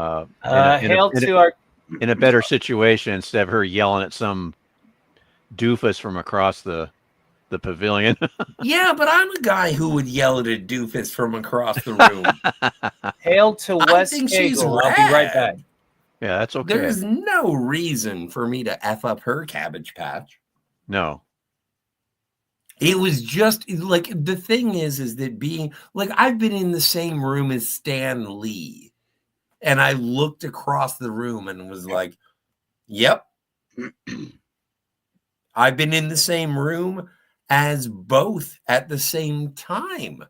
a better situation instead of her yelling at some doofus from across the pavilion. Yeah, but I'm a guy who would yell at a doofus from across the room. Hail to West Cagle. I'll be right back. Yeah, that's okay. There's no reason for me to F up her Cabbage Patch. No. It was just like, the thing is that being like, I've been in the same room as Stan Lee, and I looked across the room and was like, yep. I've been in the same room as both at the same time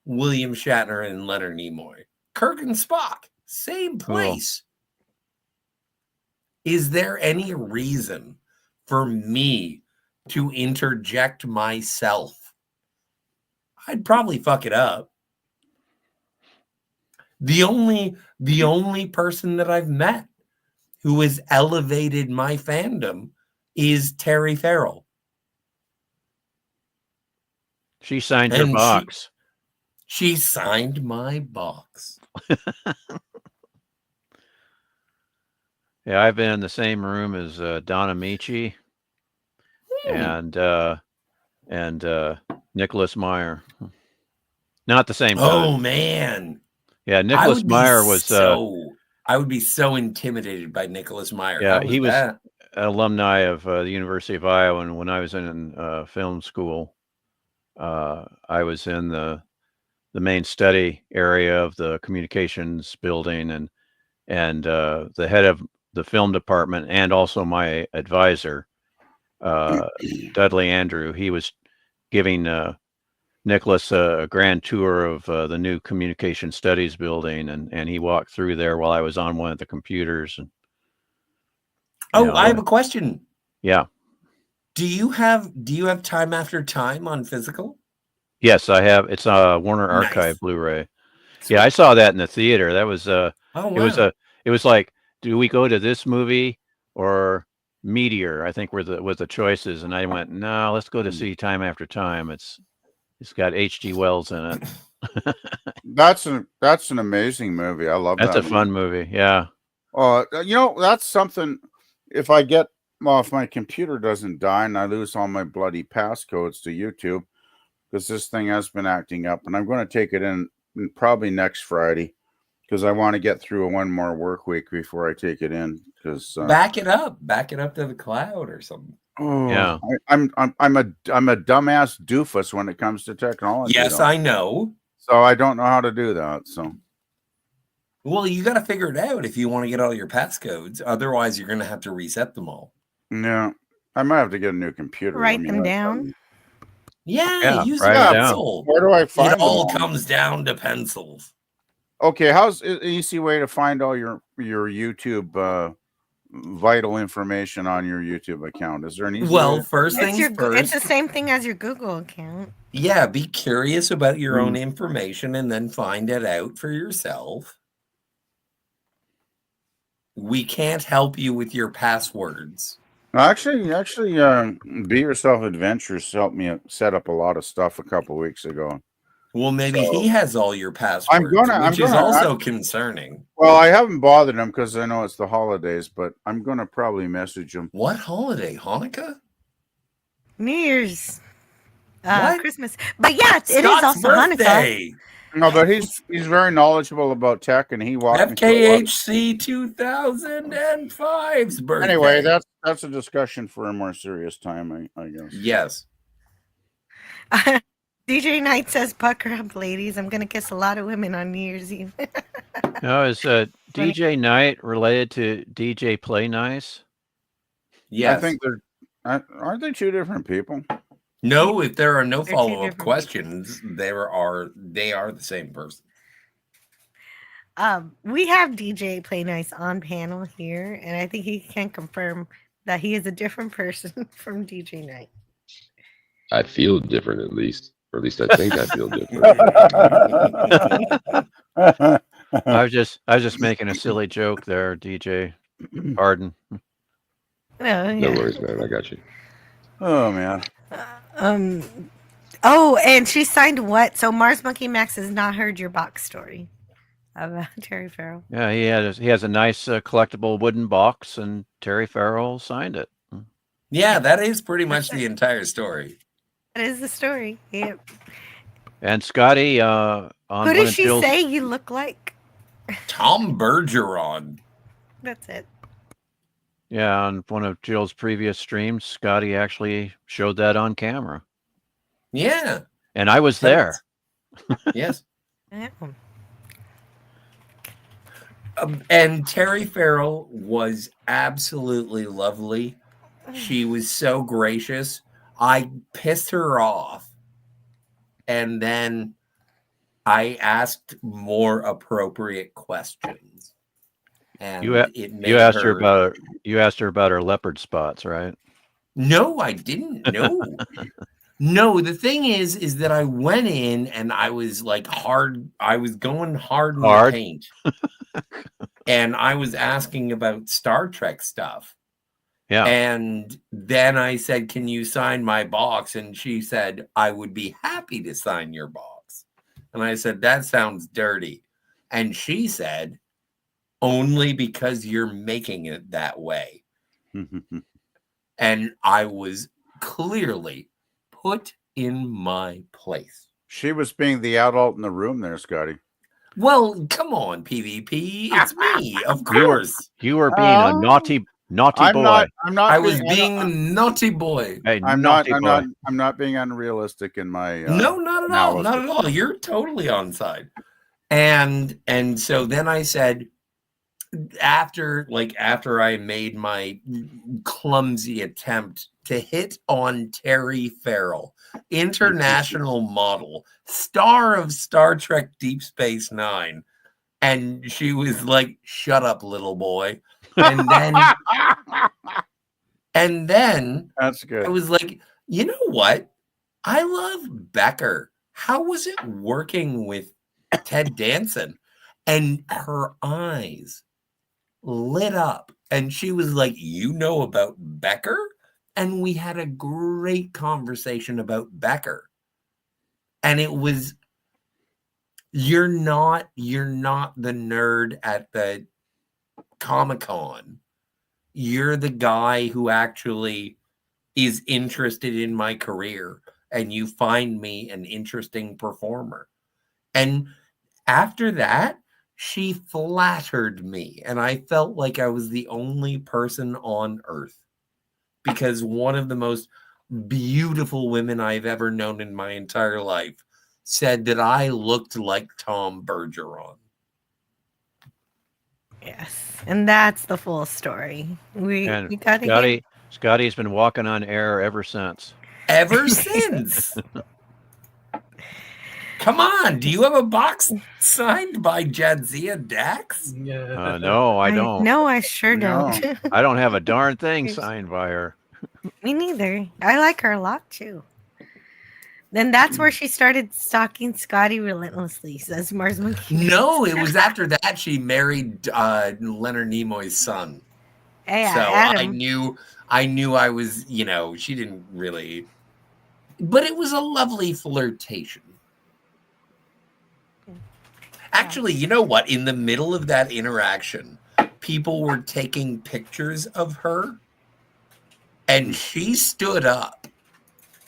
William Shatner and Leonard Nimoy. Kirk and Spock, same place. Cool. Is there any reason for me to interject myself? I'd probably fuck it up. The only person that I've met who has elevated my fandom is Terry Farrell. She signed your box. She signed my box. Yeah, I've been in the same room as Donna Michi and Nicholas Meyer. Not the same time. Oh man. Yeah, Nicholas Meyer was I would be so intimidated by Nicholas Meyer. Yeah, he was an alumni of the University of Iowa, and when I was in film school, I was in the main study area of the communications building, and the head of the film department, and also my advisor, Dudley Andrew. He was giving Nicholas a grand tour of the new communication studies building, and he walked through there while I was on one of the computers. And I have a question. Yeah. Do you have Time After Time on physical? Yes, I have. It's a Warner Archive Blu-ray. Yeah, I saw that in the theater. That was it was like, do we go to this movie or Meteor? I think were the choices, and I went, no, let's go to see Time After Time. It's got H.G. Wells in it. That's an amazing movie. I love that. That's a fun movie. Yeah. That's something. If my computer doesn't die and I lose all my bloody passcodes to YouTube, because this thing has been acting up, and I'm going to take it in probably next Friday, because I want to get through one more work week before I take it in. Because back it up to the cloud or something. Oh, yeah, I'm a dumbass doofus when it comes to technology. Yes, I know. So I don't know how to do that. So, well, you got to figure it out if you want to get all your passcodes. Otherwise, you're going to have to reset them all. Yeah, I might have to get a new computer. Write them down. Yeah, use a pencil. Where do I find it? All comes down to pencils. Okay, how's an easy way to find all your YouTube vital information on your YouTube account? Is there an easy way? First things first. It's the same thing as your Google account. Yeah, be curious about your own information and then find it out for yourself. We can't help you with your passwords. Actually, Be Yourself Adventures helped me set up a lot of stuff a couple weeks ago. Well, maybe he has all your passwords, which is also concerning. Well, I haven't bothered him because I know it's the holidays, but I'm going to probably message him. What holiday? Hanukkah? New Year's. Christmas. But yeah, it is also birthday. Hanukkah. No, but he's very knowledgeable about tech, and he walked FKHC 2005's birthday. Anyway, that's a discussion for a more serious time, I guess. Yes. DJ Knight says, "Pucker up, ladies. I'm gonna kiss a lot of women on New Year's Eve." No, is DJ Knight related to DJ Play Nice? Yes. I think aren't they two different people? No, if there are no follow-up questions, they are the same person. We have DJ Play Nice on panel here, and I think he can confirm that he is a different person from DJ Night. I feel different, at least, or at least I think I feel different. I was just making a silly joke there, DJ. Pardon. No worries, man. I got you. Oh man. Oh, and she signed what? So Mars Monkey Max has not heard your box story about Terry Farrell. Yeah, he has a nice collectible wooden box, and Terry Farrell signed it. Yeah, that is pretty much the entire story. That is the story. Yep. And Scotty, on Who did she say you look like? Tom Bergeron. That's it. Yeah, on one of Jill's previous streams, Scotty actually showed that on camera. Yeah. And I was there. Yes. Yeah. And Terry Farrell was absolutely lovely. She was so gracious. I pissed her off. And then I asked more appropriate questions. And You asked her about her leopard spots, right? No, I didn't. No. No, the thing is that I went in and I was like I was going hard in the paint. And I was asking about Star Trek stuff. Yeah. And then I said, "Can you sign my box?" And she said, "I would be happy to sign your box." And I said, "That sounds dirty." And she said, "Only because you're making it that way." And I was clearly put in my place. She was being the adult in the room there, Scotty. Well, come on, PvP. It's me, of course. You were being a naughty I'm boy. not. I'm not. I was being the naughty boy. Hey, I'm naughty not. boy. I'm not being unrealistic in my. No, not at all. analysis. Not at all. You're totally on side. And so then I said, after I made my clumsy attempt to hit on Terry Farrell, international model, star of Star Trek Deep Space Nine, and she was like, "Shut up, little boy." And then That's good. I was like, "You know what? I love Becker. How was it working with Ted Danson?" And her eyes lit up, and she was like, "You know about Becker?" And we had a great conversation about Becker. And it was, you're not the nerd at the Comic-Con. You're the guy who actually is interested in my career, and you find me an interesting performer. And after that, she flattered me, and I felt like I was the only person on earth, because one of the most beautiful women I've ever known in my entire life said that I looked like Tom Bergeron. Yes, and that's the full story. We got Scotty's been walking on air ever since. Ever since. Come on, do you have a box signed by Jadzia Dax? No, I don't. No, I sure don't. I don't have a darn thing signed by her. Me neither. I like her a lot too. Then that's where she started stalking Scotty relentlessly, says Mars Monkey. No, it was after that she married Leonard Nimoy's son. Yeah, so Adam. I knew I was, she didn't really, but it was a lovely flirtation. Actually, you know what? In the middle of that interaction, people were taking pictures of her, and she stood up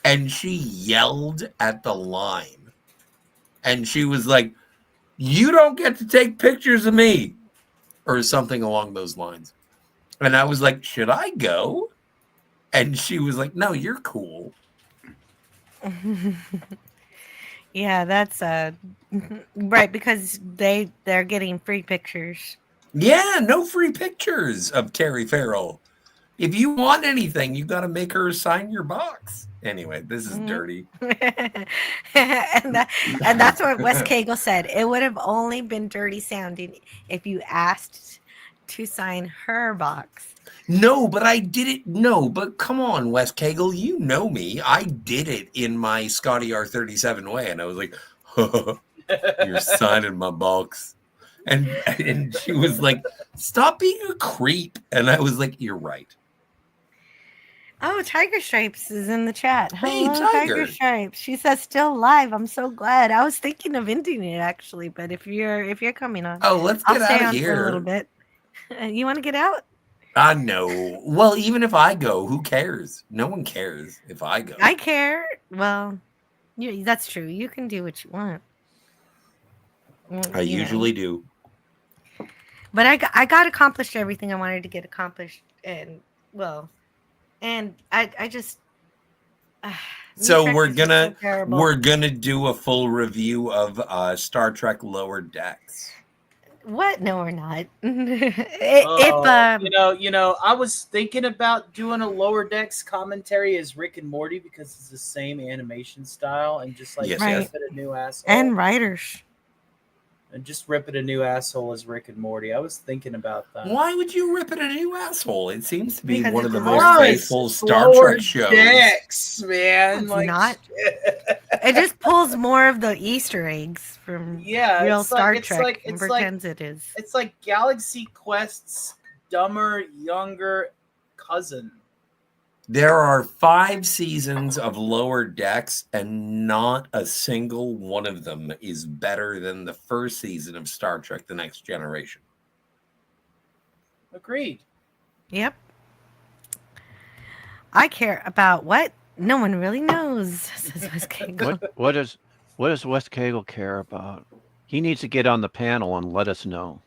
and she yelled at the line. And she was like, "You don't get to take pictures of me," or something along those lines. And I was like, "Should I go?" And she was like, "No, you're cool." Yeah, that's right, because they're getting free pictures. Yeah, no free pictures of Terry Farrell. If you want anything, you got to make her sign your box. Anyway, this is dirty. and that's what Wes Cagle said. It would have only been dirty sounding if you asked to sign her box. No, but I did it. No, but come on, Wes Cagle. You know me. I did it in my Scotty R37 way. And I was like, you're signing my box. And she was like, stop being a creep. And I was like, you're right. Oh, Tiger Stripes is in the chat. Hey, Hello, Tiger. Stripes. She says still live. I'm so glad. I was thinking of ending it actually, but if you're coming on, Oh, let's I'll get stay out of on for here. a little bit. You want to get out? I know. Well, even if I go, who cares? No one cares if I go. I care. Well, that's true. You can do what you want. I usually do. But I got accomplished everything I wanted to get accomplished, and I just. So Trek we're is just so terrible. gonna do a full review of Star Trek Lower Decks. What? No, we're not. I was thinking about doing a Lower Decks commentary as Rick and Morty because it's the same animation style and just like Yes, rip it a new asshole. And writers. And just rip it a new asshole as Rick and Morty. I was thinking about that. Why would you rip it a new asshole? It seems to be Because one of the it's most Lower faithful Star Lower Trek shows. Decks, man. It's Like, not. It just pulls more of the Easter eggs from real it's Star like- Trek and it's like- pretends it is. It's like Galaxy Quest's dumber, younger cousin. There are 5 seasons of Lower Decks, and not a single one of them is better than the first season of Star Trek: The Next Generation. Agreed. Yep. I care about what no one really knows, says Wes Cagle. What does Wes Cagle care about? He needs to get on the panel and let us know.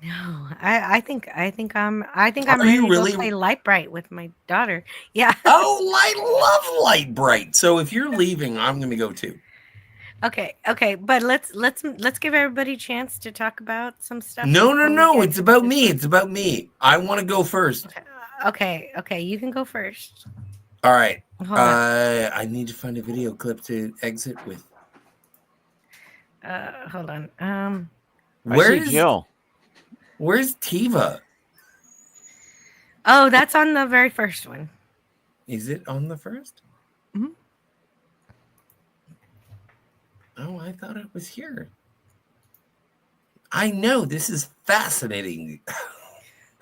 No, I think I'm Are ready you to really- go play Light Bright with my daughter. Yeah. Oh, I love Light Bright. So if you're leaving, I'm going to go too. Okay, but let's give everybody a chance to talk about some stuff. No. before we It's get- about me. It's about me. I want to go first. Okay, you can go first. All right. Hold on. I need to find a video clip to exit with. Hold on. I Where's see Jill. Where's Tiva? Oh, that's on the very first one. Is it on the first? Mhm. Oh, I thought it was here. I know, this is fascinating.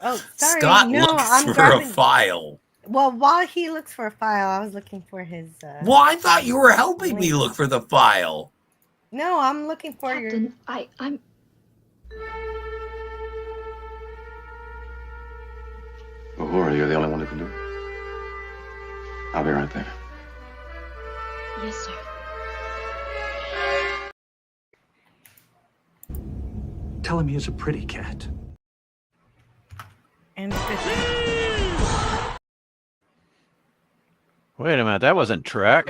Oh, sorry. Scott no, looks I'm for grabbing- a file. Well, while he looks for a file, I was looking for his. Well, I thought you were helping me look for the file. No, I'm looking for your. I'm. Uhura, you're the only one who can do it. I'll be right there. Yes, sir. Tell him he is a pretty cat. And Wait a minute, that wasn't Trek.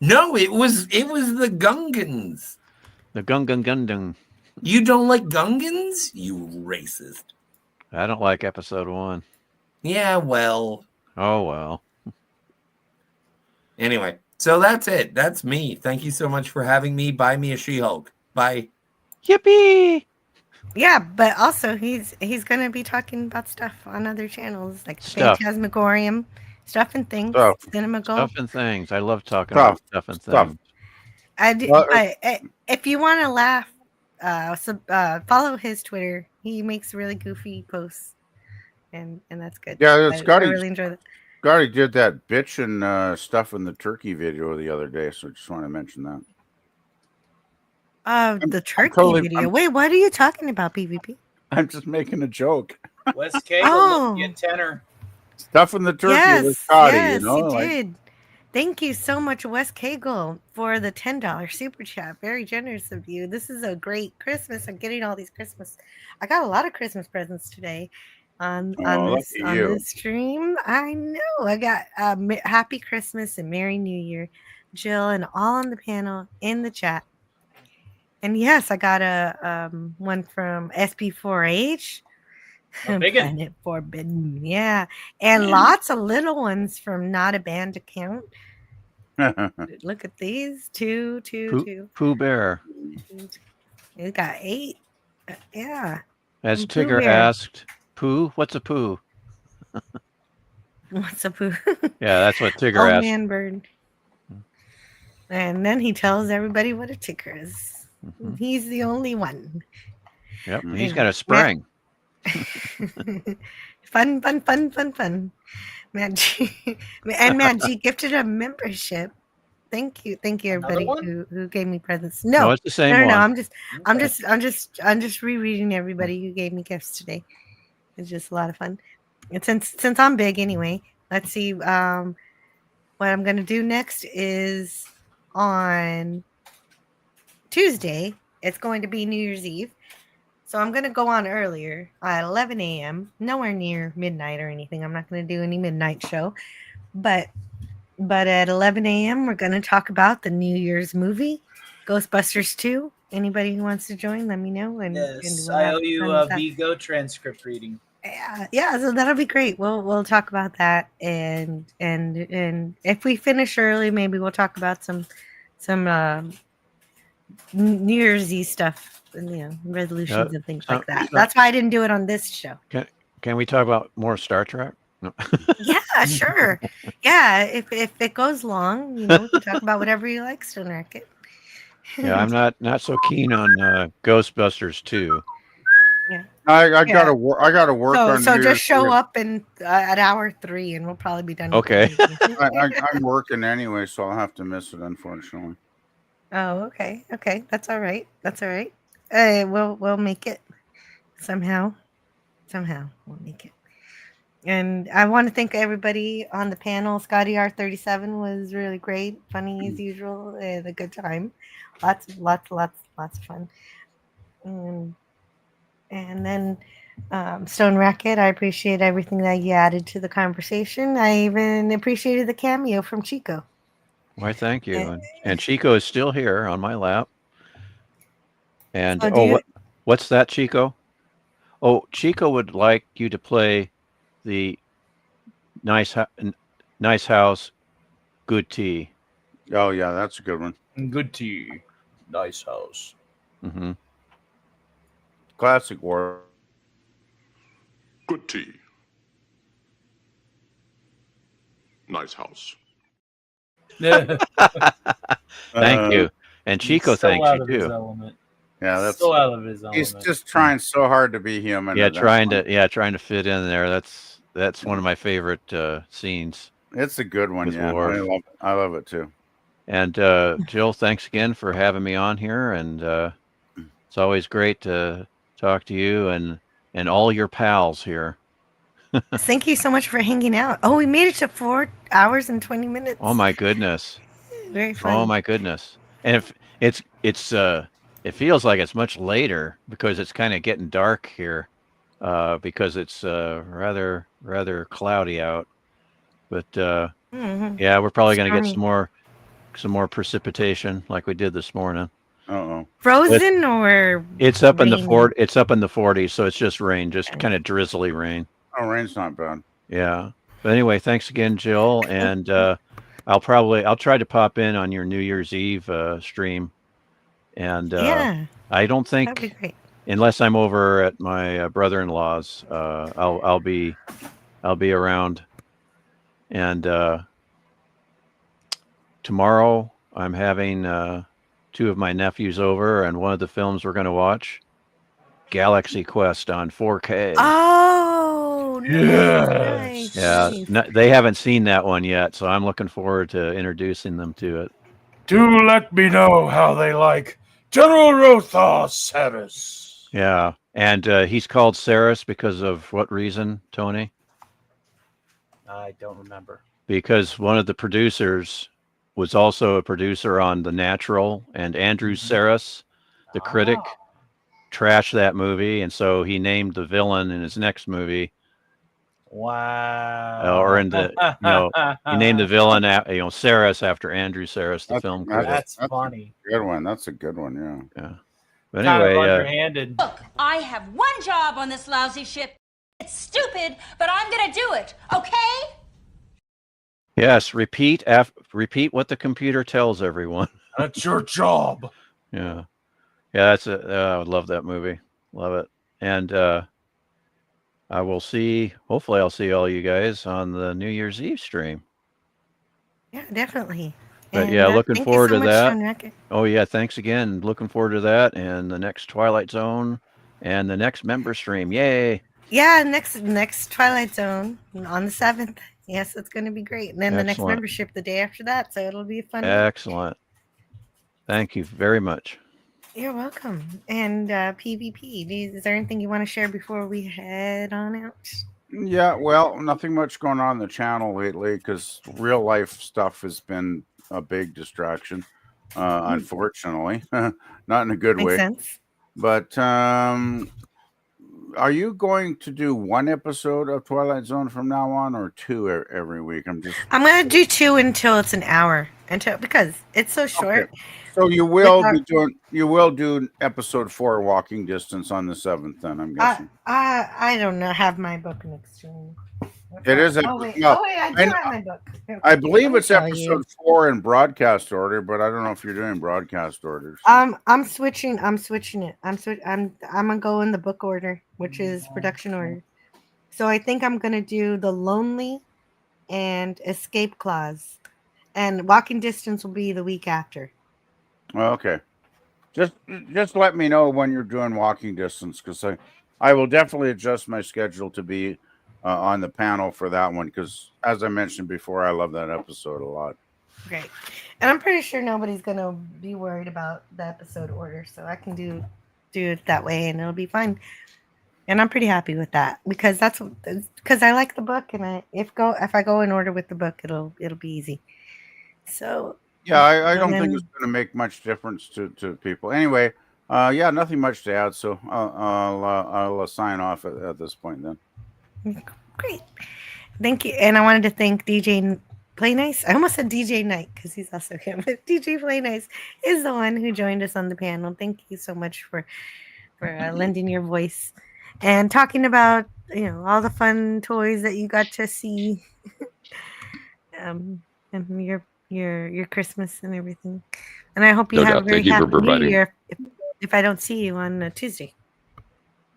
No, it was the Gungans. The Gungan. You don't like Gungans? You racist. I don't like episode 1. Yeah, well. Oh well. Anyway, so that's it. That's me. Thank you so much for having me. Buy me a She-Hulk. Bye. Yippee! Yeah, but also he's gonna be talking about stuff on other channels like Stuff. Phantasmagorium, stuff and things, Cinema Gold. Stuff and things. I love talking about stuff and things. I do, if you want to laugh, follow his Twitter. He makes really goofy posts, and that's good. Yeah, I Scotty. really enjoy that. Scotty did that bitch and stuff in the turkey video the other day, so I just want to mention that. The turkey totally- video. I'm- Wait, what are you talking about, PvP? I'm just making a joke. Wes Cagle, Oh. get tenor. Stuff in the turkey with Yes, Scotty, yes, you know? he like- did. Thank you so much, Wes Cagle, for the $10 super chat. Very generous of you. This is a great Christmas. I'm getting all these Christmas. I got a lot of Christmas presents today on this lucky you. this stream. I know. I got Happy Christmas and Merry New Year, Jill, and all on the panel in the chat. And yes, I got a one from SP4H. big one. Planet Forbidden. Yeah. And lots of little ones from Not a Band Account. Look at these. Two. Pooh Bear. We got 8. Yeah. As And Pooh Tigger Bear. asked, Pooh? What's a poo? What's a poo? Yeah, that's what Tigger Old asked. man bird. And then he tells everybody what a ticker is. He's the only one. Yep, he's got a spring. Fun. Matt G. And Matt G gifted a membership. Thank you, everybody who gave me presents. No, it's the same no, one. I'm just rereading everybody who gave me gifts today. It's just a lot of fun. And since I'm big anyway, let's see. What I'm gonna do next is on Tuesday. It's going to be New Year's Eve. So I'm going to go on earlier at 11 a.m. Nowhere near midnight or anything. I'm not going to do any midnight show. But at 11 a.m. we're going to talk about the New Year's movie, Ghostbusters 2. Anybody who wants to join, let me know. And Yes, we'll I have owe you fun a with that. Vigo transcript reading. Yeah, so that'll be great. We'll talk about that, and if we finish early, maybe we'll talk about some New Year's Eve stuff, and resolutions and things like that. That's why I didn't do it on this show. Can we talk about more Star Trek? No. Yeah, sure. Yeah, if it goes long, we can talk about whatever you like, Stone Racket. Yeah, I'm not so keen on Ghostbusters 2. Yeah. I gotta work on. So New just Year's show Eve. up at hour 3, and we'll probably be done. with Okay. it. I'm working anyway, so I'll have to miss it, unfortunately. Oh, okay. That's all right. We'll make it somehow. We'll make it. And I want to thank everybody on the panel. Scotty R37 was really great, funny as usual, and a good time. Lots of fun. And then Stone Racket, I appreciate everything that you added to the conversation. I even appreciated the cameo from Chico. Why, thank you. And Chico is still here on my lap. And what's that, Chico? Oh, Chico would like you to play the nice house, good tea. Oh yeah, that's a good one. Good tea, nice house. Mm-hmm. Classic war. Good tea. Nice house. Thank you. And Chico thanks you too. Yeah, that's so out of his He's element. just trying so hard to be human. Yeah, and that's trying fun. to fit in there. That's one of my favorite scenes. It's a good one. with Yeah, Worf. I love it too. And Jill, thanks again for having me on here. And it's always great to talk to you and all your pals here. Thank you so much for hanging out. Oh, we made it to 4 hours and 20 minutes. Oh my goodness. Very fun. Oh my goodness. And if it feels like it's much later because it's kind of getting dark here because it's rather cloudy out. But yeah, we're probably going to get some more precipitation like we did this morning. Frozen or it's up in the rain? It's up in the 40s, so it's just rain, just kind of drizzly rain. Oh, rain's not bad. Yeah. But anyway, thanks again, Jill. And I'll try to pop in on your New Year's Eve stream. And Yeah. I don't That'd be think, great. unless I'm over at my brother-in-law's, I'll be around. And tomorrow I'm having 2 of my nephews over, and one of the films we're going to watch, Galaxy Quest on 4K. Oh, nice. Yeah, they haven't seen that one yet, so I'm looking forward to introducing them to it. Do let me know how they like General Rothar Saris. Yeah, and he's called Saris because of what reason, Tony? I don't remember. Because one of the producers was also a producer on The Natural, and Andrew Saris, the critic, trashed that movie, and so he named the villain in his next movie. Wow. Or in the he named the villain Saris after Andrew Saris, the film critic. That's funny. Good one. That's a good one. Yeah. Yeah. But Kind of anyway, underhanded. Look, I have one job on this lousy ship. It's stupid, but I'm gonna do it, okay? yes, repeat what the computer tells everyone. That's your job. Yeah. Yeah, I would love that movie. Love it. And hopefully I'll see all you guys on the New Year's Eve stream. Yeah, definitely. But And, yeah, looking thank you forward so to much, that. Sean Racket. Oh yeah, thanks again. Looking forward to that and the next Twilight Zone and the next member stream. Yay. Yeah, next Twilight Zone on the 7th. Yes, it's going to be great. And then the next Excellent. membership the day after that. So it'll be a fun. Excellent. Thank you very much. You're welcome. And PvP, is there anything you want to share before we head on out? Yeah, well, nothing much going on the channel lately because real life stuff has been a big distraction, unfortunately. Not in a good Makes way. sense. But are you going to do one episode of Twilight Zone from now on, or two every week? I'm going to do 2 until it's an hour, because it's so short. Okay. So you will do episode 4 Walking Distance on the 7th. Then I'm guessing. I don't know. Have my book next to me. It is. Oh wait, I do have my book. Okay. I believe Let me it's tell episode 4 in broadcast order, but I don't know if you're doing broadcast orders. I'm switching it. I'm gonna go in the book order, which is production order. So I think I'm gonna do The Lonely and Escape Clause, and Walking Distance will be the week after. Well, okay. Just let me know when you're doing Walking Distance, because I will definitely adjust my schedule to be on the panel for that one, because as I mentioned before, I love that episode a lot. Great. And I'm pretty sure nobody's gonna be worried about the episode order, so I can do it that way and it'll be fine. And I'm pretty happy with that because I like the book, and if I go in order with the book, it'll be easy. So yeah, I don't think it's going to make much difference to people. Anyway, yeah, nothing much to add. So I'll sign off at this point then. Great, thank you. And I wanted to thank DJ Play Nice. I almost said DJ Knight because he's also him, but DJ Play Nice is the one who joined us on the panel. Thank you so much for lending your voice and talking about all the fun toys that you got to see, and your Christmas and everything. And I hope you have a very happy New Year if I don't see you on Tuesday.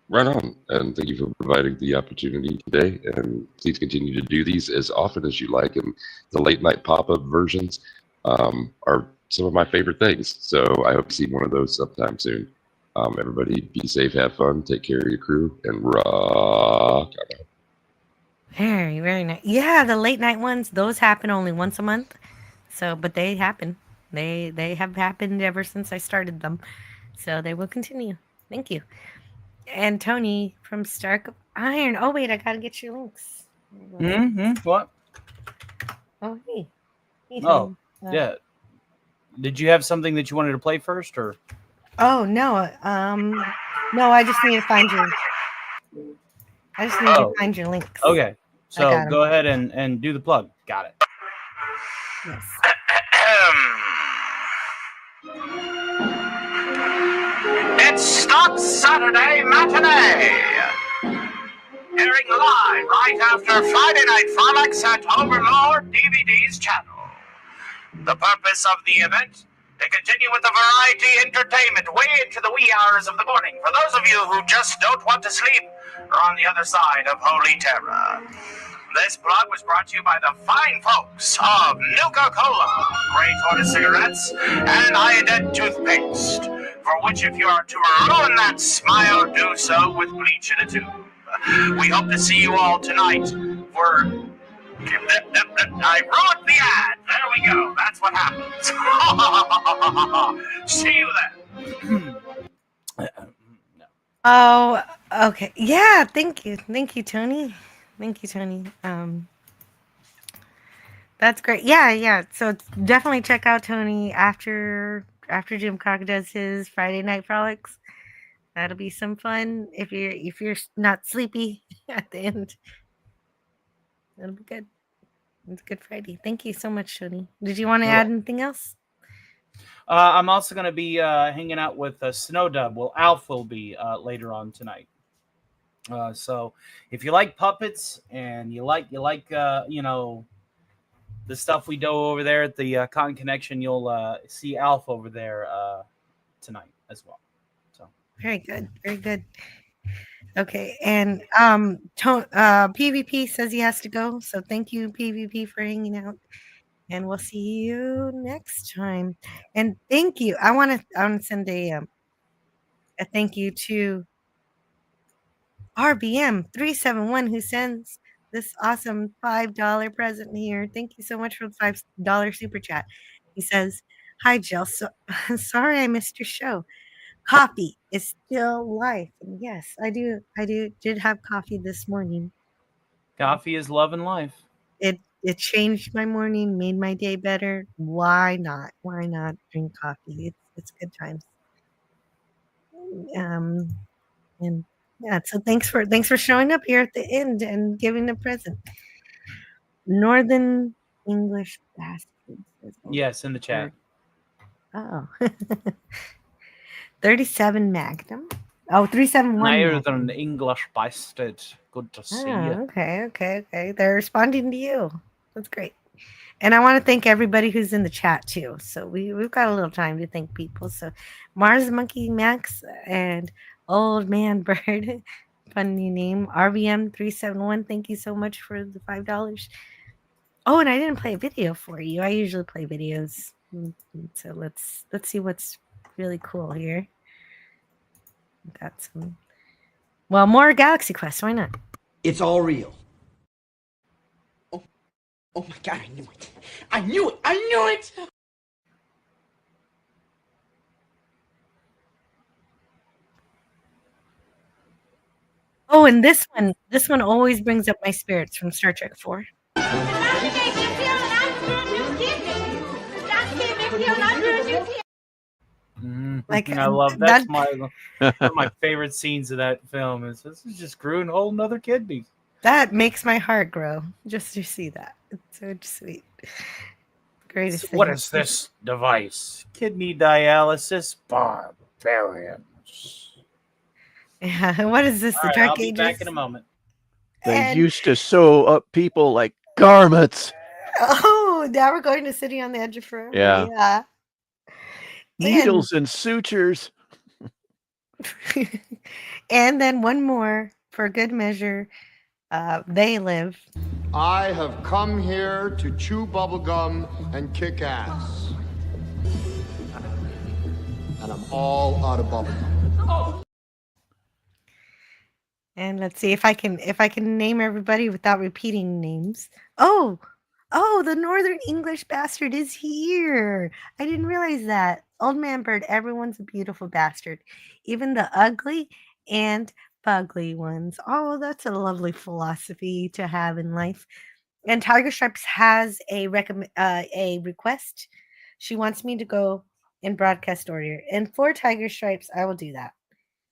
Right on. And thank you for providing the opportunity today. And please continue to do these as often as you like. And the late night pop-up versions are some of my favorite things. So I hope to see one of those sometime soon. Everybody be safe, have fun, take care of your crew, and rock. Very, very nice. Yeah, the late night ones, those happen only once a month. So, but they happen. They have happened ever since I started them. So they will continue. Thank you. And Tony from Stark of Iron. Oh, wait, I got to get your links. What? Oh, hey. Oh, yeah. Did you have something that you wanted to play first, or? Oh, no. No, I just need to find your... I just need to find your links. Okay. So go ahead and do the plug. Got it. Yes. It's Stock Saturday Matinee, airing live right after Friday Night Frolics at Overlord DVD's channel. The purpose of the event, to continue with the variety entertainment way into the wee hours of the morning for those of you who just don't want to sleep or on the other side of Holy Terror. This blog was brought to you by the fine folks of Nuka-Cola, Grey Tortoise cigarettes, and Iodine toothpaste, for which if you are to ruin that smile, do so with bleach in a tube. We hope to see you all tonight for... I ruined the ad. There we go. That's what happens. See you then. Oh, okay. Yeah, thank you. Thank you, Tony. Thank you, Tony. That's great. Yeah. So definitely check out Tony after Jim Cock does his Friday Night Frolics. That'll be some fun. If you're not sleepy at the end, it'll be good. It's Good Friday. Thank you so much, Tony. Did you want to add anything else? I'm also going to be hanging out with Snowdub. Well, Alf will be later on tonight. So if you like puppets and you like the stuff we do over there at the Con Connection, you'll see Alf over there tonight as well. So Very good. Very good. Okay, and PvP says he has to go, so thank you, PvP, for hanging out, and we'll see you next time. And thank you. I want to send a thank you to RBM371 who sends this awesome $5 present here. Thank you so much for the $5 super chat. He says, "Hi Jill, sorry I missed your show. Coffee is still life." And yes, I did have coffee this morning. coffee is love and life. It changed my morning, made my day better. Why not? Why not drink coffee? It's good times. And yeah, so thanks for showing up here at the end and giving a present. Northern English Bastards. Yes, in the chat. Oh. 37 Magnum. Oh, 371. Northern English Bastard. Good to see you. Okay. They're responding to you. That's great. And I want to thank everybody who's in the chat too. So we've got a little time to thank people. So Mars Monkey Max and Old Man Bird, fun new name. RVM371, thank you so much for the $5. Oh, and I didn't play a video for you. I usually play videos. So let's see what's really cool here. Got some. Well, more Galaxy Quest. Why not? It's all real. Oh my god, I knew it. I knew it. I knew it. Oh, and this one always brings up my spirits from Star Trek 4. Like I love that's one of my favorite scenes of that film. Is this is just growing a whole nother kidney. That makes my heart grow just to see that. It's so sweet. Greatest. What is this device? Kidney dialysis, barbarians. Yeah, what is this? All The right, Dark I'll be Ages? back in a moment. They used to sew up people like garments. Oh, now we're going to City on the Edge of Forever. Yeah. Needles and sutures. And then one more for good measure. They Live. I have come here to chew bubblegum and kick ass. And I'm all out of bubblegum. And let's see if I can name everybody without repeating names. Oh, the Northern English Bastard is here. I didn't realize that. Old Man Bird, everyone's a beautiful bastard. Even the ugly and fugly ones. Oh, that's a lovely philosophy to have in life. And Tiger Stripes has a request. She wants me to go in broadcast order. And for Tiger Stripes, I will do that.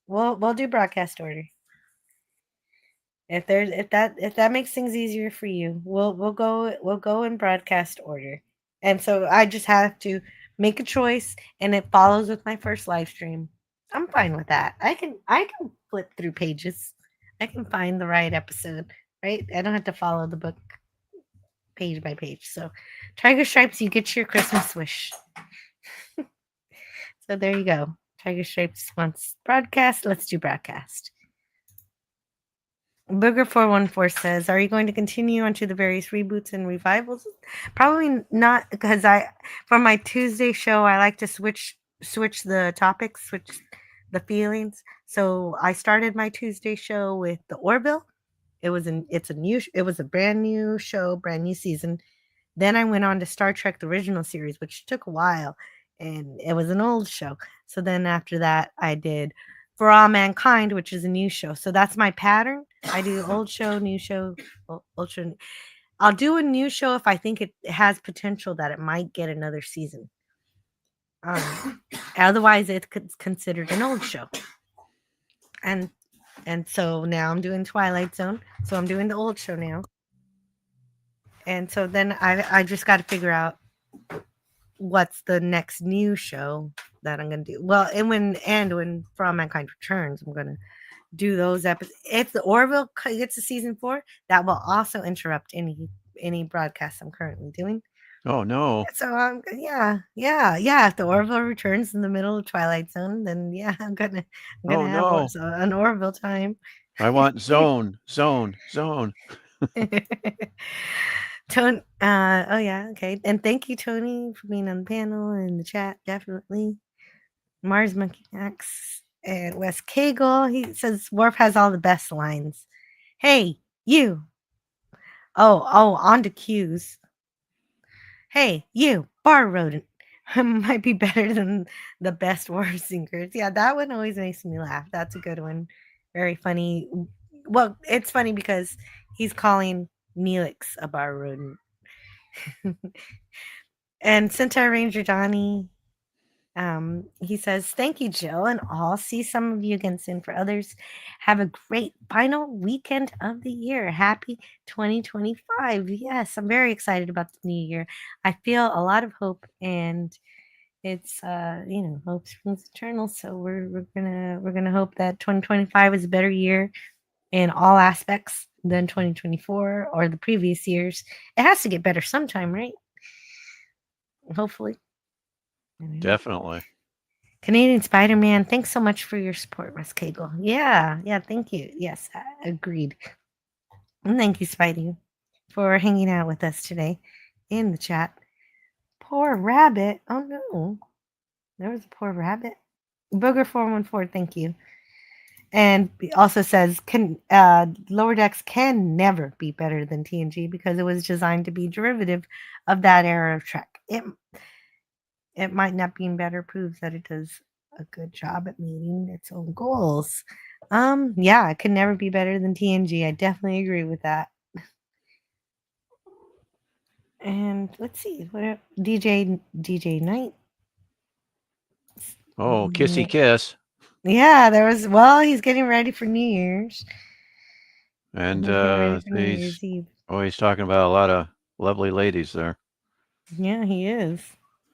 We'll do broadcast order. If that makes things easier for you, we'll go in broadcast order. And so I just have to make a choice, and it follows with my first live stream. I'm fine with that. I can flip through pages. I can find the right episode, right? I don't have to follow the book page by page. So Tiger Stripes, you get your Christmas wish. So there you go. Tiger Stripes wants broadcast. Let's do broadcast. Booger414 says, "Are you going to continue onto the various reboots and revivals?" Probably not, because for my Tuesday show, I like to switch the topics, switch the feelings. So I started my Tuesday show with the Orville. It was a brand new show, brand new season. Then I went on to Star Trek: The Original Series, which took a while, and it was an old show. So then after that, I did For All Mankind, which is a new show. So that's my pattern. I do old show, new show, old show. I'll do a new show if I think it has potential that it might get another season. Otherwise, it's considered an old show. And so now I'm doing Twilight Zone. So I'm doing the old show now. And so then I just got to figure out what's the next new show that I'm gonna do. Well, and when For All Mankind Returns, I'm gonna do those episodes. If the Orville gets to season 4, that will also interrupt any broadcasts I'm currently doing. Oh no. So yeah. If the Orville returns in the middle of Twilight Zone, then yeah, I'm gonna Oh have no. an Orville time. I want zone. Tony, oh yeah, okay. And thank you, Tony, for being on the panel and the chat, definitely. Mars Monkey Max and Wes Cagle. He says Worf has all the best lines. Hey, you. Oh, on to cues. Hey, you, bar rodent. Might be better than the best Worf singers. Yeah, that one always makes me laugh. That's a good one. Very funny. Well, it's funny because he's calling Neelix a bar rodent. And Centaur Ranger Johnny, he says, thank you, Jill, and I'll see some of you again soon. For others, have a great final weekend of the year. Happy 2025. Yes, I'm very excited about the new year. I feel a lot of hope, and it's hope springs eternal. So we're gonna hope that 2025 is a better year in all aspects than 2024 or the previous years. It has to get better sometime, right? Hopefully. Definitely. Canadian Spider-Man, thanks so much for your support, Russ Cagle. Yeah, thank you. Yes, agreed. And thank you, Spidey, for hanging out with us today in the chat. Poor rabbit. Oh no. There was a poor rabbit. Booger414, thank you. And he also says, Lower Decks can never be better than TNG because it was designed to be derivative of that era of Trek. It might not be better proves that it does a good job at meeting its own goals. Yeah, it could never be better than TNG. I definitely agree with that. And let's see, what DJ Knight. Oh, kissy kiss. Yeah, he's getting ready for New Year's. And he's talking about a lot of lovely ladies there. Yeah, he is.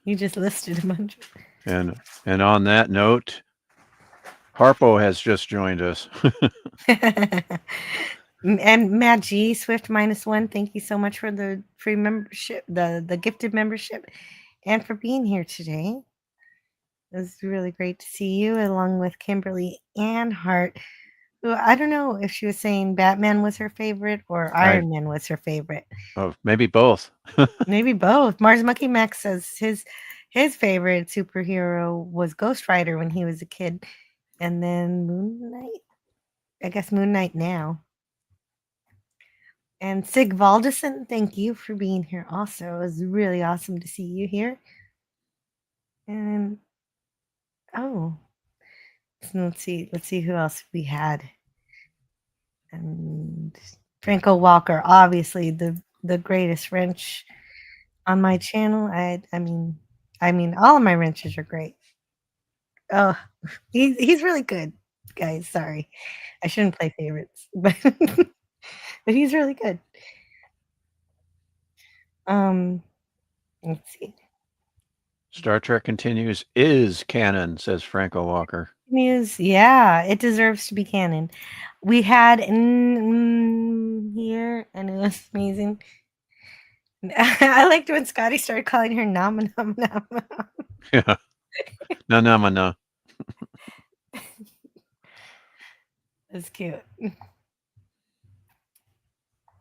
You just listed a bunch. And on that note, Harpo has just joined us. And Matt G, Swift -1, thank you so much for the free membership, the gifted membership, and for being here today. It was really great to see you, along with Kimberly Ann Hart, who I don't know if she was saying Batman was her favorite or Iron Man was her favorite. Oh, maybe both. Maybe both. Mars Monkey Max says his favorite superhero was Ghost Rider when he was a kid, and then Moon Knight. I guess Moon Knight now. And Sig Valdison, thank you for being here also. It was really awesome to see you here. And let's see who else we had. And Franco Walker, obviously the greatest wrench on my channel. I mean all of my wrenches are great. Oh, he's really good, guys. Sorry, I shouldn't play favorites, but but he's really good. Let's see. Star Trek Continues is canon, says Franco Walker. Yeah, it deserves to be canon. We had in here, and it was amazing. I liked when Scotty started calling her Nama Nama Nama. Yeah. No, Nama No. That's cute.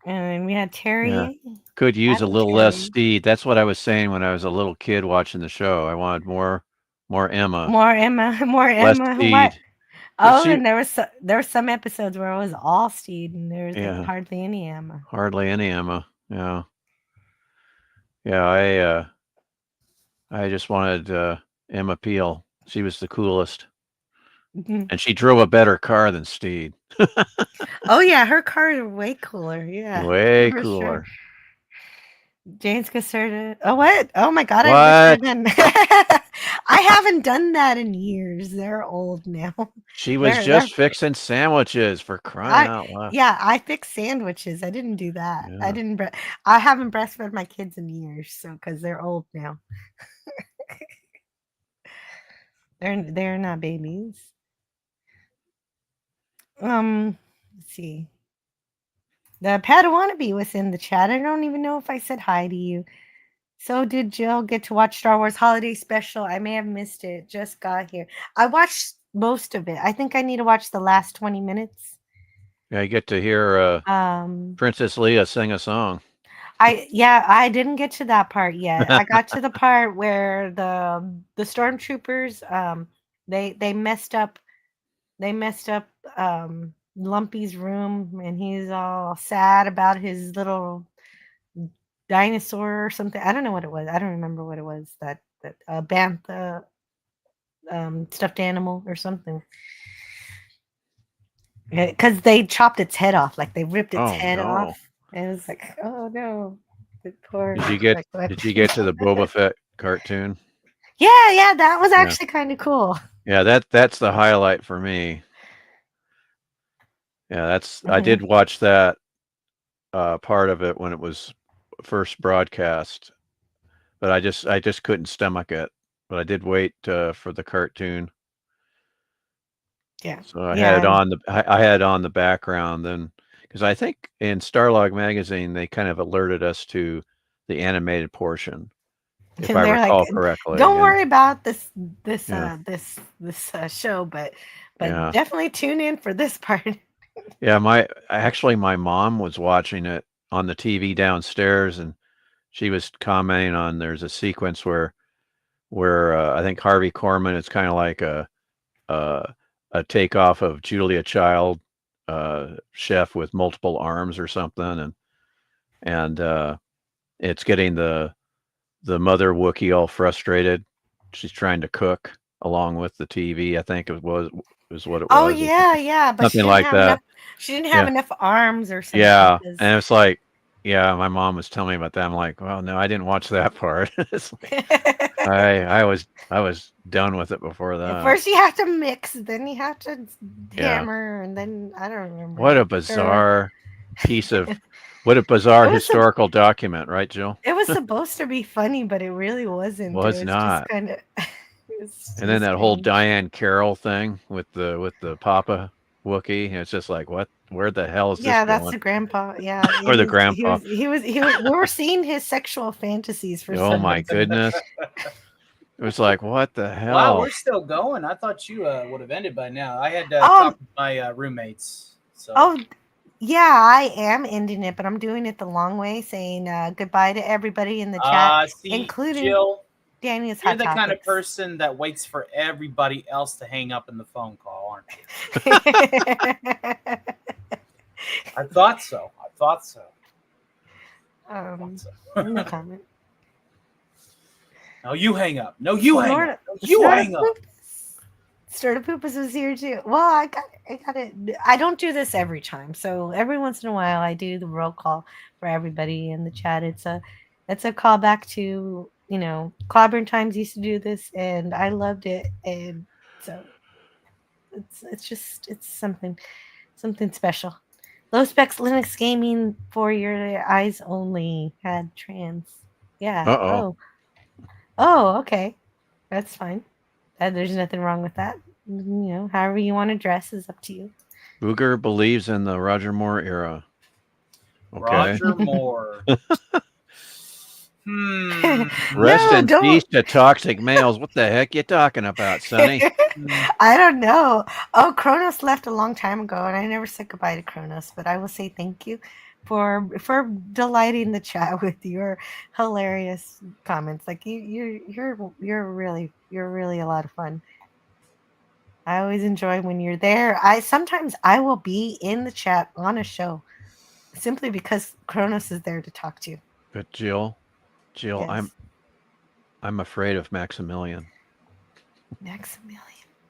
And we had Terry. Yeah. Could use a little less Steed. That's what I was saying when I was a little kid watching the show. I wanted more Emma. More Emma. Less Steed. What? Oh, and there were some episodes where it was all Steed and there was like hardly any Emma. Hardly any Emma. Yeah. Yeah, I just wanted Emma Peel. She was the coolest. Mm-hmm. And she drove a better car than Steed. Oh yeah, her cars are way cooler. Yeah. Way cooler. Sure. James Caserta. Oh what? Oh my god, What? I haven't done that in years. They're old now. She was just fixing sandwiches, for crying out loud. Yeah, I fix sandwiches. I didn't do that. Yeah. I haven't breastfed my kids in years, so because they're old now. They're not babies. Let's see. The Padawannabe was in the chat. I don't even know if I said hi to you. So did Jill get to watch Star Wars Holiday Special? I may have missed it. Just got here. I watched most of it. I think I need to watch the last 20 minutes. Yeah, you get to hear Princess Leia sing a song. I didn't get to that part yet. I got to the part where the stormtroopers they messed up Lumpy's room, and he's all sad about his little dinosaur or something. I don't know what it was. I don't remember what it was. That bantha stuffed animal or something. Because they chopped its head off, like they ripped its head off. And it was like, oh no, the poor. Did you get to the Boba Fett cartoon? Yeah, that was actually kind of cool. Yeah, that's the highlight for me. Yeah, I did watch that part of it when it was first broadcast, but I just couldn't stomach it. But I did wait for the cartoon. Yeah. So I had it on the background then, because I think in Starlog magazine they kind of alerted us to the animated portion, if I recall correctly. Don't worry about this show, but Yeah. definitely tune in for this part. Yeah, my mom was watching it on the TV downstairs, and she was commenting on there's a sequence where I think Harvey Korman is kind of like a takeoff of Julia Child, chef with multiple arms or something, and it's getting the mother Wookiee all frustrated. She's trying to cook along with the TV. I think it was what it was. Oh yeah, but something like that. She didn't have enough arms or something. Yeah, and it's like, yeah, my mom was telling me about that. I'm like, well, no, I didn't watch that part. It's like, I was done with it before that. First you have to mix, then you have to hammer, and then I don't remember. What a bizarre historical document, right, Jill? It was supposed to be funny, but it really wasn't. Was not. Kind of. And then that whole Diane Carroll thing with the Papa Wookiee, it's just like, what? Where the hell is this Yeah, that's going? the grandpa. Yeah, Or the grandpa. He was. We were seeing his sexual fantasies for. Oh some my reason. goodness! It was like, what the hell? Wow, we're still going. I thought you would have ended by now. I had talked with my roommates. So. Oh, yeah, I am ending it, but I'm doing it the long way, saying goodbye to everybody in the chat, including Jill, Danny's you're hot the kind of topics. person that waits for everybody else to hang up in the phone call, aren't you? I thought so. No comment. No, you hang up. No, you hang up. No, you hang up. Startapoopas was here too. Well, I got it. I don't do this every time, so every once in a while I do the roll call for everybody in the chat. It's a callback to Clobber Times used to do this, and I loved it, and so it's something special. Low specs Linux gaming for your eyes only had trans. Yeah. Uh-oh. Oh, okay. That's fine. There's nothing wrong with that. However you want to dress is up to you. Booger believes in the Roger Moore era. Okay. Roger Moore. Rest in peace to toxic males. What the heck you talking about, Sonny? I don't know. Oh, Kronos left a long time ago, and I never said goodbye to Kronos, but I will say thank you for delighting the chat with your hilarious comments. Like you're really a lot of fun. I always enjoy when you're there. Sometimes I will be in the chat on a show simply because Kronos is there to talk to you. But Jill, Yes. I'm afraid of Maximilian. Maximilian.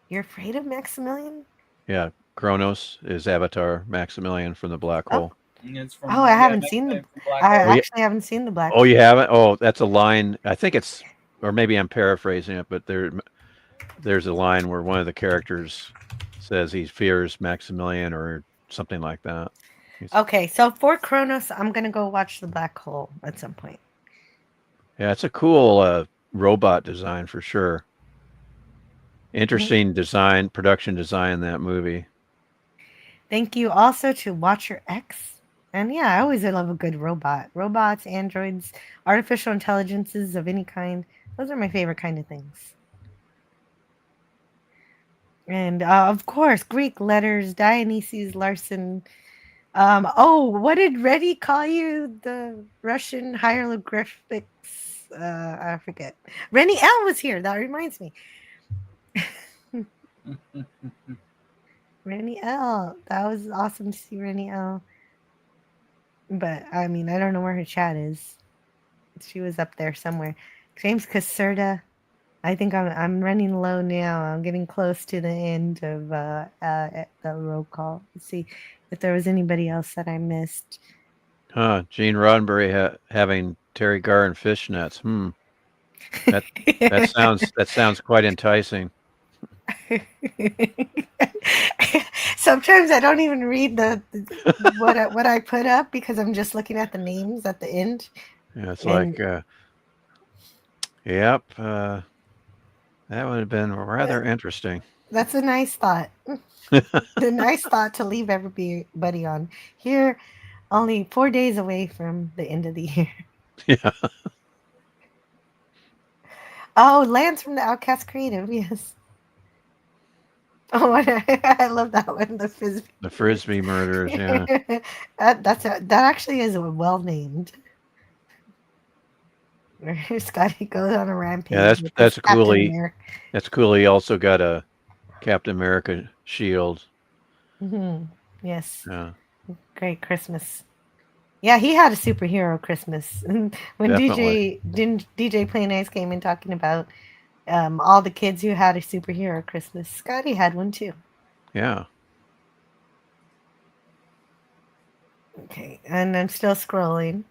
You're afraid of Maximilian? Yeah, Kronos is Avatar Maximilian from the Black Hole. I haven't seen the. I actually haven't seen the Black. Oh, you haven't? Oh, that's a line. I think it's, or maybe I'm paraphrasing it, but there's a line where one of the characters says he fears Maximilian or something like that. Okay, so for Kronos, I'm gonna go watch the Black Hole at some point. Yeah, it's a cool robot design for sure. Interesting design, production design, that movie. Thank you also to Watcher X. And yeah, I always love a good robot. Robots, androids, artificial intelligences of any kind. Those are my favorite kind of things. And of course, Greek letters, Dionysius Larson. What did Reddy call you? The Russian hieroglyphics? I forget. Rennie L was here. That reminds me. Rennie L. That was awesome to see Rennie L. But I mean, I don't know where her chat is. She was up there somewhere. James Caserta. I think I'm running low now. I'm getting close to the end of the roll call. Let's see if there was anybody else that I missed. Gene Roddenberry having Terry Garr and fishnets. That sounds quite enticing. Sometimes I don't even read what I put up because I'm just looking at the names at the end. Yeah, it's like, yep. That would have been rather interesting. That's a nice thought. A nice thought to leave everybody on. Here, only 4 days away from the end of the year. Yeah. Oh, Lance from the Outcast Creative, yes. Oh, I love that one. The Frisbee. The Frisbee murders, yeah. that actually is well named. Scotty goes on a rampage. Yeah, that's cool. That's cool. He also got a Captain America shield. Mm-hmm. Yes. Yeah. Great Christmas. Yeah, he had a superhero Christmas. When DJ Play Nice came in talking about all the kids who had a superhero Christmas, Scotty had one too. Yeah. Okay, and I'm still scrolling.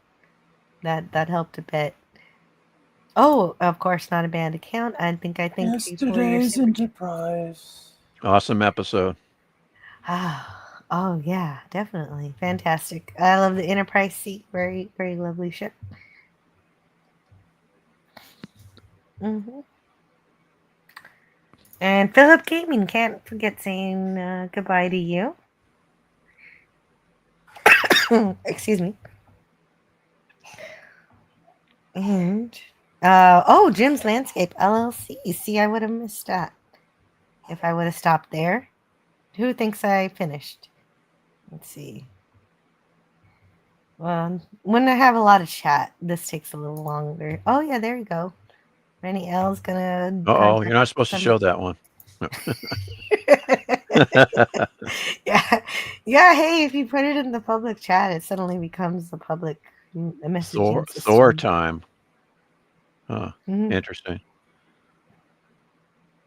That helped a bit. Oh, of course, not a band account. I think Yesterday's Enterprise. Awesome episode. Oh yeah, definitely fantastic. I love the Enterprise seat. Very, very lovely ship. Mm-hmm. And Philip Gaming, can't forget saying goodbye to you. Excuse me. And Jim's Landscape LLC. See, I would have missed that if I would have stopped there. Who thinks I finished? Let's see. Well, when I have a lot of chat, this takes a little longer. Oh yeah, there you go. Rennie L's gonna. You're not supposed to show that one. Yeah. Hey, if you put it in the public chat, it suddenly becomes the public message. Thor time. Huh. Mhm. Interesting.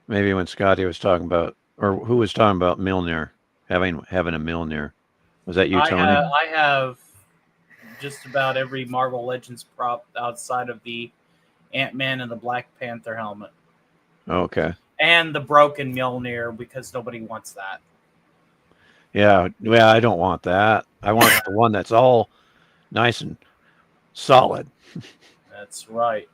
Maybe when Scotty was talking about, or who was talking about Mjolnir, having a Mjolnir. Was that you, Tony? I have just about every Marvel Legends prop outside of the Ant-Man and the Black Panther helmet. Okay. And the broken Mjolnir, because nobody wants that. Yeah, I don't want that. I want the one that's all nice and solid. That's right.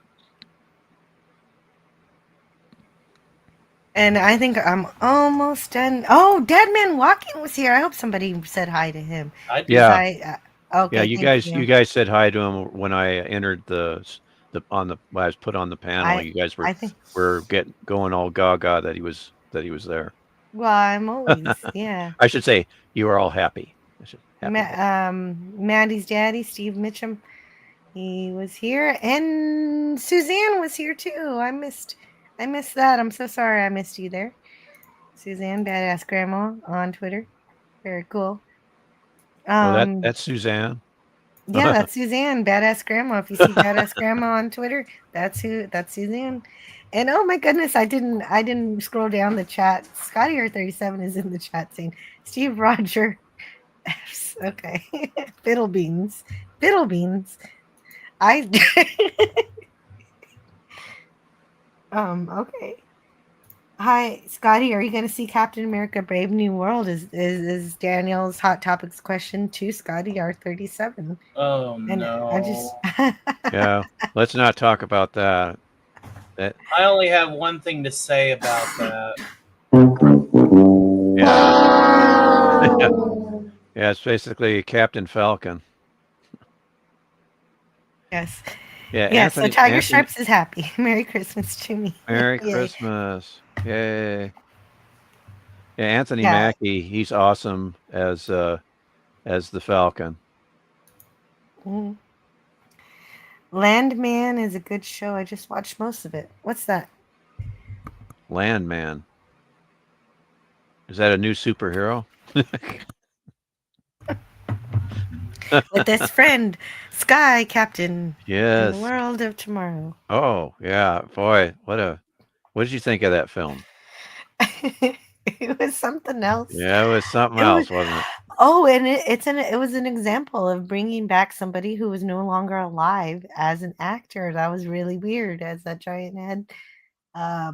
And I think I'm almost done. Oh, Dead Man Walking was here. I hope somebody said hi to him. I did. Yeah. Okay. Yeah, you guys said hi to him when I entered when I was put on the panel. You guys were going all gaga that he was there. Well, I'm always yeah. I should say you were all happy. Maddie's daddy, Steve Mitchum, he was here, and Suzanne was here too. I missed that. I'm so sorry I missed you there. Suzanne, Badass Grandma on Twitter. Very cool. That's Suzanne. Yeah, that's Suzanne, Badass Grandma. If you see Badass Grandma on Twitter, that's Suzanne. And oh my goodness, I didn't scroll down the chat. Scotty R37 is in the chat saying Steve Roger. Okay. Fiddle beans. Okay. Hi, Scotty. Are you going to see Captain America: Brave New World? Is Daniel's Hot Topics question to Scotty Oh and no! I just Yeah, let's not talk about that. That I only have one thing to say about that. yeah. Yeah, it's basically Captain Falcon. Yes. Yeah, Yeah, so Anthony. Tiger Anthony. Stripes is happy. Merry Christmas to me. Merry Yay. Christmas! Yay! Yeah, Anthony Yeah. Mackie. He's awesome as the Falcon. Mhm. Landman is a good show. I just watched most of it. What's that? Landman. Is that a new superhero? With this friend, Sky Captain. In Yes. the world of tomorrow. Oh yeah, boy, what did you think of that film? It was something else. Yeah, it was something It was, else, wasn't it? oh, and it was an example of bringing back somebody who was no longer alive as an actor. That was really weird. As that giant head, I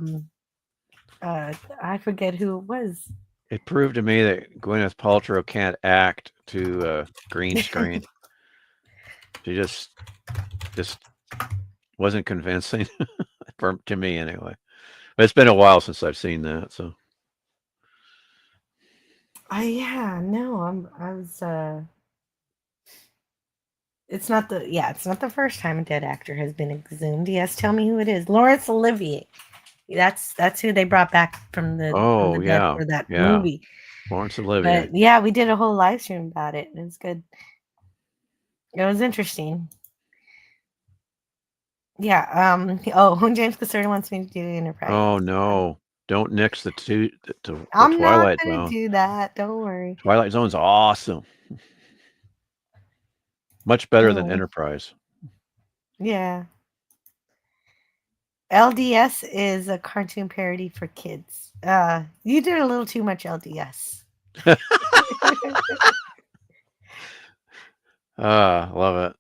forget who it was. It proved to me that Gwyneth Paltrow can't act to green screen. She just wasn't convincing to me anyway. But it's been a while since I've seen that, so. Yeah, no, I was it's not the first time a dead actor has been exhumed. Yes, tell me who it is. Laurence Olivier. That's who they brought back from the dead yeah, for that yeah. movie. Laurence Olivier. But yeah, we did a whole live stream about it. It was good. It was interesting. Yeah. James Caserta wants me to do Enterprise. Oh no! Don't nix the I'm Twilight not gonna Zone. do that. Don't worry. Twilight Zone's awesome. Much better than Oh. Enterprise. Yeah. LDS is a cartoon parody for kids. You did a little too much LDS. Love it.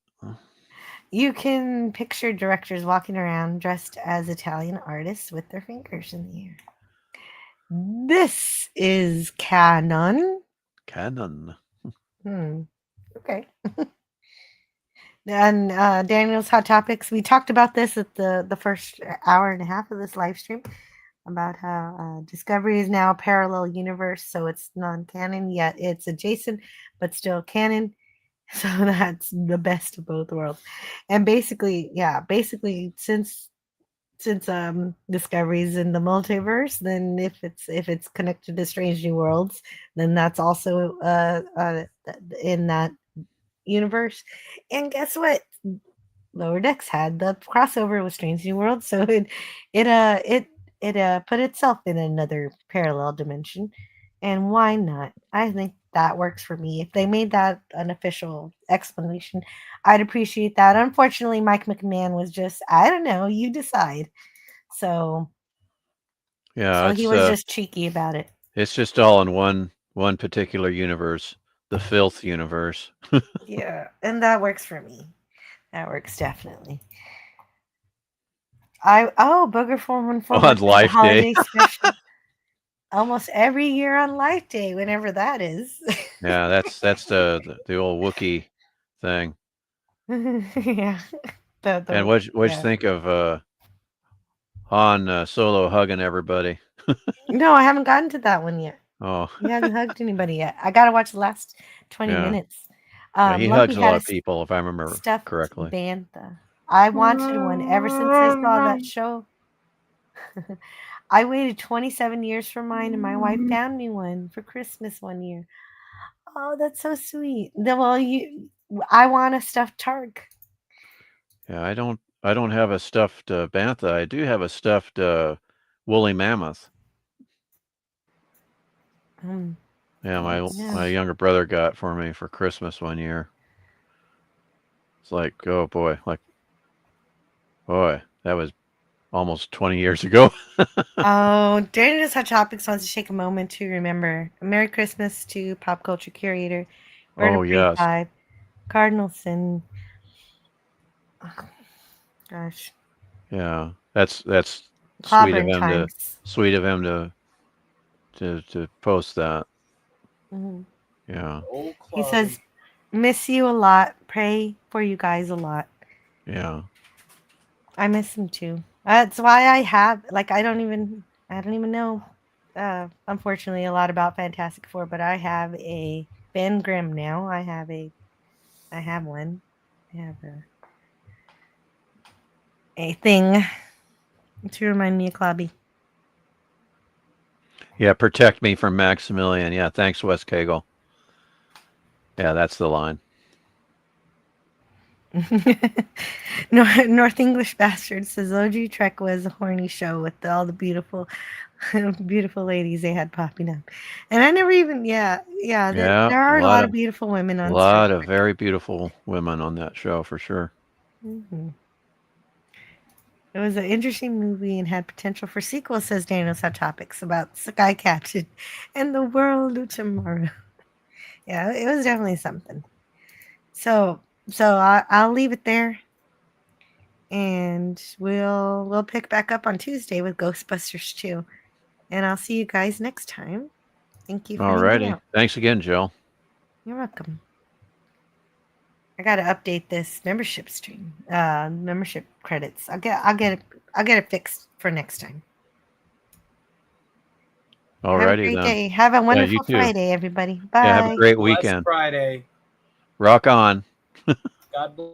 You can picture directors walking around dressed as Italian artists with their fingers in the air. This is canon. Canon. Okay. And Daniel's Hot Topics. We talked about this at the first hour and a half of this live stream about how Discovery is now a parallel universe, so it's non-canon yet it's adjacent, but still canon. So that's the best of both worlds. And basically, since Discovery's in the multiverse, then if it's connected to Strange New Worlds, then that's also in that universe. And guess what? Lower Decks had the crossover with Strange New Worlds, so it put itself in another parallel dimension. And why not? I think that works for me. If they made that an official explanation, I'd appreciate that. Unfortunately, Mike McMahon was just, I don't know, you decide. So Yeah, he was just cheeky about it. It's just all in one particular universe, the Filth universe. Yeah, and that works for me. That works definitely. Booger 414 On Life Day. Special. Almost every year on Life Day, whenever that is. Yeah, that's the old Wookiee thing. Yeah. And what'd you think of Han Solo hugging everybody? No, I haven't gotten to that one yet. Oh, He hasn't hugged anybody yet. I gotta watch the last 20 Yeah. minutes. yeah, he Lumpy hugs a had lot of people, if I remember stuffed correctly. bantha. I wanted one ever since I saw that show. I waited 27 years for mine, and my wife found me one for Christmas one year. Oh, that's so sweet. I want a stuffed Targ. Yeah, I don't have a stuffed bantha. I do have a stuffed woolly mammoth. Yeah, my younger brother got for me for Christmas one year. It's like, oh boy, that was almost 20 years ago. Daniel's Hot Topics wants to take a moment to remember Merry Christmas to pop culture curator Oh, yes. Five, Cardinal Sin. Oh, gosh. Yeah, that's sweet of Clobbering him times. to post that. Mhm. Yeah, He says, "Miss you a lot. Pray for you guys a lot." yeah. I miss him too. That's why I have I don't even know unfortunately a lot about Fantastic Four, but I have a Ben Grimm now. I have one. I have a thing to remind me of Clobby. Yeah, protect me from Maximilian. Yeah, thanks, Wes Cagle. Yeah, that's the line. North English Bastard says OG Trek was a horny show with all the beautiful ladies they had popping up. And I never even there are a lot of beautiful women on a lot of very beautiful women on that show for sure. Mm-hmm. It was an interesting movie and had potential for sequels, says Daniel's Hot Topics, about Sky Captain and the world of tomorrow. Yeah, it was definitely something. So I'll leave it there, and we'll pick back up on Tuesday with Ghostbusters 2, and I'll see you guys next time. Thank you. Alrighty, thanks again, Jill. You're welcome. I gotta update this membership stream, membership credits. I'll get it fixed for next time. Alrighty, have a great day. Have a wonderful Friday, everybody. Bye. Yeah, have a great weekend. Friday. Rock on. God bless.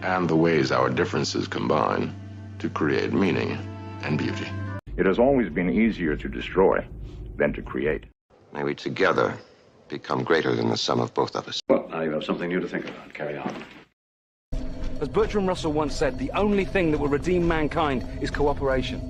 And the ways our differences combine to create meaning and beauty. It has always been easier to destroy than to create. May we together become greater than the sum of both of us. Well, now you have something new to think about. Carry on. As Bertrand Russell once said, the only thing that will redeem mankind is cooperation.